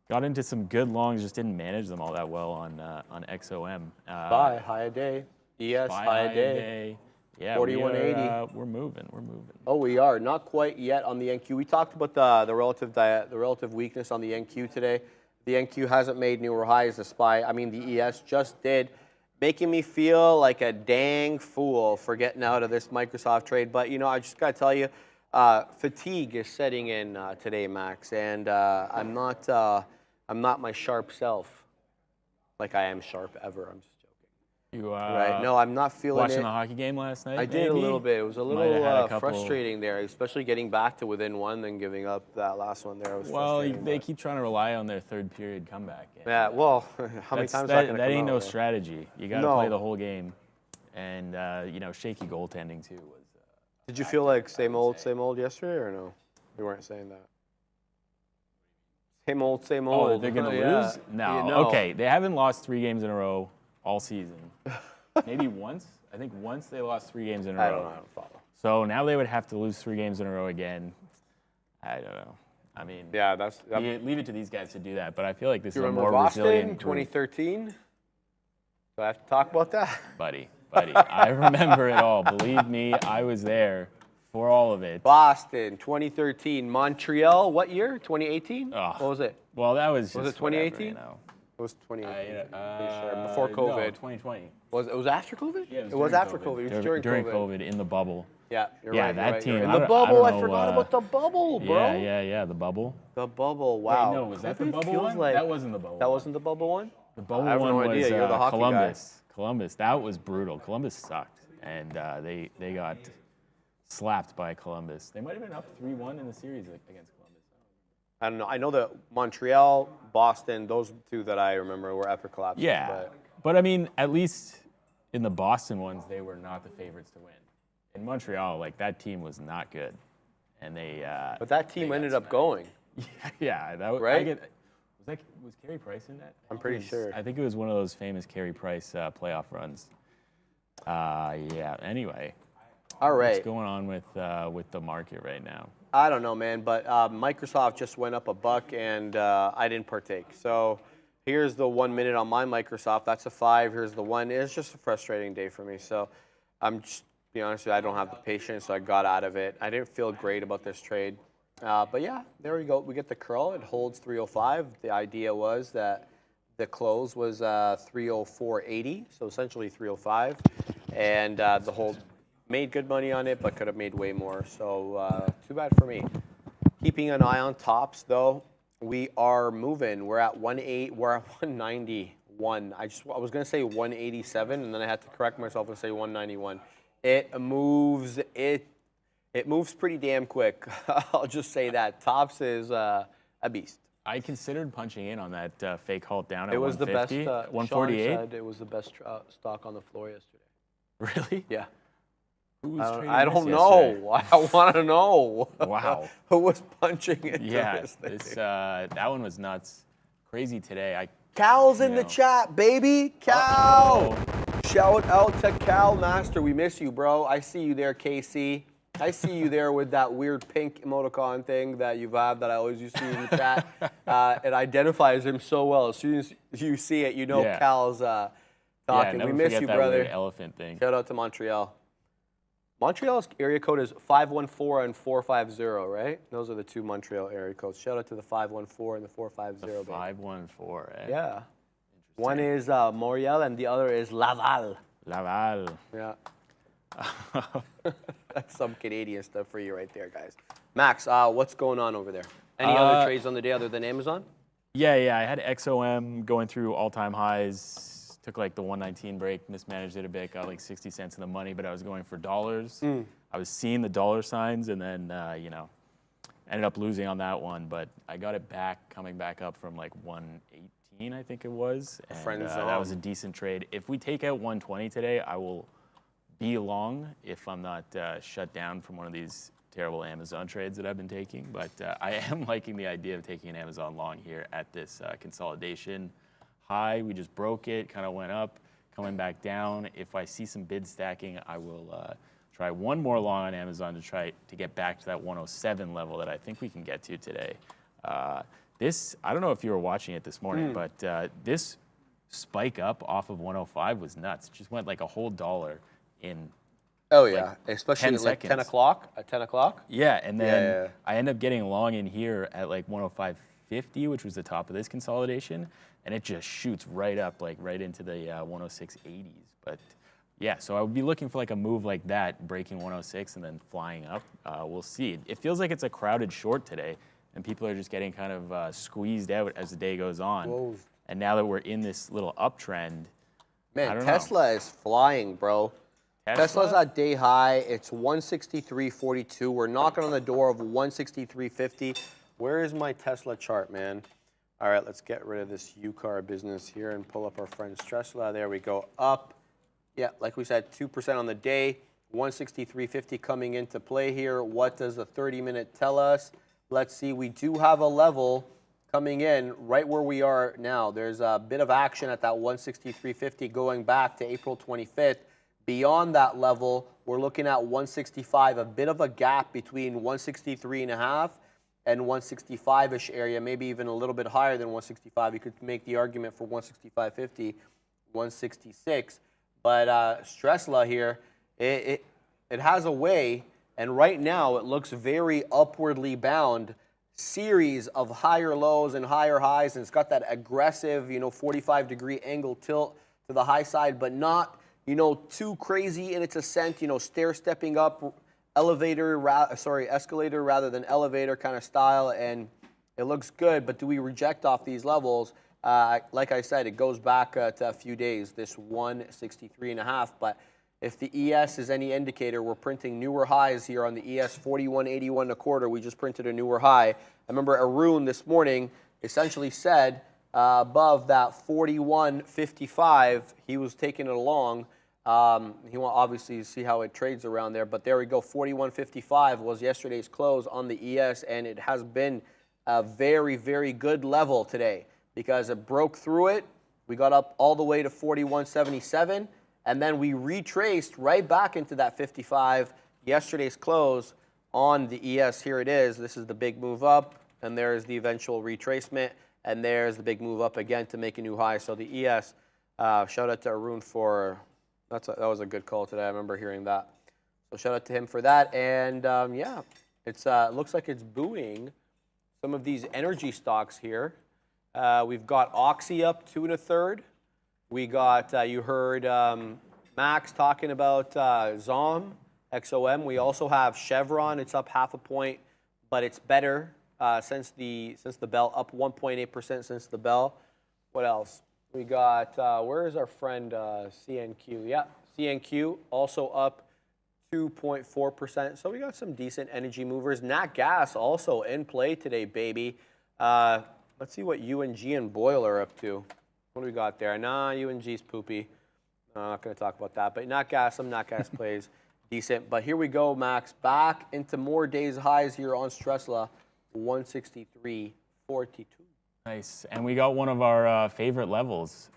Got into some good longs, just didn't manage them all that well on XOM. Buy high a day. ES high a day. Yeah, 4180. We're moving. Oh, we are not quite yet on the NQ. We talked about the relative weakness on the NQ today. The NQ hasn't made newer highs. The ES just did, making me feel like a dang fool for getting out of this Microsoft trade. But I just gotta tell you, fatigue is setting in today, Max, and I'm not my sharp self, like I am sharp ever. I'm just joking. You right? No, I'm not feeling watching it. the hockey game last night? I did a little bit. It was a Might have had a little couple- frustrating there, especially getting back to within one and giving up that last one there. Was frustrating, they but- keep trying to rely on their third period comeback. Yeah, well, how many times that that ain't no out, strategy. You got to No. play the whole game, and shaky goaltending too was. Did you feel like same old yesterday, or no? We weren't saying that. Same old. Oh, they're gonna lose? No. No. Okay, they haven't lost 3 games in a row all season. Maybe once. I think once they lost 3 games in a row. I don't know. I don't follow. So now they would have to lose 3 games in a row again. I don't know. I mean, Yeah, that's. leave it to these guys to do that. But I feel like this You is a remember more Boston, resilient group. 2013? Do I have to talk about that? Buddy, I remember it all. Believe me, I was there for all of it. Boston, 2013. Montreal, what year? 2018? Ugh. What was it? Well, that was just Was it whatever, 2018? It was 2018. Pretty sure. Before No, COVID. 2020. It was after COVID? Yeah, it was during after COVID. It was during COVID. COVID in the bubble. Yeah, you're Yeah, right. that you're right, team, You're right. I The don't- bubble, I I don't forgot know, about the bubble, bro. Yeah, the bubble. The bubble, wow. Wait, no, was that the It bubble feels one? like- That wasn't the bubble. That wasn't the bubble one? The bubble I have one no was idea. You're the hockey Columbus. Columbus. That was brutal. Columbus sucked, and they got slapped by Columbus. They might have been up 3-1 in the series against Columbus. I don't know. I know that Montreal, Boston, those two that I remember were epic collapses. Yeah, but I mean, at least in the Boston ones, they were not the favorites to win. In Montreal, like that team was not good, and they. But that team ended up going. Yeah, that was Right? Was Carey Price in that? I'm pretty sure. I think it was one of those famous Carey Price playoff runs. Yeah. Anyway, All right. what's going on with the market right now? I don't know, man, but Microsoft just went up $1 and I didn't partake. So here's the 1 minute on my Microsoft. That's a 5. Here's the 1. It's just a frustrating day for me. So I'm just, be honest with you, I don't have the patience, so I got out of it. I didn't feel great about this trade. But yeah, there we go. We get the curl. It holds 305. The idea was that the close was 304.80, so essentially 305. And the hold made good money on it, but could have made way more. So too bad for me. Keeping an eye on tops, though. We are moving. We're at 191. I was gonna say 187, and then I had to correct myself and say 191. It moves. It moves pretty damn quick. I'll just say that. Tops is a beast. I considered punching in on that fake halt down at It was the best. 150, Sean 148. said it was the best stock on the floor yesterday. Really? Yeah. Who was trading I this don't yesterday? know. I want to know. Wow. Who was punching it? Yeah, that one was nuts. Crazy today. Cal's in the chat, baby. Cal. Uh-oh. Shout out to Cal Master. We miss you, bro. I see you there, KC. I see you there with that weird pink emoticon thing that you have that I always used to see in the chat. It identifies him so well. As soon as you see it, you know Cal's talking. Yeah, we miss you, that brother. weird elephant thing. Shout out to Montreal. Montreal's area code is 514 and 450, right? Those are the two Montreal area codes. Shout out to the 514 and the 450. The 514, eh? Yeah. One is Montreal and the other is Laval. Laval. Yeah. That's some Canadian stuff for you right there, guys. Max, what's going on over there? Any other trades on the day other than Amazon? Yeah, I had XOM going through all-time highs. Took like the 119 break, mismanaged it a bit, got like 60 cents in the money, but I was going for dollars. I was seeing the dollar signs, and then, ended up losing on that one, but I got it back, coming back up from like 118, I think it was. And that was a decent trade. If we take out 120 today, I will be long if I'm not shut down from one of these terrible Amazon trades that I've been taking. But I am liking the idea of taking an Amazon long here at this consolidation high. We just broke it, kind of went up, coming back down. If I see some bid stacking, I will try one more long on Amazon to try to get back to that 107 level that I think we can get to today. I don't know if you were watching it this morning, but this spike up off of 105 was nuts. It just went like a whole $1 in especially 10 at like 10 seconds. o'clock. At 10 o'clock? Yeah, and then I end up getting long in here at like 105.50, which was the top of this consolidation, and it just shoots right up, like right into the 106.80s. But yeah, so I would be looking for like a move like that, breaking 106 and then flying up. We'll see. It feels like it's a crowded short today, and people are just getting kind of squeezed out as the day goes on. Whoa. And now that we're in this little uptrend, man, Tesla is flying, bro. Tesla's at day high. It's 163.42. We're knocking on the door of 163.50. Where is my Tesla chart, man? All right, let's get rid of this UCAR business here and pull up our friend Tesla. There we go. Up. Yeah, like we said, 2% on the day. 163.50 coming into play here. What does the 30-minute tell us? Let's see. We do have a level coming in right where we are now. There's a bit of action at that 163.50 going back to April 25th. Beyond that level, we're looking at 165, a bit of a gap between 163.5 and 165-ish area, maybe even a little bit higher than 165. You could make the argument for 165.50, 166. But Stresla here, it has a way, and right now it looks very upwardly bound, series of higher lows and higher highs, and it's got that aggressive, 45-degree angle tilt to the high side, but not, too crazy in its ascent, stair-stepping up, escalator rather than elevator kind of style, and it looks good. But do we reject off these levels? Like I said, it goes back to a few days, this 163.5. But if the ES is any indicator, we're printing newer highs here on the ES 41.81 a quarter. We just printed a newer high. I remember Arun this morning essentially said above that 41.55, he was taking it along. He will obviously see how it trades around there, but there we go. 41.55 was yesterday's close on the ES, and it has been a very, very good level today because it broke through it. We got up all the way to 41.77, and then we retraced right back into that 55 yesterday's close on the ES. Here it is. This is the big move up, and there's the eventual retracement, and there's the big move up again to make a new high. So the ES, shout out to Arun for... That was a good call today. I remember hearing that. So shout out to him for that. And it looks like it's buoying some of these energy stocks here. We've got Oxy up 2 1/3. We got, you heard Max talking about XOM. We also have Chevron. It's up 0.5 point, but it's better since the bell, up 1.8% since the bell. What else? We got, where is our friend CNQ? Yeah, CNQ also up 2.4%. So we got some decent energy movers. Nat Gas also in play today, baby. Let's see what UNG and Boyle are up to. What do we got there? Nah, UNG's poopy. I'm not going to talk about that. But Nat Gas, some Nat Gas plays decent. But here we go, Max. Back into more days highs here on Stresla, 163.42. Nice. And we got one of our favorite levels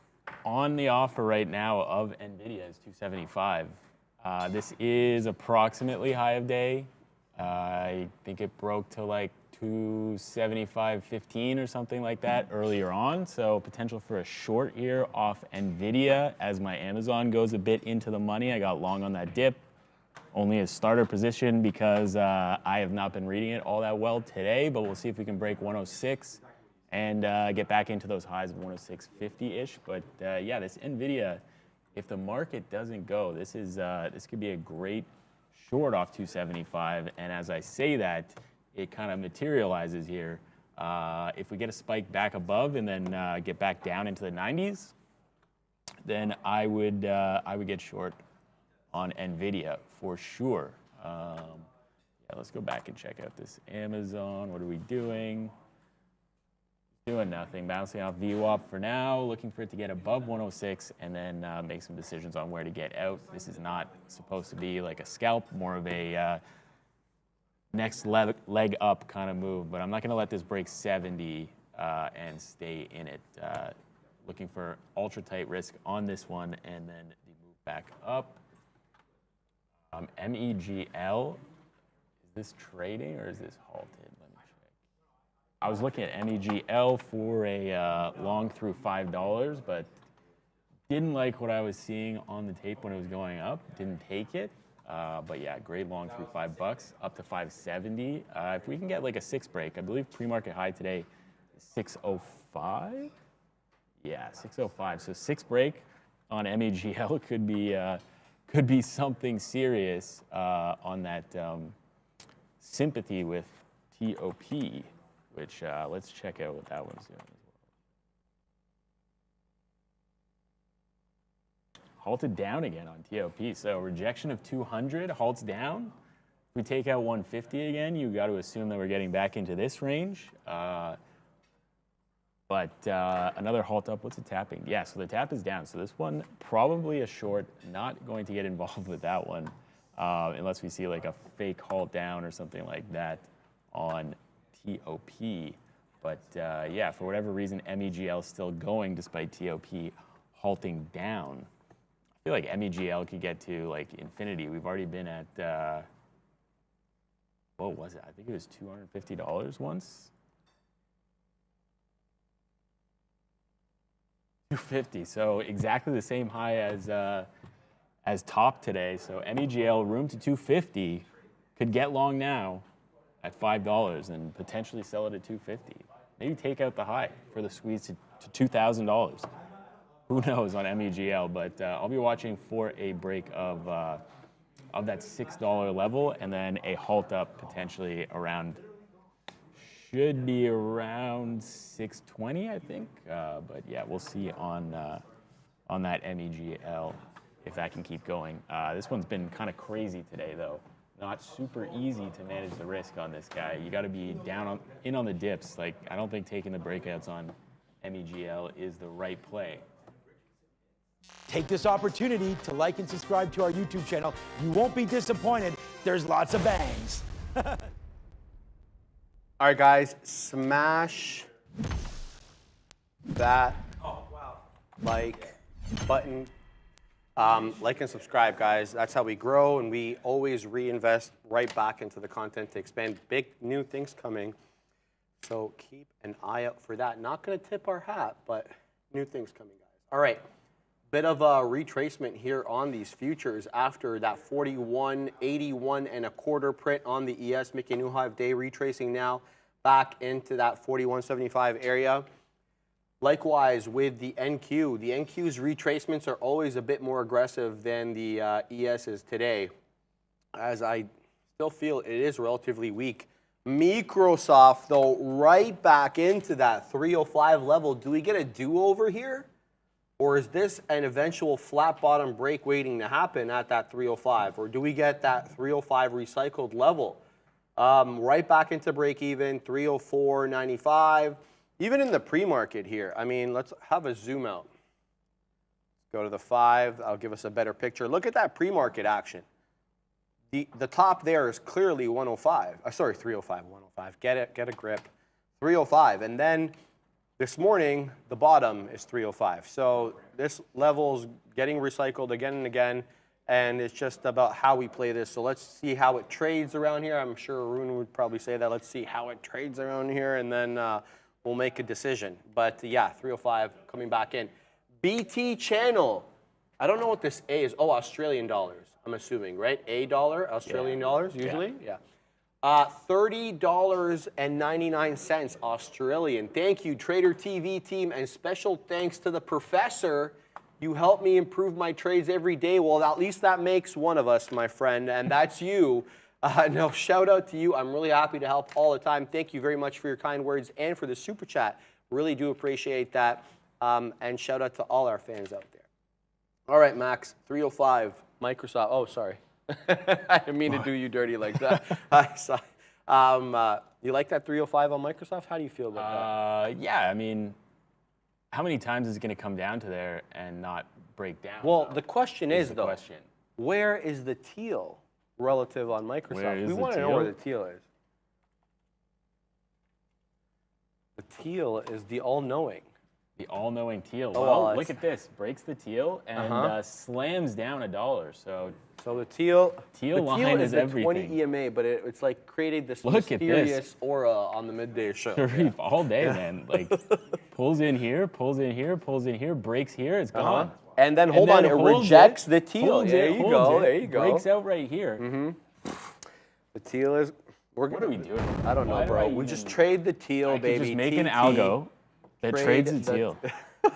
on the offer right now of NVIDIA is 275. This is approximately high of day. I think it broke to like 275.15 or something like that earlier on. So potential for a short here off NVIDIA as my Amazon goes a bit into the money. I got long on that dip. only a starter position because I have not been reading it all that well today, but we'll see if we can break 106 and get back into those highs of 106.50-ish. But yeah, this NVIDIA, if the market doesn't go, this could be a great short off 275. And as I say that, it kind of materializes here. If we get a spike back above and then get back down into the 90s, then I would get short on NVIDIA for sure. Yeah, let's go back and check out this Amazon. What are we doing? Doing nothing. Bouncing off VWAP for now. Looking for it to get above 106 and then make some decisions on where to get out. This is not supposed to be like a scalp, more of a next leg up kind of move. But I'm not going to let this break 70 and stay in it. Looking for ultra tight risk on this one and then the move back up. MEGL, is this trading or is this halted? Let me check. I was looking at MEGL for a long through $5, but didn't like what I was seeing on the tape when it was going up. Didn't take it. But yeah, great long through $5, up to 570. If we can get like a 6 break, I believe pre-market high today is 605. Yeah, 605. So 6 break on MEGL could be something serious on that sympathy with TOP, which let's check out what that one's doing as well. Halted down again on TOP. So rejection of 200 halts down. If we take out 150 again, you got to assume that we're getting back into this range. But another halt up, what's it tapping? Yeah, so the tap is down. So this one, probably a short, not going to get involved with that one unless we see like a fake halt down or something like that on TOP. But yeah, for whatever reason, MEGL is still going despite TOP halting down. I feel like MEGL could get to like infinity. We've already been at, what was it? I think it was $250 once. 250, so exactly the same high as top today. So MEGL room to 250, could get long now at $5 and potentially sell it at 250. Maybe take out the high for the squeeze to $2,000. Who knows on MEGL? But I'll be watching for a break of that $6 level and then a halt up potentially around. Should be around 620, I think. But yeah, we'll see on that MEGL if that can keep going. This one's been kind of crazy today, though. Not super easy to manage the risk on this guy. You got to be in on the dips. Like, I don't think taking the breakouts on MEGL is the right play. Take this opportunity to like and subscribe to our YouTube channel. You won't be disappointed. There's lots of bangs. All right, guys, smash that like button. Like and subscribe, guys. That's how we grow, and we always reinvest right back into the content to expand. Big new things coming, so keep an eye out for that. Not going to tip our hat, but new things coming, guys. All right, bit of a retracement here on these futures after that 41.81 print on the ES, making a new high of day, retracing now back into that 41.75 area. Likewise with the NQ. The NQ's retracements are always a bit more aggressive than the ES's today, as I still feel it is relatively weak. Microsoft, though, right back into that 305 level. Do we get a do-over here? Or is this an eventual flat bottom break waiting to happen at that 305? Or do we get that 305 recycled level? Right back into break even, 304.95. Even in the pre-market here, I mean, let's have a zoom out. Go to the 5. That'll give us a better picture. Look at that pre-market action. The top there is clearly 105. Sorry, 305, 105. Get it, get a grip. 305. And then this morning, the bottom is 305. So this level's getting recycled again and again, and it's just about how we play this. So let's see how it trades around here. I'm sure Arun would probably say that. Let's see how it trades around here, and then we'll make a decision. But yeah, 305 coming back in. BT channel. I don't know what this A is. Oh, Australian dollars. I'm assuming, right? A dollar, Australian dollars, usually? Yeah. $30.99 Australian. Thank you, Trader TV team, and special thanks to the professor. You help me improve my trades every day. Well, at least that makes one of us, my friend, and that's you. No, shout out to you. I'm really happy to help all the time. Thank you very much for your kind words and for the super chat. Really do appreciate that. And shout out to all our fans out there. All right, Max, 305, Microsoft. Oh, sorry. I didn't mean to do you dirty like that. You like that 305 on Microsoft? How do you feel about that? Yeah, I mean, how many times is it going to come down to there and not break down? Well, the question is, the though, question. Where is the teal relative on Microsoft? We want to know where the teal is. The teal is the all-knowing. The all-knowing teal. Oh, well, look at this. Breaks the teal and slams down $1. So the teal line is the everything. 20 EMA, but it's like created this Look mysterious aura on the midday show. Sharif, all day, man. Like pulls in here, pulls in here, pulls in here, breaks here, it's gone. And then hold on, it rejects the teal. There you go. There you go. Breaks out right here. The teal is. What are we doing? I don't know, bro. We just trade the teal, baby. Just make an algo that trades the teal. I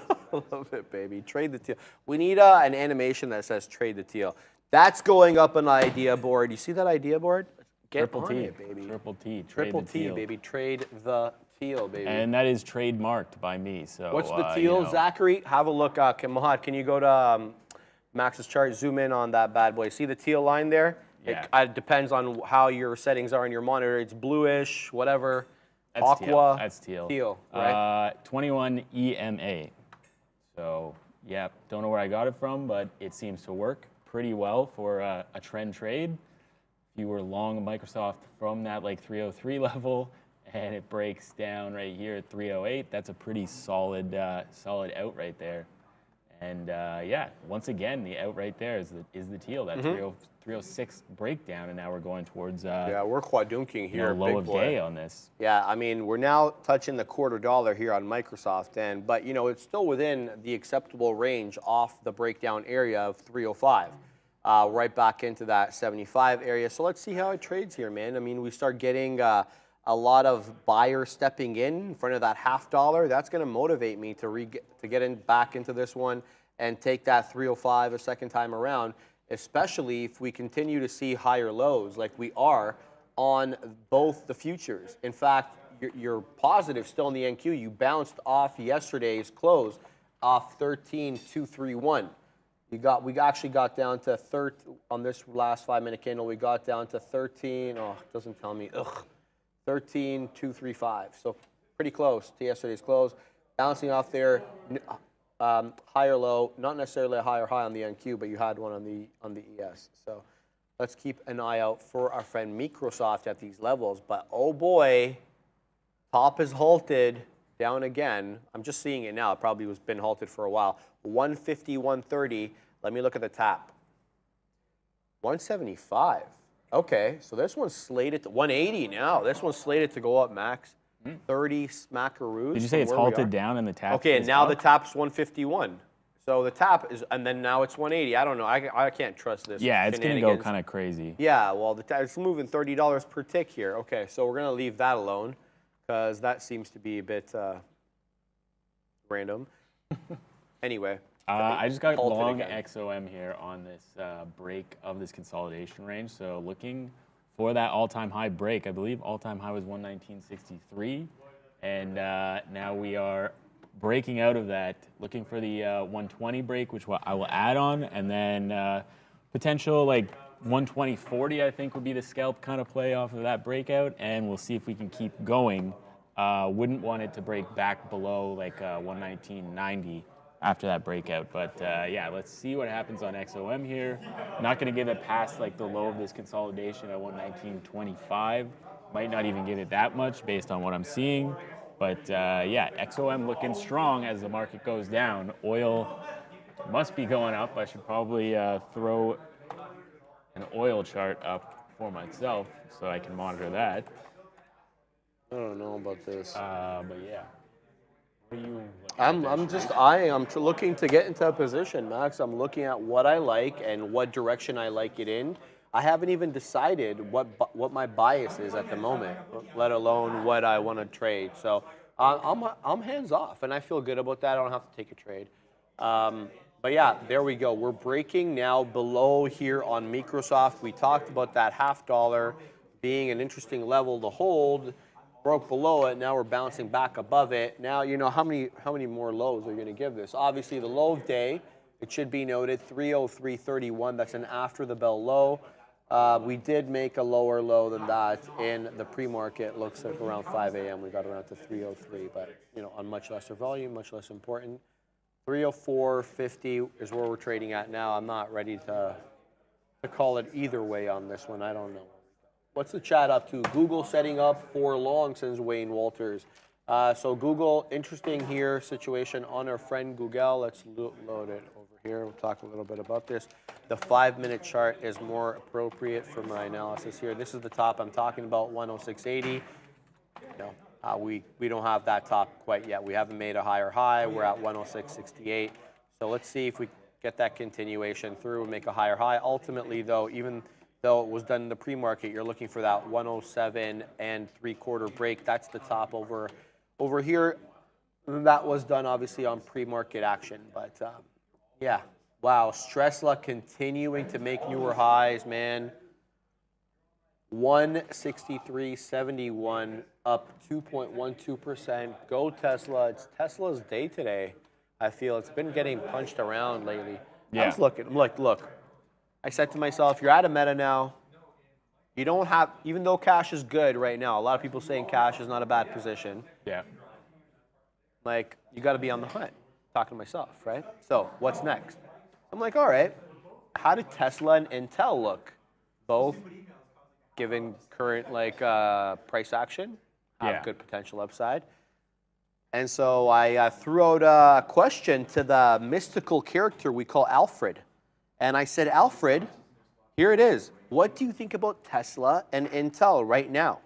love it, baby. Trade the teal. We need an animation that says trade the teal. That's going up an idea board. You see that idea board? Get Triple on T, it, baby. Triple T, Triple T, baby. Trade the teal, baby. And that is trademarked by me. So what's the teal, Zachary? Have a look. Mahad, can you go to Max's chart? Zoom in on that bad boy. See the teal line there? Yeah. It depends on how your settings are in your monitor. It's bluish, whatever. That's Aqua. Teal. That's teal. Teal, right? 21 EMA. So, yeah, don't know where I got it from, but it seems to work pretty well for a trend trade. If you were long Microsoft from that like 303 level and it breaks down right here at 308, that's a pretty solid solid out right there. And yeah, once again, the out right there is the teal. That 306 breakdown, and now we're going towards yeah, we're quadunking here, low big of boy. day on this. Yeah, I mean, we're now touching the $0.25 here on Microsoft, but you know, it's still within the acceptable range off the breakdown area of 305. Right back into that 75 area. So let's see how it trades here, man. I mean, we start getting a lot of buyers stepping in front of that $0.50. That's going to motivate me to get back into this one and take that 305 a second time around, especially if we continue to see higher lows like we are on both the futures. In fact, you're positive still in the NQ. You bounced off yesterday's close off 13,231. We actually got down to on this last 5-minute candle. We got down to 13. Oh, it doesn't tell me. 13,235. So pretty close to yesterday's close. Bouncing off there, higher low, not necessarily a higher high on the NQ, but you had one on the ES. So let's keep an eye out for our friend Microsoft at these levels. But oh boy, top is halted. Down again. I'm just seeing it now. It probably was been halted for a while. 150, 130. Let me look at the tap. 175. Okay, so this one's slated to 180 now. This one's slated to go up, Max. 30 smackaroos. Did you say it's halted down and the tap? Okay, and now the tap's 151. So the tap is, and then now it's 180. I don't know. I can't trust this. Yeah, it's going to go kind of crazy. Yeah, well, it's moving $30 per tick here. Okay, so we're going to leave that alone, because that seems to be a bit random. Anyway. I just got long XOM here on this break of this consolidation range. So looking for that all-time high break. I believe all-time high was 119.63. And now we are breaking out of that, looking for the 120 break, which I will add on. And then potential like 120.40, I think, would be the scalp kind of play off of that breakout. And we'll see if we can keep going. Wouldn't want it to break back below like 119.90 after that breakout. But yeah, let's see what happens on XOM here. Not going to give it past like the low of this consolidation at 119.25. Might not even give it that much based on what I'm seeing. But yeah, XOM looking strong as the market goes down. Oil must be going up. I should probably throw an oil chart up for myself so I can monitor that. I don't know about this. But yeah. What are you I'm looking to get into a position, Max. I'm looking at what I like and what direction I like it in. I haven't even decided what my bias is at the moment, let alone what I want to trade. So I'm hands off, and I feel good about that. I don't have to take a trade. But yeah, there we go. We're breaking now below here on Microsoft. We talked about that $0.50 being an interesting level to hold. Broke below it. Now we're bouncing back above it. Now, you know, how many more lows are you going to give this? Obviously, the low of day, it should be noted, 303.31. That's an after the bell low. We did make a lower low than that in the pre-market. Looks like around 5 a.m. we got around to 303, but you know, on much lesser volume, much less important. 304.50 is where we're trading at now. I'm not ready to call it either way on this one. I don't know. What's the chat up to? Google setting up for long, says Wayne Walters. So Google, interesting here situation on our friend Google. Let's load it over here. We'll talk a little bit about this. The 5-minute chart is more appropriate for my analysis here. This is the top I'm talking about, 106.80. We don't have that top quite yet. We haven't made a higher high. We're at 106.68. So let's see if we get that continuation through and make a higher high. Ultimately, though, even though it was done in the pre-market, you're looking for that 107 3/4 break. That's the top over here. That was done obviously on pre-market action, but yeah, wow, Stressla continuing to make newer highs, man. 163.71 up 2.12%. Go Tesla. It's Tesla's day today. I feel it's been getting punched around lately. Yeah. I'm like, look. I said to myself, you're at a meta now. You don't have, even though cash is good right now, a lot of people saying cash is not a bad position. Yeah. Like, you got to be on the hunt. Talking to myself, right? So, what's next? I'm like, all right, how did Tesla and Intel look? Both, given current price action, have good potential upside. And so I threw out a question to the mystical character we call Alfred. And I said, Alfred, here it is. What do you think about Tesla and Intel right now?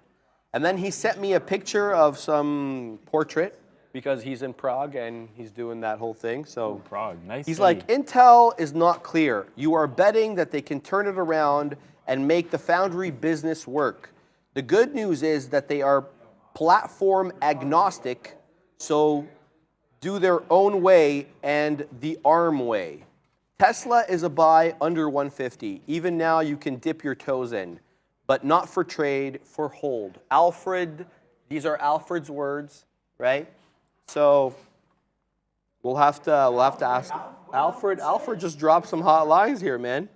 And then he sent me a picture of some portrait because he's in Prague and he's doing that whole thing. So Prague, nice. He's city. like, Intel is not clear. You are betting that they can turn it around and make the foundry business work. The good news is that they are platform agnostic, so do their own way and the ARM way. Tesla is a buy under 150. Even now, you can dip your toes in, but not for trade, for hold. Alfred, these are Alfred's words, right? So we'll have to ask Alfred. Alfred just dropped some hot lines here, man.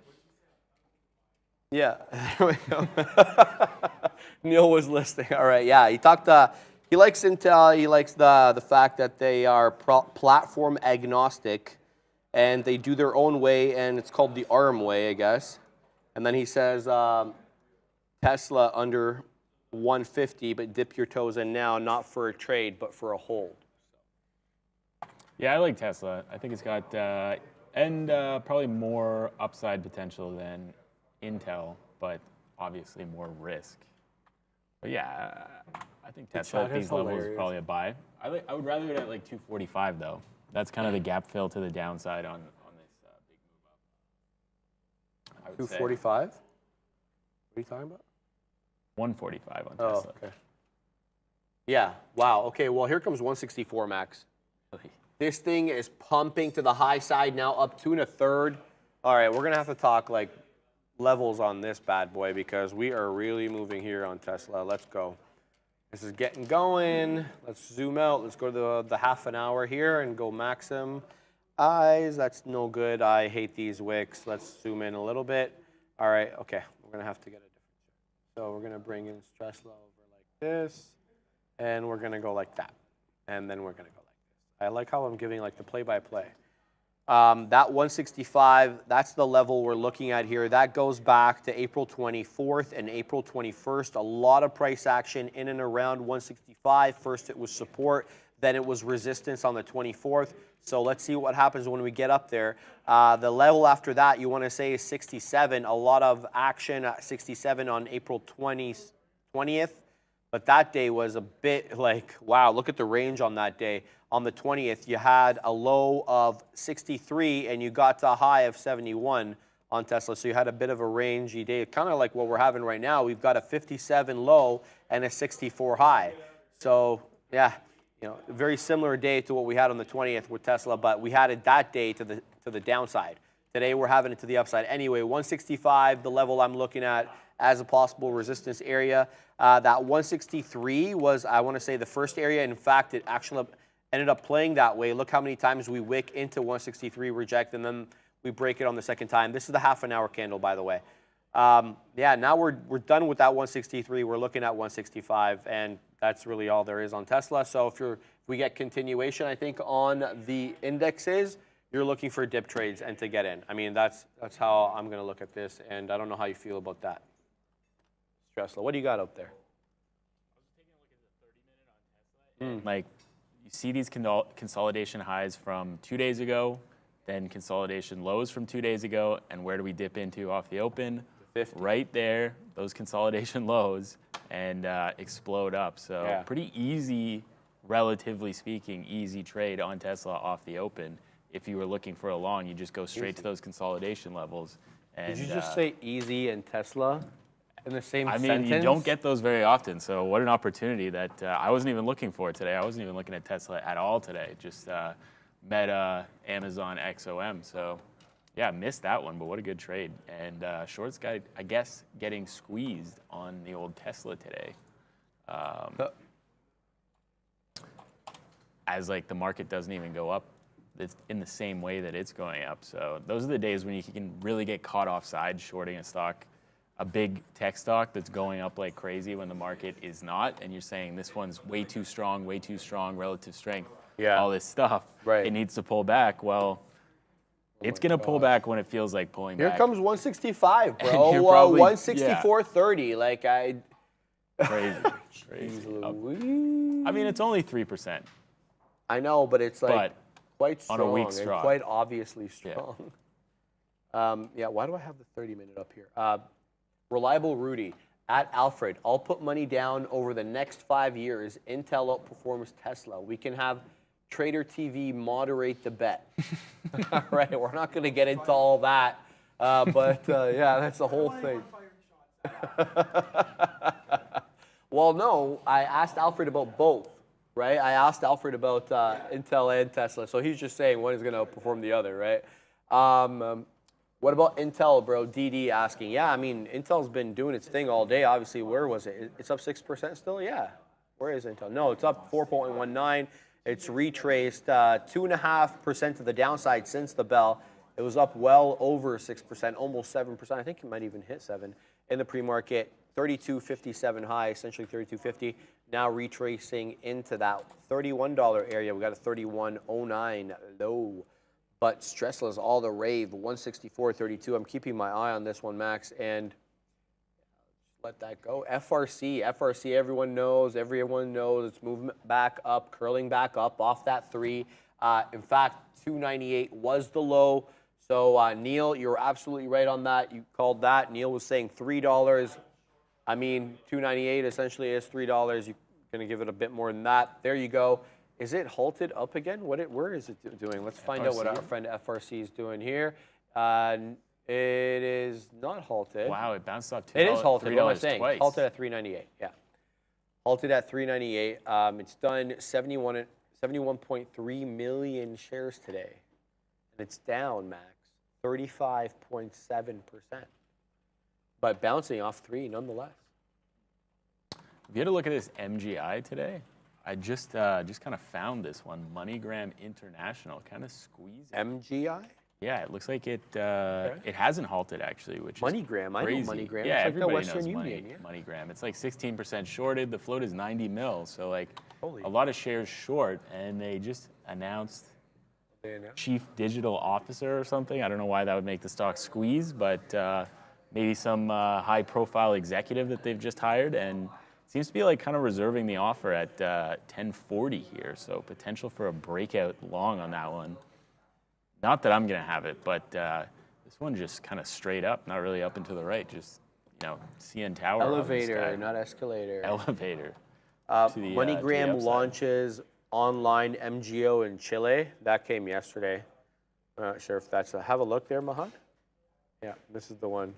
Yeah, there we go. Neil was listening. All right, yeah, he likes Intel. He likes the fact that they are platform agnostic. And they do their own way, and it's called the ARM way, I guess. And then he says Tesla under 150, but dip your toes in now, not for a trade, but for a hold. Yeah, I like Tesla. I think it's got probably more upside potential than Intel, but obviously more risk. But yeah, I think Tesla at these levels is probably a buy. I would rather it at like 245 though. That's kind of the gap fill to the downside on this big move up. 245? What are you talking about? 145 on Tesla. Oh, okay. Yeah, wow. Okay, well, here comes 164, Max. This thing is pumping to the high side now, up 2 1/3. All right, we're going to have to talk like levels on this bad boy because we are really moving here on Tesla. Let's go. This is getting going. Let's zoom out. Let's go to the half an hour here and go maxim. Eyes, that's no good. I hate these wicks. Let's zoom in a little bit. All right, okay. We're going to have to get a different shot. So we're going to bring in Stressla over like this, and we're going to go like that. And then we're going to go like this. I like how I'm giving like the play-by-play. That 165, that's the level we're looking at here. That goes back to April 24th and April 21st. A lot of price action in and around 165. First it was support, then it was resistance on the 24th. So let's see what happens when we get up there. The level after that you want to say is 67. A lot of action at 67 on April 20th. But that day was a bit like, wow, look at the range on that day. on the 20th, you had a low of 63 and you got to a high of 71 on Tesla. So you had a bit of a rangy day, kind of like what we're having right now. We've got a 57 low and a 64 high. So yeah, you know, very similar day to what we had on the 20th with Tesla, but we had it that day to the downside. Today we're having it to the upside. Anyway, 165, the level I'm looking at as a possible resistance area. That 163 was, I want to say, the first area. In fact, it actually ended up playing that way. Look how many times we wick into 163, reject, and then we break it on the second time. This is the half-an-hour candle, by the way. Yeah, now we're done with that 163. We're looking at 165, and that's really all there is on Tesla. So if we get continuation, I think, on the indexes, you're looking for dip trades and to get in. I mean, that's how I'm going to look at this, and I don't know how you feel about that. Tesla, what do you got up there? Like, you see these consolidation highs from 2 days ago, then consolidation lows from 2 days ago, and where do we dip into off the open? 50. Right there, those consolidation lows, and explode up. So Yeah. pretty easy, relatively speaking, easy trade on Tesla off the open. If you were looking for a long, you just go straight to those consolidation levels. And, Did you just say easy and Tesla in the same I mean, sentence? you don't get those very often, so what an opportunity that I wasn't even looking for today. I wasn't even looking at Tesla at all today, just Meta, Amazon, XOM. So, yeah, missed that one, but what a good trade. And shorts guy, I guess, getting squeezed on the old Tesla today. As, like, the market doesn't even go up. It's in the same way that it's going up. So those are the days when you can really get caught offside shorting a stock, a big tech stock that's going up like crazy when the market is not, and you're saying this one's way too strong, relative strength, all this stuff. Right. It needs to pull back. Well, it's going to pull back when it feels like pulling Here back. comes 165, And bro. you're probably- 164.30. Like, Crazy. Jeez Up. Louise. I mean, it's only 3%. I know, but it's like But quite strong on a weak and straw. quite obviously strong. Yeah, why do I have the 30-minute up here? Reliable Rudy at Alfred. I'll put money down over the next 5 years. Intel outperforms Tesla. We can have Trader TV moderate the bet. All right, we're not going to get into all that, but yeah, that's the whole thing. Well, no, I asked Alfred about both. Right? I asked Alfred about Intel and Tesla, so he's just saying one is going to outperform the other, right? What about Intel, bro? DD asking. Yeah, I mean, Intel's been doing its thing all day. Obviously, where was it? It's up 6% still? Yeah. Where is Intel? No, it's up 4.19. It's retraced 2.5% to the downside since the bell. It was up well over 6%, almost 7%. I think it might even hit 7 in the pre-market. 32.57 high, essentially 32.50. Now retracing into that $31 area. We got a 31.09 low. But stressless all the rave, 164.32. I'm keeping my eye on this one, Max, and let that go. FRC, everyone knows it's moving back up, curling back up off that 3. In fact, 298 was the low. So, Neil, you're absolutely right on that. You called that. Neil was saying $3. I mean, 298 essentially is $3. You're going to give it a bit more than that. There you go. Is it halted up again? Where is it doing? Let's find out what our friend FRC is doing here. It is not halted. Wow, it bounced off $2. It is halted. What am I saying? Twice. Halted at 398. Yeah. Halted at 398. It's done 71.3 million shares today. And it's down, Max, 35.7%. But bouncing off 3 nonetheless. If you had a look at this MGI today, I just kind of found this one, MoneyGram International, kind of squeezed. MGI? Yeah, it looks like it it hasn't halted actually, which MoneyGram, is crazy. I know MoneyGram. Yeah, it's like the everybody Western knows Union. Yeah. MoneyGram. It's like 16% shorted. The float is 90 mil, so like Holy. a lot of shares short, and they just announced chief digital officer or something. I don't know why that would make the stock squeeze, but maybe some high-profile executive that they've just hired, and seems to be like kind of reserving the offer at 1040 here, so potential for a breakout long on that one. Not that I'm going to have it, but this one just kind of straight up, not really up and to the right, just, you know, CN Tower. Elevator, not escalator. Elevator. MoneyGram launches online MGO in Chile. That came yesterday. I'm not sure if that's have a look there, Mahad. Yeah, this is the one.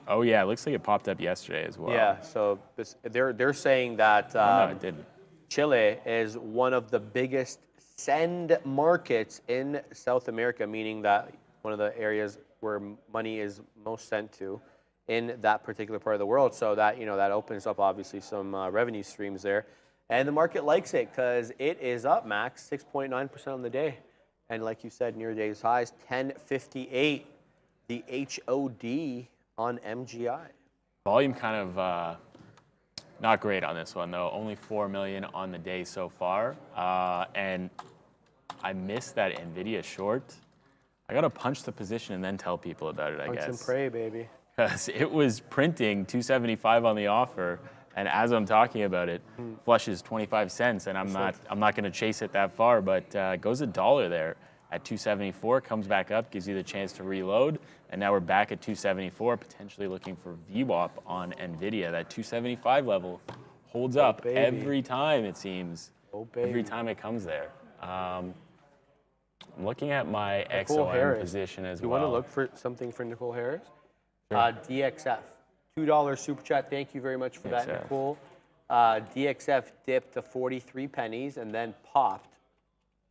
Oh yeah, it looks like it popped up yesterday as well. Yeah, so they're saying that No, it didn't. Chile is one of the biggest send markets in South America, meaning that one of the areas where money is most sent to in that particular part of the world. So that, that opens up obviously some revenue streams there. And the market likes it because it is up, Max, 6.9% on the day. And like you said, near day's highs, 1058, the HOD on MGI. Volume kind of not great on this one, though. Only 4 million on the day so far. And I missed that NVIDIA short. I got to punch the position and then tell people about it, I guess. Punch and pray, baby. Because it was printing 275 on the offer, and as I'm talking about it, flushes 25 cents, and I'm not going to chase it that far, but goes $1 there at 274, comes back up, gives you the chance to reload, and now we're back at 274, potentially looking for VWAP on NVIDIA. That 275 level holds up every time, it seems. Every time it comes there. I'm looking at my XOM position as well. You want to look for something for Nicole Harris? DXF, $2 super chat. Thank you very much for that, Nicole. DXF dipped to 43 pennies and then popped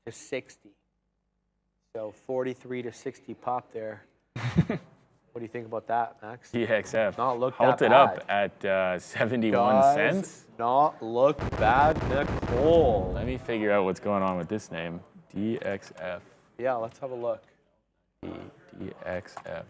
to 60. So 43 to 60 pop there. What do you think about that, Max? DXF Not look halted that up at 71 cents. Not look bad, Nicole. Let me figure out what's going on with this name. DXF. Yeah, let's have a look. DXF.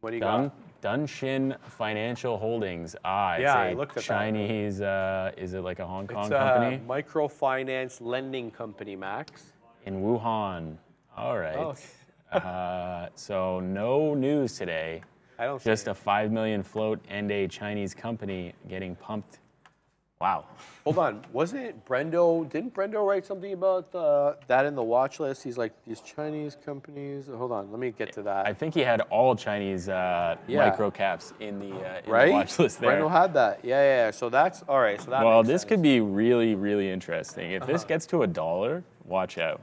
What do you got? Dunshin Financial Holdings. It's I looked at Chinese, is it like a Hong Kong It's company? a microfinance lending company, Max. In Wuhan. All right. Oh. So no news today. I don't Just a 5 million float and a Chinese company getting pumped. Wow. Hold on. Wasn't it Brendo? Didn't Brendo write something about that in the watch list? He's like, these Chinese companies. Hold on. Let me get to that. I think he had all Chinese micro caps in the watch list there. Brendo had that. Yeah. So that's all right. So that Well, makes this sense. could be really, really interesting. If this gets to $1, watch out.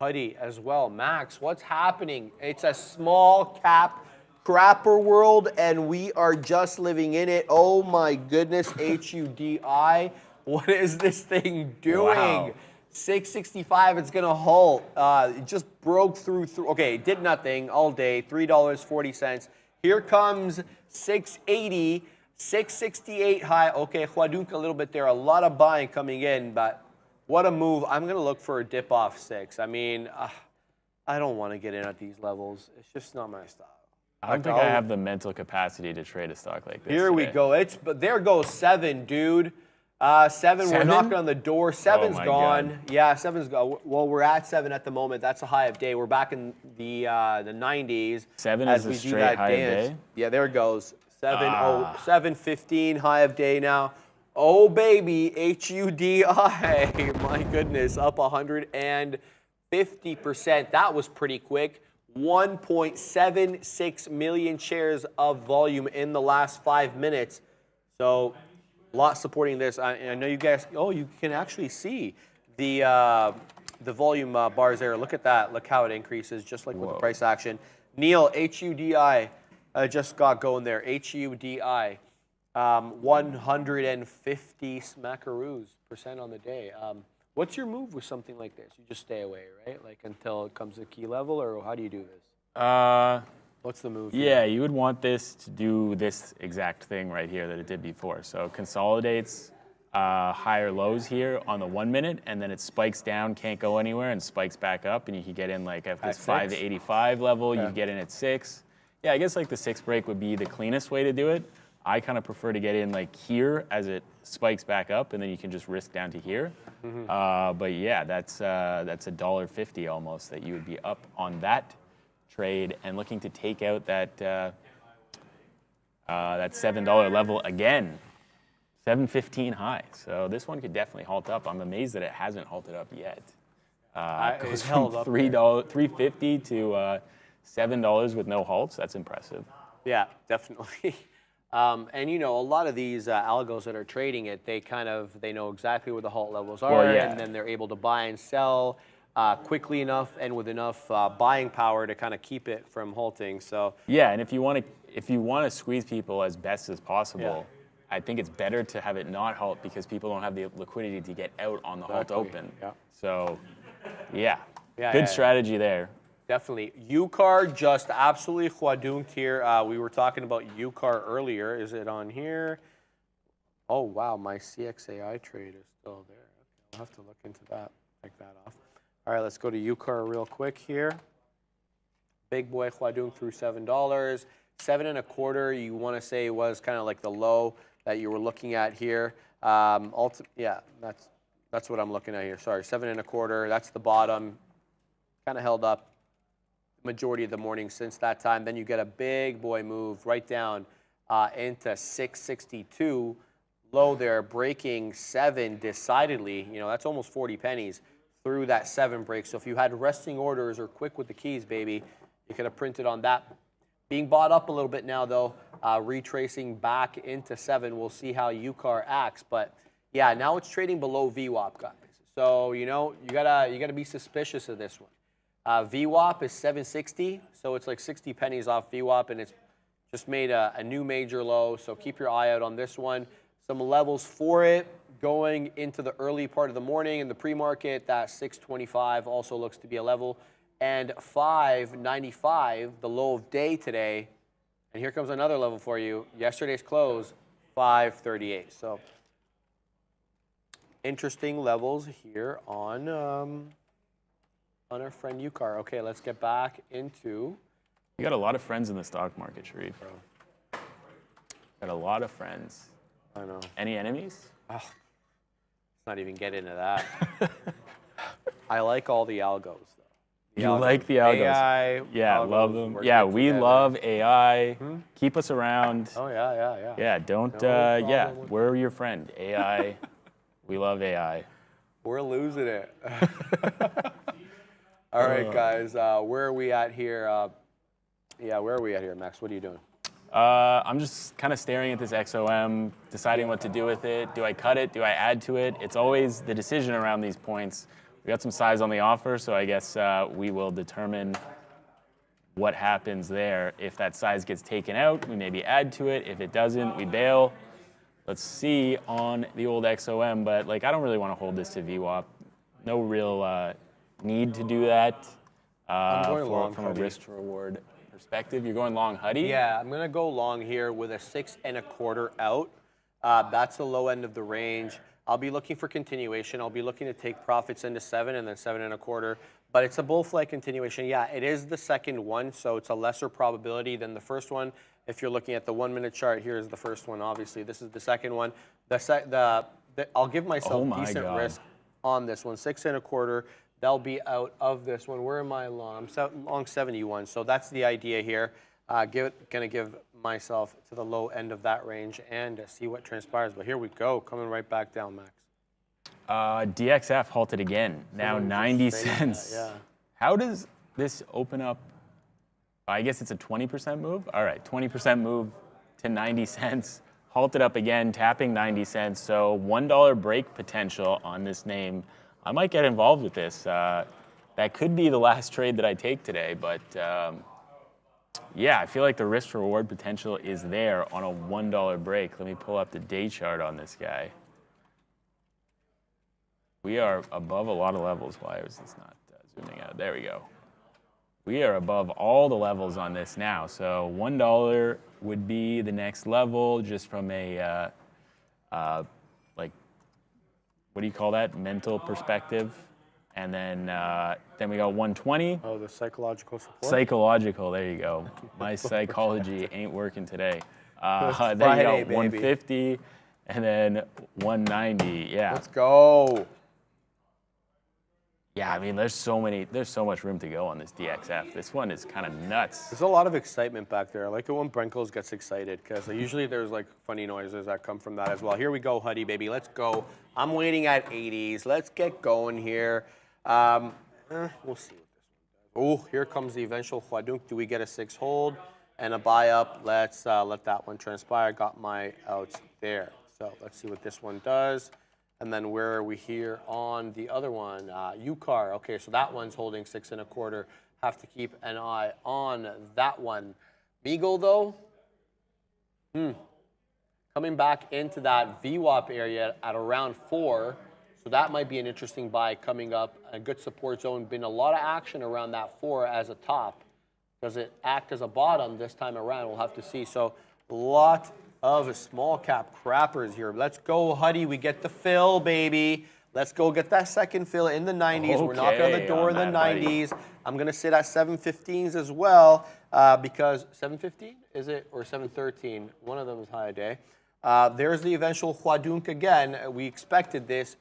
Huddy as well. Max, what's happening? It's a small cap crapper world, and we are just living in it. Oh my goodness, HUDI. What is this thing doing? Wow. 665, it's gonna halt. It just broke through. Okay, it did nothing all day, $3.40. Here comes 680, 668 high. Okay, Huaduk a little bit there. A lot of buying coming in, but what a move. I'm gonna look for a dip off 6. I mean, I don't want to get in at these levels. It's just not my style. I don't think I have the mental capacity to trade a stock like this. Here we go. But there goes 7, dude. 7, we're knocking on the door. 7's gone. God. Yeah, 7's gone. Well, we're at 7 at the moment. That's a high of day. We're back in the 90s. 7 as is we a do straight that high dance. of day? Yeah, there it goes. 7:15 high of day now. Oh baby, HUDI. My goodness, up 150%. That was pretty quick. 1.76 million shares of volume in the last 5 minutes. So, a lot supporting this. I know you guys. Oh, you can actually see the volume bars there. Look at that. Look how it increases, just like with the price action. Neil, HUDI just got going there. HUDI, 150 smackaroos% on the day. What's your move with something like this? You just stay away, right? Like until it comes to key level, or how do you do this? What's the move? Yeah, you would want this to do this exact thing right here that it did before. So consolidates higher lows here on the 1 minute, and then it spikes down, can't go anywhere, and spikes back up, and you can get in like at this 585 level. You get in at 6. Yeah, I guess like the 6 break would be the cleanest way to do it. I kind of prefer to get in like here as it spikes back up, and then you can just risk down to here. But yeah, that's $1.50 almost that you would be up on that trade and looking to take out that that $7 level again. 715 high. So this one could definitely halt up. I'm amazed that it hasn't halted up yet. It goes from $3.50 to $7 with no halts. That's impressive. Yeah, definitely. And you know, a lot of these algos that are trading it, they know exactly where the halt levels are, Well, yeah. and then they're able to buy and sell quickly enough and with enough buying power to kind of keep it from halting. So Yeah, and if you want to squeeze people as best as possible, I think it's better to have it not halt because people don't have the liquidity to get out on the halt open. Yeah. So, yeah, Yeah, good yeah. strategy there. definitely. UCAR just absolutely huadunked here. We were talking about UCAR earlier. Is it on here? Oh, wow, my CXAI trade is still there. Okay, I'll have to look into that, take that off. All right, let's go to UCAR real quick here. Big boy huadunk through $7. 7.25, you want to say was kind of like the low that you were looking at here. Yeah, that's what I'm looking at here. Sorry, 7.25. That's the bottom. Kind of held up majority of the morning since that time. Then you get a big boy move right down into 662. Low there, breaking 7 decidedly. You know, that's almost 40 pennies through that 7 break. So if you had resting orders or quick with the keys, baby, you could have printed on that. Being bought up a little bit now, though, retracing back into 7. We'll see how UCAR acts. But, yeah, now it's trading below VWAP, guys. So, you know, you gotta be suspicious of this one. VWAP is 760, so it's like 60 pennies off VWAP, and it's just made a new major low. So keep your eye out on this one. Some levels for it going into the early part of the morning in the pre-market. That 625 also looks to be a level. And 595, the low of day today. And here comes another level for you. Yesterday's close, 538. So interesting levels here on our friend UCAR. Okay, let's get back into. You got a lot of friends in the stock market, Sharif. Got a lot of friends. I know. Any enemies? Oh, let's not even get into that. I like all the algos, though. You like the algos? AI, yeah, algos love them. work Yeah, good we together. love AI. Keep us around. Oh, yeah. Yeah, don't, No yeah, problem with we're your friend. AI, we love AI. We're losing it. All right, guys, where are we at here? Where are we at here, Max? What are you doing? I'm just kind of staring at this XOM, deciding what to do with it. Do I cut it? Do I add to it? It's always the decision around these points. We got some size on the offer, so I guess we will determine what happens there. If that size gets taken out, we maybe add to it. If it doesn't, we bail. Let's see on the old XOM, but like I don't really want to hold this to VWAP. No real need to do that I'm going long, from a Huddy. risk to reward perspective. You're going long, Huddy? Yeah, I'm going to go long here with a 6.25 out. That's the low end of the range. I'll be looking for continuation. I'll be looking to take profits into 7 and then 7.25. But it's a bull flag continuation. Yeah, it is the second one, so it's a lesser probability than the first one. If you're looking at the 1 minute chart, here's the first one. Obviously, this is the second one. I'll give myself decent risk on this one. 6.25. They'll be out of this one. Where am I long? I'm long 71. So that's the idea here. Gonna give myself to the low end of that range and see what transpires. But here we go, coming right back down, Max. DXF halted again. Now Someone 90 just stated cents. that, yeah. How does this open up? I guess it's a 20% move. All right, 20% move to 90 cents. Halted up again, tapping 90 cents. So $1 break potential on this name. I might get involved with this. That could be the last trade that I take today, but yeah, I feel like the risk to reward potential is there on a $1 break. Let me pull up the day chart on this guy. We are above a lot of levels. Why is this not zooming out? There we go. We are above all the levels on this now. So $1 would be the next level just from a, like, what do you call that? Mental perspective. And then we got 120. Oh, the psychological support? Psychological, there you go. My psychology ain't working today. Then you Friday, got baby. 150 and then 190. Yeah. Let's go. Yeah, I mean, there's so much room to go on this DXF. This one is kind of nuts. There's a lot of excitement back there. I like it when Brenkles gets excited because usually there's like funny noises that come from that as well. Here we go, Huddy, baby. Let's go. I'm waiting at 80s. Let's get going here. We'll see what this one does. Oh, here comes the eventual huadunk. Do we get a 6 hold? and a buy up. Let's let that one transpire. Got my outs there. So let's see what this one does. And then where are we here on the other one? UCAR. Okay, so that one's holding 6 1/4. Have to keep an eye on that one. Beagle, though, coming back into that VWAP area at around 4. So that might be an interesting buy coming up. A good support zone. Been a lot of action around that 4 as a top. Does it act as a bottom this time around? We'll have to see. So a lot of small cap crappers here. Let's go, Huddy. We get the fill, baby. Let's go get that second fill in the 90s. We're knocking on the door in the 90s. I'm going to sit at 715s as well because 715 is it or 713? One of them is high a day. There's the eventual Huadunk again. We expected this.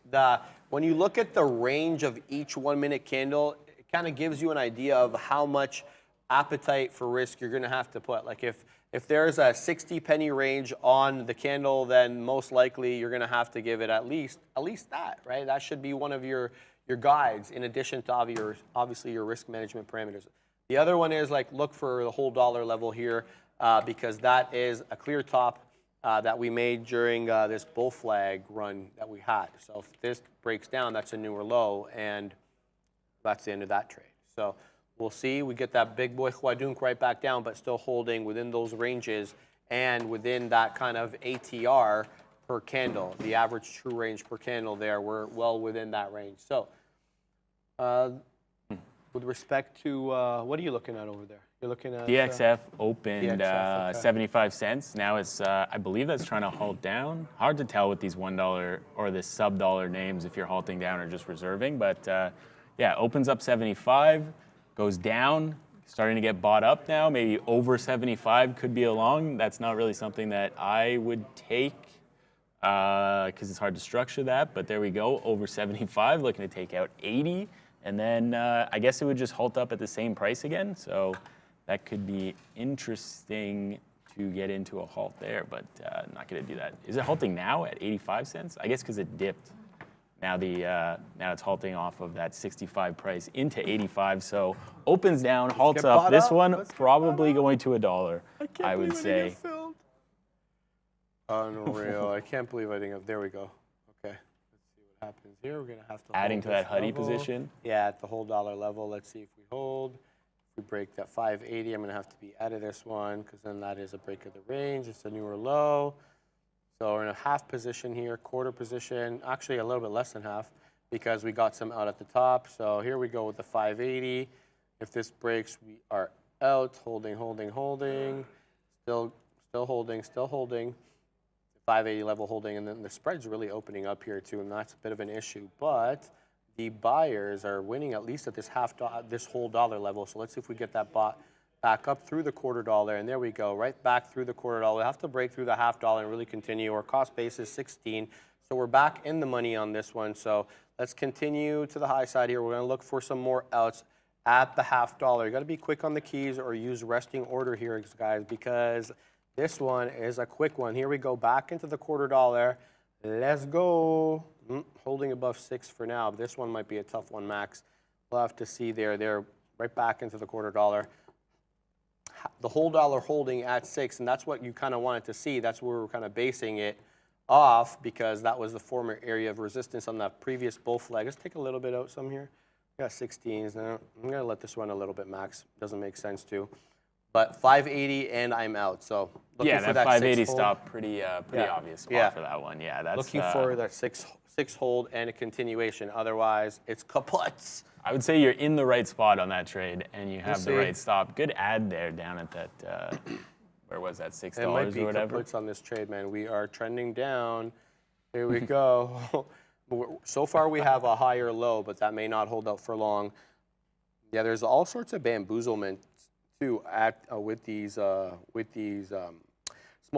When you look at the range of each 1 minute candle, it kind of gives you an idea of how much appetite for risk you're going to have to put. Like if there's a 60 penny range on the candle, then most likely you're going to have to give it at least that, right? That should be one of your guides in addition to obviously your risk management parameters. The other one is like look for the whole dollar level here because that is a clear top that we made during this bull flag run that we had. So if this breaks down, that's a newer low, and that's the end of that trade. So we'll see. We get that big boy Huadunk right back down, but still holding within those ranges and within that kind of ATR per candle, the average true range per candle there. We're well within that range. So with respect to, what are you looking at over there? You're looking at DXF opened DXF, okay. 75 cents. Now it's, I believe that's trying to halt down. Hard to tell with these $1 or the sub-dollar names if you're halting down or just reserving. But yeah, opens up 75, goes down, starting to get bought up now. Maybe over 75 could be a long. That's not really something that I would take because it's hard to structure that. But there we go, over 75, looking to take out 80. And then I guess it would just halt up at the same price again. So that could be interesting to get into a halt there, but not going to do that. Is it halting now at 85 cents? I guess because it dipped. Now now it's halting off of that 65 price into 85. So opens down, halts up. This one probably going to $1. I would say. Unreal. I can't believe I didn't have. There we go. Okay. Let's see what happens here. We're going to have to adding hold to that this Huddy level. position. Yeah, at the whole dollar level. Let's see if we hold. If we break that 580, I'm going to have to be out of this one because then that is a break of the range. It's a newer low. So we're in a half position here, quarter position, actually a little bit less than half because we got some out at the top. So here we go with the 580. If this breaks, we are out, holding, holding, holding, still holding, still holding. 580 level holding, and then the spread's really opening up here too, and that's a bit of an issue. But the buyers are winning at least at this this whole dollar level. So let's see if we get that bought back up through the $quarter, and there we go, right back through the $quarter. We have to break through the $half and really continue. Our cost base is 16, so we're back in the money on this one. So let's continue to the high side here. We're going to look for some more outs at the $half. You got to be quick on the keys or use resting order here, guys, because this one is a quick one. Here we go, back into the $quarter. Let's go. Holding above 6 for now, but this one might be a tough one, Max. We'll have to see there. They're right back into the $quarter. The whole dollar holding at 6, and that's what you kind of wanted to see. That's where we're kind of basing it off because that was the former area of resistance on that previous bull flag. Let's take a little bit out some here. We got 16s now. I'm going to let this run a little bit, Max. Doesn't make sense to. But 580 and I'm out. So looking for that 580 6 stop, pretty obvious spot for that one. Yeah, that's looking for that six hold and a continuation. Otherwise, it's kaput. I would say you're in the right spot on that trade, and you have the right stop. Good ad there down at that. Where was that, $6 it might be or whatever? kaputs on this trade, man. We are trending down. Here we go. So far, we have a higher low, but that may not hold up for long. Yeah, there's all sorts of bamboozlement too with these small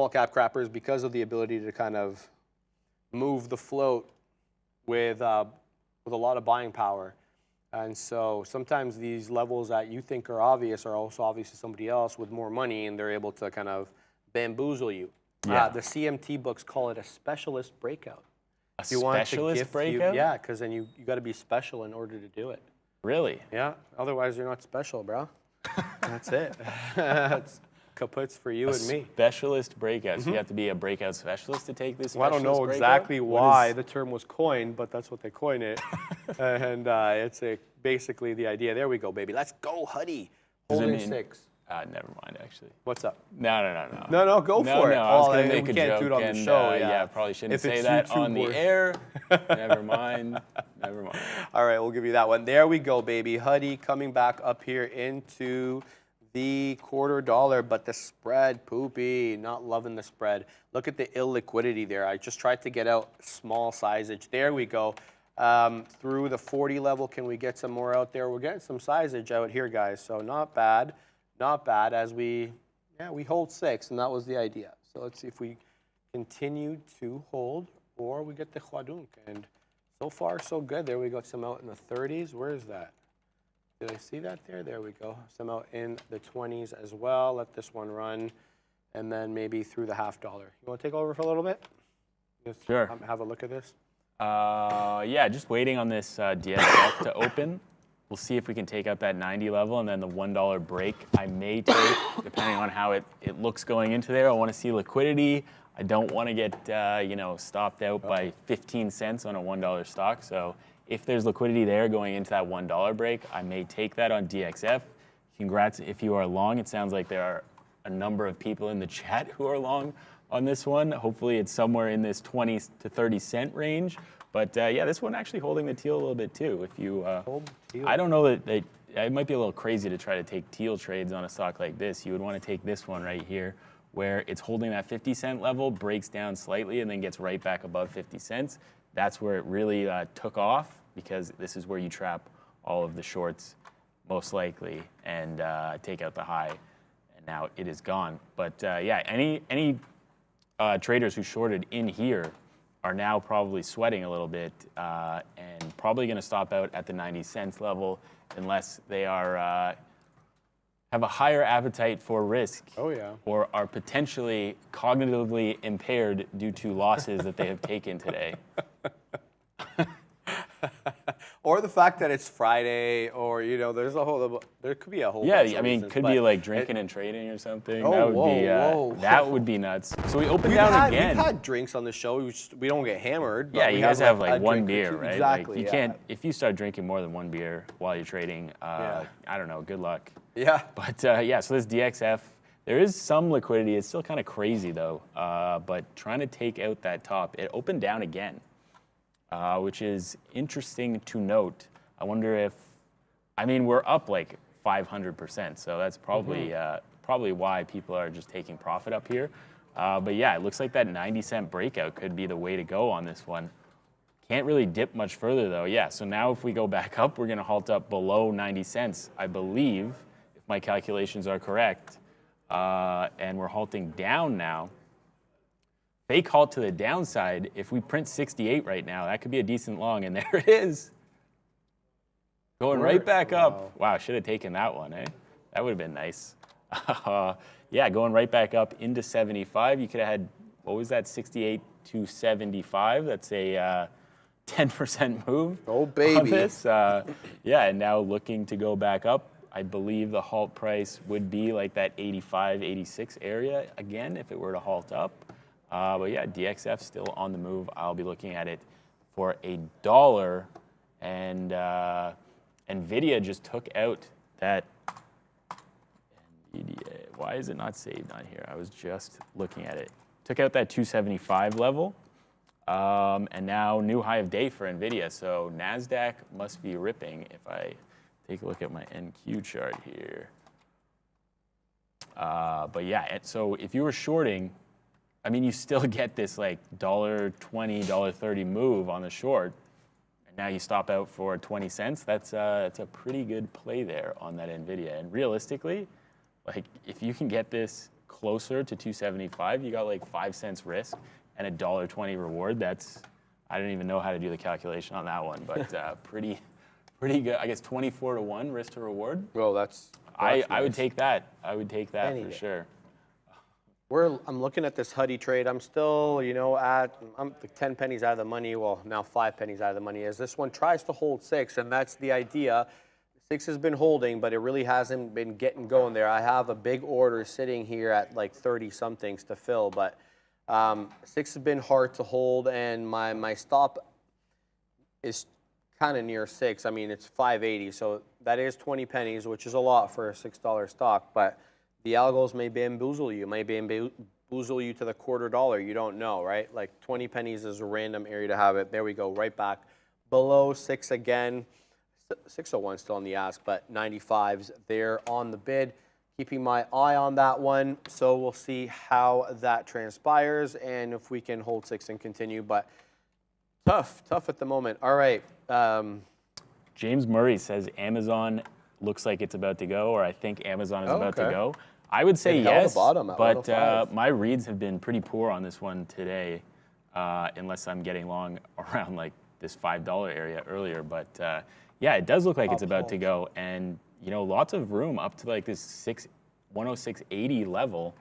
cap crappers because of the ability to kind of move the float with a lot of buying power. And so sometimes these levels that you think are obvious are also obvious to somebody else with more money, and they're able to kind of bamboozle you. Yeah. The CMT books call it a specialist breakout. A specialist breakout? Yeah, because then you got to be special in order to do it. Really? Yeah, otherwise you're not special, bro. That's it. Kaputs for you and me. Specialist breakouts. You have to be a breakout specialist to take this. Well, I don't know specialist exactly breakout? why the term was coined, but that's what they coined it. And it's basically the idea. There we go, baby. Let's go, Huddy. Does it Holding mean- 6. Never mind, actually. What's up? No. No, go for it. No, I was going we to make a can't joke. do it on the and, show. Yeah, probably shouldn't If say it's that YouTube on the or- air. Never mind. All right, we'll give you that one. There we go, baby. Huddy coming back up here into the $0.25, but the spread, poopy. Not loving the spread. Look at the illiquidity there. I just tried to get out small sizeage. There we go. Through the 40 level, can we get some more out there? We're getting some sizeage out here, guys, so not bad. Not bad as we hold 6, and that was the idea. So let's see if we continue to hold or we get the Huadunk. And so far, so good. There we go. Some out in the 30s. Where is that? Did I see that there? There we go. Some out in the 20s as well. Let this one run. And then maybe through the $0.50. You want to take over for a little bit? Just Sure. Have a look at this. Yeah, just waiting on this DSF to open. We'll see if we can take out that 90 level and then the $1 break I may take, depending on how it looks going into there. I want to see liquidity. I don't want to get stopped out by 15 cents on a $1 stock. So if there's liquidity there going into that $1 break, I may take that on DXF. Congrats if you are long. It sounds like there are a number of people in the chat who are long on this one. Hopefully it's somewhere in this 20 to 30 cent range. But yeah, this one actually holding the teal a little bit too. If you, I don't know that it might be a little crazy to try to take teal trades on a stock like this. You would want to take this one right here, where it's holding that 50 cent level, breaks down slightly, and then gets right back above 50 cents. That's where it really took off, because this is where you trap all of the shorts, most likely, and take out the high. And now it is gone. But yeah, any traders who shorted in here are now probably sweating a little bit and probably going to stop out at the 90 cents level unless they are have a higher appetite for risk. Oh, yeah. Or are potentially cognitively impaired due to losses that they have taken today. Or the fact that it's Friday, or there could be a whole. Yeah, bunch of I mean, reasons, could but be like drinking and trading or something. Oh, that would whoa. that would be nuts. So we opened down again. We've had drinks on the show. We don't get hammered. But Yeah, we you guys have a like one drink or beer, two. right? Exactly. Like you can't, if you start drinking more than one beer while you're trading, Yeah. I don't know, good luck. Yeah. But yeah, so this DXF, there is some liquidity. It's still kind of crazy though. But trying to take out that top, it opened down again, which is interesting to note. I wonder if, I mean, we're up like 500%, so that's probably probably why people are just taking profit up here. But yeah, it looks like that 90 cent breakout could be the way to go on this one. Can't really dip much further though. Yeah, so now if we go back up, we're going to halt up below 90 cents, I believe, if my calculations are correct. And we're halting down now. Fake halt to the downside. If we print 68 right now, that could be a decent long, and there it is. Going right back up. Wow, should have taken that one, eh? That would have been nice. Yeah, going right back up into 75. You could have had, what was that, 68 to 75? That's a 10% move. Oh, baby. On this. Yeah, and now looking to go back up. I believe the halt price would be like that 85, 86 area again if it were to halt up. But yeah, DXF still on the move. I'll be looking at it for $1. And NVIDIA just took out that. NVIDIA, why is it not saved on here? I was just looking at it. Took out that 275 level. And now new high of day for NVIDIA. So NASDAQ must be ripping if I take a look at my NQ chart here. But yeah, so if you were shorting, I mean, you still get this like $1.20, $1.30 move on the short. And now you stop out for 20 cents. That's a pretty good play there on that NVIDIA. And realistically, like if you can get this closer to 275, you got like 5 cents risk and a $1.20 reward. That's, I don't even know how to do the calculation on that one, but pretty good. I guess 24 to 1 risk to reward. Well, that's I nice. would take that. I would take that Any for day. sure. I'm looking at this Huddy trade. I'm still, I'm 10 pennies out of the money. Well, now 5 pennies out of the money as this one tries to hold 6, and that's the idea. 6 has been holding, but it really hasn't been getting going there. I have a big order sitting here at like 30 somethings to fill, but 6 has been hard to hold, and my stop is kind of near 6. I mean, it's 5.80, so that is 20 pennies, which is a lot for a $6 stock, but the algos may bamboozle you, may bamboozle you to the $0.25. You don't know, right? Like 20 pennies is a random area to have it. There we go, right back below 6 again. 601 still on the ask, but 95's there on the bid. Keeping my eye on that one, so we'll see how that transpires and if we can hold 6 and continue, but tough at the moment. All right. James Murray says Amazon looks like it's about to go, or I think Amazon is about to go. I would say yes, but my reads have been pretty poor on this one today, unless I'm getting long around like this $5 area earlier. But yeah, it does look like it's about to go, and you know, lots of room up to like this 106.80 level.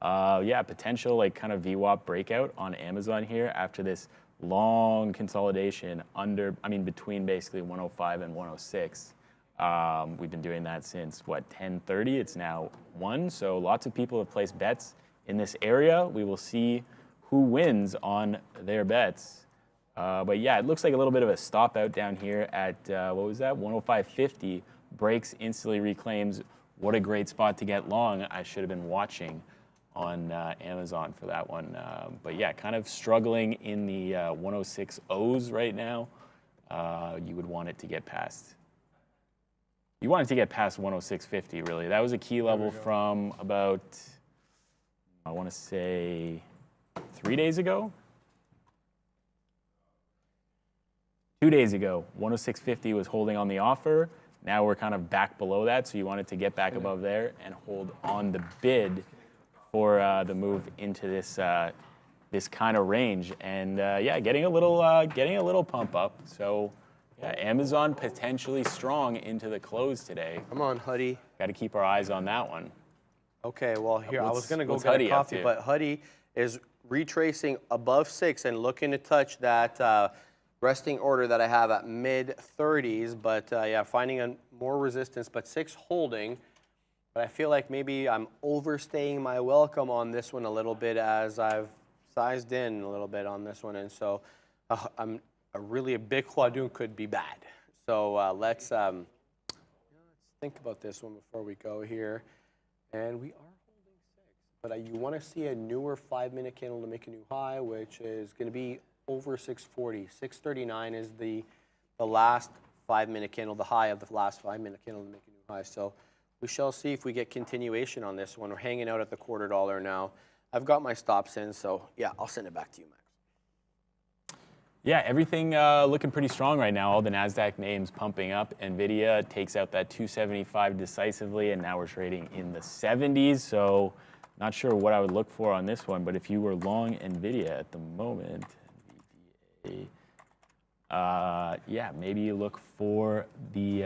Yeah, potential like kind of VWAP breakout on Amazon here after this long consolidation between basically 105 and 106. We've been doing that since what, 10:30? It's now 1. So lots of people have placed bets in this area. We will see who wins on their bets. But yeah, it looks like a little bit of a stop out down here at, what was that? 105.50. Breaks, instantly reclaims. What a great spot to get long. I should have been watching on Amazon for that one. But yeah, kind of struggling in the 106.0s right now. You would want it to get past. You want it to get past 106.50, really. That was a key level from about, I want to say, 3 days ago? 2 days ago, 106.50 was holding on the offer. Now we're kind of back below that, so you want it to get back above there and hold on the bid for the move into this this kind of range. And yeah, getting a little pump up. So yeah, Amazon potentially strong into the close today. Come on, Huddy. Got to keep our eyes on that one. Okay, well here I was gonna go get a coffee, but Huddy is retracing above 6 and looking to touch that resting order that I have at mid-30s, but yeah, finding more resistance, but 6 holding. But I feel like maybe I'm overstaying my welcome on this one a little bit as I've sized in a little bit on this one, and so I'm a big Huadun could be bad. So let's think about this one before we go here. And we are holding 6, but you want to see a newer 5-minute candle to make a new high, which is going to be over 640. 639 is the last 5-minute candle, the high of the last 5-minute candle to make a new high. So we shall see if we get continuation on this one. We're hanging out at the $0.25 now. I've got my stops in, so yeah, I'll send it back to you, Max. Yeah, everything looking pretty strong right now. All the NASDAQ names pumping up. NVIDIA takes out that 275 decisively, and now we're trading in the 70s. So not sure what I would look for on this one, but if you were long NVIDIA at the moment, yeah, maybe you look for the,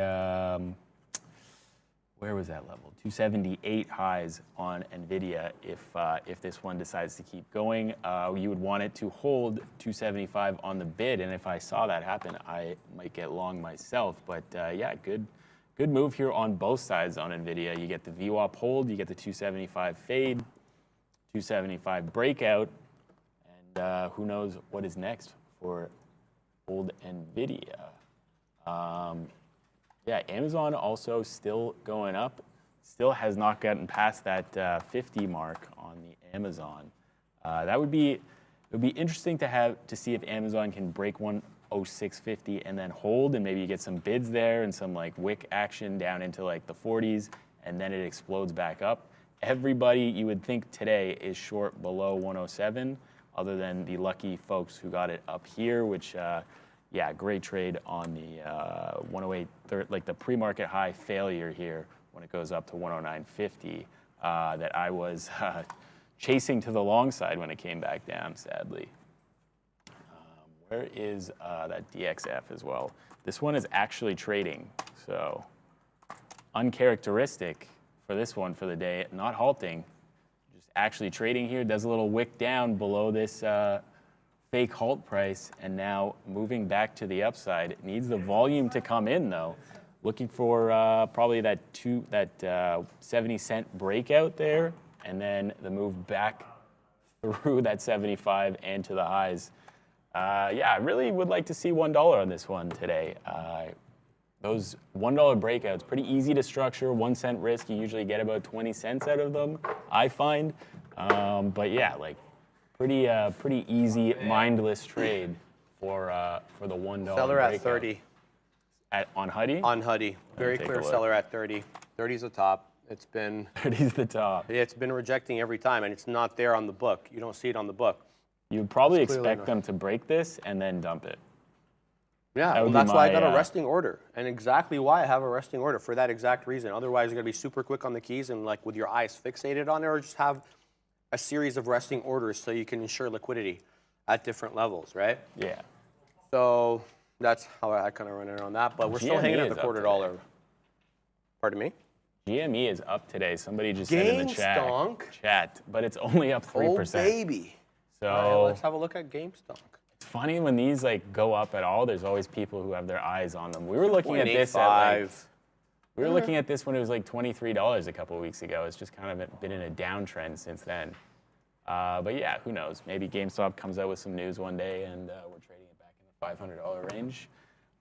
where was that level? 278 highs on NVIDIA if this one decides to keep going. You would want it to hold 275 on the bid, and if I saw that happen, I might get long myself. But yeah, good move here on both sides on NVIDIA. You get the VWAP hold, you get the 275 fade, 275 breakout, and who knows what is next for old NVIDIA. Yeah, Amazon also still going up. Still has not gotten past that 50 mark on the Amazon. It would be interesting to see if Amazon can break 106.50 and then hold, and maybe you get some bids there and some like wick action down into like the 40s, and then it explodes back up. Everybody you would think today is short below 107, other than the lucky folks who got it up here, which. Yeah, great trade on the 108, like the pre-market high failure here when it goes up to 109.50 that I was chasing to the long side when it came back down, sadly. Where is that DXF as well? This one is actually trading, so uncharacteristic for this one for the day, not halting, just actually trading here, does a little wick down below this fake halt price, and now moving back to the upside. It needs the volume to come in, though. Looking for probably that 70-cent breakout there, and then the move back through that 75 and to the highs. Yeah, I really would like to see $1 on this one today. Those $1 breakouts, pretty easy to structure. 1 cent risk, you usually get about 20 cents out of them, I find. But yeah, like pretty easy, mindless trade for the $1 Seller breakout. at 30. On Huddy? On Huddy. Very clear seller at 30. 30's the top. It's been 30's the top. It's been rejecting every time, and it's not there on the book. You don't see it on the book. You would probably expect them to break this and then dump it. Yeah, well, that's why I got a resting order, and exactly why I have a resting order, for that exact reason. Otherwise, you're going to be super quick on the keys and like with your eyes fixated on it, or just have a series of resting orders so you can ensure liquidity at different levels, right? Yeah. So that's how I kind of run it on that, but we're still hanging at the $250. Pardon me? GME is up today. Somebody just said in the chat, but it's only up 3%. Oh, baby. So all right, let's have a look at GameStop. It's funny when these like go up at all. There's always people who have their eyes on them. We were looking at this at looking at this when it was like $23 a couple of weeks ago. It's just kind of been in a downtrend since then. But yeah, who knows? Maybe GameStop comes out with some news one day and we're trading it back in the $500 range.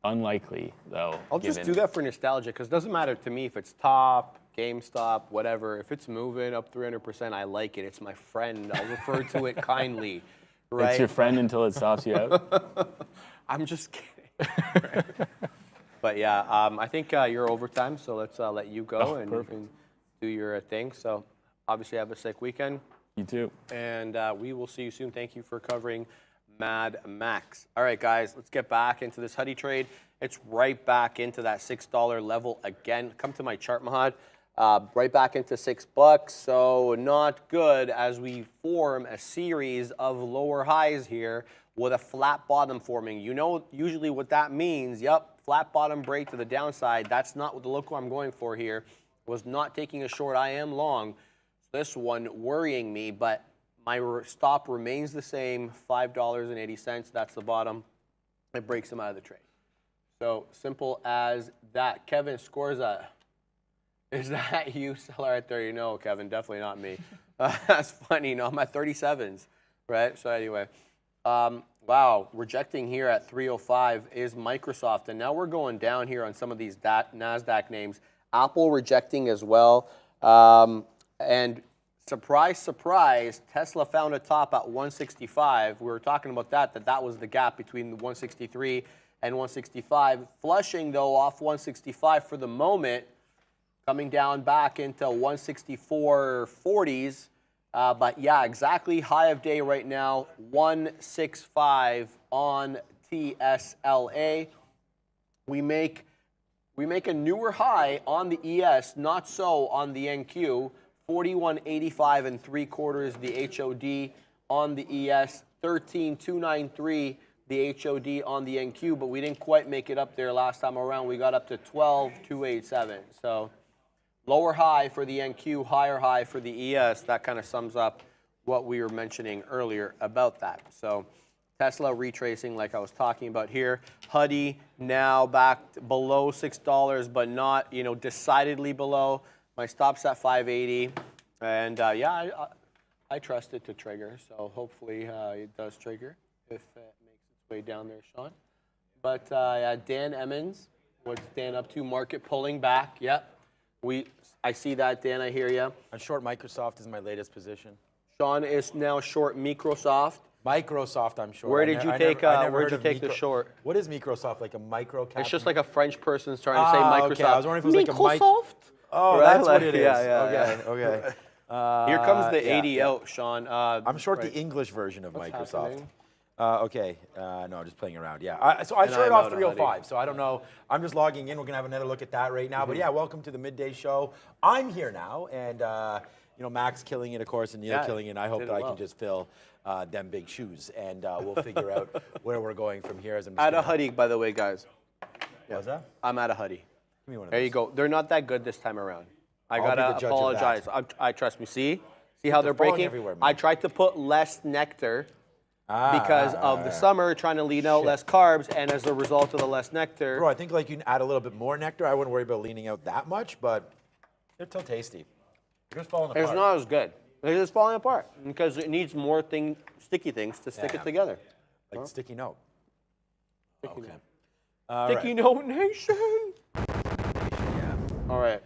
Unlikely, though. I'll just do that for nostalgia, because it doesn't matter to me if it's top, GameStop, whatever. If it's moving up 300%, I like it. It's my friend. I'll refer to it kindly. Right? It's your friend until it stops you out? I'm just kidding. But yeah, I think you're overtime, so let's let you go and you can do your thing. So obviously have a sick weekend. You too. And we will see you soon. Thank you for covering Mad Max. All right, guys, let's get back into this Huddy trade. It's right back into that $6 level again. Come to my chart, Mahad. Right back into $6. So not good as we form a series of lower highs here with a flat bottom forming. You know usually what that means. Yep, flat bottom break to the downside. That's not what the look I'm going for here. Was not taking a short. I am long. This one worrying me, but my stop remains the same, $5.80. That's the bottom. It breaks them out of the trade. So simple as that. Kevin Scorza, is that you, seller at 30? No, Kevin, definitely not me. That's funny. No, I'm at 37s, right? So anyway, wow, rejecting here at 305 is Microsoft. And now we're going down here on some of these NASDAQ names. Apple rejecting as well. And surprise, surprise, Tesla found a top at 165. We were talking about that was the gap between the 163 and 165. Flushing, though, off 165 for the moment, coming down back into 164.40s. But yeah, exactly high of day right now, 165 on TSLA. We make a newer high on the ES, not so on the NQ. 41.85 3/4 the HOD on the ES, 13.293 the HOD on the NQ, but we didn't quite make it up there last time around. We got up to 12.287. So lower high for the NQ, higher high for the ES. That kind of sums up what we were mentioning earlier about that. So Tesla retracing like I was talking about here. Huddy now back below $6, but not, decidedly below. My stop's at 580, and yeah, I trust it to trigger, so hopefully it does trigger if it makes its way down there, Sean. But yeah, Dan Emmons, what's Dan up to? Market pulling back, yep. I see that, Dan, I hear you. I'm short Microsoft is my latest position. Sean is now short Microsoft. Microsoft, I'm short. Where did you take the short? What is Microsoft, like a micro cap? It's just like a French person's trying to say Microsoft. Okay. I was wondering if it was like a Microsoft? Oh, right? that's what it is. Yeah. Okay. Here comes the 80 out, Sean. I'm short the English version of Microsoft. Okay. No, just playing around. Yeah. So I started off 305. So I don't know. I'm just logging in. We're gonna have another look at that right now. But yeah, welcome to the midday show. I'm here now, and Max killing it, of course, and Neil killing it. I hope that I can just fill them big shoes, and we'll figure out where we're going from here. As I'm at a Huddy, by the way, guys. What's that? I'm at a Huddy. There you go. They're not that good this time around. I gotta apologize. I trust me. See how they're breaking? Everywhere, man. I tried to put less nectar because of the summer, trying to lean out less carbs, and as a result of the less nectar. Bro, I think like you can add a little bit more nectar. I wouldn't worry about leaning out that much, but they're still tasty. They're just falling apart. It's not as good. It's just falling apart because it needs more sticky things to stick it together. Like sticky note. Sticky note. Sticky note nation. All right.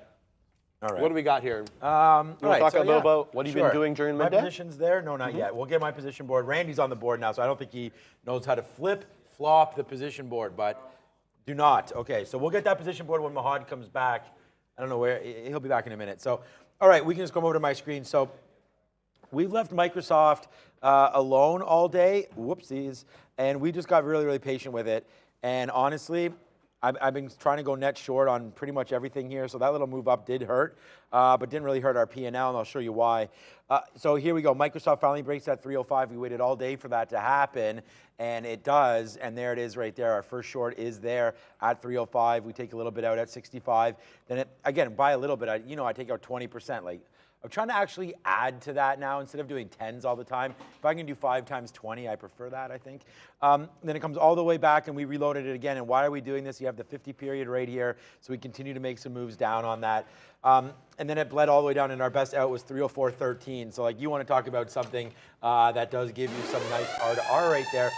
All right. What do we got here? You want to talk a little about what you've been doing during midday? My position's there? No, not yet. We'll get my position board. Randy's on the board now, so I don't think he knows how to flop the position board, but do not. Okay, so we'll get that position board when Mahad comes back. I don't know where. He'll be back in a minute. So, all right, we can just come over to my screen. So we've left Microsoft alone all day. Whoopsies. And we just got really, really patient with it. And honestly, I've been trying to go net short on pretty much everything here, so that little move up did hurt, but didn't really hurt our P&L, and I'll show you why. So here we go. Microsoft finally breaks that 305. We waited all day for that to happen, and it does, and there it is right there. Our first short is there at 305. We take a little bit out at 65. Then, again, by a little bit, I take out 20%. Like, I'm trying to actually add to that now instead of doing 10s all the time. If I can do 5 times 20, I prefer that, I think. Then it comes all the way back, and we reloaded it again. And why are we doing this? You have the 50 period right here, so we continue to make some moves down on that. And then it bled all the way down, and our best out was 304.13. So, like, you want to talk about something that does give you some nice R to R right there,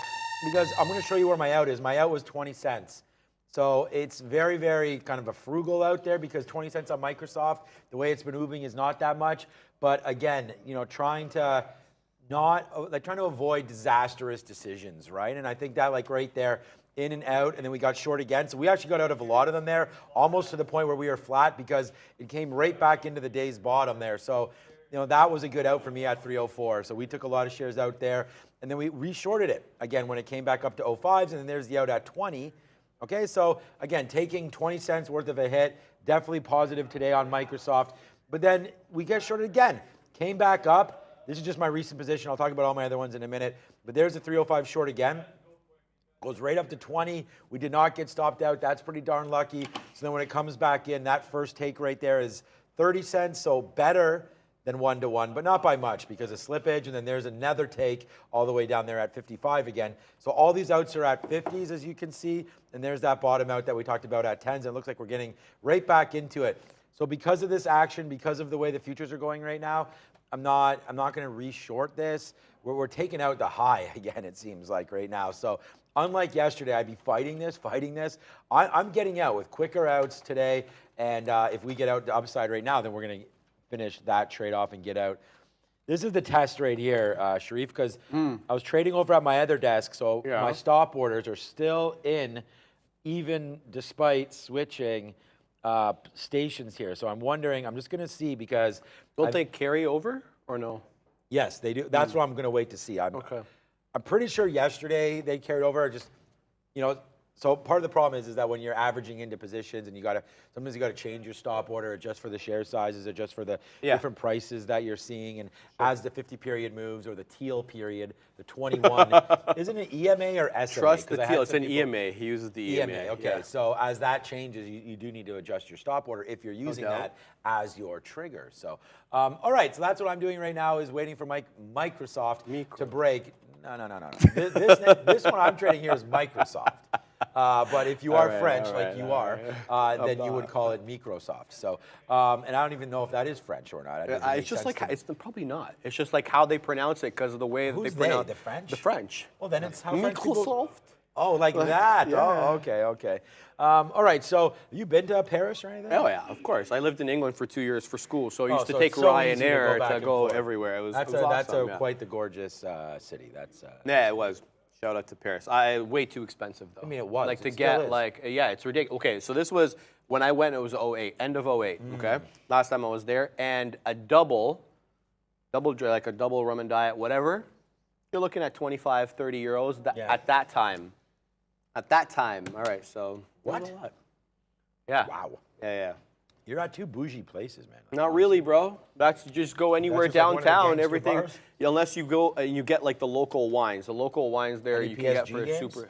because I'm going to show you where my out is. My out was 20 cents. So it's very, very kind of a frugal out there because 20 cents on Microsoft, the way it's been moving is not that much. But again, trying to avoid disastrous decisions, right? And I think that like right there, in and out, and then we got short again. So we actually got out of a lot of them there, almost to the point where we were flat because it came right back into the day's bottom there. So, that was a good out for me at 304. So we took a lot of shares out there, and then we re-shorted it again when it came back up to 05s, and then there's the out at 20. Okay, so again, taking 20 cents worth of a hit, definitely positive today on Microsoft. But then we get shorted again, came back up. This is just my recent position. I'll talk about all my other ones in a minute. But there's a 305 short again. Goes right up to 20. We did not get stopped out. That's pretty darn lucky. So then when it comes back in, that first take right there is 30 cents, so better than 1-to-1, but not by much because of slippage. And then there's another take all the way down there at 55 again. So all these outs are at 50s, as you can see. And there's that bottom out that we talked about at 10s. And it looks like we're getting right back into it. So because of this action, because of the way the futures are going right now, I'm not going to re-short this. We're taking out the high again, it seems like right now. So unlike yesterday, I'd be fighting this. I'm getting out with quicker outs today. And if we get out the upside right now, then we're going to finish that trade off and get out. This is the test right here, Sharif, because I was trading over at my other desk, so my stop orders are still in, even despite switching stations here. So I'm wondering, I'm just going to see because... Don't they carry over or no? Yes, they do. That's what I'm going to wait to see. I'm pretty sure yesterday they carried over. So part of the problem is that when you're averaging into positions and sometimes you got to change your stop order, adjust for the share sizes, adjust for the different prices that you're seeing. And as the 50 period moves or the teal period, the 21, isn't it EMA or SMA? Trust the teal. It's an EMA. He uses the EMA. Okay, yeah. So as that changes, you do need to adjust your stop order if you're using that as your trigger. So, all right, so that's what I'm doing right now is waiting for Microsoft to break. No. This one I'm trading here is Microsoft. But if you are French, like you are, then you would call it Microsoft. So, and I don't even know if that is French or not. It's just like, it's probably not. It's just like how they pronounce it because of the way that they pronounce it. The French? The French. Well, then it's how French people... Microsoft. Oh, like that. Yeah. Oh, okay. All right, so have you been to Paris or anything? Oh, yeah, of course. I lived in England for 2 years for school, so I used to take Ryanair to go everywhere. It was awesome. That's quite the gorgeous city. Yeah, it was. Shout out to Paris. Way too expensive, though. I mean, it was. Like, to get, it's ridiculous. Okay, so this was, when I went, it was 08, end of 08, okay? Last time I was there. And a double rum and diet, whatever, you're looking at 25, 30 euros at that time. At that time. All right, so. What? A lot. Yeah. Wow. Yeah. You're at two bougie places, man. Not really, bro. That's just go anywhere downtown. Everything, unless you go and you get like the local wines. The local wines there you can get for super.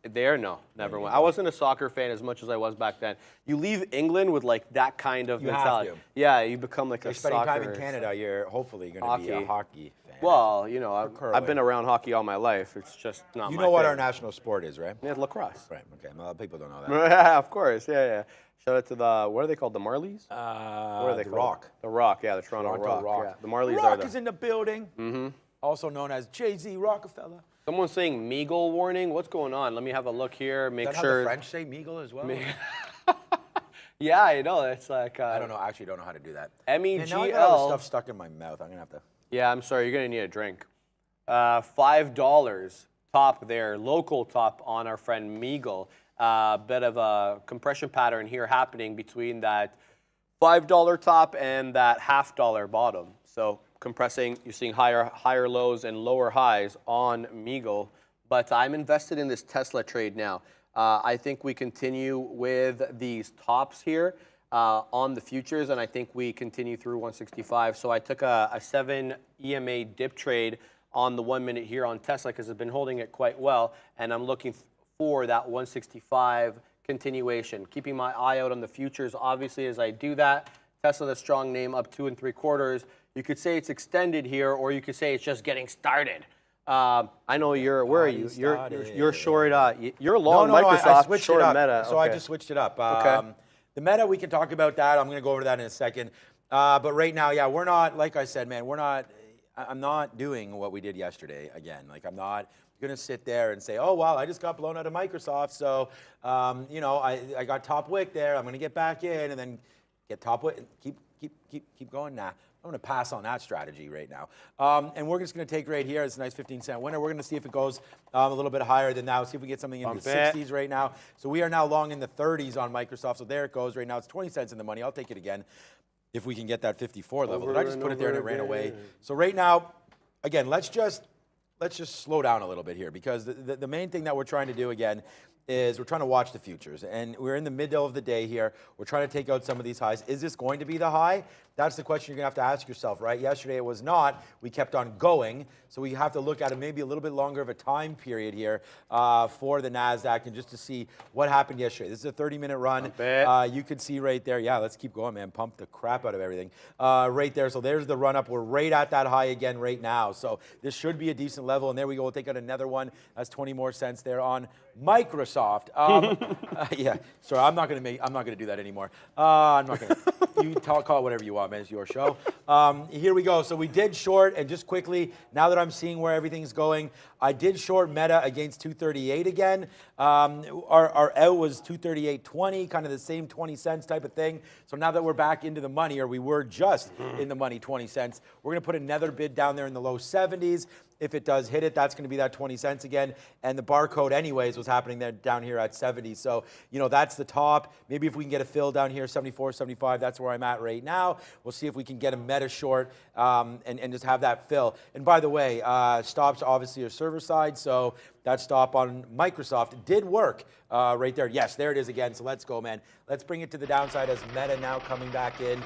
There, no, never went. I wasn't a soccer fan as much as I was back then. You leave England with like that kind of mentality. Have to. Yeah, you become like a spending soccer. time in Canada, you're hopefully going to be a hockey fan. Well, you know, curling. I've been around hockey all my life. It's just not You my know what thing. our national sport is, right? Yeah, lacrosse. Right. Okay. A lot of people don't know that. Yeah, of course. Yeah. Shout out to the, what are they called? The Marlies? What are they the called? Rock. The Rock, yeah, the Toronto Rock. Yeah. The Marlies are Rock the... is in the building. Also known as Jay-Z Rockefeller. Someone's saying Meagle warning. What's going on? Let me have a look here. Make Is that sure. how the French say Meagle as well? Yeah, I know. It's like. I don't know. I actually don't know how to do that. MEGL. Now I got all this stuff stuck in my mouth. I'm gonna have to. Yeah, I'm sorry. You're gonna need a drink. $5 top there, local top on our friend Meagle. Bit of a compression pattern here happening between that $5 top and that $half bottom. So compressing, you're seeing higher lows and lower highs on Meagle. But I'm invested in this Tesla trade now. I think we continue with these tops here on the futures, and I think we continue through 165. So I took a 7 EMA dip trade on the 1 minute here on Tesla because I've been holding it quite well, and I'm looking for that 165 continuation. Keeping my eye out on the futures, obviously, as I do that. Tesla, the strong name, up 2 3/4. You could say it's extended here, or you could say it's just getting started. I know you're. Where are you? You're short. You're long Microsoft. I switched short it up. Meta. So I Okay. just switched it up. Okay. The Meta, we can talk about that. I'm going to go over that in a second. But right now, yeah, we're not. Like I said, man, we're not. I'm not doing what we did yesterday again. Like I'm not going to sit there and say, oh wow, I just got blown out of Microsoft. So you know, I got top wick there. I'm going to get back in and then get top wick. Keep going. Nah. I'm going to pass on that strategy right now. And we're just going to take right here. It's a nice 15-cent winner. We're going to see if it goes a little bit higher than that. See if we get something in the 60s right now. So we are now long in the 30s on Microsoft. So there it goes. Right now it's 20 cents in the money. I'll take it again if we can get that 54 level. But I just put it there and it ran away. So right now, again, let's just slow down a little bit here because the main thing that we're trying to do again is we're trying to watch the futures. And we're in the middle of the day here. We're trying to take out some of these highs. Is this going to be the high? That's the question you're going to have to ask yourself, right? Yesterday it was not. We kept on going. So we have to look at it maybe a little bit longer of a time period here for the NASDAQ and just to see what happened yesterday. This is a 30-minute run. You can see right there. Yeah, let's keep going, man. Pump the crap out of everything. Right there. So there's the run up. We're right at that high again right now. So this should be a decent level. And there we go. We'll take out another one. That's 20 more cents there on Microsoft. Yeah. Sorry, I'm not gonna do that anymore. I'm not gonna. You call it whatever you want, man. It's your show. Here we go. So we did short, and just quickly, now that I'm seeing where everything's going, I did short Meta against 238 again. Our out was 238.20, kind of the same 20 cents type of thing. So now that we're back into the money, or we were just in the money, 20 cents, we're gonna put another bid down there in the low 70s. If it does hit it, that's going to be that 20 cents again. And the barcode anyways was happening there down here at 70. So, you know, that's the top. Maybe if we can get a fill down here, 74, 75, that's where I'm at right now. We'll see if we can get a Meta short and just have that fill. And by the way, stops obviously are server side. So that stop on Microsoft did work right there. Yes, there it is again. So let's go, man. Let's bring it to the downside as Meta now coming back in.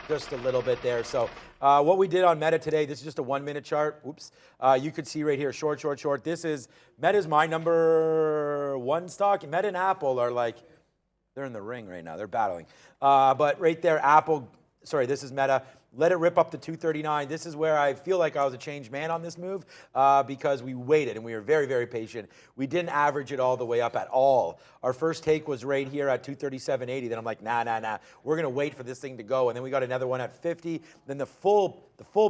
Just a little bit there. So what we did on Meta today, this is just a 1 minute chart. Oops. You could see right here, short, short, short. This is, Meta's my number one stock. Meta and Apple are like, they're in the ring right now. They're battling. But right there, Apple, sorry, this is Meta. Let it rip up to 239. This is where I feel like I was a changed man on this move because we waited and we were very, very patient. We didn't average it all the way up at all. Our first take was right here at 237.80. Then I'm like, nah. We're going to wait for this thing to go. And then we got another one at 50. Then the full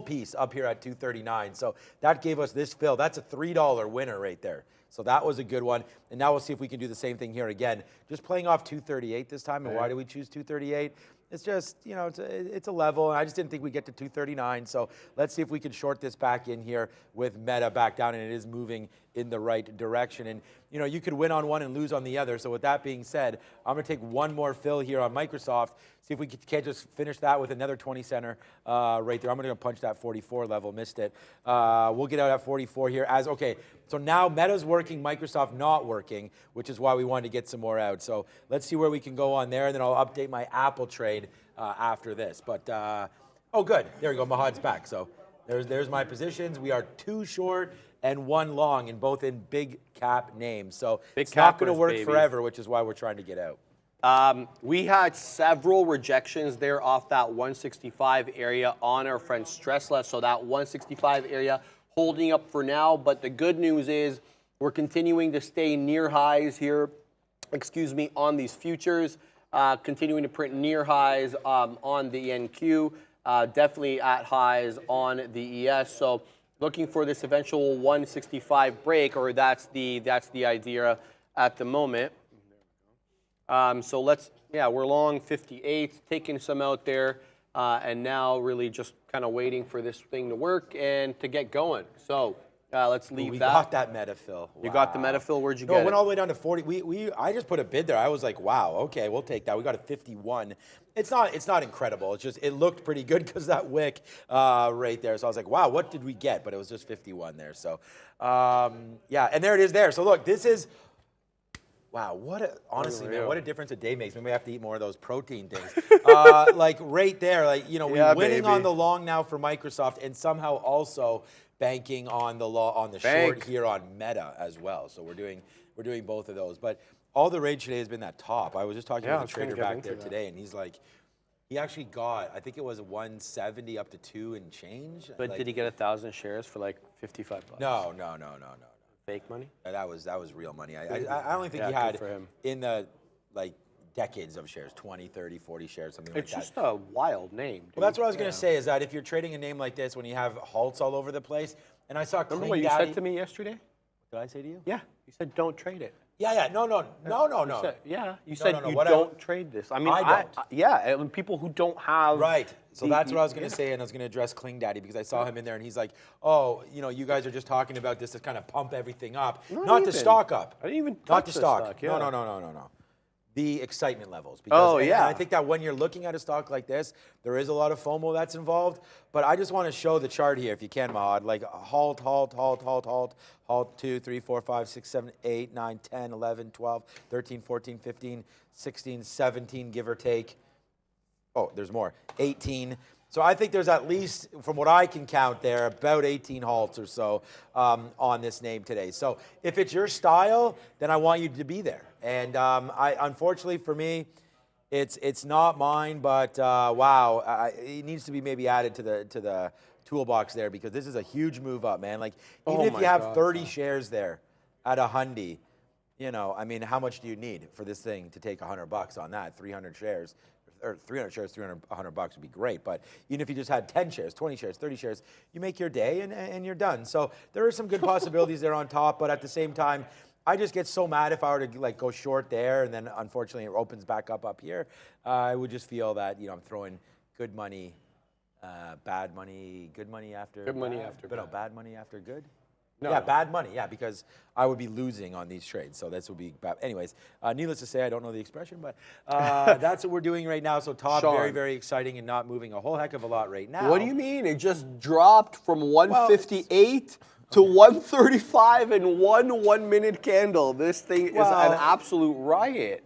piece up here at 239. So that gave us this fill. That's a $3 winner right there. So that was a good one. And now we'll see if we can do the same thing here again. Just playing off 238 this time. And why did we choose 238? It's just, you know, it's a level, and I just didn't think we'd get to 239. So let's see if we can short this back in here with Meta back down, and it is moving in the right direction. And, you know, you could win on one and lose on the other. So with that being said, I'm going to take one more fill here on Microsoft, see if we can't just finish that with another 20 center right there. I'm going to punch that 44 level, missed it. We'll get out at 44 here. Okay, so now Meta's working, Microsoft not working, which is why we wanted to get some more out. So let's see where we can go on there, and then I'll update my Apple trade after this. But, oh, good. There we go. Mahad's back. So there's my positions. We are 2 short and 1 long, and both in big cap names. So it's not going to work forever, which is why we're trying to get out. We had several rejections there off that 165 area on our friend Stressless. So that 165 area holding up for now. But the good news is we're continuing to stay near highs here, on these futures. Continuing to print near highs on the NQ. Definitely at highs on the ES. So looking for this eventual 165 break, or that's the idea at the moment. So we're long 58, taking some out there, and now really just kind of waiting for this thing to work and to get going. So let's leave that. We got that meta fill. Wow. You got the meta fill. Where'd you get it? It Went all the way down to 40. I just put a bid there. I was like, wow, okay, we'll take that. We got a 51. It's not incredible. It's just it looked pretty good because that wick right there. So I was like, wow, what did we get? But it was just 51 there. So yeah, and there it is there. So look, this is. Wow, honestly, man, what a difference a day makes. Maybe we have to eat more of those protein things. Like right there, we're winning on the long now for Microsoft, and somehow also banking on the short here on Meta as well. So we're doing both of those. But all the rage today has been that top. I was just talking to the trader back there today, and he's like, he actually got, I think it was 170 up to 2 and change. But did he get 1,000 shares for like $55? No. Fake money? That was real money. I only think he had in the decades of shares, 20, 30, 40 shares, something like that. It's just a wild name. Dude. Well, that's what I was going to say, is that if you're trading a name like this, when you have halts all over the place, and I saw Remember what you said to me yesterday? What did I say to you? Yeah, you said don't trade it. Yeah, no. You said you don't trade this. I mean, I don't. And people who don't have. Right. So that's what I was going to say, and I was going to address Cling Daddy because I saw him in there, and he's like, oh, you guys are just talking about this to kind of pump everything up, not to stock up. I didn't even not to stock. Yeah. No. The excitement levels. Because, and I think that when you're looking at a stock like this, there is a lot of FOMO that's involved. But I just want to show the chart here, if you can, Mahad. Like halt, 2, 3, 4, 5, 6, 7, 8, 9, 10, 11, 12, 13, 14, 15, 16, 17, give or take. Oh, there's more. 18. So I think there's at least, from what I can count there, about 18 halts or so on this name today. So if it's your style, then I want you to be there. And unfortunately for me, it's not mine. But wow, it needs to be maybe added to the toolbox there, because this is a huge move up, man. Like even if you have 30 shares there at a hundy, I mean, how much do you need for this thing to take $100 on that? 300 shares. Or 300 shares, $100 would be great. But even if you just had 10 shares, 20 shares, 30 shares, you make your day and you're done. So there are some good possibilities there on top. But at the same time, I just get so mad if I were to go short there and then unfortunately it opens back up here. I would just feel that I'm throwing good money, bad money, good money after good money after bad. No, bad money after good. No. Bad money. Yeah, because I would be losing on these trades. So this would be bad. Anyways, needless to say, I don't know the expression, but that's what we're doing right now. So top, very, very exciting and not moving a whole heck of a lot right now. What do you mean? It just dropped from 158 to 135 in one 1-minute candle. This thing is an absolute riot.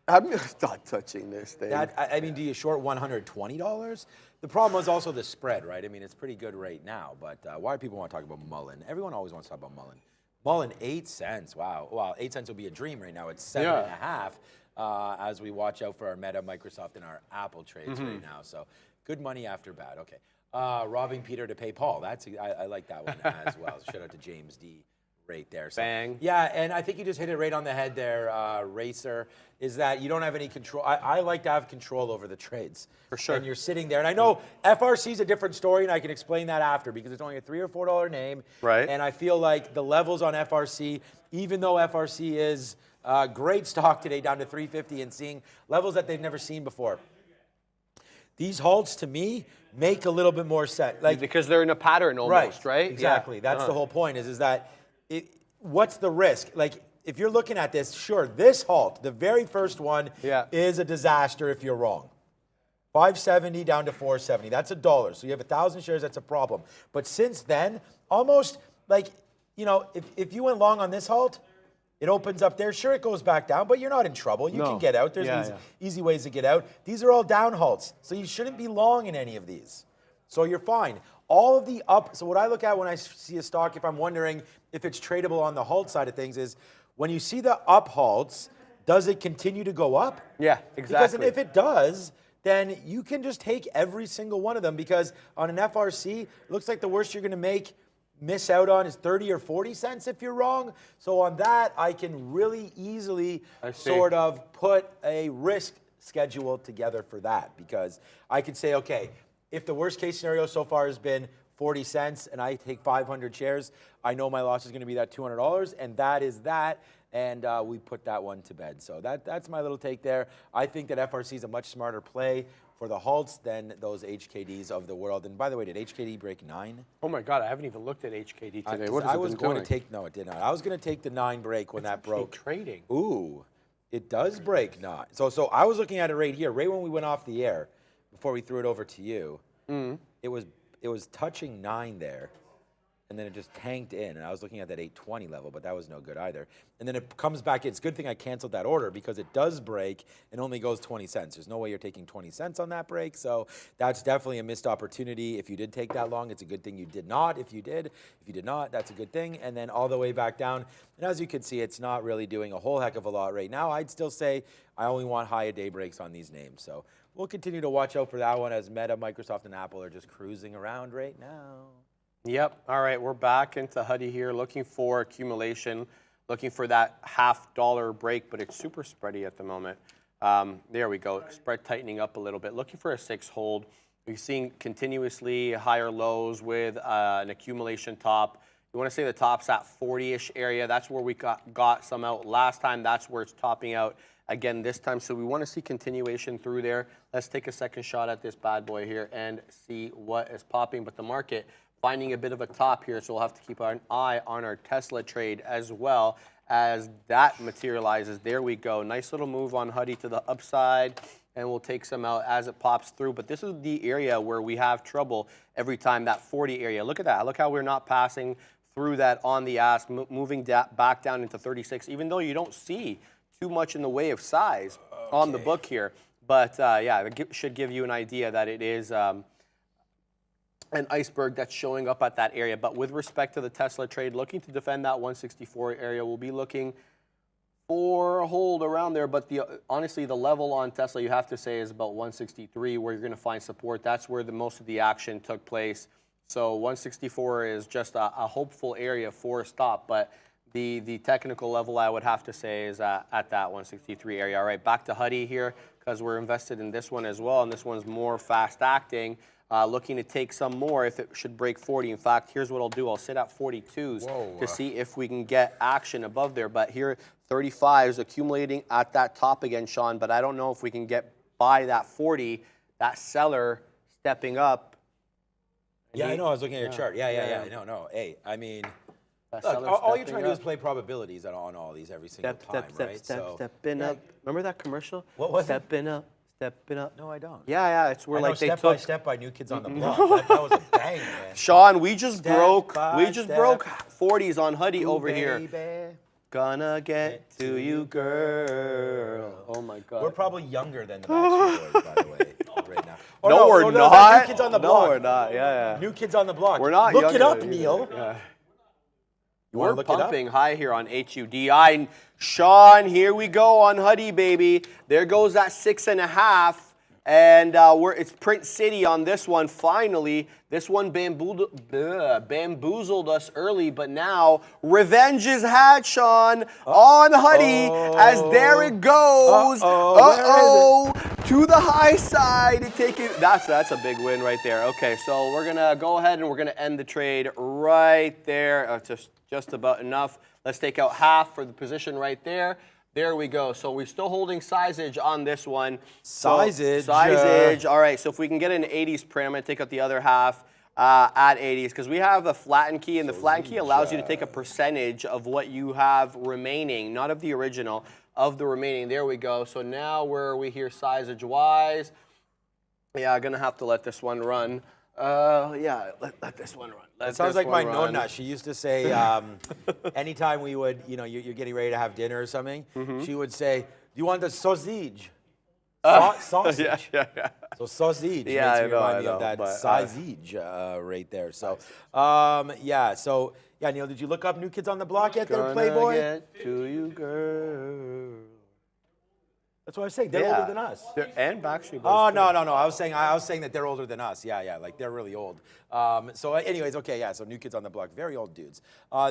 I'm not touching this thing. I mean, do you short $120? The problem was also the spread, right? I mean, it's pretty good right now, but why do people want to talk about Mullen? Everyone always wants to talk about Mullen. Mullen, 8 cents. Wow, 8 cents will be a dream right now. It's 7.5 as we watch out for our Meta, Microsoft, and our Apple trades right now. So good money after bad. Okay, robbing Peter to pay Paul. I like that one as well. Shout out to James D. Right there. So, bang. Yeah, and I think you just hit it right on the head there, Racer, is that you don't have any control. I like to have control over the trades. For sure. And you're sitting there. And I know FRC is a different story, and I can explain that after, because it's only a $3 or $4 name. Right. And I feel like the levels on FRC, even though FRC is a great stock today, down to 350 and seeing levels that they've never seen before. These halts, to me, make a little bit more sense. Because they're in a pattern almost, right? Exactly. Yeah. That's the whole point, is that what's the risk? Like, if you're looking at this, sure, this halt, the very first one, is a disaster if you're wrong. 570 down to 470. That's $1. So you have 1,000 shares, that's a problem. But since then, almost like, if you went long on this halt, it opens up there. Sure, it goes back down, but you're not in trouble. You can get out. There's easy ways to get out. These are all down halts. So you shouldn't be long in any of these. So you're fine. All of the up, so what I look at when I see a stock, if I'm wondering if it's tradable on the halt side of things, is when you see the up halts, does it continue to go up? Yeah, exactly. Because if it does, then you can just take every single one of them, because on an FRC, it looks like the worst you're going to miss out on is 30 or 40 cents if you're wrong. So on that, I can really easily sort of put a risk schedule together for that, because I could say, okay, if the worst case scenario so far has been 40 cents and I take 500 shares, I know my loss is going to be that $200, and that is that. And we put that one to bed. So that's my little take there. I think that FRC is a much smarter play for the halts than those HKDs of the world. And by the way, did HKD break 9? Oh my God, I haven't even looked at HKD today. What I was going to take, no, it did not. I was going to take the 9 break when that broke. Trading. Ooh, it does break 9. So I was looking at it right here, right when we went off the air, before we threw it over to you. It was touching 9 there. And then it just tanked in, and I was looking at that 820 level, but that was no good either. And then it comes back. It's a good thing I canceled that order, because it does break and only goes 20 cents. There's no way you're taking 20 cents on that break, so that's definitely a missed opportunity. If you did take that long, it's a good thing you did not. If you did not, that's a good thing. And then all the way back down, and as you can see, it's not really doing a whole heck of a lot right now. I'd still say I only want high day breaks on these names, so we'll continue to watch out for that one, as Meta, Microsoft, and Apple are just cruising around right now. Yep. All right, we're back into Huddy here, looking for accumulation, looking for that $0.50 break, but it's super spready at the moment. There we go. Spread tightening up a little bit. Looking for a 6 hold. We're seeing continuously higher lows with an accumulation top. You want to say the top's at 40-ish area. That's where we got some out last time. That's where it's topping out again this time. So we want to see continuation through there. Let's take a second shot at this bad boy here and see what is popping. But the market finding a bit of a top here, so we'll have to keep an eye on our Tesla trade as well as that materializes. There we go. Nice little move on Huddy to the upside, and we'll take some out as it pops through. But this is the area where we have trouble every time, that 40 area. Look at that. Look how we're not passing through that on the ask, moving back down into 36, even though you don't see too much in the way of size on the book here. But yeah, it should give you an idea that it is an iceberg that's showing up at that area. But with respect to the Tesla trade, looking to defend that 164 area, we'll be looking for a hold around there. But honestly, the level on Tesla, you have to say, is about 163, where you're going to find support. That's where most of the action took place. So 164 is just a hopeful area for a stop. But the technical level, I would have to say, is at that 163 area. All right, back to Huddy here, because we're invested in this one as well, and this one's more fast acting. Looking to take some more if it should break 40. In fact, here's what I'll do. I'll sit at 42s to see if we can get action above there. But here, 35 is accumulating at that top again, Sean. But I don't know if we can get by that 40, that seller stepping up. Yeah, I know. I was looking at your chart. Yeah. No. Hey, I mean, look, all you're trying to do is play probabilities on all these every single time, right? Stepping up. Remember that commercial? What was it? Stepping up. Stepping up. No, I don't. Yeah, it's where like they Step took by Step by New Kids on the Block. That was a bang, man. Sean, we just broke 40s on Huddy over here. Gonna get to you, girl. Oh my God. We're probably younger than the Backstreet Boys, by the way, right now. Oh, no, we're not. New Kids on the Block. No, we're not. Yeah. New Kids on the Block. We're not. Look it up, Neil. Yeah. We're pumping high here on HUDI. Sean, here we go on Huddy, baby. There goes that 6.5. And it's Print City on this one. Finally, this one bamboozled us early, but now revenge is had, Sean, on Huddy, as there it goes. To the high side. That's a big win right there. Okay, so we're gonna go ahead and we're gonna end the trade right there. Just about enough. Let's take out half for the position right there. There we go. So we're still holding sizage on this one. Sizage. All right. So if we can get an 80s print, I'm going to take out the other half at 80s, because we have a flatten key, and the flatten key allows you to take a percentage of what you have remaining, not of the original, of the remaining. There we go. So now where are we here sizage-wise? Yeah, I'm going to have to let this one run. Yeah, let this one run. It sounds like my nonna. She used to say, anytime we would, you're getting ready to have dinner or something, she would say, "Do you want the sausage?" Sausage. Yeah. So sausage makes me remind me of that sausage right there. So, yeah. So, yeah, Neil, did you look up New Kids on the Block yet there, Playboy? Get to you, girl. That's what I was saying. They're older than us. And Backstreet Boys. Oh too. no. I was saying that they're older than us. Yeah. Like they're really old. So anyways, okay, yeah. So New Kids on the Block, very old dudes.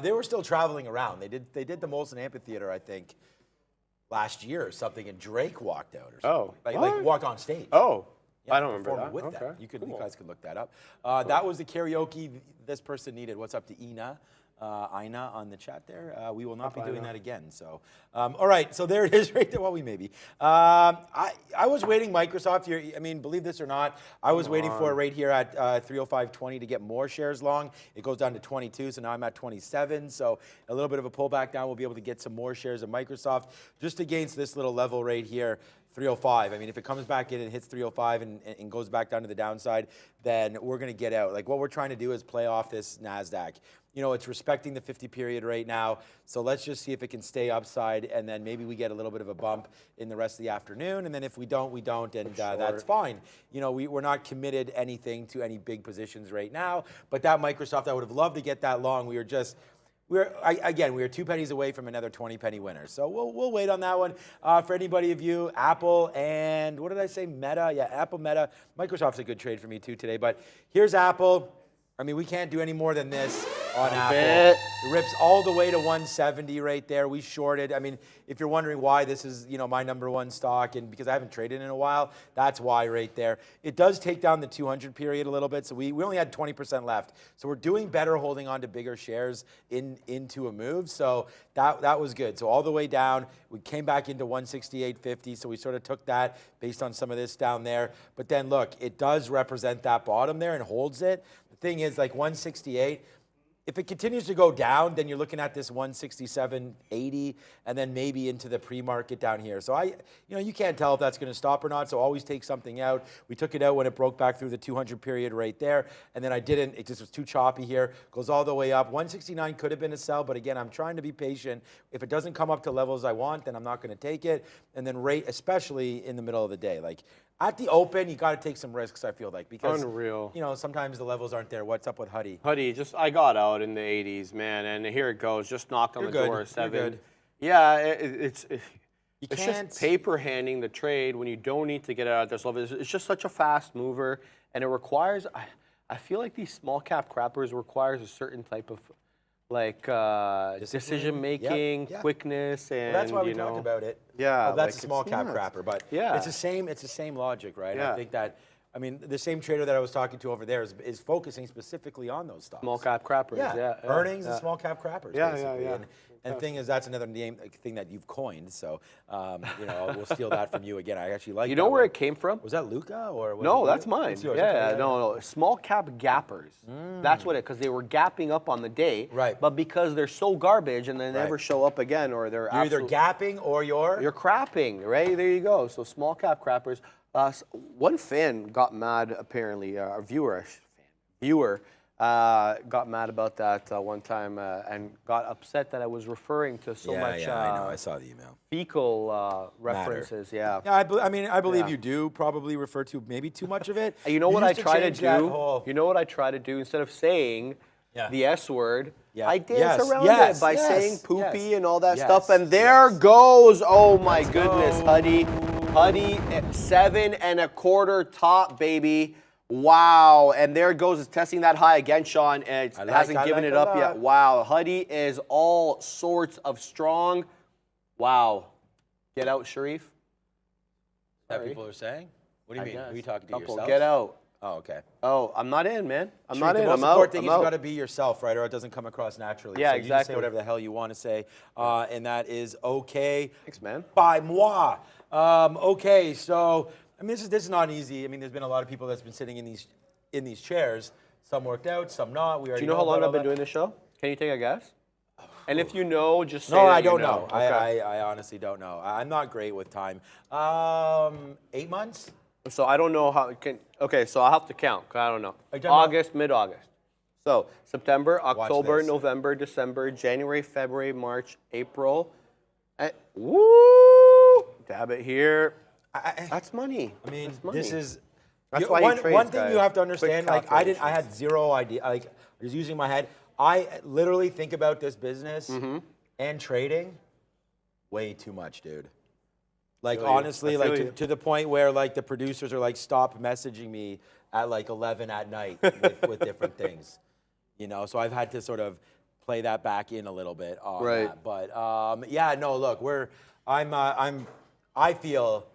They were still traveling around. They did the Molson Amphitheater, I think, last year or something, and Drake walked out or something. Like walked on stage. Oh. Yeah, I don't remember performed that. with Okay. that. You guys could look that up. That was the karaoke this person needed. What's up to Ina? Ina on the chat there. We will not be doing that again. So, all right. So there it is right there. Well, we may be. I was waiting Microsoft here. I mean, believe this or not, I was waiting for it right here at 305.20 to get more shares long. It goes down to 22. So now I'm at 27. So a little bit of a pullback down. We'll be able to get some more shares of Microsoft just against this little level right here. 305. I mean, if it comes back in and hits 305 and goes back down to the downside, then we're going to get out. Like what we're trying to do is play off this NASDAQ. You know, it's respecting the 50 period right now. So let's just see if it can stay upside, and then maybe we get a little bit of a bump in the rest of the afternoon. And then if we don't, we don't, and that's fine. You know, we're not committed anything to any big positions right now. But that Microsoft, I would have loved to get that long. We were 2 pennies away from another 20 penny winner. So we'll wait on that one. For anybody of you, Apple and what did I say? Meta. Yeah, Apple, Meta. Microsoft's a good trade for me too today. But here's Apple. I mean, we can't do any more than this on Apple. It rips all the way to 170 right there. We shorted. I mean, if you're wondering why this is, you know, my #1 stock, and because I haven't traded in a while, that's why right there. It does take down the 200 period a little bit, so we only had 20% left. So we're doing better holding on to bigger shares into a move. So that was good. So all the way down, we came back into 168.50. So we sort of took that based on some of this down there. But then look, it does represent that bottom there and holds it. The thing is, like 168, if it continues to go down, then you're looking at this 167.80 and then maybe into the pre-market down here. So you can't tell if that's going to stop or not. So always take something out. We took it out when it broke back through the 200 period right there. And then I didn't. It just was too choppy here. Goes all the way up. 169 could have been a sell, but again, I'm trying to be patient. If it doesn't come up to levels I want, then I'm not going to take it. And then rate, especially in the middle of the day. Like at the open, you got to take some risks, I feel like, because Unreal. You know, sometimes the levels aren't there. What's up with Huddy? Huddy, I got out in the 80s, man, and here it goes. Just knocked on You're the good. door at 7. You're good. Yeah, it's can't- just paper handing the trade when you don't need to get out at this level. It's just such a fast mover, and it requires. I feel like these small cap crappers requires a certain type of decision making, quickness, and well, that's why we talked about it. Yeah, well, that's a small cap nuts. crapper, but yeah, it's the same logic, right? Yeah. I think that. I mean, the same trader that I was talking to over there is focusing specifically on those stocks. Small cap crappers, yeah. Earnings and small cap crappers, basically. Yeah. And the thing is, that's another thing that you've coined. So, we'll steal that from you again. I actually like. You know where it came from? Was that Luca or? Was no, it that's mine. It's yours. Yeah, Okay, no. Small cap gappers. That's what because they were gapping up on the day. Right. But because they're so garbage and they never show up again, or they're You're either gapping or you're crapping. Right there you go. So small cap crappers. One fan got mad, apparently, a viewer got mad about that one time and got upset that I was referring to so much. Yeah, I know. I saw the email. Fecal references. Yeah. Yeah, I believe you do probably refer to maybe too much of it. You know what I try to do? Whole... You know what I try to do instead of saying the S word. Yeah. I dance around it by saying poopy and all that stuff. And there goes, oh my goodness, Huddy. Huddy at 7 1/4 top, baby. Wow. And there it goes. It's testing that high again, Sean. And it hasn't given it up yet. Wow. Huddy is all sorts of strong. Wow. Get out, Sharif. That people are saying? What do you mean? Are you talking to yourself? Get out. Oh, okay. Oh, I'm not in, man. I'm not in. The most I'm out. important thing is I'm you out. got to be yourself, right? Or it doesn't come across naturally. Yeah, so exactly. You just say whatever the hell you want to say, and that is okay. Thanks, man. By moi. Okay, so I mean, this is not easy. I mean, there's been a lot of people that's been sitting in these chairs. Some worked out, some not. We already Do you know how long I've been doing this show? Can you take a guess? And if you know, just say No, that I don't you know. Okay. I honestly don't know. I'm not great with time. 8 months? So I don't know how. Okay, so I'll have to count. 'Cause I don't know. August, mid-August. So September, October, this. November, December, January, February, March, April. Woo! Dab it here. That's money. I mean, That's money. this is. That's why he trades, one thing guys. you have to Quick understand, like I had zero idea. Like I was using my head. I literally think about this business and trading way too much, dude. Like, feel you. honestly, I feel like you. to the point where like the producers are like, stop messaging me at like 11 at night with different things, you know? So I've had to sort of play that back in a little bit on Right. that. But yeah, no, look, I feel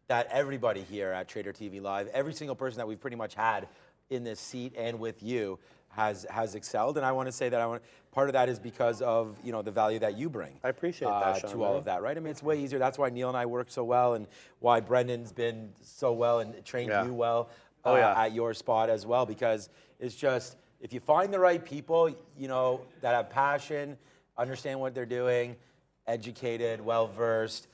that everybody here at Trader TV Live, every single person that we've pretty much had in this seat and with you has excelled. And I want to say that part of that is because of, you know, the value that you bring. I appreciate that, Sean, to all man. of that, right? I mean, it's way easier. That's why Neil and I work so well, and why Brendan's been so well and trained you well at your spot as well, because it's just, if you find the right people, you know, that have passion, understand what they're doing, educated, well-versed,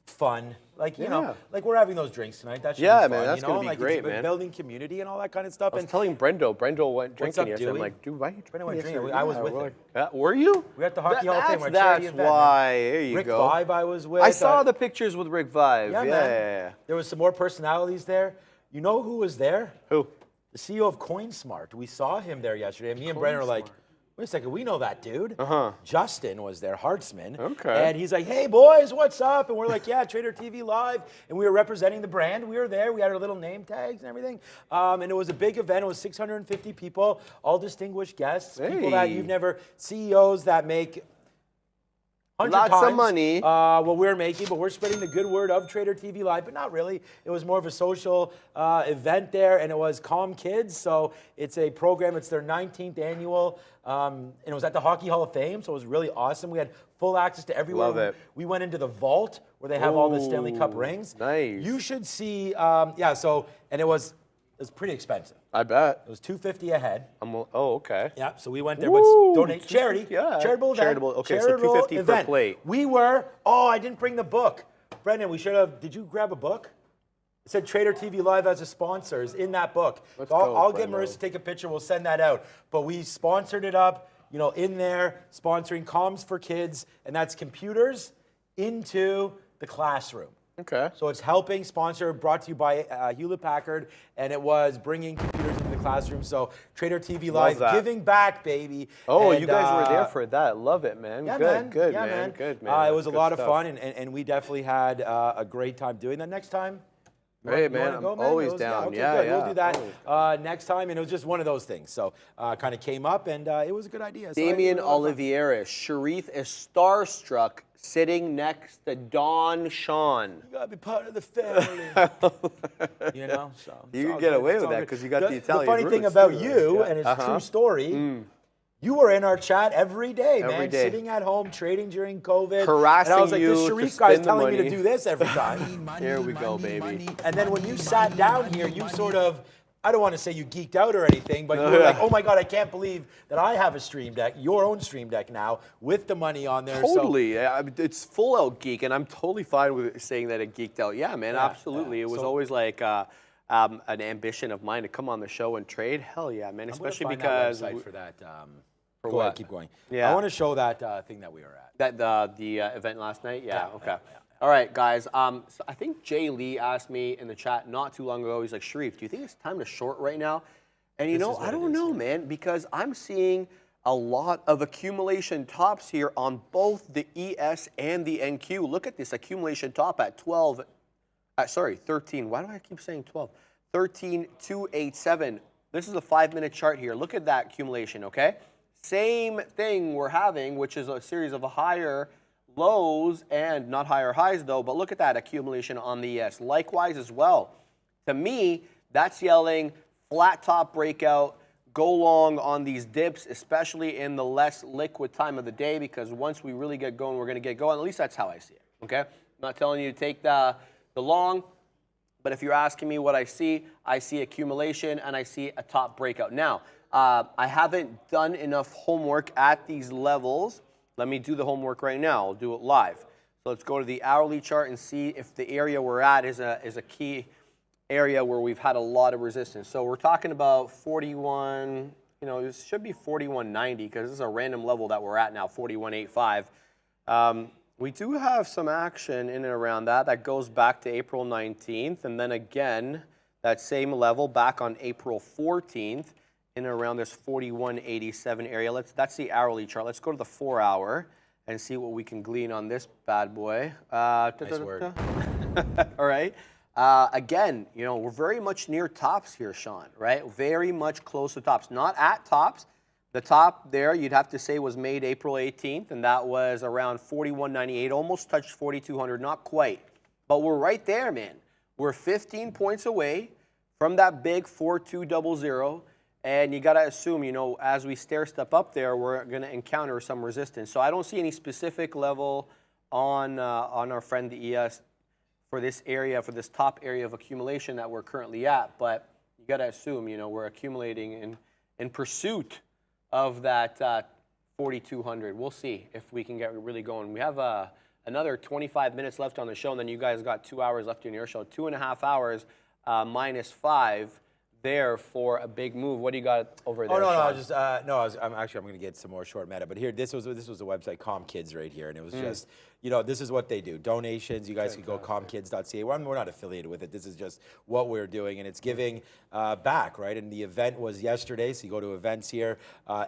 fun, like, you know, like we're having those drinks tonight. That should be fun, man, that's you know? gonna be like great, it's man. building community and all that kind of stuff. I was telling Brendo went drinking yesterday. I'm Dewey? like, dude, why are you Brendan went drinking drinking. yesterday? I was with him. Were you? We're at the Hockey Hall of Fame. We're That's event, man. why. There you Rick go. Vive I was with. I saw the pictures with Rick Vive. Yeah, Yeah, man. yeah. There was some more personalities there. You know who was there? Who? The CEO of CoinSmart. We saw him there yesterday. And me and Brendan were like, wait a second, we know that dude. Justin was there, Hartzman. Okay. And he's like, hey, boys, what's up? And we're like, yeah, Trader TV Live. And we were representing the brand. We were there. We had our little name tags and everything. And it was a big event. It was 650 people, all distinguished guests, people that you've never, CEOs that make Lots of money. What we're making, but we're spreading the good word of Trader TV Live, but not really. It was more of a social event there, and it was Calm Kids, so it's a program. It's their 19th annual, and it was at the Hockey Hall of Fame, so it was really awesome. We had full access to everywhere. Love it. We went into the vault where they have all the Stanley Cup rings. Nice. You should see, and it was pretty expensive. I bet. It was $250 a head. Okay. Yeah, so we went there, Woo, but donate charity. yeah. Charitable event. Charitable, okay, so charitable $250 per event. plate. We were, I didn't bring the book. Brendan, we should have, did you grab a book? It said Trader TV Live as a sponsor is in that book. Let's So go, I'll get Brendo. Marissa to take a picture, we'll send that out. But we sponsored it up, you know, in there, sponsoring Comms for Kids, and that's computers into the classroom. Okay. So it's helping sponsor, brought to you by Hewlett-Packard, and it was bringing computers into the classroom. So Trader TV Live, that. giving back, baby. Oh, And, you guys were there for that. Love it, man. yeah, Good, good, yeah, man. Good, man. It was a Good lot of stuff. fun, and we definitely had a great time doing that. Next time, Hey, you man, wanna I'm go, man? always It was- down. okay, Yeah, good. yeah. We'll do that next time, and it was just one of those things. So kind of came up, and it was a good idea. So Damien it was a lot of fun. Oliveira. Sharif is starstruck sitting next to Don Sean. You gotta be part of the family. You know, so it's You all can get good. away It's with all that good. 'cause you got the Italian The funny thing roots about too, you, right? and it's a true story. You were in our chat every day, man, day. sitting at home, trading during COVID. Harassing and I was like, you this to Sharif guy's spend the telling me to money. do this every time. Here we go, baby. And then when you sat down here, you sort of, I don't want to say you geeked out or anything, but you were like, oh my God, I can't believe that I have a Stream Deck, your own Stream Deck now, with the money on there. Totally. It's full out geek, and I'm totally fine with saying that it geeked out. Yeah, man, absolutely. yeah. It was So- always like an ambition of mine to come on the show and trade. Hell yeah, man. I'm gonna Especially find because that website for that. for Go what? ahead, keep going. Yeah. I want to show that thing that we were at. that the event last night. Yeah. Yeah, Okay. yeah. All right, guys. So I think Jay Lee asked me in the chat not too long ago. He's like, Sharif, do you think it's time to short right now? And you know, I don't know, man, because I'm seeing a lot of accumulation tops here on both the ES and the NQ. Look at this accumulation top at 13. Why do I keep saying 12? 13,287. This is a 5-minute chart here. Look at that accumulation, okay? Same thing we're having, which is a series of higher lows and not higher highs though, but look at that accumulation on the ES. Likewise as well. To me, that's yelling flat top breakout, go long on these dips, especially in the less liquid time of the day, because once we really get going, we're going to get going. At least that's how I see it, okay? I'm not telling you to take the long, but if you're asking me what I see accumulation and I see a top breakout. Now, I haven't done enough homework at these levels. Let me do the homework right now. I'll do it live. So let's go to the hourly chart and see if the area we're at is a key area where we've had a lot of resistance. So we're talking about 41, you know, this should be 41.90 because this is a random level that we're at now, 41.85. We do have some action in and around that. That goes back to April 19th. And then again, that same level back on April 14th in and around this 41.87 area. That's the hourly chart. Let's go to the 4-hour and see what we can glean on this bad boy. Nice word. All right. Again, you know, we're very much near tops here, Sean, right? Very much close to tops. Not at tops. The top there, you'd have to say, was made April 18th, and that was around 41.98, almost touched 4,200, not quite. But we're right there, man. We're 15 points away from that big 4,200, and you got to assume, you know, as we stair-step up there, we're going to encounter some resistance. So I don't see any specific level on our friend the ES for this area, for this top area of accumulation that we're currently at, but you got to assume, you know, we're accumulating in pursuit of that 4,200. We'll see if we can get really going. We have another 25 minutes left on the show, and then you guys got 2 hours left in your show. 2.5 hours minus 5 there for a big move. What do you got over there? I'm going to get some more short meta, but here, this was the website ComKids right here, and it was just, you know, this is what they do. Donations, you guys can go comkids.ca. We're not affiliated with it. This is just what we're doing, and it's giving back, right? And the event was yesterday, so you go to events here,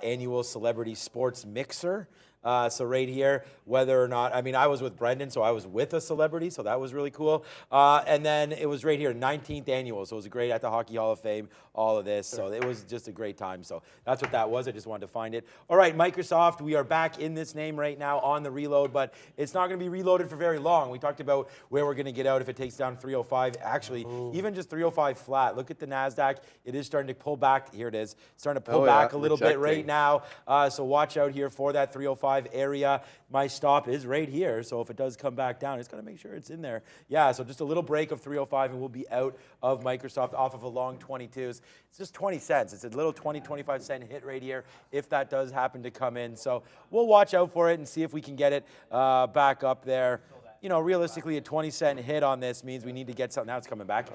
annual celebrity sports mixer. So right here, whether or not, I mean, I was with Brendan, so I was with a celebrity, so that was really cool. And then it was right here, 19th annual, so it was great at the Hockey Hall of Fame, all of this. So it was just a great time. So that's what that was. I just wanted to find it. All right, Microsoft, we are back in this name right now on the reload, but it's not going to be reloaded for very long. We talked about where we're going to get out if it takes down 305. Actually, even just 305 flat. Look at the NASDAQ. It is starting to pull back. Here it is. Starting to pull back a little bit right now. So watch out here for that 305 area. My stop is right here, so if it does come back down, it's got to make sure it's in there. Yeah, so just a little break of 305, and we'll be out of Microsoft off of a long 22s. It's just 20 cents. It's a little 20, 25 cent hit right here if that does happen to come in. So we'll watch out for it and see if we can get it back up there. You know, realistically, a 20-cent hit on this means we need to get something. Now it's coming back.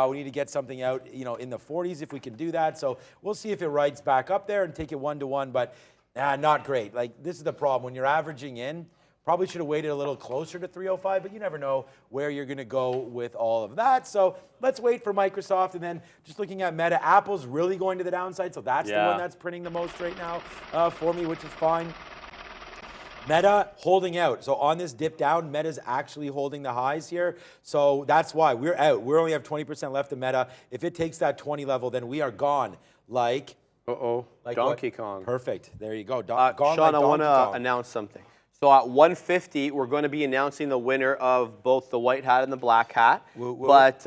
We need to get something out, you know, in the 40s if we can do that. So we'll see if it rides back up there and take it 1-to-1, but not great. Like, this is the problem. When you're averaging in, probably should have waited a little closer to 305, but you never know where you're going to go with all of that. So let's wait for Microsoft. And then just looking at Meta, Apple's really going to the downside. So that's the one that's printing the most right now for me, which is fine. Meta holding out. So on this dip down, Meta's actually holding the highs here. So that's why we're out. We only have 20% left of Meta. If it takes that 20 level, then we are gone. Like... Like Donkey Kong. Perfect. There you go. Sean, I want to announce something. So at 150, we're going to be announcing the winner of both the white hat and the black hat. But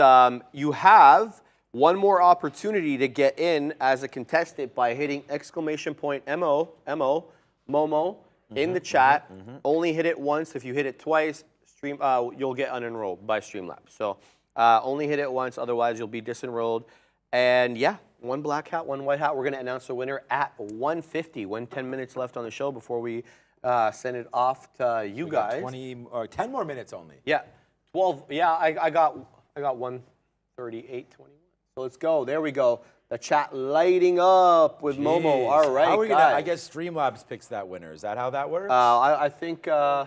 you have one more opportunity to get in as a contestant by hitting exclamation point MO, Momo, in the chat. Only hit it once. If you hit it twice, you'll get unenrolled by Streamlabs. So only hit it once. Otherwise, you'll be disenrolled. And yeah, one black hat, one white hat. We're going to announce the winner at 150 when 10 minutes left on the show before we send it off to you guys. 20 or 10 more minutes only. Yeah, 12. Yeah, I got 138.21. So let's go. There we go. The chat lighting up with Momo. All right, how are we guys. gonna, I guess Streamlabs picks that winner. Is that how that works? I think. Yeah.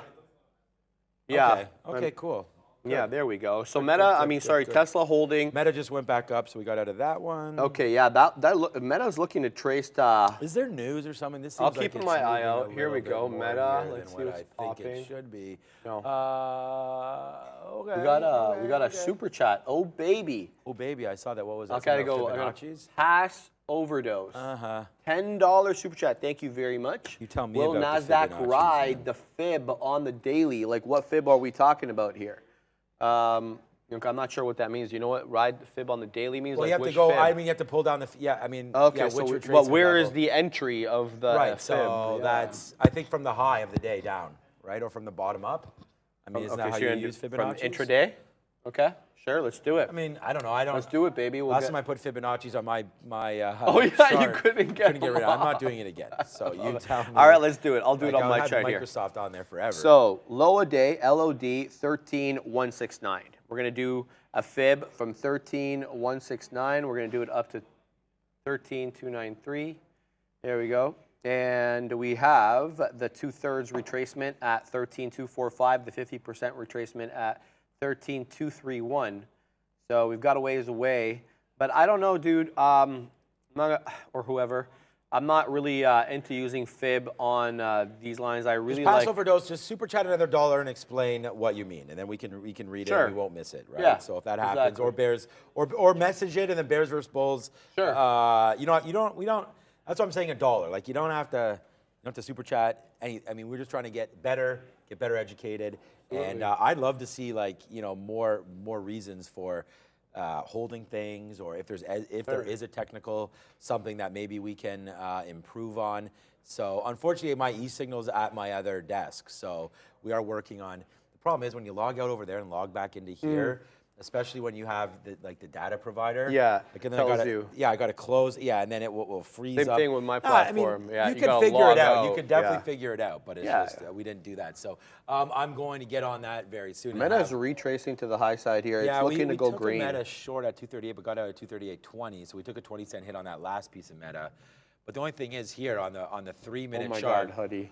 Okay. Cool. Yeah, there we go. So Tesla holding. Meta just went back up, so we got out of that one. Okay, yeah, Meta's looking to trace. Is there news or something? This seems I'll keep my eye out. Here we go, Meta. Let's see what's popping. I think it should be. No. Okay. We got a super chat. Oh baby. Oh baby, I saw that. What was that? Okay, I gotta pass overdose. $10 super chat. Thank you very much. You tell me Will about NASDAQ ride the fib on the daily? Like, what fib are we talking about here? I'm not sure what that means. You know what ride the fib on the daily means? Well, like, you have to go. Fib? I mean, you have to pull down the. Okay, so but where is the entry of the right? fib? So that's I think from the high of the day down, right, or from the bottom up. I mean, isn't that how you use Fibonacci? From intraday? Okay, sure, let's do it. I mean, I don't know. Let's do it, baby. Last time I put Fibonacci's on my oh yeah, chart, you couldn't get rid of it. I'm not doing it again. So you tell me. All right, let's do it. I'll do it on my chart here. Microsoft on there forever. So low a day, LOD 13,169. We're gonna do a fib from 13,169. We're gonna do it up to 13,293. There we go. And we have the 2/3 retracement at 13,245. The 50% retracement at 13,231. So we've got a ways away. But I don't know, dude, or whoever. I'm not really into using fib on these lines. I really Just pass like over those. Just super chat another dollar and explain what you mean, and then we can read it. Sure. And we won't miss it, right? Yeah, So if that happens, exactly. or Bears, or message it, and then Bears versus Bulls. Sure. You know, we don't. That's what I'm saying. $1. Like you don't have to super chat. I mean, we're just trying to get better educated, and I'd love to see more reasons for. Holding things, or if there is a technical something that maybe we can improve on. So unfortunately, my e-signal's at my other desk, so we are working on. The problem is when you log out over there and log back into here, especially when you have the data provider. Yeah, like, and then tells I gotta, you. Yeah, I got to close. Yeah, and then it will freeze Same up. thing with my I mean, platform. Yeah, you you can gotta figure it log out. out. You can definitely Yeah. figure it out, but it's Yeah. just we didn't do that. So I'm going to get on that very soon. and Meta's have- retracing to the high side here. yeah, it's looking we to go took green. a Meta short at 238, but got out at 238.20. So we took a 20-cent hit on that last piece of Meta. But the only thing is here on the 3-minute Oh my chart. God, hoodie.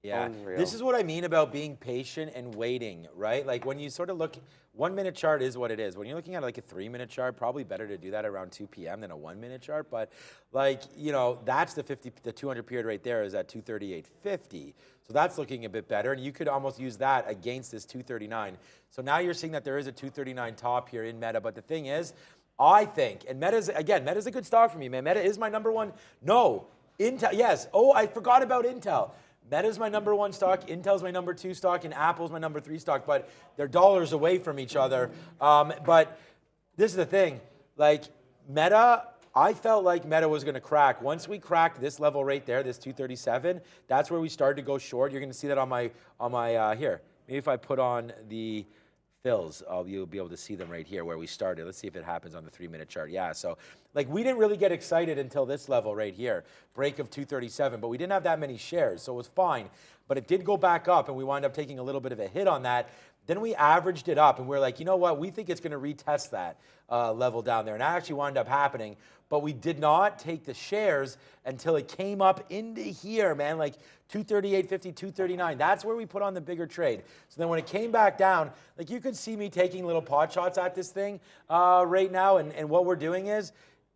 Yeah, Unreal. this is what I mean about being patient and waiting, right? Like when you sort of look, 1-minute chart is what it is. When you're looking at like a 3-minute chart, probably better to do that around 2 p.m. than a 1-minute chart. But that's the 200 period right there is at 238.50. So that's looking a bit better, and you could almost use that against this 239. So now you're seeing that there is a 239 top here in Meta. But the thing is, I think, and Meta's a good stock for me, man. Meta is my number one. No, Intel, yes. Oh, I forgot about Intel. Meta's my number one stock, Intel's my number 2 stock, and Apple's my number 3 stock, but they're dollars away from each other. But this is the thing, like Meta, I felt like Meta was gonna crack. Once we cracked this level right there, this 237, that's where we started to go short. You're gonna see that on my here. Maybe if I put on the fills, you'll be able to see them right here where we started. Let's see if it happens on the 3-minute chart. Yeah, so like we didn't really get excited until this level right here, break of 237, but we didn't have that many shares, so it was fine. But it did go back up, and we wound up taking a little bit of a hit on that. Then we averaged it up, and we're like, you know what? We think it's going to retest that level down there, and that actually wound up happening. But we did not take the shares until it came up into here, man, like 238.50, 239. That's where we put on the bigger trade. So then when it came back down, like you could see me taking little pot shots at this thing right now. And what we're doing is,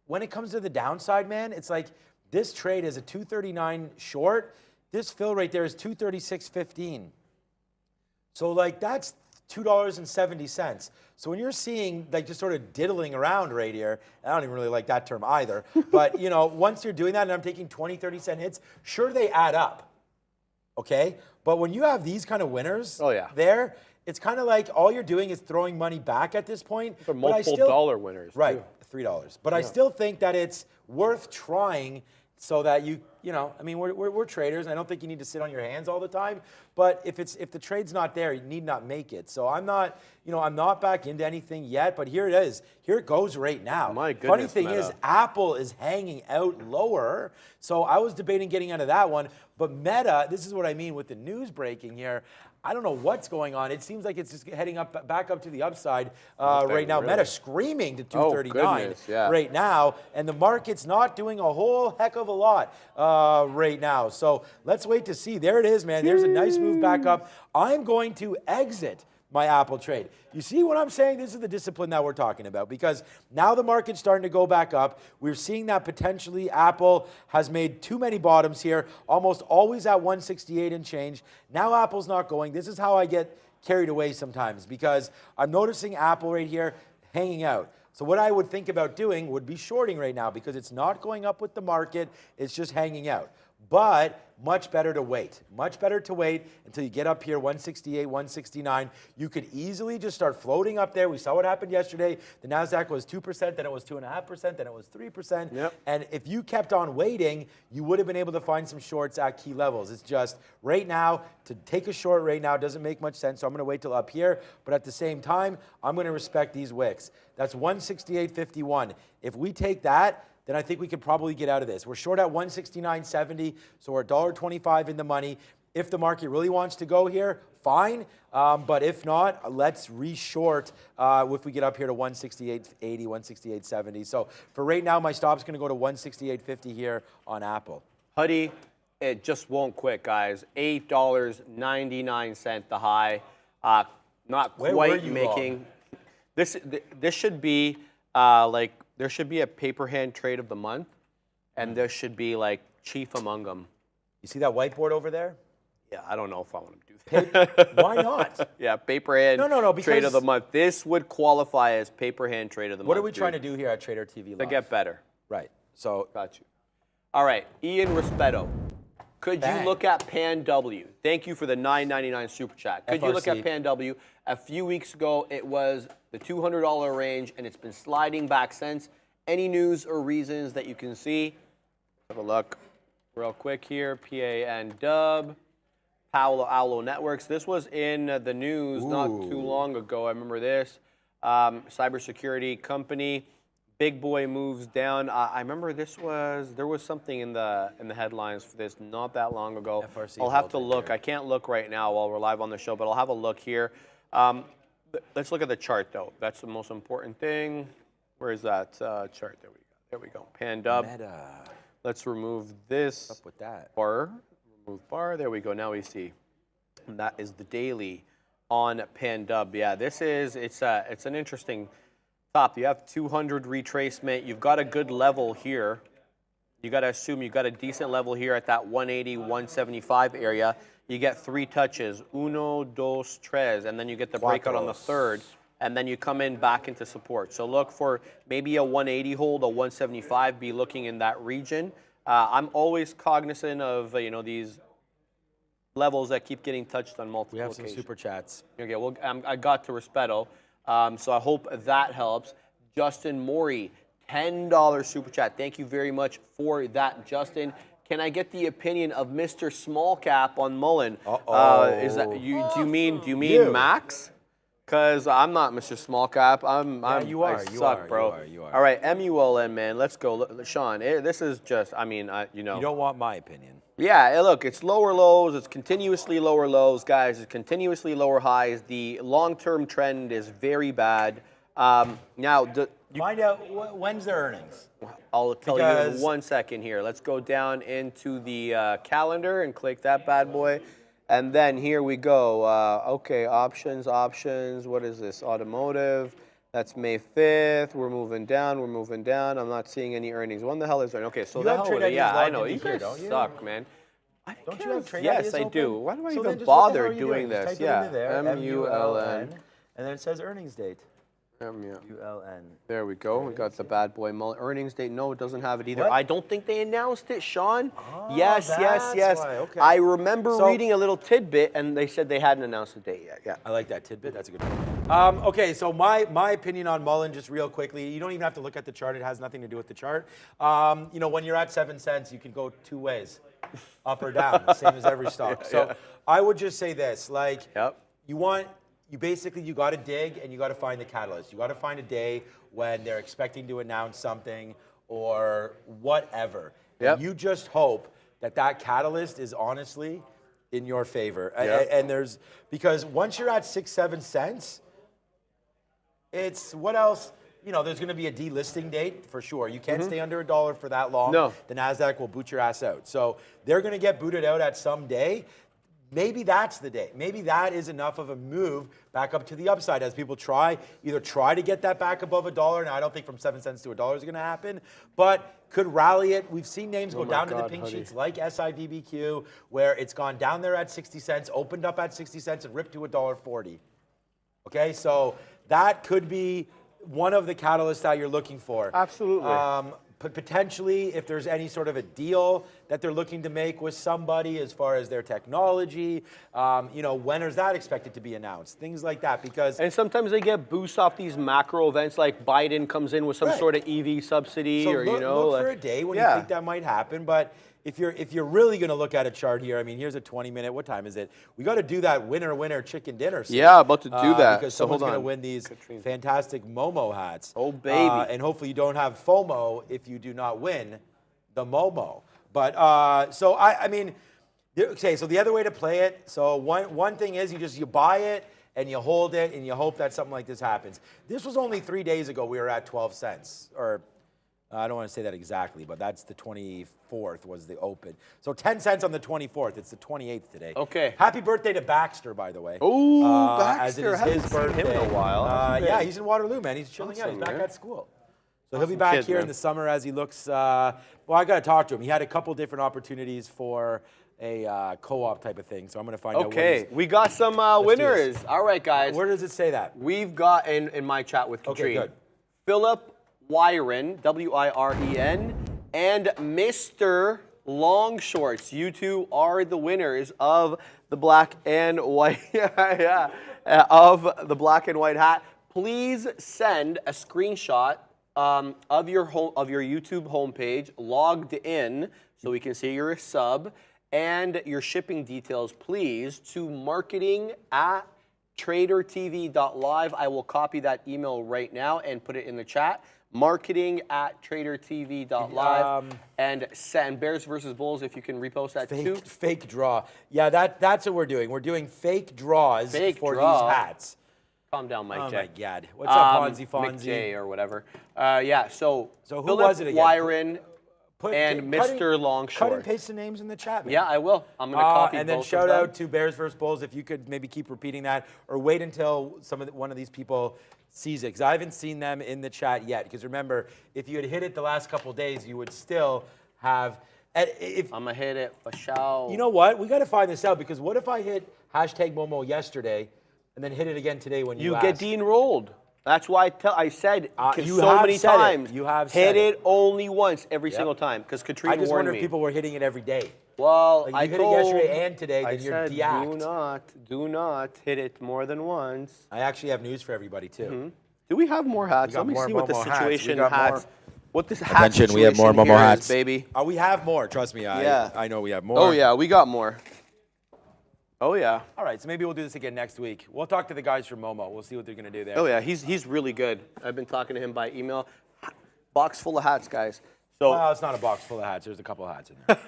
when it comes to the downside, man, it's like this trade is a 239 short. This fill right there is 236.15. So like that's $2.70. So when you're seeing like just sort of diddling around right here, I don't even really like that term either, but once you're doing that and I'm taking 20, 30-cent hits, sure they add up, okay? But when you have these kind of winners there, it's kind of like all you're doing is throwing money back at this point. For multiple dollar winners. Right, too. $3. But I still think that it's worth trying so that I mean, we're traders, and I don't think you need to sit on your hands all the time. But if the trade's not there, you need not make it. So I'm not, I'm not back into anything yet. But here it is. Here it goes right now. My goodness, Funny thing Meta. is, Apple is hanging out lower. So I was debating getting out of that one. But Meta, this is what I mean with the news breaking here. I don't know what's going on. It seems like it's just heading back up to the upside right now. really? Meta screaming to 239 goodness, yeah. right now, and the market's not doing a whole heck of a lot right now. So let's wait to see. There it is, man. There's a nice move back up. I'm going to exit my Apple trade. You see what I'm saying? This is the discipline that we're talking about, because now the market's starting to go back up. We're seeing that potentially Apple has made too many bottoms here, almost always at 168 and change. Now Apple's not going. This is how I get carried away sometimes, because I'm noticing Apple right here hanging out. So what I would think about doing would be shorting right now, because it's not going up with the market. It's just hanging out. But much better to wait. Much better to wait until you get up here, 168, 169. You could easily just start floating up there. We saw what happened yesterday. The NASDAQ was 2%, then it was 2.5%, then it was 3%. Yep. And if you kept on waiting, you would have been able to find some shorts at key levels. It's just right now, to take a short right now doesn't make much sense, so I'm going to wait till up here. But at the same time, I'm going to respect these wicks. That's 168.51. If we take that, then I think we could probably get out of this. We're short at 169.70, so we're $1.25 in the money. If the market really wants to go here, fine. But if not, let's re-short if we get up here to 168.80, 168.70. So for right now, my stop's going to go to 168.50 here on Apple. Hoodie, it just won't quit, guys. $8.99 the high. Not Where were quite you making. This should be there should be a paper hand trade of the month. and this should be like chief among them. You see that whiteboard over there? Yeah, I don't know if I want to do that. Why not? Yeah, paper hand No, trade of the month. This would qualify as paper hand trade of the month. What are we trying to do here at Trader TV Live? To get better. Right. So Got you. All right, Ian Rispetto. Could you look at Pan W? Thank you for the $9.99 super chat. Could you look at Pan W? A few weeks ago, it was the $200 range, and it's been sliding back since. Any news or reasons that you can see? Have a look real quick here. PAN Dub. Paolo Networks. This was in the news not too long ago. I remember this. Cybersecurity company. Big boy moves down. I remember there was something in the headlines for this not that long ago. FRC I'll have to look. I can't look right now while we're live on the show, but I'll have a look here. Let's look at the chart though. That's the most important thing. Where is that chart? There we go. There we go. Pan Dub. Meta. Let's remove this What's up with that? bar. Remove bar. There we go. Now we see. And that is the daily on Pan Dub. Yeah, it's an interesting top. You have 200 retracement. You've got a good level here. You got to assume you've got a decent level here at that 180, 175 area. You get 3 touches, uno, dos, tres, and then you get the breakout on the third, and then you come in back into support. So look for maybe a 180 hold, a 175, be looking in that region. I'm always cognizant of these levels that keep getting touched on multiple occasions. We have some super chats. Okay, well, I got to Rispetto, so I hope that helps. Justin Maury, $10 super chat. Thank you very much for that, Justin. Can I get the opinion of Mr. Small Cap on Mullen? Is that you? Do you mean Max? Because I'm not Mr. Small Cap. You are. I suck, bro. You are. All right, MULN, man. Let's go, Sean. This is just. You don't want my opinion. Yeah, look, it's lower lows. It's continuously lower lows, guys. It's continuously lower highs. The long-term trend is very bad. Now, Find out when's their earnings. I'll tell you in 1 second here. Let's go down into the calendar and click that bad boy. And then here we go. Okay, options. What is this? Automotive. That's May 5th. We're moving down. I'm not seeing any earnings. When the hell is there? Okay, so you have trade ideas I know. logged You into here, guys don't you? suck, man. Don't you have trade Yes, ideas I open? do. Why do I So then even just bother what the hell are you doing this? Just type it into there, MULN. And then it says earnings date. ULN. There we go. We got the bad boy earnings date. No, it doesn't have it either. What? I don't think they announced it, Sean. Oh, yes. why. Okay. I remember reading a little tidbit, and they said they hadn't announced the date yet. Yeah. I like that tidbit. That's a good one. Okay, so my opinion on Mullen, just real quickly, you don't even have to look at the chart. It has nothing to do with the chart. When you're at 7 cents, you can go 2 ways, up or down, same as every stock. So I would just say this, you got to dig and you got to find the catalyst. You got to find a day when they're expecting to announce something or whatever. Yep. And you just hope that catalyst is honestly in your favor. Yep. And because once you're at 6, 7 cents, it's what else? There's going to be a delisting date for sure. You can't stay under $1 for that long. No. The NASDAQ will boot your ass out. So they're going to get booted out at some day. Maybe that's the day. Maybe that is enough of a move back up to the upside as people either try to get that back above $1. Now, I don't think from 7 cents to $1 is going to happen, but could rally it. We've seen names go down to the pink sheets like SIVBQ, where it's gone down there at 60 cents, opened up at 60 cents, and ripped to $1.40. Okay, so that could be one of the catalysts that you're looking for. Absolutely. Potentially, if there's any sort of a deal that they're looking to make with somebody as far as their technology, when is that expected to be announced? Things like that, and sometimes they get boosts off these macro events, like Biden comes in with some sort of EV subsidy, so look for a day when you think that might happen. But if you're really going to look at a chart here, here's a 20-minute. What time is it? We got to do that winner chicken dinner. Soon, about to do that because someone's going to win these fantastic Momo hats. Oh baby! And hopefully you don't have FOMO if you do not win the Momo. But so the other way to play it. So one thing is you buy it and you hold it and you hope that something like this happens. This was only 3 days ago. We were at 12 cents or. I don't want to say that exactly, but that's the 24th was the open. So 10 cents on the 24th. It's the 28th today. Okay. Happy birthday to Baxter, by the way. Oh, Baxter. As it is his birthday. Him in a while. Yeah, he's in Waterloo, man. He's chilling out. He's back at school. So he'll be back kid, here man. in the summer as he looks. Well, I got to talk to him. He had a couple different opportunities for a co-op type of thing. So I'm going to find out. Okay, we got some do winners. this. All right, guys. Where does it say that? We've got in my chat with Katrine. good. Philip Wiren, W-I-R-E-N, and Mr. Long Shorts. You two are the winners of the black and white of the black and white hat. Please send a screenshot of your YouTube homepage logged in so we can see you're a sub, and your shipping details, please, to marketing@tradertv.live. I will copy that email right now and put it in the chat. Marketing@tradertv.live, and send Bears versus Bulls, if you can repost that too. Fake draw. Yeah, that's what we're doing. We're doing fake draws Fake for draw. these hats. Calm down, Mike J. Oh my God! What's up, Ponzi Fonzie? Mick J or whatever. Yeah. So who Philip was it again? Wiren and Mr. Long Cut and Shorts. paste the names in the chat, man. Yeah, I will. I'm gonna copy and then both shout of them. out to Bears vs. Bulls. If you could maybe keep repeating that, or wait until one of these people sees it, because I haven't seen them in the chat yet. Because remember, if you had hit it the last couple days, you would still have. If I'm gonna hit it for sure. you know what, we got to find this out, because what if I hit #Momo yesterday, and then hit it again today when you get asked? de-enrolled. That's why I said you so have many said it. times. You have hit said it only once every single time, because Katrine I just warned wonder me. if people were hitting it every day. Well, Like, I you hit it told, yesterday and today, I then you're said, deact. do not hit it more than once. I actually have news for everybody too. Do we have more hats? got Let me more see what the Momo hats. situation We got hats. more. What this hat Attention, we have more situation Momo here is, hats. baby. We have more. Trust me. Yeah. I know we have more. Oh yeah, we got more. Oh yeah. All right, so maybe we'll do this again next week. We'll talk to the guys from Momo. We'll see what they're going to do there. Oh yeah, he's really good. I've been talking to him by email. Box full of hats, guys. So Well, it's not a box full of hats. There's a couple of hats in there.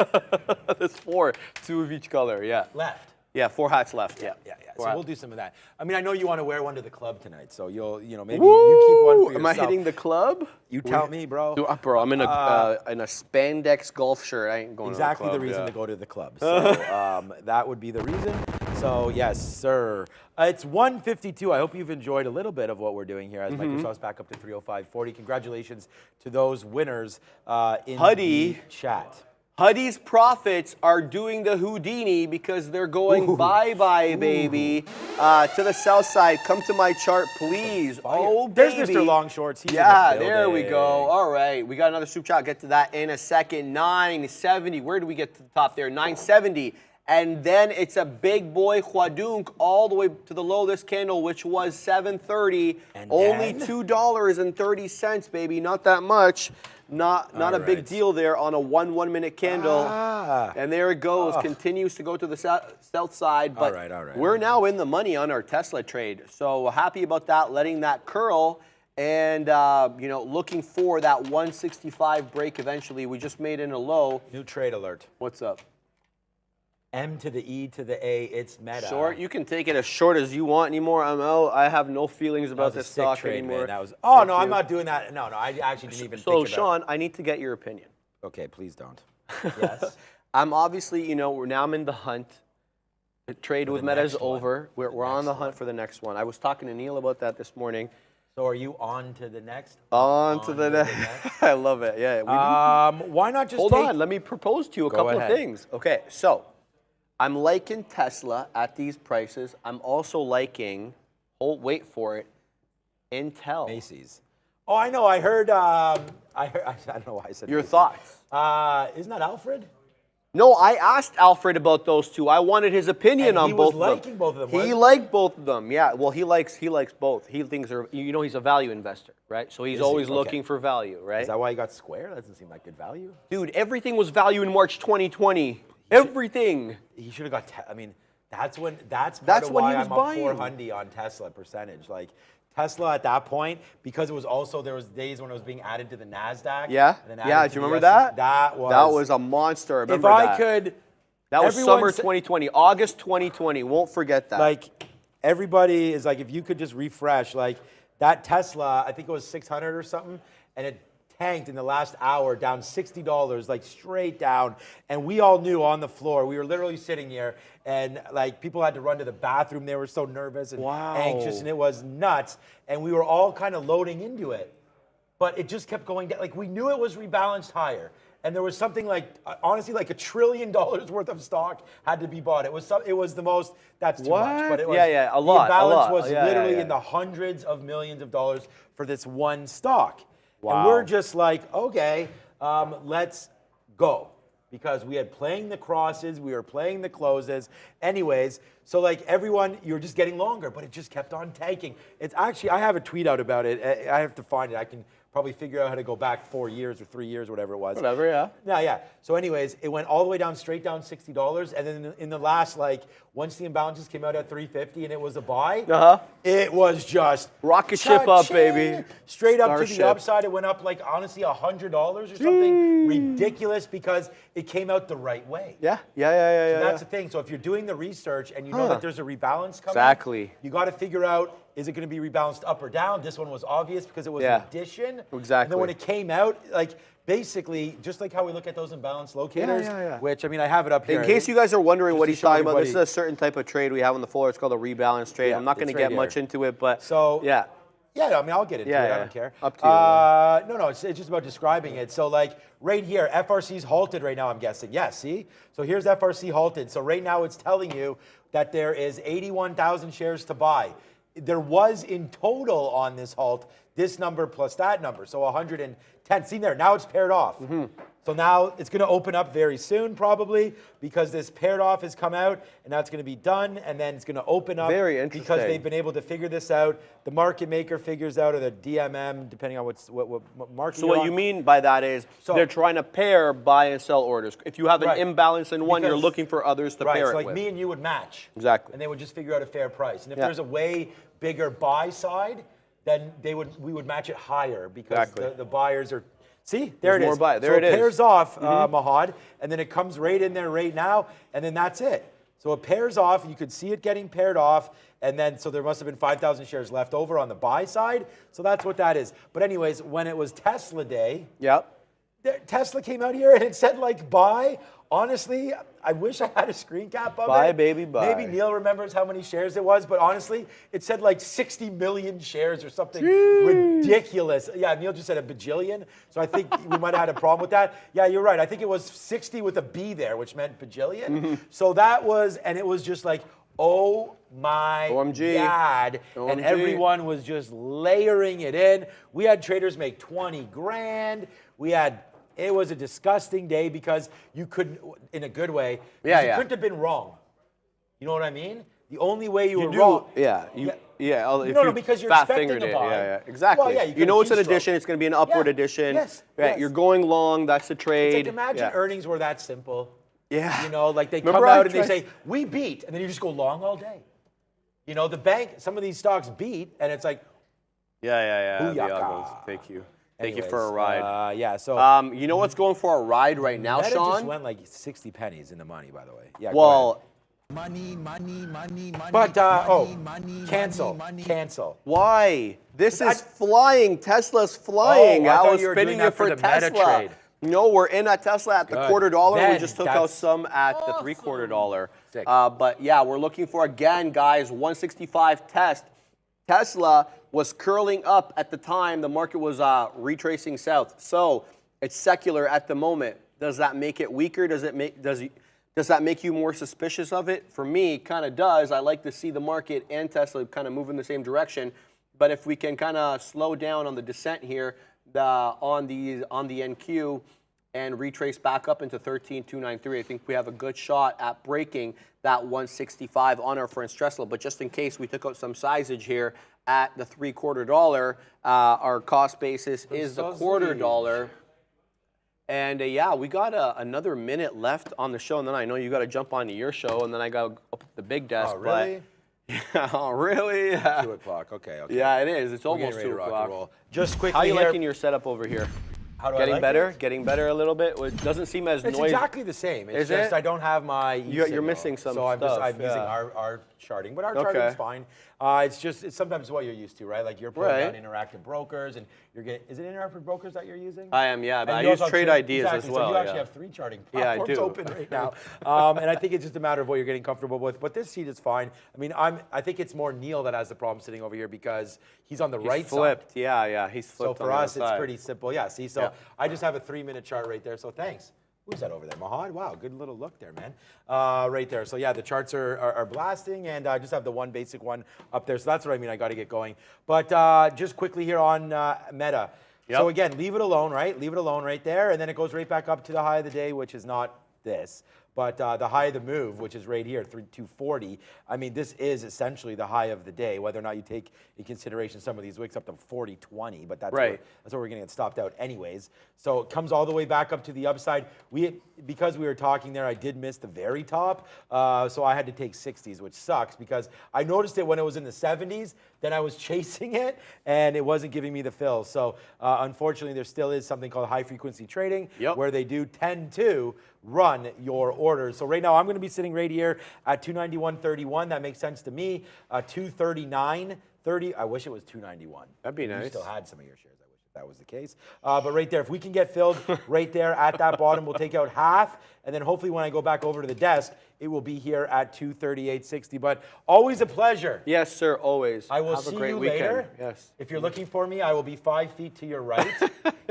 there's 4, 2 of each color. Yeah. Left. Yeah, 4 hats left. Yeah. Yeah. Four So hats. we'll do some of that. I mean, I know you want to wear one to the club tonight, so maybe Woo! you keep one for yourself. Am I hitting the club? You tell me, bro. Bro, I'm in a spandex golf shirt. I ain't going Exactly to the the club. reason to go to the club. So that would be the reason. So yes, sir. It's 1:52. I hope you've enjoyed a little bit of what we're doing here as Microsoft's back up to 305.40. Congratulations to those winners in Huddy. the chat. Huddy's profits are doing the Houdini because they're going bye-bye, baby. To the south side. Come to my chart, please. Oh, There's baby. Mr. Long Shorts. He's Yeah, in the there we go. building. All right, we got another super chat. Get to that in a second. 970. Where do we get to the top there? 970. And then it's a big boy Huadunk all the way to the low of this candle, which was 730. And only then? $2.30, baby. Not that much. Not a big right. deal there on a 1-minute candle. Ah. And there it goes. Continues to go to the south side. But all right. we're now in the money on our Tesla trade. So happy about that, letting that curl. And, looking for that 165 break eventually. We just made in a low. New trade alert. What's up? M to the E to the A. It's meta. Short? You can take it as short as you want anymore. I have no feelings That about was a this sick stock trade, anymore. man. That was. Thank I'm you. not doing that. No, I actually didn't even So, think about. Sean, I need to get your opinion. Okay, please don't. Yes. I'm obviously, I'm in the hunt. The trade with the Meta is next one. over. We're on the hunt for the next one. I was talking to Neil about that this morning. So are you on to the next? On to the next. I love it. Yeah. Why not just Hold take... on. Let me propose to you a Go couple ahead. of things. Okay. So I'm liking Tesla at these prices. I'm also liking, wait for it, Intel. Macy's. Oh, I know. I heard. I don't know why I said. Your Macy's. thoughts? Isn't that Alfred? No, I asked Alfred about those two. I wanted his opinion And on he both was of them. liking both of them, He wasn't he? liked both of them. Yeah. Well, he likes both. He thinks he's a value investor, right? So he's Is he? always Okay. looking for value, right? Is that why you got Square? That doesn't seem like good value. Dude, everything was value in March 2020. Everything. He should have got. That's when. That's part That's of when why he was I'm buying. up 400 on Tesla percentage. Like Tesla at that point, because it was also there was days when it was being added to the NASDAQ. Yeah. and then added Yeah. to Do you the remember S&P. that? That was a monster. If Remember I that? could. That was everyone summer sa- 2020, August 2020. Won't forget that. Like everybody is like, if you could just refresh, like that Tesla, I think it was 600 or something, and it tanked in the last hour down $60, like straight down. And we all knew on the floor, we were literally sitting here, and like people had to run to the bathroom. They were so nervous and Wow. anxious, and it was nuts. And we were all kind of loading into it. but it just kept going down. Like we knew it was rebalanced higher. And there was something like, honestly, like $1 trillion worth of stock had to be bought. It was the most, that's too much. But it was, a lot. The balance was Yeah, literally in the hundreds of millions of dollars for this one stock. Wow. And we're just like, okay, let's go. Because we had playing the crosses, we were playing the closes. Anyways, so like everyone, you were just getting longer, but it just kept on tanking. It's actually, I have a tweet out about it. I have to find it. I can probably figure out how to go back 4 years or 3 years, whatever it was. Whatever, yeah. Yeah. So anyways, it went all the way down, straight down $60. And then in the last, like, once the imbalances came out at 350 and it was a buy, it was just rocket ship up, baby. Straight up Starship. to the upside. It went up like, honestly, $100 or something. Ridiculous because it came out the right way. Yeah. So that's the thing. So if you're doing the research and you know that there's a rebalance coming, Exactly. you got to figure out, is it going to be rebalanced up or down? This one was obvious because it was an addition. Exactly. And then when it came out, like basically, just like how we look at those imbalance locators, which I mean, I have it up here. In case you guys are wondering what he's talking about, this is everybody- a certain type of trade we have on the floor. It's called a rebalance trade. Yeah, I'm not going to it's right get much here. into it, but So yeah. Yeah, I mean, I'll get into it. I Yeah. don't care. Up to you. No, it's just about describing it. So, like, right here, FRC's halted right now, I'm guessing. Yeah, see? So here's FRC halted. So right now it's telling you that there is 81,000 shares to buy. There was in total on this halt, this number plus that number. So 110. See there, now it's paired off. So now it's going to open up very soon, probably, because this paired off has come out, and now it's going to be done, and then it's going to open up. Very interesting. Because they've been able to figure this out. The market maker figures out, or the DMM, depending on what market. So what you mean by that is they're trying to pair buy and sell orders. If you have an imbalance in one, you're looking for others to pair so it like with. me and you would match. Exactly. And they would just figure out a fair price. And if there's a way bigger buy side, then we would match it higher because the buyers are. See, there There's it is. more buy. There so it is. pairs off, Mahad, and then it comes right in there right now, and then that's it. So it pairs off. You could see it getting paired off, and then so there must have been 5,000 shares left over on the buy side. So that's what that is. But anyways, when it was Tesla day, Tesla came out here and it said like buy. Honestly, I wish I had a screen cap of it. Buy, baby, buy. Maybe Neil remembers how many shares it was, but honestly, it said like 60 million shares or something ridiculous. Yeah, Neil just said a bajillion, so I think we might have had a problem with that. Yeah, you're right. I think it was 60 with a B there, which meant bajillion. So that was, and it was just like, oh my God. And everyone was just layering it in. We had traders make 20 grand. It was a disgusting day because you couldn't, in a good way, you couldn't have been wrong. You know what I mean? The only way you were wrong. No, because you're expecting fat-fingered a buy. Yeah, exactly. Well, yeah, you know it's an keystroke. addition. It's going to be an upward addition. Yes. You're going long. That's the trade. It's like imagine earnings were that simple. Yeah. You know, like they Remember come out I and they tried- say, we beat, and then you just go long all day. You know, the bank, some of these stocks beat, and it's like, Yeah. The Booyaka. uggos. Thank you. Thank you anyways, for a ride. So You know what's going for a ride right now, Meta Sean? just went like 60 pennies in the money, by the way. Yeah. Well, but cancel. why? This is flying. Tesla's flying. Oh, I I thought was you were spinning doing that it for for the Meta Tesla. trade. No, we're in at Tesla at the $0.25. We Then just took out that's some at the $0.75. Sick. But yeah, we're looking for, again, guys, 165 test. Tesla was curling up at the time the market was retracing south. So it's secular at the moment. Does that make it weaker? Does that make you more suspicious of it? For me, kind of does. I like to see the market and Tesla kind of move in the same direction. But if we can kind of slow down on the descent here, on the NQ, and retrace back up into 13,293, I think we have a good shot at breaking that 165 on our friend Tesla. But just in case we took out some sizage here at the $0.75, our cost basis is the $0.25. And yeah, we got another minute left on the show, and then I know you got to jump onto your show, and then I got to up at the big desk. Oh, really? Oh, really? 2 o'clock. Okay. Yeah, it is. It's We're almost getting ready 2 to rock and o'clock. roll. Just quickly How are you here. liking your setup over here? How do I Getting like better? it? Getting better a little bit? It doesn't seem as It's noisy. exactly the same. It's Is just it? I don't have my You're missing some so I'm stuff, I'm using yeah. our charting, but our Okay. charting's fine. It's sometimes what you're used to, right? Like you're putting Right. down interactive brokers, and you're getting. Is it interactive brokers that you're using? I am, yeah, but And I you use also trade have ideas exactly, as well. So you actually yeah. have 3 charting Yeah, I platforms do. open right now, and I think it's just a matter of what you're getting comfortable with. But this seat is fine. I mean, I think it's more Neil that has the problem sitting over here because he's on the He's right flipped. side. Yeah, he's So flipped. for on the us, other it's side. pretty simple. Yeah, see, so Yeah. I just have a 3-minute chart right there. So thanks. Who's that over there? Mahad? Wow, good little look there, man. Right there. So yeah, the charts are blasting, and I just have the one basic one up there. So that's what I mean. I got to get going. But just quickly here on Meta. Yep. So again, leave it alone, right? Leave it alone right there, and then it goes right back up to the high of the day, which is not this. But the high of the move, which is right here, 240. I mean, this is essentially the high of the day, whether or not you take in consideration some of these wicks up to 40.20, but that's Right. that's where we're going to get stopped out anyways. So it comes all the way back up to the upside. Because we were talking there, I did miss the very top, so I had to take 60s, which sucks because I noticed it when it was in the 70s. Then I was chasing it, and it wasn't giving me the fill. So unfortunately, there still is something called high-frequency trading, Yep. where they do tend to run your orders. So right now, I'm going to be sitting right here at 291.31. That makes sense to me. 239.30. I wish it was 291. That'd be You nice. still had some of your shares. I wish that was the case. But right there, if we can get filled right there at that bottom, we'll take out half. And then hopefully when I go back over to the desk, it will be here at 238.60. But always a pleasure. Yes, sir, always. I will Have see a great you weekend. later. Yes. If you're looking for me, I will be 5 feet to your right.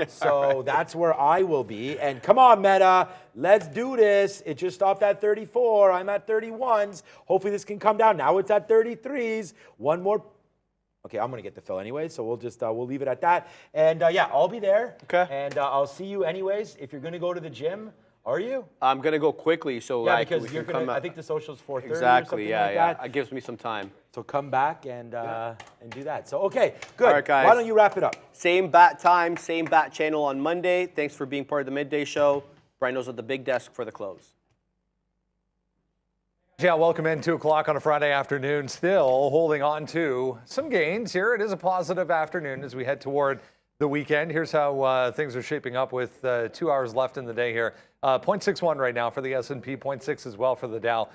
So that's where I will be. And come on, Meta, let's do this. It just stopped at 34. I'm at 31s. Hopefully this can come down. Now it's at 33s. One more. Okay, I'm going to get the fill anyway, so we'll just we'll leave it at that. And yeah, I'll be there. Okay. And I'll see you anyways. If you're going to go to the gym, are you? I'm gonna go quickly, so Yeah, like because we you're can going come to, I think the social's 4:30 or exactly. something Yeah, like yeah. that. It gives me some time. So come back and do that. So, okay, good. All right, guys. Why don't you wrap it up? Same bat time, same bat channel on Monday. Thanks for being part of the midday show. Brino's at the big desk for the close. Yeah, welcome in 2 o'clock on a Friday afternoon. Still holding on to some gains here. It is a positive afternoon as we head toward the weekend. Here's how things are shaping up with 2 hours left in the day here. 0.61 right now for the S&P, 0.6 as well for the Dow.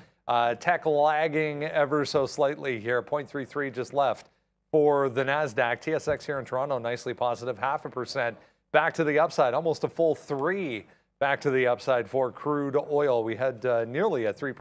Tech lagging ever so slightly here, 0.33 just left for the NASDAQ. TSX here in Toronto, nicely positive, 0.5% back to the upside, almost a full 3 back to the upside for crude oil. We had nearly a 3%